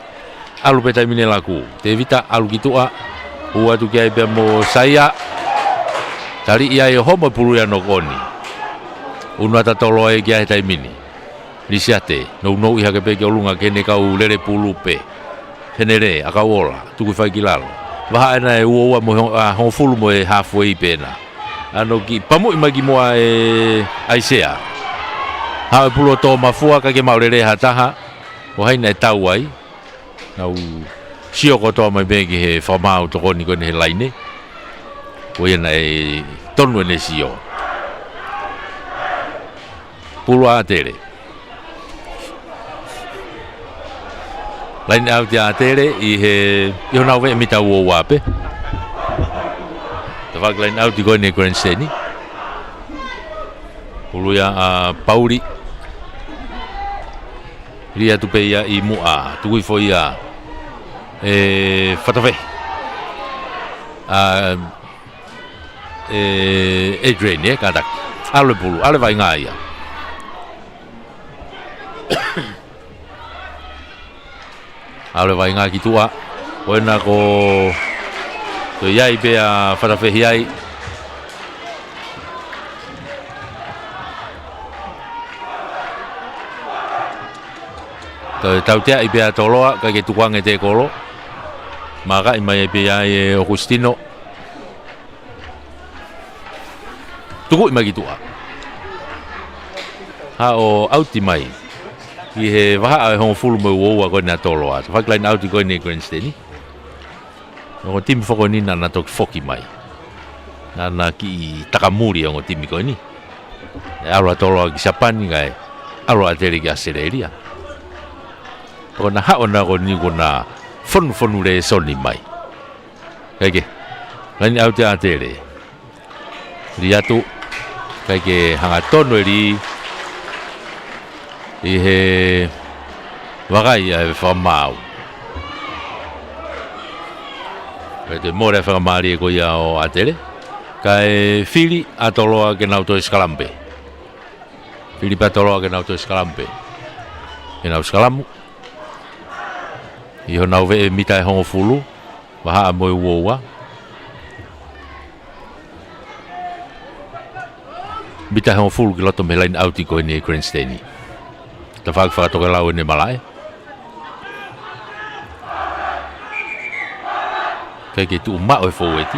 alu pe taimine laku te vita alu kitua ua tu kia pe mo saya tali ia e homo pulu ya nokoni unwa ta tolo e kia taimini lisiate no no iha ke pe ke olunga kene kau lere pulu pe henere akaola tu ku fai kilalo va na e ua mo ho fulu mo e halfway pena ano ki pamu imagi mo e aisea ha pulu to mafua ka ke maulere hataha o haina e tau ai nau sio ko to mai begi he famau to koni koni he laine o ia e tonu ne sio pulu atere lain au dia atere I he yo na we mita wo wape te va lain au di koni Grand Seni pulu ya Pauli ria tu pe ia I mua tu I foi ia fatafe Adrian kadak ale pulu ale vai ngaia ale vai nga kitua oena ko to iai be a fatafe iai to tautea I be a toloa ka ke tuang e te kolo maka I mai be ai Agustino tuku I mai kitua ha o auti mai I he waha hon fulu mo wo ko na tolo at fa klein auti ko ni Grand Seni no tim fo ni na tok foki mai na ki takamuri ngo tim ko ni alo tolo ki sapani ngai alo ateri ki asereria ko na ha ona ko ni ko na fon le soni mai kage lain auti ateri riatu kage hanga tono ri I he wagai e whamau. Kete more whamari e ko ia o atere. Ka e whiri atoloa ke nauto Escalampe. Whiri patoloa ke nauto Escalampe. Ke nau Escalamu. I ho nau ve e mita e hongo fulu. Waha a moe uoua. Mita e hongo fulu ki loto me lain auti ko ni e Grand Steni. Ta fak fa to lau ne malai ke tu ma o foeti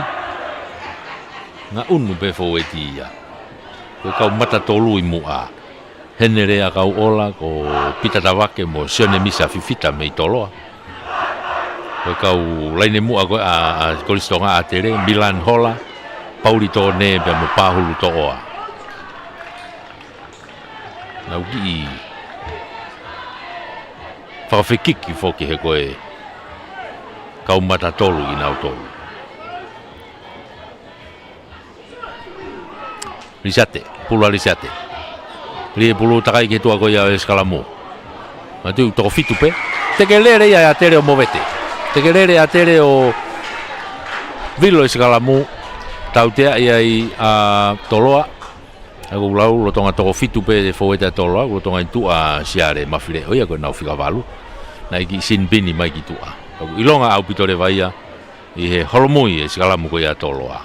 nga unu be foeti ya ko ka mata tolu I mua henere a ka ola ko pita tawake mo sione misa fifita me toloa ko ka laine mua ko a kolistonga atere Milan hola Pauli to ne be mo pahulu to oa na uki whakawhikiki whoki he koe kaumata tolu I nau tolu. Risate, pulu risate. Rie pulu takai ke tua koe a Escalamu. Matu toko fitu pe. Teke lere ia atere o movete. Teke lere atere o Vilo Escalamu. Tautea ia I toloa. Aku lau lo tonga toko fitu pe de foweta toloa. Lo tonga itu a siare mafire. Oia koe nau whikavalu. Na iki sin bini mai ki tua. Aku ilonga au pitore vaia I he holomui Escalamu ko ia toloa.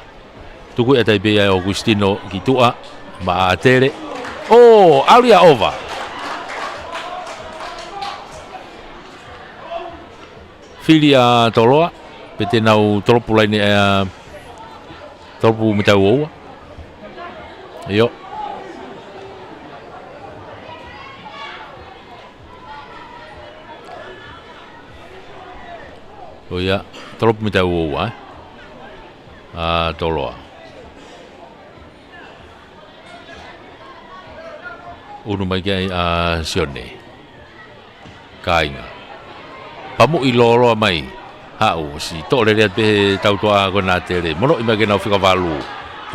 Tuku e tai bea Agustino ki tua ma atere. Oh, alia ova. Filia toloa pete nau tolopu laine tolopu mitau oua. Yo. Oh ya, trop mita uwa toloa. Unu mai kai sione. Kainga. Pamu ilolo mai. Hau si tole le pe tautoa kona tele. Mono image na fika valu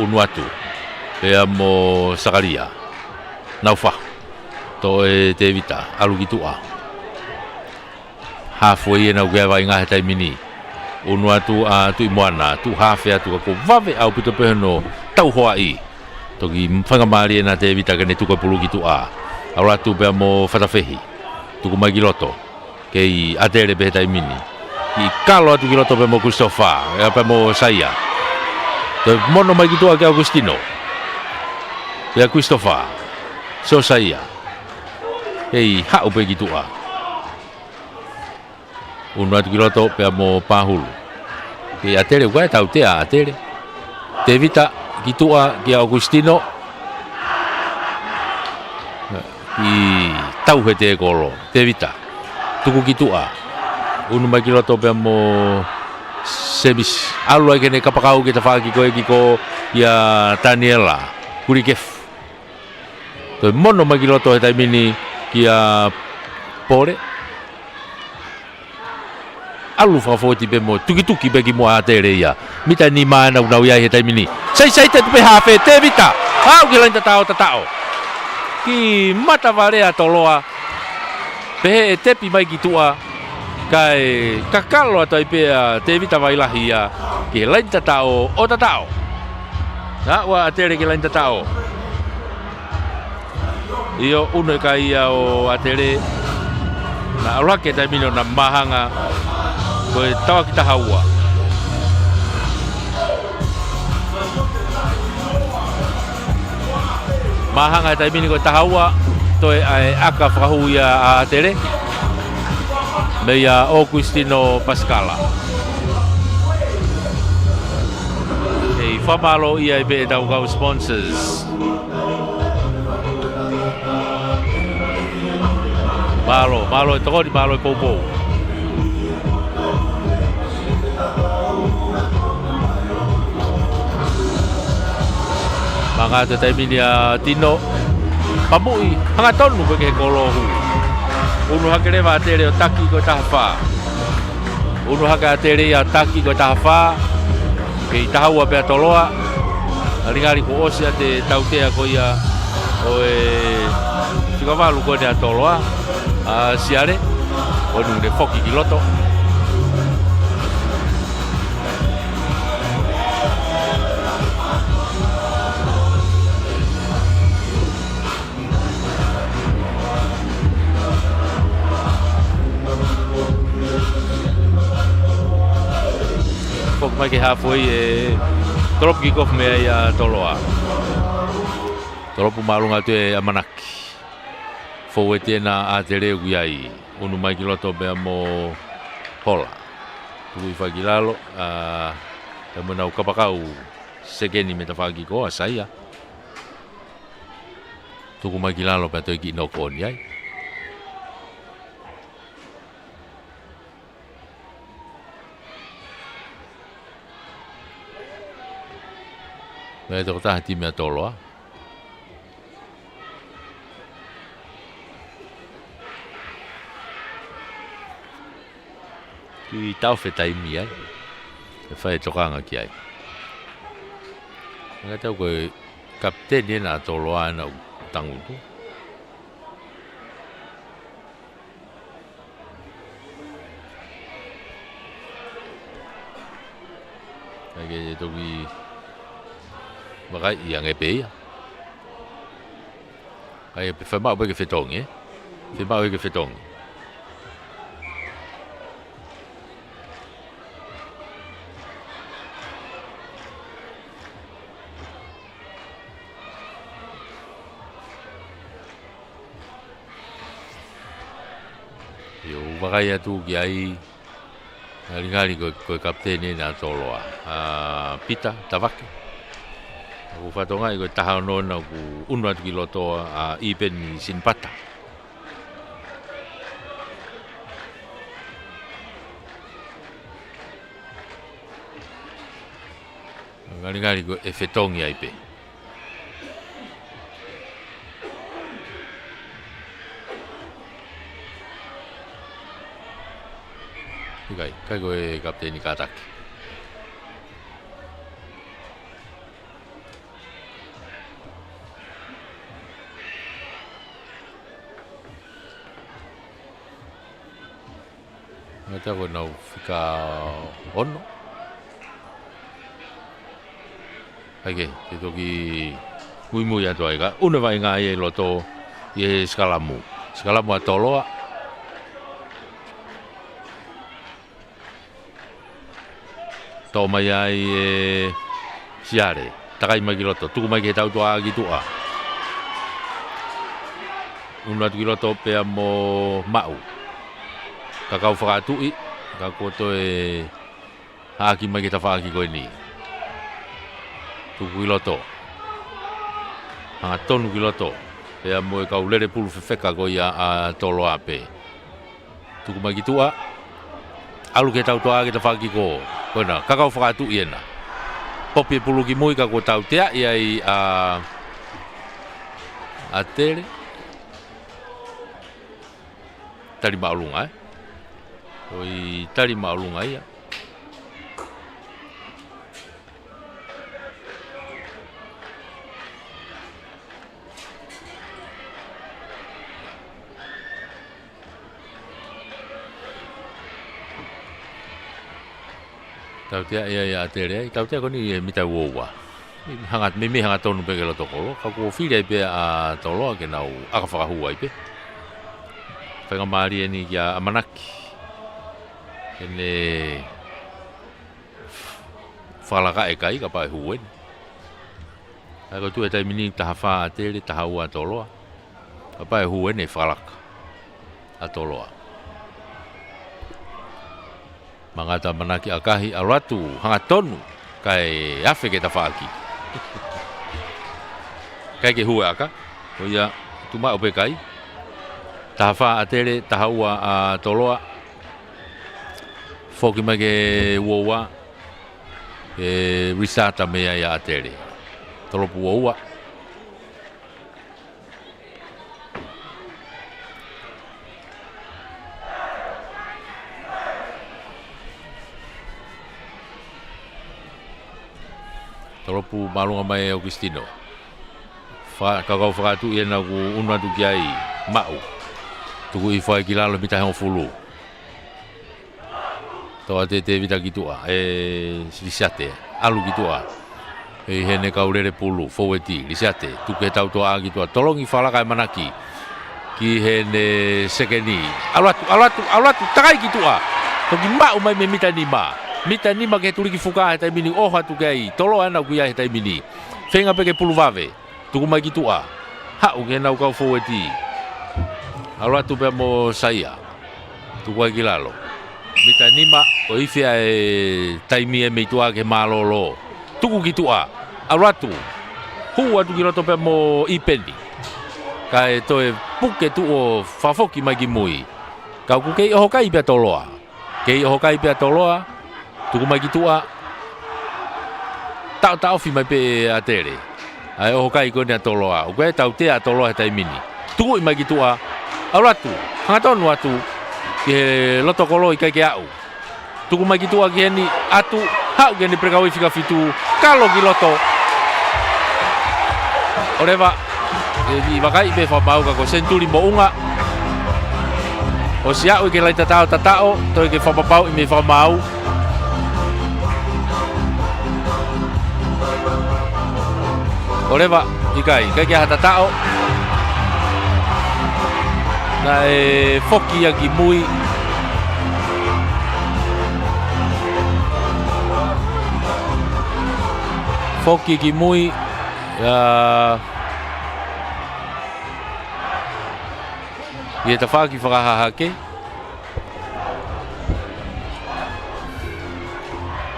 unu atu. E amo sakaria. Naufa. To e te vita alu kitua. Halfway na uga vai ngah tai mini unu atu tu imwana tu half ya tu ko vave au pito peno tau hoai to gi mfanga mari na te vita kene tu ko pulu gitu aula tu be mo fatafehi tu ko magiloto ke I atere be tai mini ki kalo atu ki loto pe mo Christopher pe mo Saia te mono mai ki tua ke Agustino ya Christopher so Saia hei hau pe ki tua uno atu ki loto pe mo Pahulu ki atere ua tau te atere te vita ki tua ki Agustino i tau he te kolo te vita tuku ki tua unu mai ki loto pe mo semis alu ai kene kapakau ki ta whaki ko ia Daniela Kurikef to mono mai ki loto he taimini ki a Pore alu whawhoti pe mo tuki pe ki mo a tere ia mita ni mana unau ia he taimini sai te tupe hape te vita hau ki lain tatao ki mata varea toloa pe e tepi mai ki tua kai kakalo atai pe te vita vai lahia ki lain tatao o tatao na wa atere ki lain tatao io uno kai ia o atere na ora ke tai mino na mahanga ko tawa kita hawa mahanga tai mino ko tahawa to ai aka fahu ia atere meia Augustino Pascala e famalo ia be da go sponsors malo to di malo popo manga te minia tino pamui hanga tonu ke kolohu unu hakere va tere o taki ko tafa unu haka tere ya taki ko tafa ke tahua pe toloa alingali ko osia te tautea ko ia o e tikavalu ko ne toloa a siare onu de foki kiloto fok mai ke halfway e trop ki kof me ia toloa trop malunga te amanaki fo etena a tere guiai unu mai ki loto be mo hola tu i fagilalo a mo na kapakau segeni me ta fagi ko asaia tu ku mai ki lalo pe to ki no kon yai me to ta ti me toloa i tau fetai mi ai e fai tokanga ki ai nga tau ko kapteni na toloa na tangutu age toki bagai yang e pe ai pe fa ma ke fetong fe ma ke fetong Bagai tu kiai ngali ko kapteni na toloa pita tavaki aku fatonga ko tahano na ku unwa kiloto a ipen sinpata ngali ko efetong ya ipe kai ko e kapteni kataki ngata ko na fika ono age ke toki muimu ya to aiga una vai nga e loto ye skalamu atoloa tō mai ai siare, takai mai ki loto, tuku mai ki he tautua ki tua. Una tu ki loto pea mo mau. Kakau whakatui, ka koto e haki mai ki ta whaki koe ni. Tuku ki loto. Hanga tonu ki loto. Pea mo e kau lere pulu whewheka koe a tolo ape. Tuku mai ki tua. Alu ke tautua ki ta whaki ko. Koe na, kakau whakatui ena. Popi e pulu ki mui ka ko tau tea iai a tere. Tari maulunga Oi tari maulunga ia. Tau tea ia tere, tau tea koni mita uoua. Hangat mimi hangat tonu pe ke lo tokolo, ka ko fili ai pe a tolo ke nau aka whakahua ai pe. Whainga maari e ni kia amanaki. Ene whalaka e kai ka pae huen. Ai ko tu e tai mini taha wha a tere, taha ua toloa. Ka pae huen e whalaka a toloa. Mangata manaki a kahi a ratu hanga tonu kai afe ke ta whaaki. Kai ke hua aka. O ia tuma ope kai. Taha wha a tere, taha ua a toloa. Foki mai ke uoua. E risata mea ia a tere. Tolopu uoua. Tolopu malunga mai Augustino. Kakau whakatu ia na ku unwa tu ki ai mau. Tuku i whai ki lalo mita heo fulu. Toa te vita ki tua. Lisiate. Alu ki tua. Hene kaurere pulu. Foweti. Lisiate. Tuku he tau toa ki tua. Tolongi whalaka e manaki. Ki hene sekeni. Alatu. Takai ki tua. Toki mau mai me mita ni ma. Mita ni ma ke tuli ki fuka he taimini. Oha tu kei. Tolo ana ku ia he taimini. Whenga pe ke pulu vave. Tuku mai ki tua. Hau ke nau kau foweti. Alatu pe mo saia. Tuku ai ki lalo. Mita nima o ifia e taimi e meitua ke malolo. Tuku ki tua. Alatu. Hua tu ki roto pe mo ipeni. Ka e toe puke tu o fafoki mai ki mui. Kau ku kei oho kai pia toloa. Kei oho kai pia toloa. Tuku mai ki tua. Tau fi mai pe a tere. Ai oho kai ko ni a toloa. O koe tau te a toloa he taimini. Tuku i mai ki tua. Alatu, hangatonu atu ki he loto kolo i kai ke au. Tuku mai ki tua ki heni atu, hau ki heni prekau i whika fitu, kalo ki loto. O rewa, i wakai pe whamau ka ko senturi mo unga. O si au i ke lai tatao, toi ke whamapau i me whamau. O rewa, i kai ke hatatao. Na e foki aki mui. Foki ki mui. Ie ta whaki whakahahake.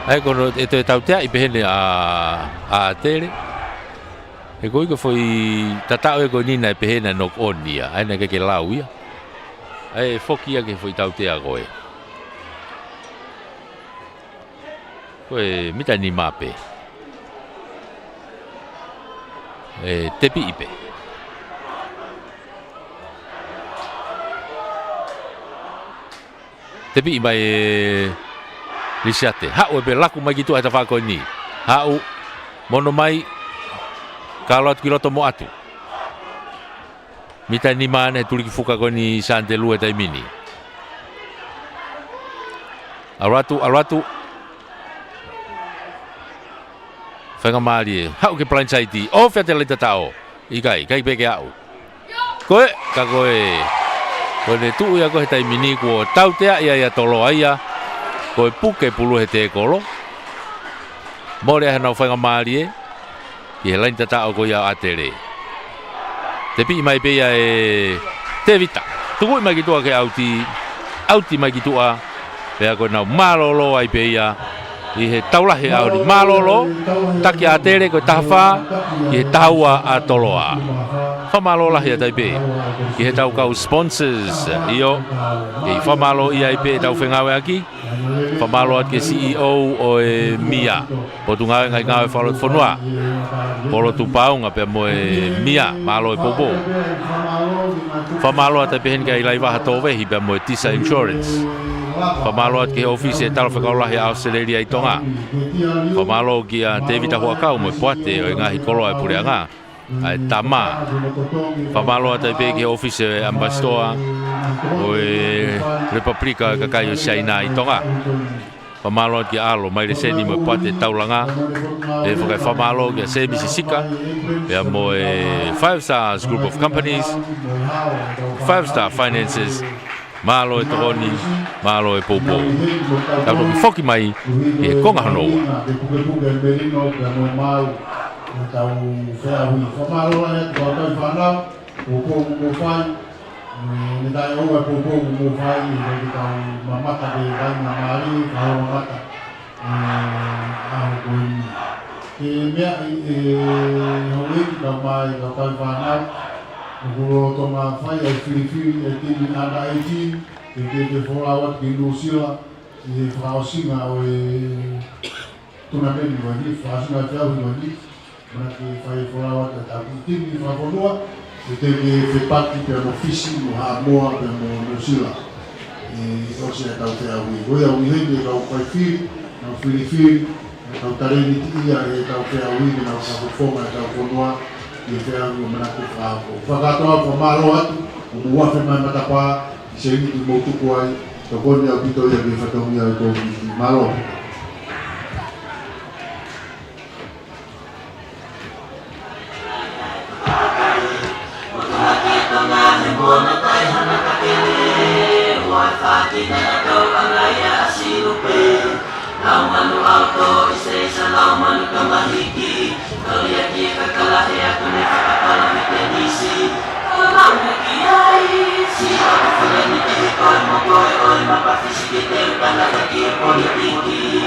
Ai kono e te tautea i pehene a tere. E koi ko foi tatao e ko nina e pehena nok onia. Ai na ke lau ia. Ai foki ke foi tautea koe. Koe mita ni mape. Tepi ipe. Tepi i mai lisiate. Hau e pe laku mai gitu ata whako ni. Hau mono mai kalau atu kiloto mo atu. Mita ni mana tuli ki fuka ko ni sante lue tai mini. Alwatu. Whenga maari e. Hau ke plan saiti. O whete leita tao. Kai peke au. Koe, ka koe. Koe ne tuu ia koe tai mini ko tautea ia tolo aia. Koe puke pulu he te kolo. mo le hana whainga maari e ki he lain tata o ko ia atere te pi mai pe ia e te vita tuku mai ki tua ke auti mai ki tua pe ko na malolo ai pe ia i he taulahi auri malolo taki atere ko tafa ki he taua atoloa whamalo lahi a taipe ki he tau kau sponsors iyo i whamalo i aipe tau whengawe aki whamalo at ke CEO o e Mia po tu ngawe ngai ngawe whalot whanua polo tu paunga pe mo e Mia malo e popo whamalo at taipe hen kai lai waha towehi pe mo e Tisa Insurance whamalo at ke office e talo whakau lahi a Australia i tonga whamalo ki a David Ahuakau mo e poate o e ngahi kolo e pureanga ai tama pamalo ata pe ke office ambassador o Republika ka kai China i tonga pamalo ki alo mai le seni mo pate taulanga e fokai pamalo ke se bisisika e mo 5 stars group of companies 5 star finances malo e toni malo e popo ta ko foki mai e konga no tau whea hui whamaro e kua tau whanau pōpō mō whai me tai oa pōpō mō whai i rei tau mamata de rai na maari whao mamata aho koi ke mea e hoi ki tau mai kua tau whanau kuro tonga whai ai whiriwhiri e tini ana 18 ke wholawat ki Nusila i whaosinga o e tunameni wani whaosinga whiahu wani Maki fai fora ta tabutini fa bonua e te ke pati per ofisi no hamoa per no sila e o se ta te awi o ia wi hende ka fai fi no fili ka tareni ia e ta te awi na sa forma ta bonua e te awi mana ku fa fa ka to malo atu o mua fe mai mata pa se ni mo tu kwai to koni a pito ia ke fa to ia ko malo Laumanu auto estresa laumanu kamahiki Kaliaki kakalahe aku nekakapala mitenisi Laumanu kiai Si aku fulani tehikoi Mokoi oi mapafisiki Teukana kaki politiki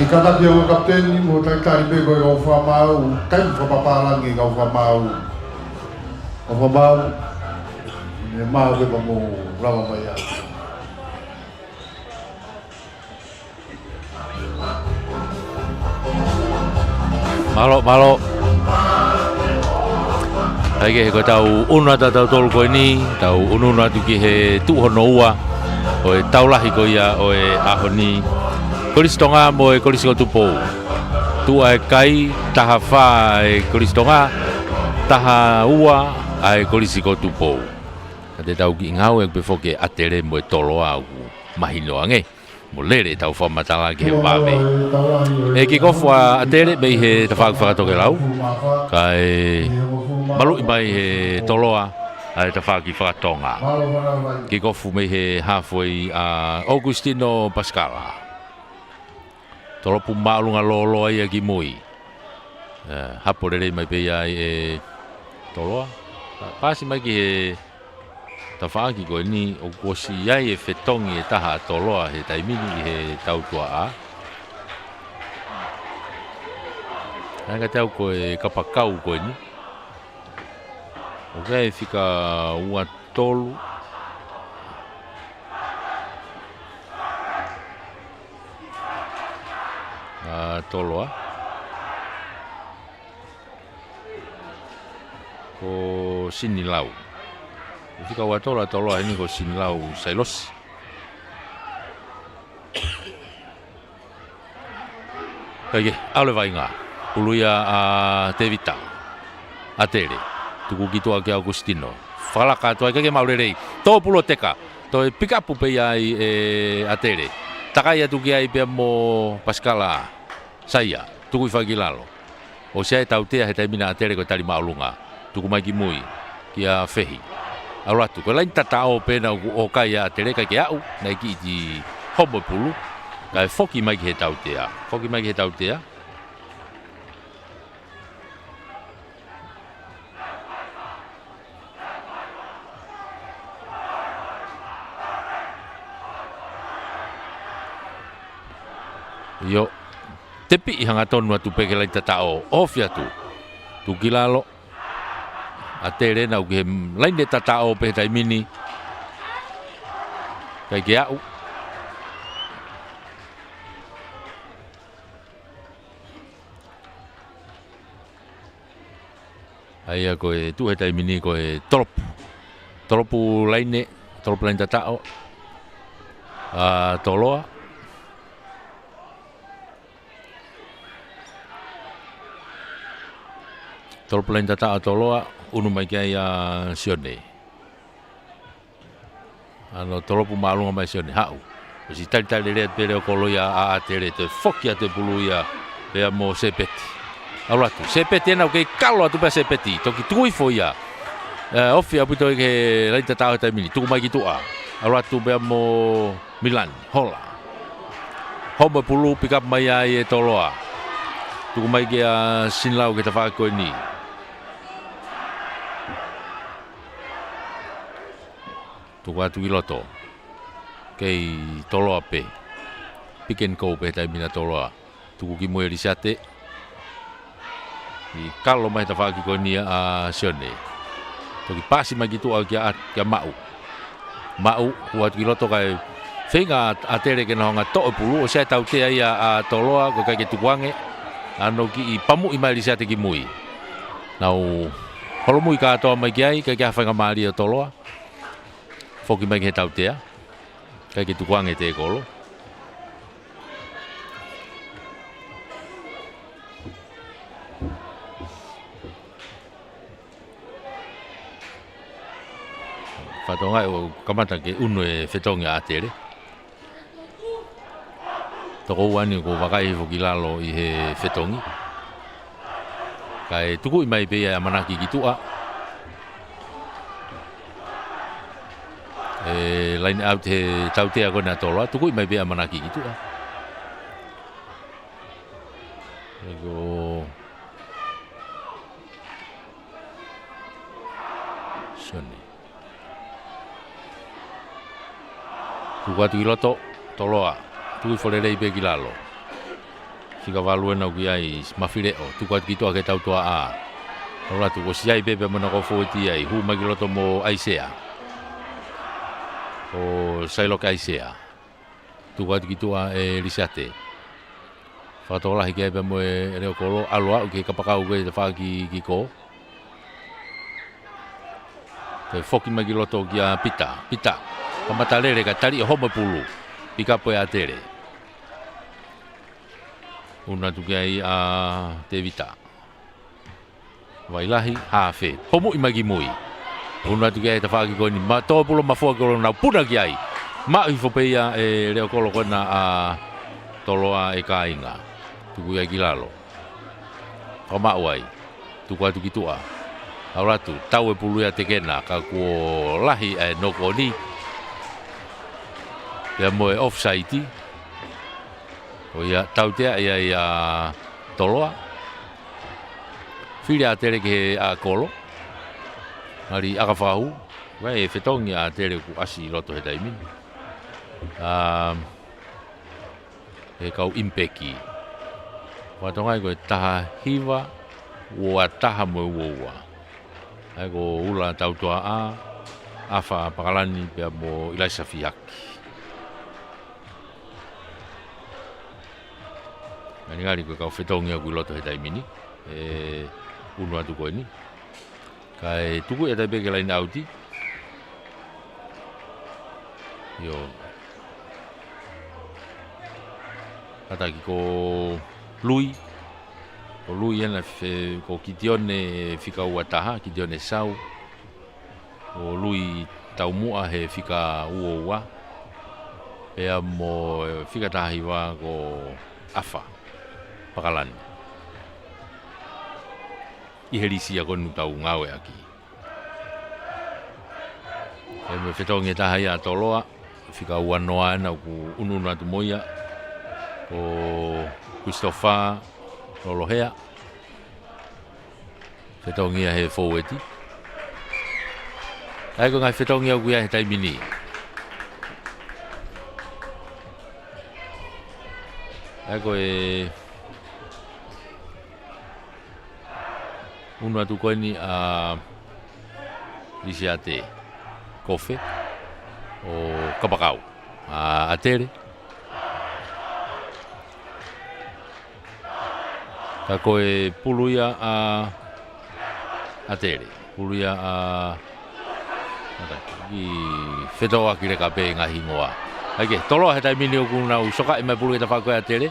kata dia kapten ni mo tari be ko o fa mau kan fa papala ngi ka fa mau ni mau be pa mo lava mai ya malo Hage ko tau una tau tol ko ni tau ununa tu ki he tu hono ua o e taulahi ko ia o e ahoni kolistonga mo e kolisiko tupo tu ai kai taha fa e kolistonga taha ua ai kolisiko tupo kate tau ki ngau e befoke atere mo e toloa mahino ange mo lere tau fa matala ki he babe e ki kofwa atere be he tafak fa to ke lau kai malu mai he toloa ai tafaki whakatonga. Ki kofu mei he halfway a Augustino Pascala. Tolopu maalunga lolo ai ki mui. Hapore mai pe ai e toloa. Pasi mai ki he tafaki ko ni o kosi ai e fetongi e taha toloa he taimini he tautua a. Nanga tau ko e kapakau ko ni. Ok, fica ua tolu. Tolo ko sinilau. Fica ua tolo ini ko sinilau sailos. Oke, ale vai nga. Puluia a Tevita. Atere. Tuku gitu ake Agustino. Falaka tu ake maurerei. To pulo teka. To pick up pe ai atere. Takaya tu ki ai pe mo Pascala. Saya tuku fagilalo. O sai tautea he taimina atere ko tali maulunga. Tuku mai ki mui. Kia fehi. Alatu ko lain tatao pe na o kaya atere ka ki au na ki di hobo pulu. Kai foki mai ki he tautea. Foki mai ki he tautea. Yo tepi hanga tonu atu peke lai tatao ofia tu kilalo atere na uke lain de tatao pe tai mini kai ke au ai ko e tu he tai mini ko e tolopu lain tatao toloa tol plan tata atoloa unu mai kia ia sione. Ano tolopu malunga mai sione hau. Si tali le pere o koloia a atere te fokia te puluia pe mo sepeti. Alatu sepeti na ke kalo atu pe sepeti. Toki tui foia. Ofia puto ke lai tata ta mini tu mai kitu a. Alatu pe mo Milan, Hola. Hoba pulu pick up mai ai toloa. Tu mai ke sinlau ke tafa ko ni. Tuku atu iloto kei toloa pe piken kou pe taimina toloa tuku ki moe risate i kalo mai tawhaki ko ni a sione toki pasi mai gitu au kia mau tuku atu iloto kai whenga atere ke nahonga to'o pulu o sea tau tea ia a toloa ko kai ke tukuange ano ki i pamu i mai risate ki mui nau holo mui ka atoa mai ki ai kai kia whenga maari o toloa foki mai ke tau tea kai ke tukuange te kolo fatonga o kamata ke uno e fetonga atere toko wani ko wakai foki lalo i he fetongi kai tuku i mai pe ia manaki kitua line out he tautea ko na tolo tuku mai be manaki gitu ah ego sone tuku atu iloto toloa tuku fole rei be kilalo Fika walu na ki ai mafile o tu ka ki to ke tau tua a. Ora tu ko siai bebe mana ko foti ai hu magiloto mo aisea. O sailo ka aisea. Tu ka ki to e lisate. Fatola hike be mo e reo kolo alua ke kapakau ke te fa ki ko. Te foki magiloto ki a pita. Pamatalere ka tali homa pulu. Pika po a tere. Una tu ai a te vita. Wailahi hafe. Pomu imagi mui. Una tu ai te fa ki ko ni ma to pulo ma fo ko na puna ki ai. Ma i fo pe ia e reo kolo kona a toloa e kainga. Tu ai kilalo. Ko ma wai. Tu ka tu kitua. Auratu tau e pulu ia te kena ka ko lahi e no ko ni. Ia mo e offside. O ia tau tea ia toloa. Whiri a tere ke a kolo. Mari aka whahu. Wai e whetongi a tere ku asi loto he taimini. E kau impeki. Watongai koe taha hiwa. Ua taha mo ua. Ai ko ula tau toa a. Afa pakalani pia mo ilaisa fiaki. Ngari ko kau whetongi aku loto he taimini. Unu atu koe ni. Kai tuku e tai peke lain auti. Yo. Ataki ko lui. Ko lui ena ko kitione fika uataha, kitione sau. O lui taumua he fika uoua. Pea mo fika tahiwa ko afa. Pakalani. Iherisia konu tau ngawe aki. E me whetongi taha ia toloa. Fika uanoa na ku ununa tu moia. O Christopher Lolohea. Whetongi ia he foweti. Ai ko ngai whetongi au ia he taimini. Ai ko e Uno atu koe ni a lisiate kofe o kapakau a tere. Ka koe puluia a tere. Puluia a i whetoa ki reka pe ngahi ngoa. Aike, tolo he taimini o kuna u soka i mai puluia ta whakoe a tere.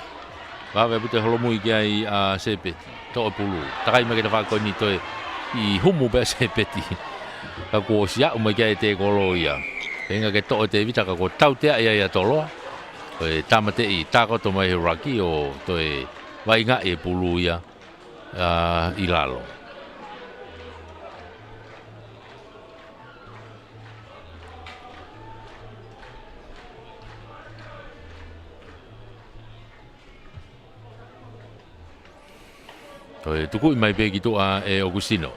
Wawe pute holomui ki ai a sepeti. Toa pulu. Takai mai kita whako ni toi i humu pe sepeti. Ka ko sia umai kia e te kolo ia. Penga ke toa te vita ka ko tau tea ia toloa. Koe tamate i tako to mai raki o toi wainga e pulu ia i lalo. Tuku i mai pe ki toa e Augustino.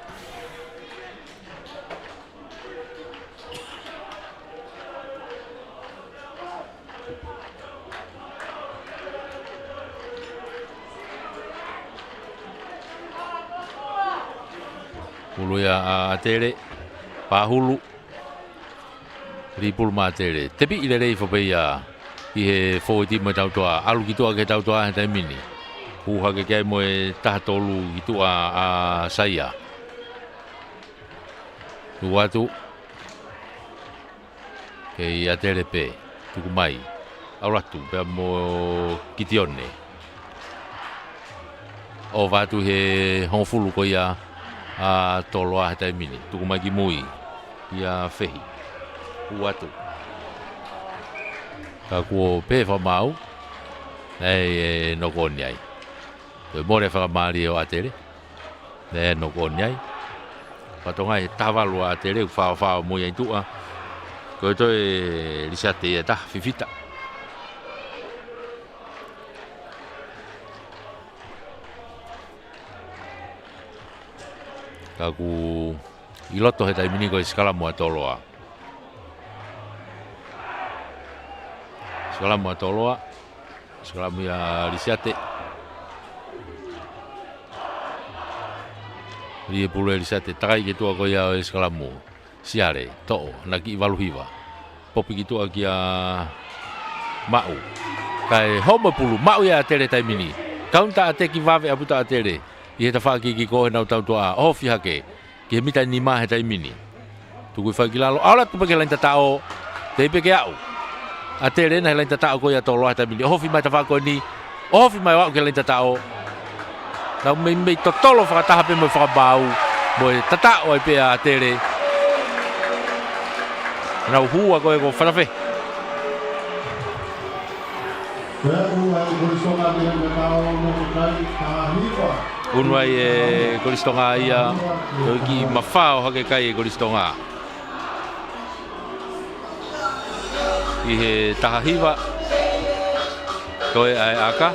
Pulu ia a tere, pahulu, ripulu ma tere. Tepi i le rei whapea i he fōiti mai tau toa, alu ki toa ke tau toa he taimini. Puha ke kai mo e taha tolu i tua a saia. Tu watu. Ke i atere pe. Tuku mai. Auratu pea mo kitione. O watu he hongfulu ko ia a toloa he taimini. Tuku mai ki mui. Ia fehi. Tu watu. Ka kuo pe whamau. Nei no koni ai. Toi more whakamari o atere. Ne no koniai. Patonga e tavalu a atere. Whao mo iai tua. Koe toi lisate e ta fifita. Kaku iloto he taimini koe skalamu a toloa. Skalamu a toloa. Skalamu a lisate. Ia pulu eli sate takai ke tua ko ia o skalamu. Siare to na ki waluhiwa. Popi ki tua ki a mau. Kai homa pulu mau ia tere tai mini. Kaunta ate ki vave aputa atere. Ia ta faki ki ko na tau tua. Oh fi hake. Ki mita ni ma he tai mini. Tu ku fa ki lalo. Ala tu pake lain tatao. Te peke au. Atere na lain tatao ko ia tolo tai mini. Oh fi mai ta fa ko ni. Oh fi mai wa ke lain tatao. Na me totolo fa ta pe me fa bau. Mo tatao ai pe atere. Na hua ko e ko farafe. Unwai e koristonga ia ki mafao hake kai e koristonga. I he tahahiwa toe ai aka.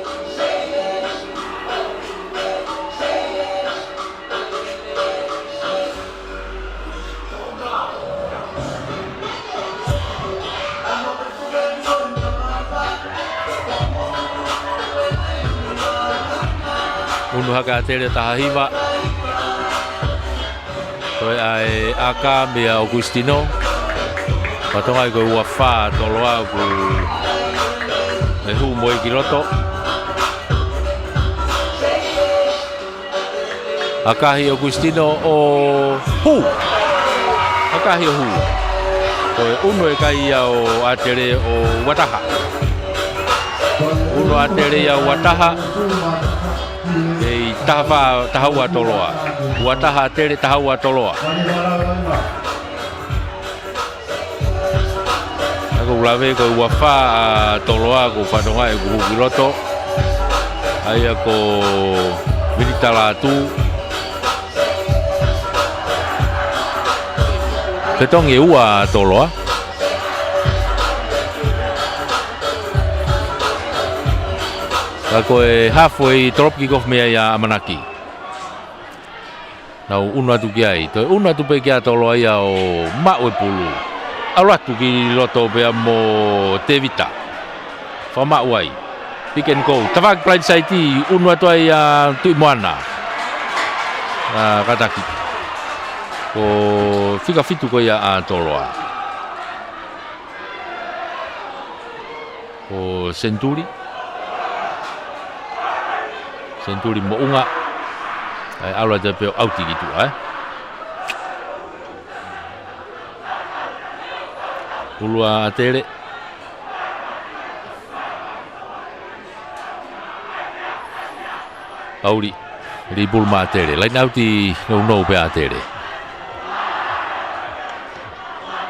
Unu haka tere tahahiwa toi ai aka mea Augustino patonga i ko ua wha toloa ku e hu moi ki roto akahi Augustino o hu akahi o hu toi unu e kai ia o atere o Wataha unu atere ia Wataha tahawa toloa. Wataha tere tahawa toloa. Aku ulave ko wafa toloa ko fatonga e ku giloto. Ai ako militala tu. Ketong e ua toloa. Ako e halfway drop kick off mea ia Amanaki. Nau unu atu ki ai. Toi unu atu pe kia tolo ai o mau e pulu. Alu atu ki loto pea mo Tevita. Wha mau ai. Pick and go. Tawak blind side ti unu atu ai tui moana. Kataki. Ko fika fitu ko ia tolo ai. Ko Centuri. Centuri mo unga ai ala te pe auti gitu Ulua atere Auri ribul ma atere lain auti no pe atere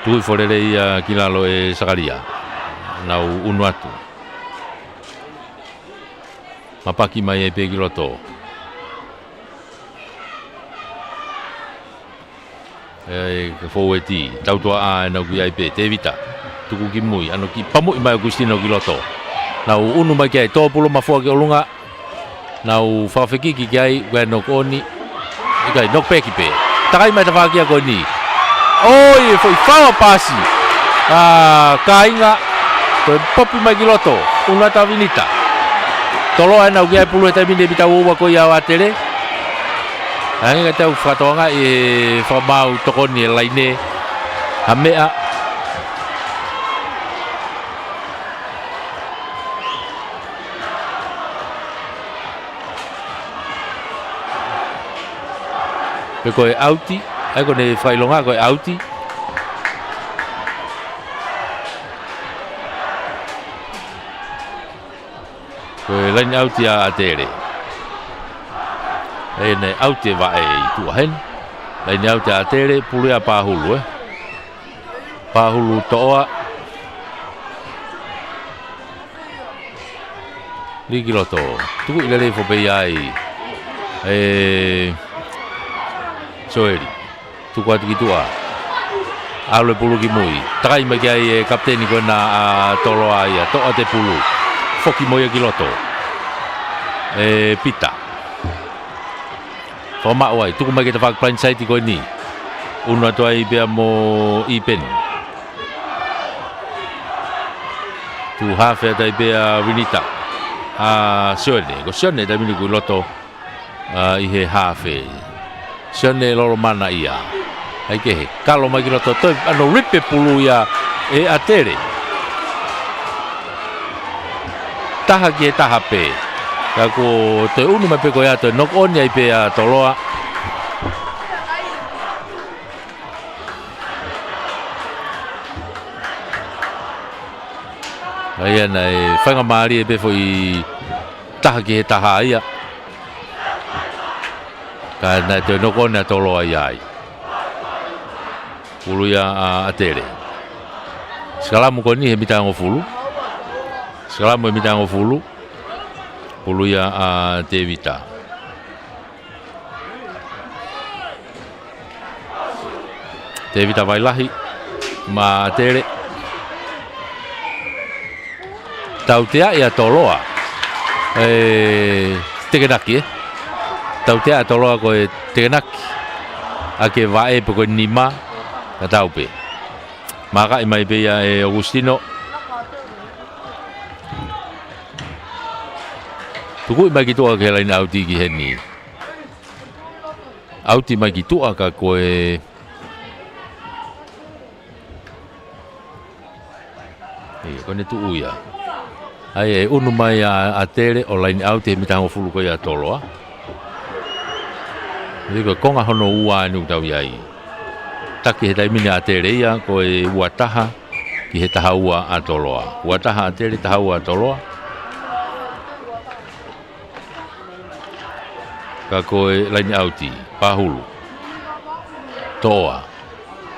tu forere ia kilalo e sakaria nau unuatu mapaki mai e pe giloto. Ke foweti tau tua a na ku ai pe Tevita. Tuku ki mui ano ki pamu mai Agustino giloto. Nau unu mai kai to pulo mafua ke olunga. Nau fafeki ki kai no koni. Kai nok pe ki pe. Takai mai tafa ki ko ni. Oi foi fa pasi. Kainga to popi mai giloto. Una tavinita. Tolo ana ugia pulu eta minde bita wo ko ya watere. Ai kata ufatonga e fa mau tokoni laine. Hamea. Ko e auti, ai ko ne failonga ko e auti. Lain auti a atere. Ene auti va e tu hen. Lain auti a atere pulu a pahulu Pahulu toa. Ligiloto. Tu ile le fo be ai. Soeri. Tu kwa tikitua. Aule pulu ki mui. Takai mai ai kapteni ko na tolo ai to ate pulu. Foki moia giloto. Pita. Foma wai, tu mai kita fak plan site ko ni. Uno to ai be mo ipen. Tu hafe dai be Vinita. Sone, ko sone da mini ko loto. I he hafe. sione lolo mana ia ai ke kalo mai kilo toto ano ripe pulu ia e atere taha ki taha pe ka ko te unu mai pe ko ia te nok on ia pe a toloa ai nei whanga maari e be foi taha ki taha ia ka na te no kona tolo ai ai pulu ia a tere skalamu ko ni he mitango fulu skalamu he mitango fulu pulu ia a te vita vai lahi ma tere tau tea ia toloa tegenaki tau tea toloa ko tegenaki ake vae pe ko nima ka tau pe maka i mai pe ia Agustino tuku i mai ki tua ke lain auti ki heni auti mai ki tua ka koe kone tu uia ai unu mai a tere o line out e mitango fulu ko ia toloa digo konga hono ua nu tau iai taki he tai mini a tere ia ko e ua taha ki he taha ua a toloa ua taha a tere taha ua a toloa ka ko e line out i pahulu toa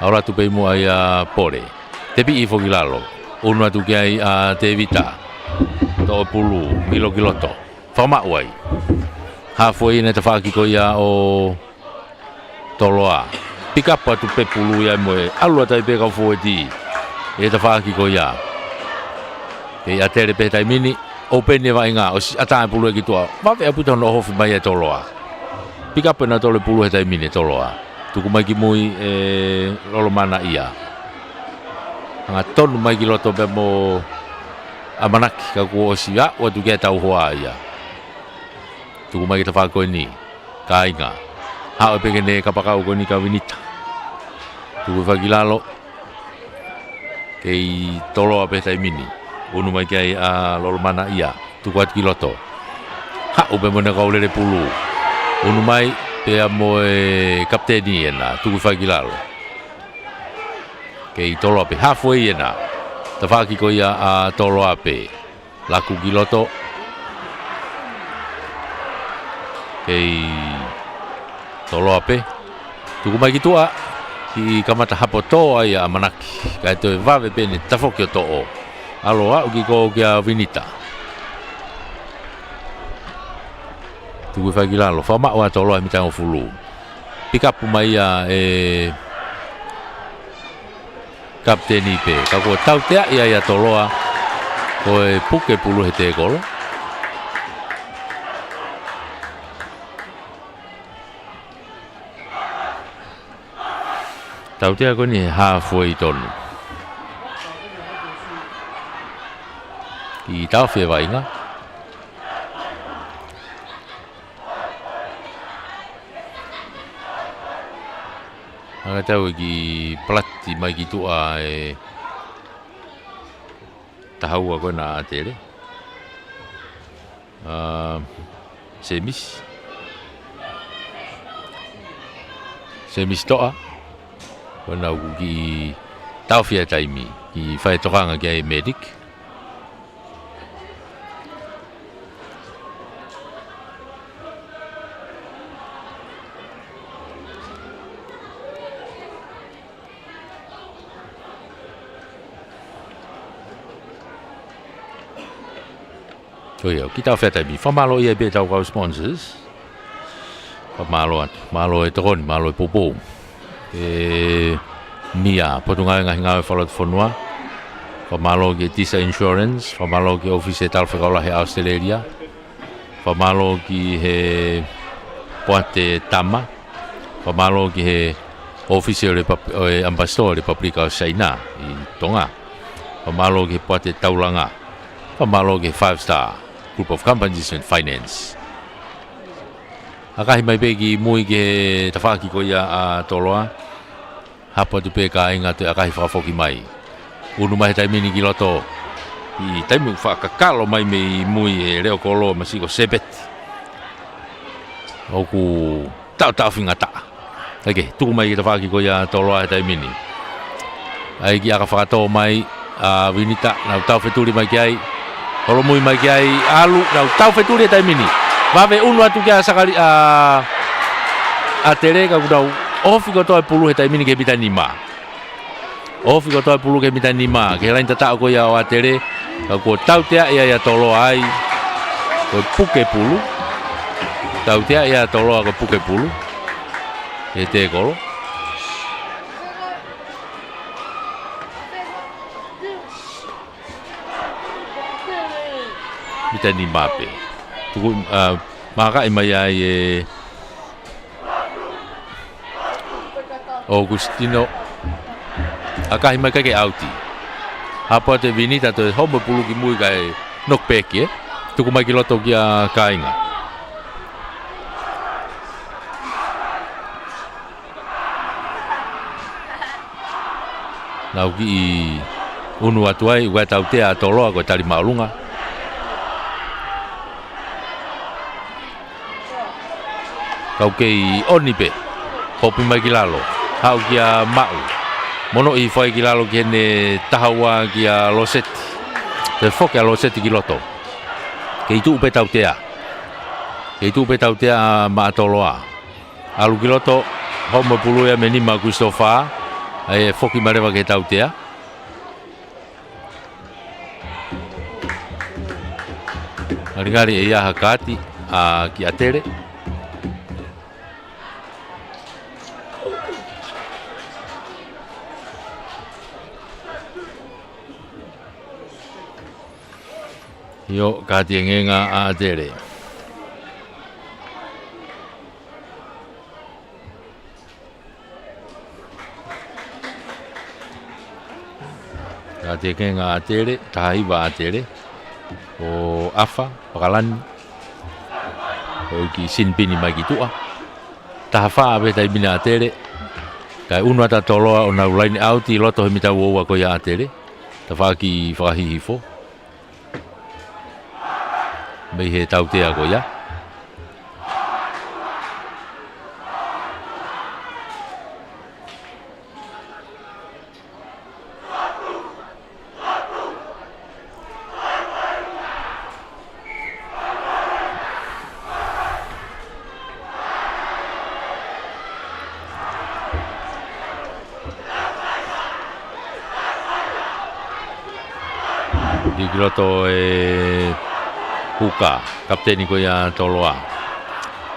aura tu pe mua ia pore tepi i fogilalo unu atu ki ai a te vita to pulu milo kiloto fama wai halfway na te whaki ko ia o toloa pick up atu pe pulu ia moe alua tai pe ka fueti e te whaki ko ia e a tere pe tai mini open ne vai nga o ata pulu ki tua va ve aputa no hofu mai e toloa pick up na tole pulu e tai mini toloa tuku mai ki mui e lolo mana ia anga tonu mai ki loto pe mo amanaki ka ko sia o tu ke tau hoa ia tu mai ta fa ko ni ka inga ha o pe ne ka pa ka ko ni ka vinita tu fa gilalo ke tolo a pe tai mini unu mai kai a lolo mana ia tu kuat kiloto ha o pe mo ne ka ole le pulu unu mai pe a mo kapteni ena tu fa gilalo ke tolo pe halfway ena ta whaki ko ia a tolo ape laku giloto kei tolo ape tuku mai ki tua ki kamata hapo toa ia manaki kai toi vave pene tafoki o to'o aloha uki ko kia vinita tuku whaki lalo whama ua tolo a mitango fulu pikapu mai ia kapteni pe ka ko tau tea ia toloa ko e puke pulu he te kolo tau tea ko ni halfway tonu i tau fe vainga Anga tau ki plati mai ki tua e tahau ko na tere. Semis toa. Ko na ki tau fia taimi ki fai tokanga ki medic. Kita feta bi famalo ia be tau kau sponsors famalo e tron malo e popo mia potunga nga follow fonwa famalo ke tisa insurance famalo ke office tal fekola he Australia famalo ki he poate tama famalo ki he office ambassador Republika China i Tonga famalo ki poate taulanga famalo ke 5-star Group of Companies and Finance. Akahi mai pegi mui ke tawhaki ko ia a toloa. Hapa tu pe ka inga tu akahi whakafoki mai. Unu mai taimini ki loto. I taimu whakakalo mai me mui e reo kolo masiko sebet. Oku tau whinga ta. Ake, tuku mai ki tawhaki ko ia toloa he taimini. Ai ki aka whakato mai a winita nau tau wheturi mai ki ai. Holo mui mai ki ai alu nau tau wheturi he taimini. Wawe unu atu kia sakali a tere ka kudau ofi ko toi pulu he taimini ke bita nima. Ofi ko toi pulu ke bita nima. Ke lain tatao ko ia o a tere ka ko tau tea ia tolo ai. Ko puke pulu. Tau tea ia tolo ko puke pulu. E te kolo. Bita nima pe. Tuku maka imai ai Augustino akahi mai kake auti. Hapa te vinita te homo pulu ki mui kai nok peki tuku mai ki loto ki a kainga. Nau ki i unu atuai ua tau tea toloa ko tali maulunga. Kau kei onipe, hopi mai ki lalo, hau ki a mau. Mono i whai ki lalo ki hene tahawa ki a loseti. Te whoke a loseti ki loto. Kei tu upe tau tea. Kei tu upe tau tea maa toloa. Alu ki loto, homo puluia me nima Christopher, e whoki marewa ke tau tea. Aringari e ia hakati ki a tere. Yo katiengenga a tere. Katiengenga a tere, tahiwa a tere. O afa, pakalani. O ki sinpini mai ki tua. Tahafa abe tai bina a tere. Kai unu ata toloa o na ulaini auti loto he mita uoua ko ia a tere. Tafa ki whakahihifo. Mei he tau tea ko ia. Di groto Kuka, kapteni ko ia toloa.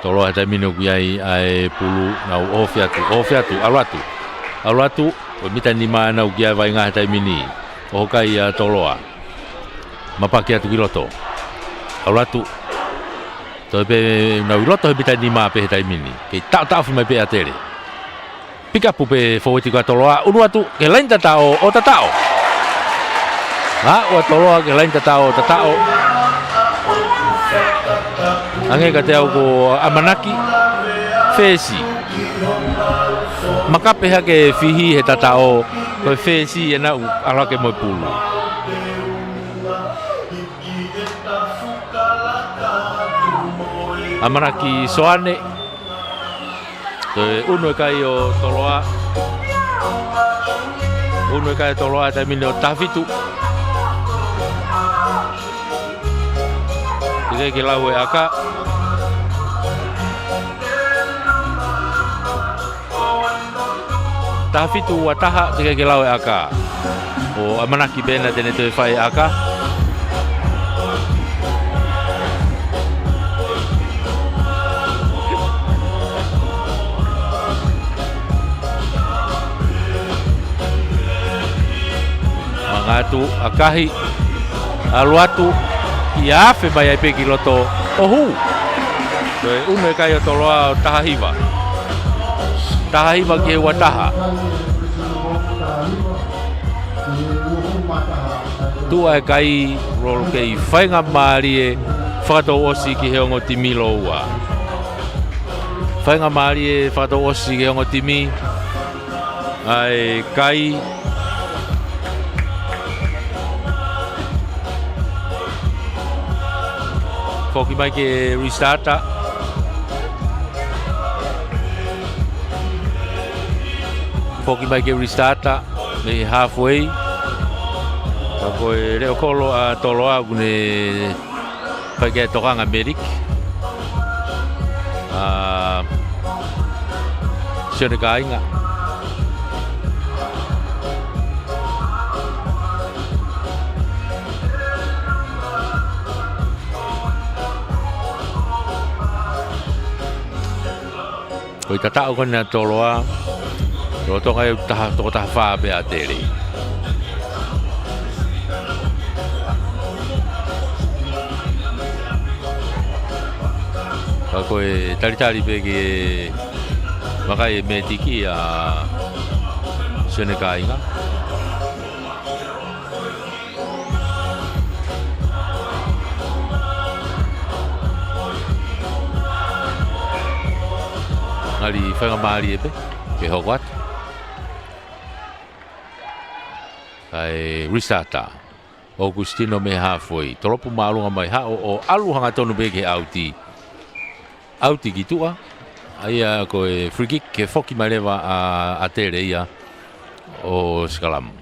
Toloa he taimino ku iai ai pulu nau ofi atu, aluatu, o mita nima nau ki ai vai ngā he taimini. O hokai ia toloa. Mapaki atu ki loto. Aluatu. Toi pe nau loto he mita nima pe he taimini. Kei tau fi mai pe a tere. Pikapu pe foweti ko toloa. Unu atu, ke lain tatao o tatao. Ha, o toloa ke lain tatao o tatao. Ange ka te au ko Amanaki Fesi Makape hake fihi he tatao ko Fesi e nau alake mo pulu Amanaki Soane te uno kai o toloa uno kai toloa te mine o tafitu Tige ke lau e aka Tafitu wa taha tige ke lau e aka O Amanaki bena tene te whai aka Mangatu akahi Aluatu Ia fe mai ai peki loto ohu. Te une kai o toloa o tahahiwa. Tahahiwa ki ua taha. Tua e kai rolo kei whainga maari e whakato osi ki heongo timilo ua. whainga maari e whakatau osi ke ongo timi. Ai kai. Foki mai ke restarta. Foki mai ke restarta. Me halfway. Ako e reo kolo a tolo a kune whai ke tokanga Merik. Sione ka inga. Koi tatao kona tolo a. Tolo kai toko taha whaa pe a tere. Ako e tari peke maka e me tiki a sione ka inga. Ngali whainga maari e pe, ke hokwat. Kai restarta. Augustino me halfway. Tolopu maalunga mai hao o aluhanga tonu peke auti. Auti kitua, aia ko e free kick ke foki mai lewa a tere ia o Skalamu.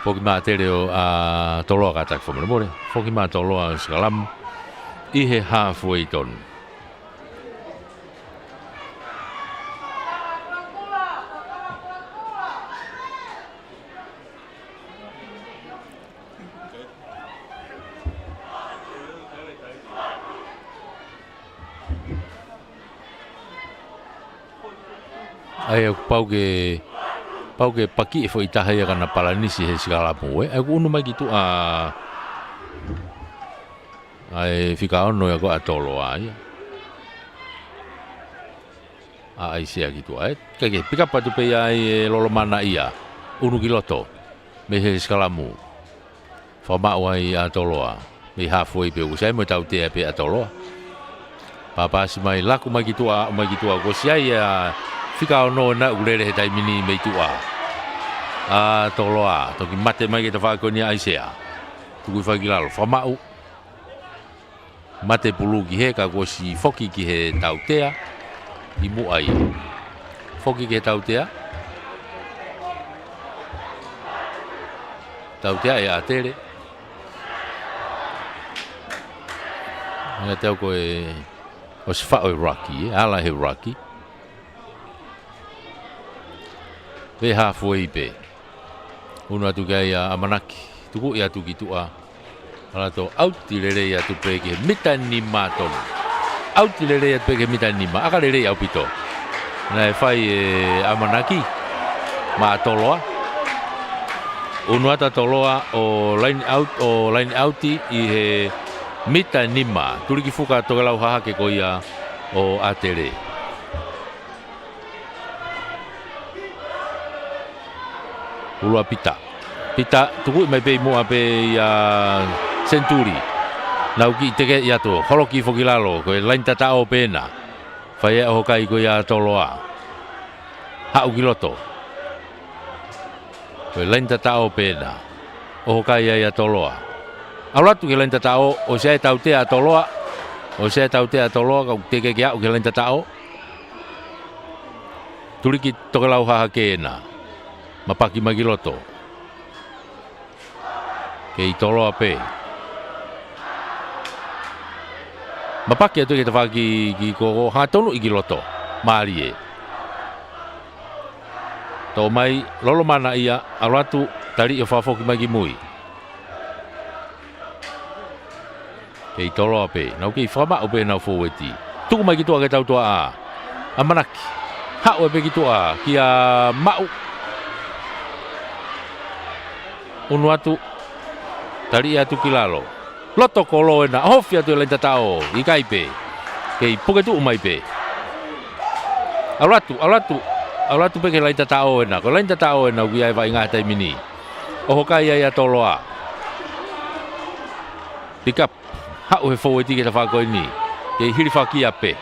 Foki mai tere o a toloa katak whamana more. Foki mai toloa o Skalamu. Ihe halfway tonu. Ai aku pau ke paki e foi taha ia kana palanisi he Skalamu e aku unu mai gitu ai fika ono ya ko atolo ai ai sia gitu ai kage pika patu pe ai lolo mana ia unu kiloto me he Skalamu fama wai atolo me halfway pe usai mo tau te pe atolo papa si mai laku mai gitu ko sia ia fika ono na ulere he tai mini me tua toloa toki mate mai ke tafa ko ni aisea tu fa gilalo famau mate pulu ki he ka ko si foki ki he tautea imu ai foki ki he tautea e atere nga tau ko e o si fa o Rocky ala he Rocky Ve halfway pe. Uno atu kai a Amanaki. Tuku ia tu kitua. Ala to auti lele ia tu peke mitani maton. Auti lele ia peke mitani ma. Aka lele au pito. Na fai Amanaki. Ma toloa. Uno ata toloa o line outi i he mitani ma. Tuli ki fuka togelau haha ke ko ia o atere. Ulua pita tuku mai pe mo ape ya Centuri nau ki teke ya to holoki fogilalo ko lain tata o pena fai o kai ko ya toloa ha ugiloto ko lain tata o pena o kai ya toloa ala tu lain tata o se tau te toloa ka teke ya o lain tata o tuliki tokelau ha kena mapaki magiloto ke itolo ape mapaki atu ke tafaki ki ko ha tonu igiloto marie to mai lolo mana ia alatu tari e fafo ki magi mui ke itolo ape nau ke fama ope na foweti tu mai ki to ke tau to a Amanaki ha o pe ki to a ki a mau unu atu tari atu kilalo loto kolo ena hofia tu lain tatao ikai pe kei puke tu umai pe alatu Ala tu peke lai tatao ena, ko lai tatao ena ui ai vai ngā tai mini. O hokai ai atoloa. Pick up, hau he fōi tiki ta whakoi ni. Ke hiri whaki ape.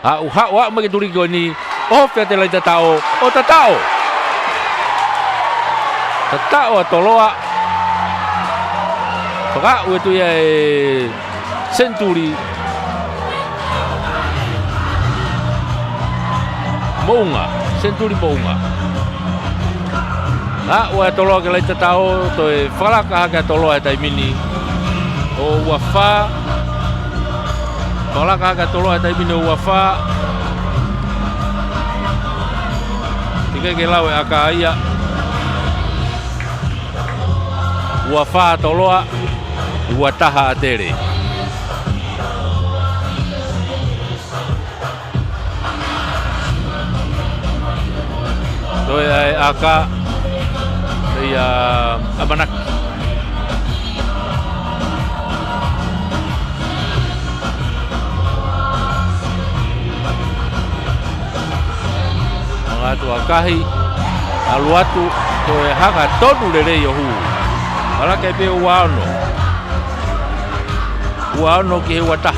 Hau a ma ke turi koi ni. O whea te lai tatao, o tatao. Tatao atoloa. Whakau e tui ai Century. Mounga, Century Mounga. Ua toloa ke lai tatao, to e whalaka hake toloa e taimini. O uawha. Whalaka hake toloa e taimini o uawha. Tika ke lau e aka aia. Uawha toloa, ua taha a tere. Toi ai aka ia amanak mangatu akahi aluatu toi hanga tonu lere yo hu ala ke be uano ki wata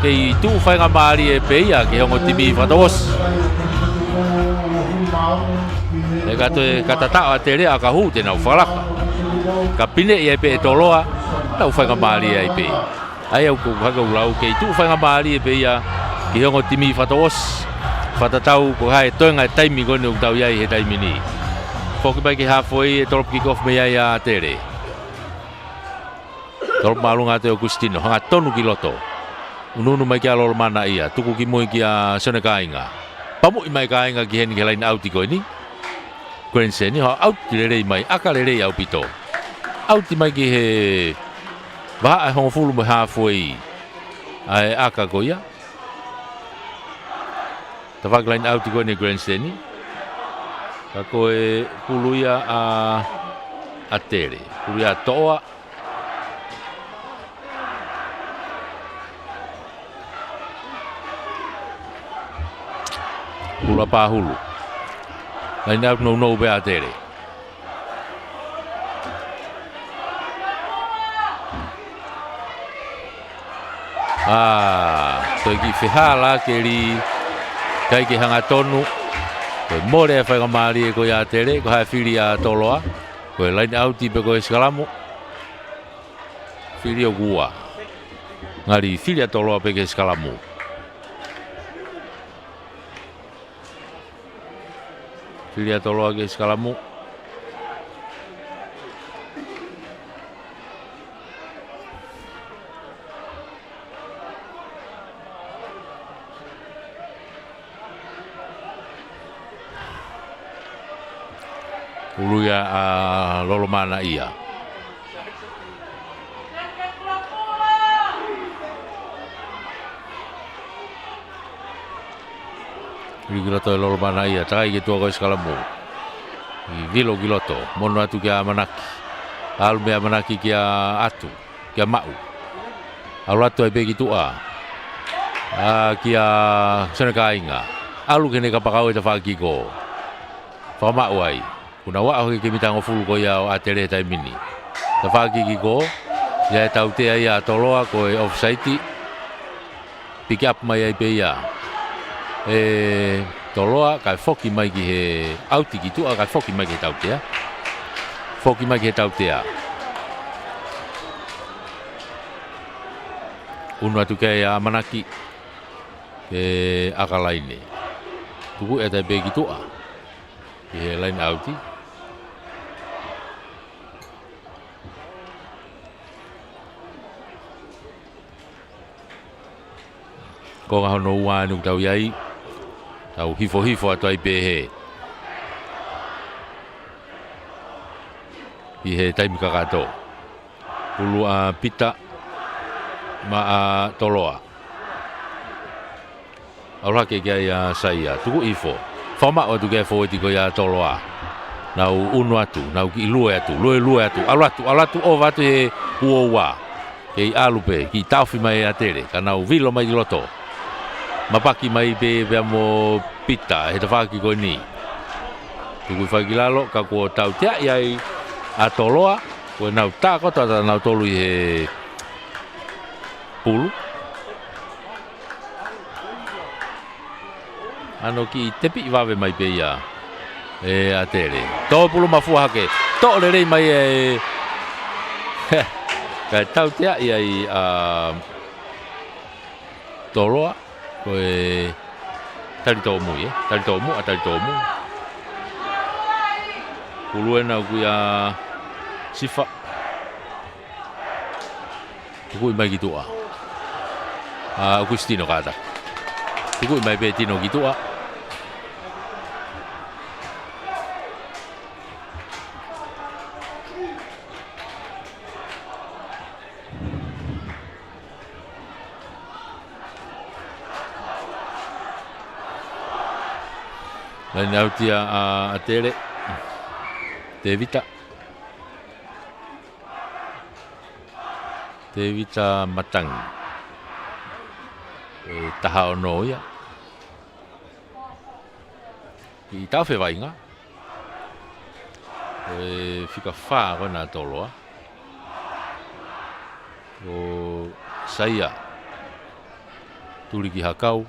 ke tu fai nga mari e peia ke hongo timi fatos e gato e katata a tere a kahu te nau whalaka. Ka pine i epe e toloa, nau whainga maari e pe. Ai au kou haka ulau kei tu whainga maari e pe ia ki hongo timi whataos. Whatatau ko hae toenga e taimi kone u tau iai he taimi ni. Whoki mai ki hawhoi e tolop ki kof me iai a tere. Tolop maalunga te o Kustino, hanga tonu ki loto. Ununu mai ki a lolo mana ia, tuku ki mui ki a Sone Kainga. Pamu i mai kainga ki heni ke lain auti koe ni. Grandstand ni ho auti lerei mai, aka lerei au pito. Auti mai ki he waha ai hongo fulu mai hawhoi ai aka koe ia. Ta whaka lain auti koe ni grandstand ni. Ka koe puluia a tere, puluia a toa. Pula pahulu. Lain au no be a tere. Toi ki whihala ke ri kai ki hanga tonu. Toi more e whainga maari e koe a tere, ko hae whiri a toloa. Koe lain au tipe koe skalamu. Whiri o gua. Ngari whiri a toloa peke skalamu. Whiri a toloa ke skalamu. Uluia a lolomana ia. Giloto e lolomana ia, takai ke tua koe skalamu. Gilo giloto, mono atu kia manaki. Alu mea manaki kia atu, kia mau. Alu atu ai peki tua. Kia Sone Kainga. Alu kene kapakau e ta whakiko. Whamau ai. Kuna waa hoki ke mitango fulu ko ia o atere tai mini. Ta whakiki ko, ia e tautea ia toloa ko e offside. Pick up mai ai pe ia. Toloa kai foki mai ki he auti ki tua kai foki mai ki tautea. Foki mai ki he tautea. Unu atu kei a manaki ke akalaine. Tuku e tai pe ki tua. Ki he lain auti. Ko nga hono ua nuk tau iai. Tau hifo atu ai pehe. I he taimi kakato. Pulu a pita ma a toloa. Aura ke kia ia saia. Tuku hifo. Whama o tu kia fōiti ko ia toloa. Nau unu atu, nau ki lue atu, lue atu. Alatu o watu he uoua. Kei alupe, ki tauwhi mai a tere. Ka nau vilo mai ki loto. mapaki mai pe mo pita he te whaki koe ni. Tuku whaki lalo ka kua tau tea iai a toloa koe nau tā kota ta nau tolu i he pulu. Ano ki tepi i wawe mai pe ia e a tere. Tō pulu mafua hake. Tō le rei mai e kai tau tea iai a toloa koe tari tō mui tari tō mu a tari tō mu. Pulu e nau kui a sifa. Tuku i mai ki tua. Aku stino kata. Tuku i mai pe tino ki tua. Lain au tia a tere. Te vita. Te vita matang. Taha ono ia. I tau whe wainga. Whika whā wana toloa. O saia. Turi ki hakau.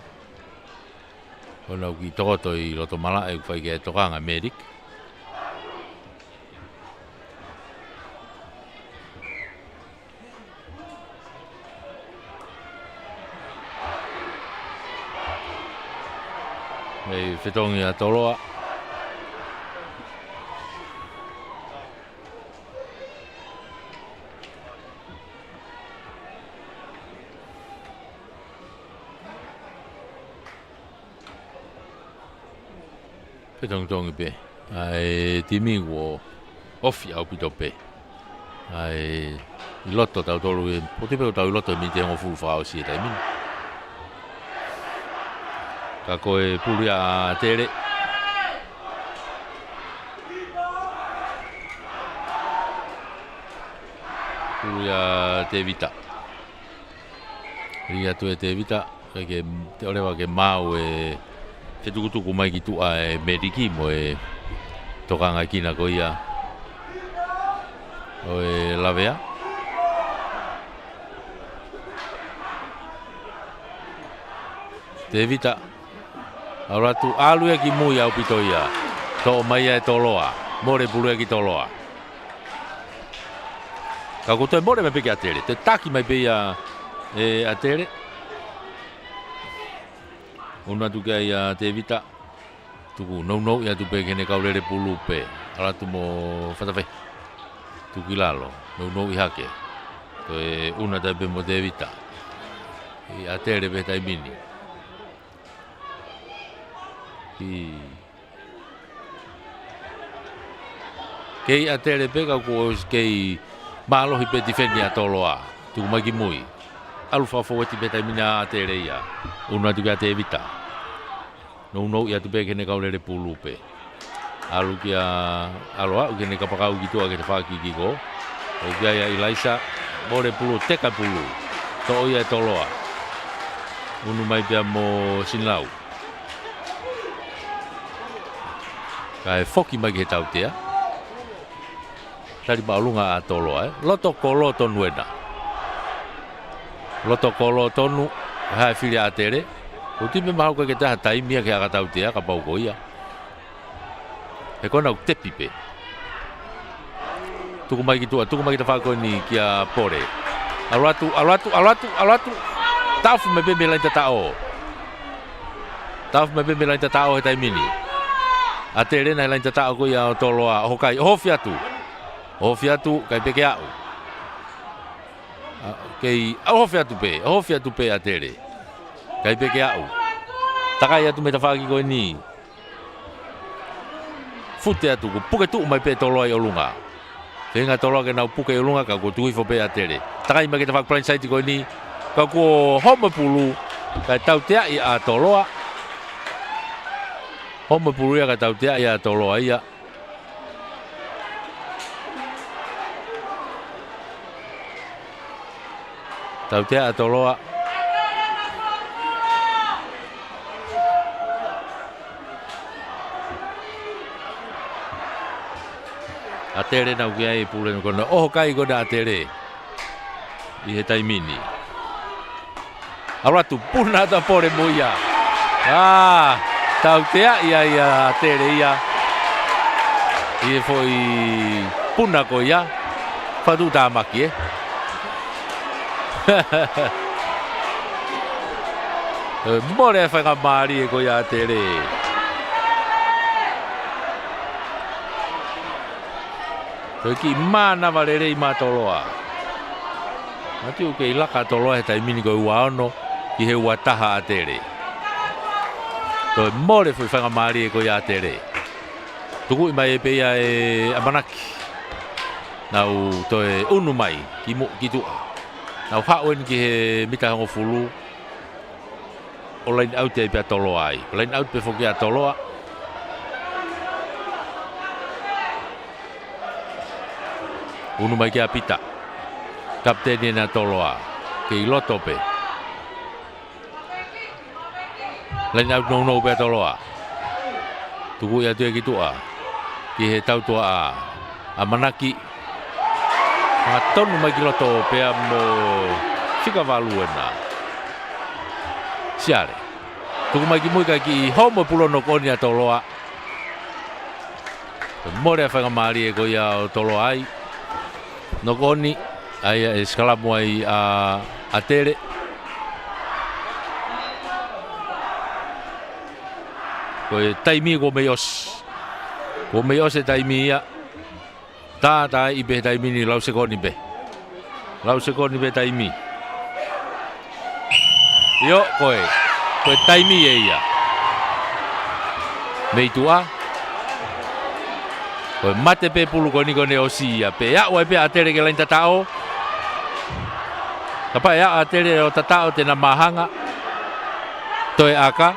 Ona ki tokoto i loto mala e whai ke tokanga merik. Hei whetongi a toloa. Whetong pe. Ai timi wo ofi au pito pe. Ai i loto tau tolu e potepe tau i loto mi te ngo fu fa o si e taimini. Ka koe puri a tere. Puri a te vita. Ria tu e te vita. Ke te orewa ke mau e te tukutuku mai ki tua e meriki mo e tokanga kina ko ia. O e lavea. Te vita. Aura tu alu e ki mui au pito ia. Tō mai e toloa. More pulu e ki toloa. Ka kutoi more me peke a tere. Te taki mai pe ia e a tere. Una tu kia ia te vita. Tuku nou ia tu pe kene kaurere pulu pe. Ala tu mo whatawhi. Tuki lalo. Nou i hake. To e una tai pe mo te vita. I a tere pe tai mini. Kei a tere pe ka ko kei malohi pe tifeni a toloa. Tuku mai ki mui. Alu whawhaweti pe tai mina a tere ia. Una tu kia te vita. Nou ia tu pe kene kaurere pulu pe. Alu kia aloa u kene kapakau ki tua ke te whaki ki ko. O kia ia ilaisa more pulu teka pulu. To ia e toloa. Unu mai pia mo sinlau. Ka e foki mai ki he tau tea. Tari paulunga a toloa Loto kolo tonu ena. Loto kolo tonu. Hai whiri a tere. O tipe mahau ka ke taha taimia ke aga tau tea ka pau ko ia. He kona u tepi pe. Tuku mai ki tua, tuku mai ki ta whako ni kia pore. Alatu. Taufu me bembe lain tatao. Taufu me bembe lain tatao he taimini. A tere na lain tatao ko ia o toloa. Hokai, hofi atu, kai peke au. Kei, hofi atu pe a tere. Kai peke au. Takai atu me ta whaki koe ni. Fute atu, ko puke tu mai pe toloa i olunga. Whenga toloa ke nau puke i olunga ka ko tui fo pe a tere. Takai mai ke ta whaki plain site koe ni. Ka ko home pulu. Kai tau tea i a toloa. Home pulu ia ka tau tea i a toloa ia. Tau tea a toloa. Atere na uki ai pule kona oho kai kona atere. I he taimini. Aratu puna ta pore moia. Tau tea ia atere ia. I foi puna ko ia. Fatu ta maki More fa ka mari ko ia atere. Ki mana valere I matoloa. Mati uke ilaka toloa he taimini ko uaono ki he wataha atere. To more foi fanga mari ko ia atere. Tuku I mai pe ia e amanaki. Nau to e unu mai ki tu. Nau hauen ki he mita ngo fulu. Olain out e pe toloa ai. Olain out pe foki a toloa. Unu mai kia pita. Kapteni na toloa. Ke I loto pe. Lain out no pe toloa. Tuku ia tu e kitua. Ki he tau tua a manaki. Nga tonu mai ki loto pe a mo fika valuena. Siare. Tuku mai ki muika ki homo pulono koni a toloa. More a whanga maari e ko ia o toloa ai. No koni ai e skalamu ai a tere. Ko e taimi ko me os. Ko me os e taimi ia. Ta I be taimi ni lau se koni be. Lau se koni be taimi. Yo koe. Ko e taimi e ia. Mei tua. Ko mate pe pulu koni kone osi ia pe ya wa pe atere ke lain tatao. Tapa ya atere o tatao te na mahanga. Toe aka.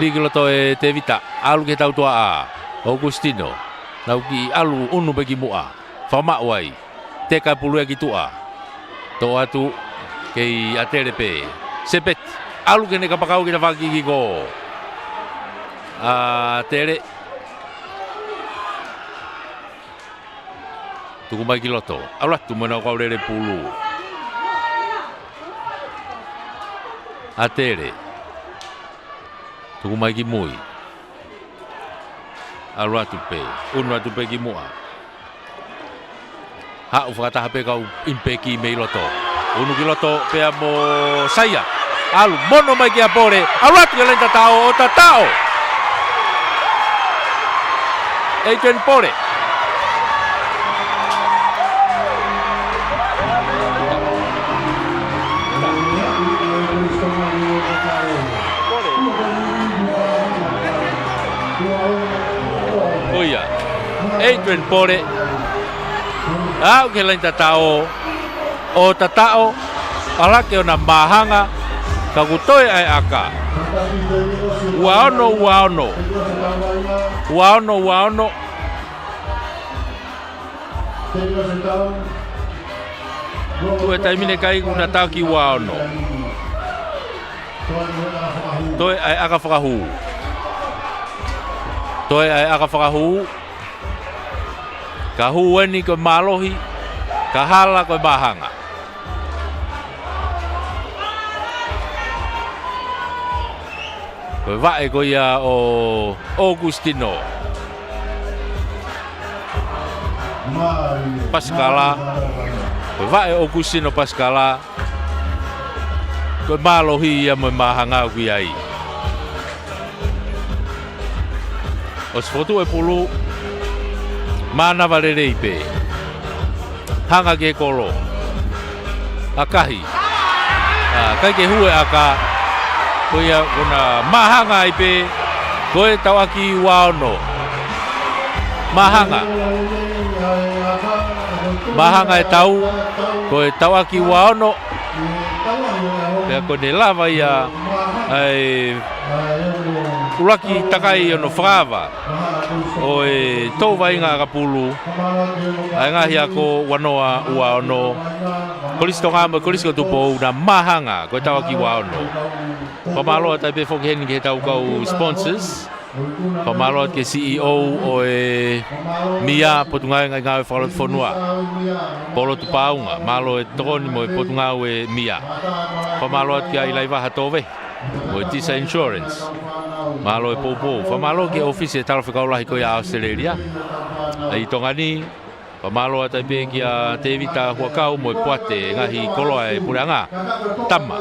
Ligilo toe te vita. Alu ke tau tua a. Augustino. Nau ki alu unu bagi mua. Fama wai. Te ka pulu ki tua. To atu ke atere pe. Sepet. Alu ke ne kapakau ki na vaki ki ko. Atere. Tuku mai ki loto. Auratu mana kau rere pulu. Atere. Tuku mai ki mui. Auratu pe. Unu atu pe ki mua. Ha ufakataha pe kau impe ki mei loto. Unu ki loto pe mo saya. Alu mono mai ki apore. Auratu ke lain tatao o tatao. Eiten pore. Adrian pore. Au ke lain tatao. O tatao. Ala ke ona mahanga. Kakutoe ai aka. Waono. Waono. Tue taimine kai kuna tau ki waono. Toe ai aka whakahu. Toe ai aka whakahu. Ka hueni ko malohi, ka hala ko bahanga. Ko vae ko ia o Augustino. Pascala. Ko vae Augustino Pascala. Ko malohi ia mo mahanga ki ai. Os foto e pulu mana valere ipe. Hanga ke kolo. Akahi. Kai ke hue aka. Koia kuna mahanga ipe. Koe tawaki waono. Mahanga. Mahanga e tau. Koe tawaki waono. Pea kone lava ia. Ai ulaki takai ono frava. O e tau vainga kapulu. Ai ngahi ako wanoa ua ono. Kolisto ngama kolisto tupo na mahanga ko tawaki wa ono. Pamalo tai pe foki hen ke tau kau sponsors. Pamalo ke CEO o e Mia Potunga ngai whakalo whanua. Polo tu paunga, malo e tokoni mo e Potunga e Mia. Pamalo ke ai laiva hatove, mo e Tisa Insurance. Malo e popo, pamalo ke office e talawhikaulahi ko ia Australia. Ai tongani, pamalo a taipe ki a te evita huakau mo e puate ngahi koloa e puranga. Tama.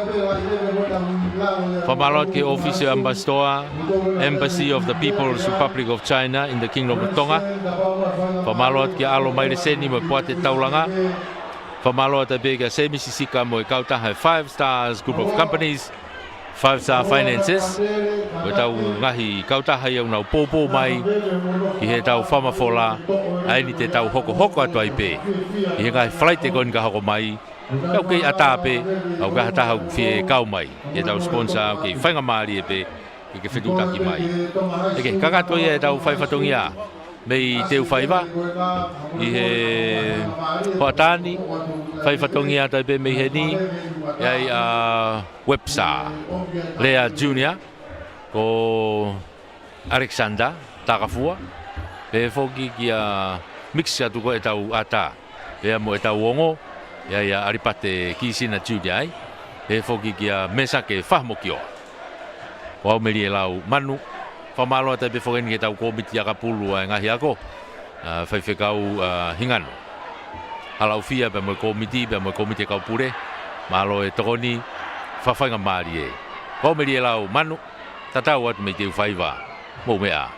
Pamalo ke office e ambassador, Embassy of the People's Republic of China in the Kingdom of Tonga. Pamalo ke alo maire seni mo e puate taulanga. Pamalo a taipe ki a se Mississika mo e kautaha 5 Stars Group of Companies. 5-star finances, mo tau ngahi kautaha iau nau popo mai, ki he tau whamafola, ai ni te tau hoko atu ai pe. I he ngahi flight e koni ka hoko mai, kau kei atape, au ka hataha whie kau mai, he tau sponsor au kei whainga maari e pe, ki ke whetutaki mai. Eke, kakato ia e tau whaifatongia, mei teu whaiva, i he hoatani, whaifatongia tai pe mei he ni, iai Websa, Lea Junior, ko Alexander, Takafua, pe foki ki a mixa tu ko e tau ata, pe mo e tau ongo, iai Aripate Kisina Junior ai, pe foki ki a mesa ke whahmokio. Wau meri e lau manu, whamalo tai pe foki ki tau komiti a kapulu a ngahi ako, whaiwhekau hingano. Halau fia pe mo komiti kau pure, malo e tokoni, whawhainga maari e. Kau meri e lau manu, tatau atu mei teu whaiva, mou mea.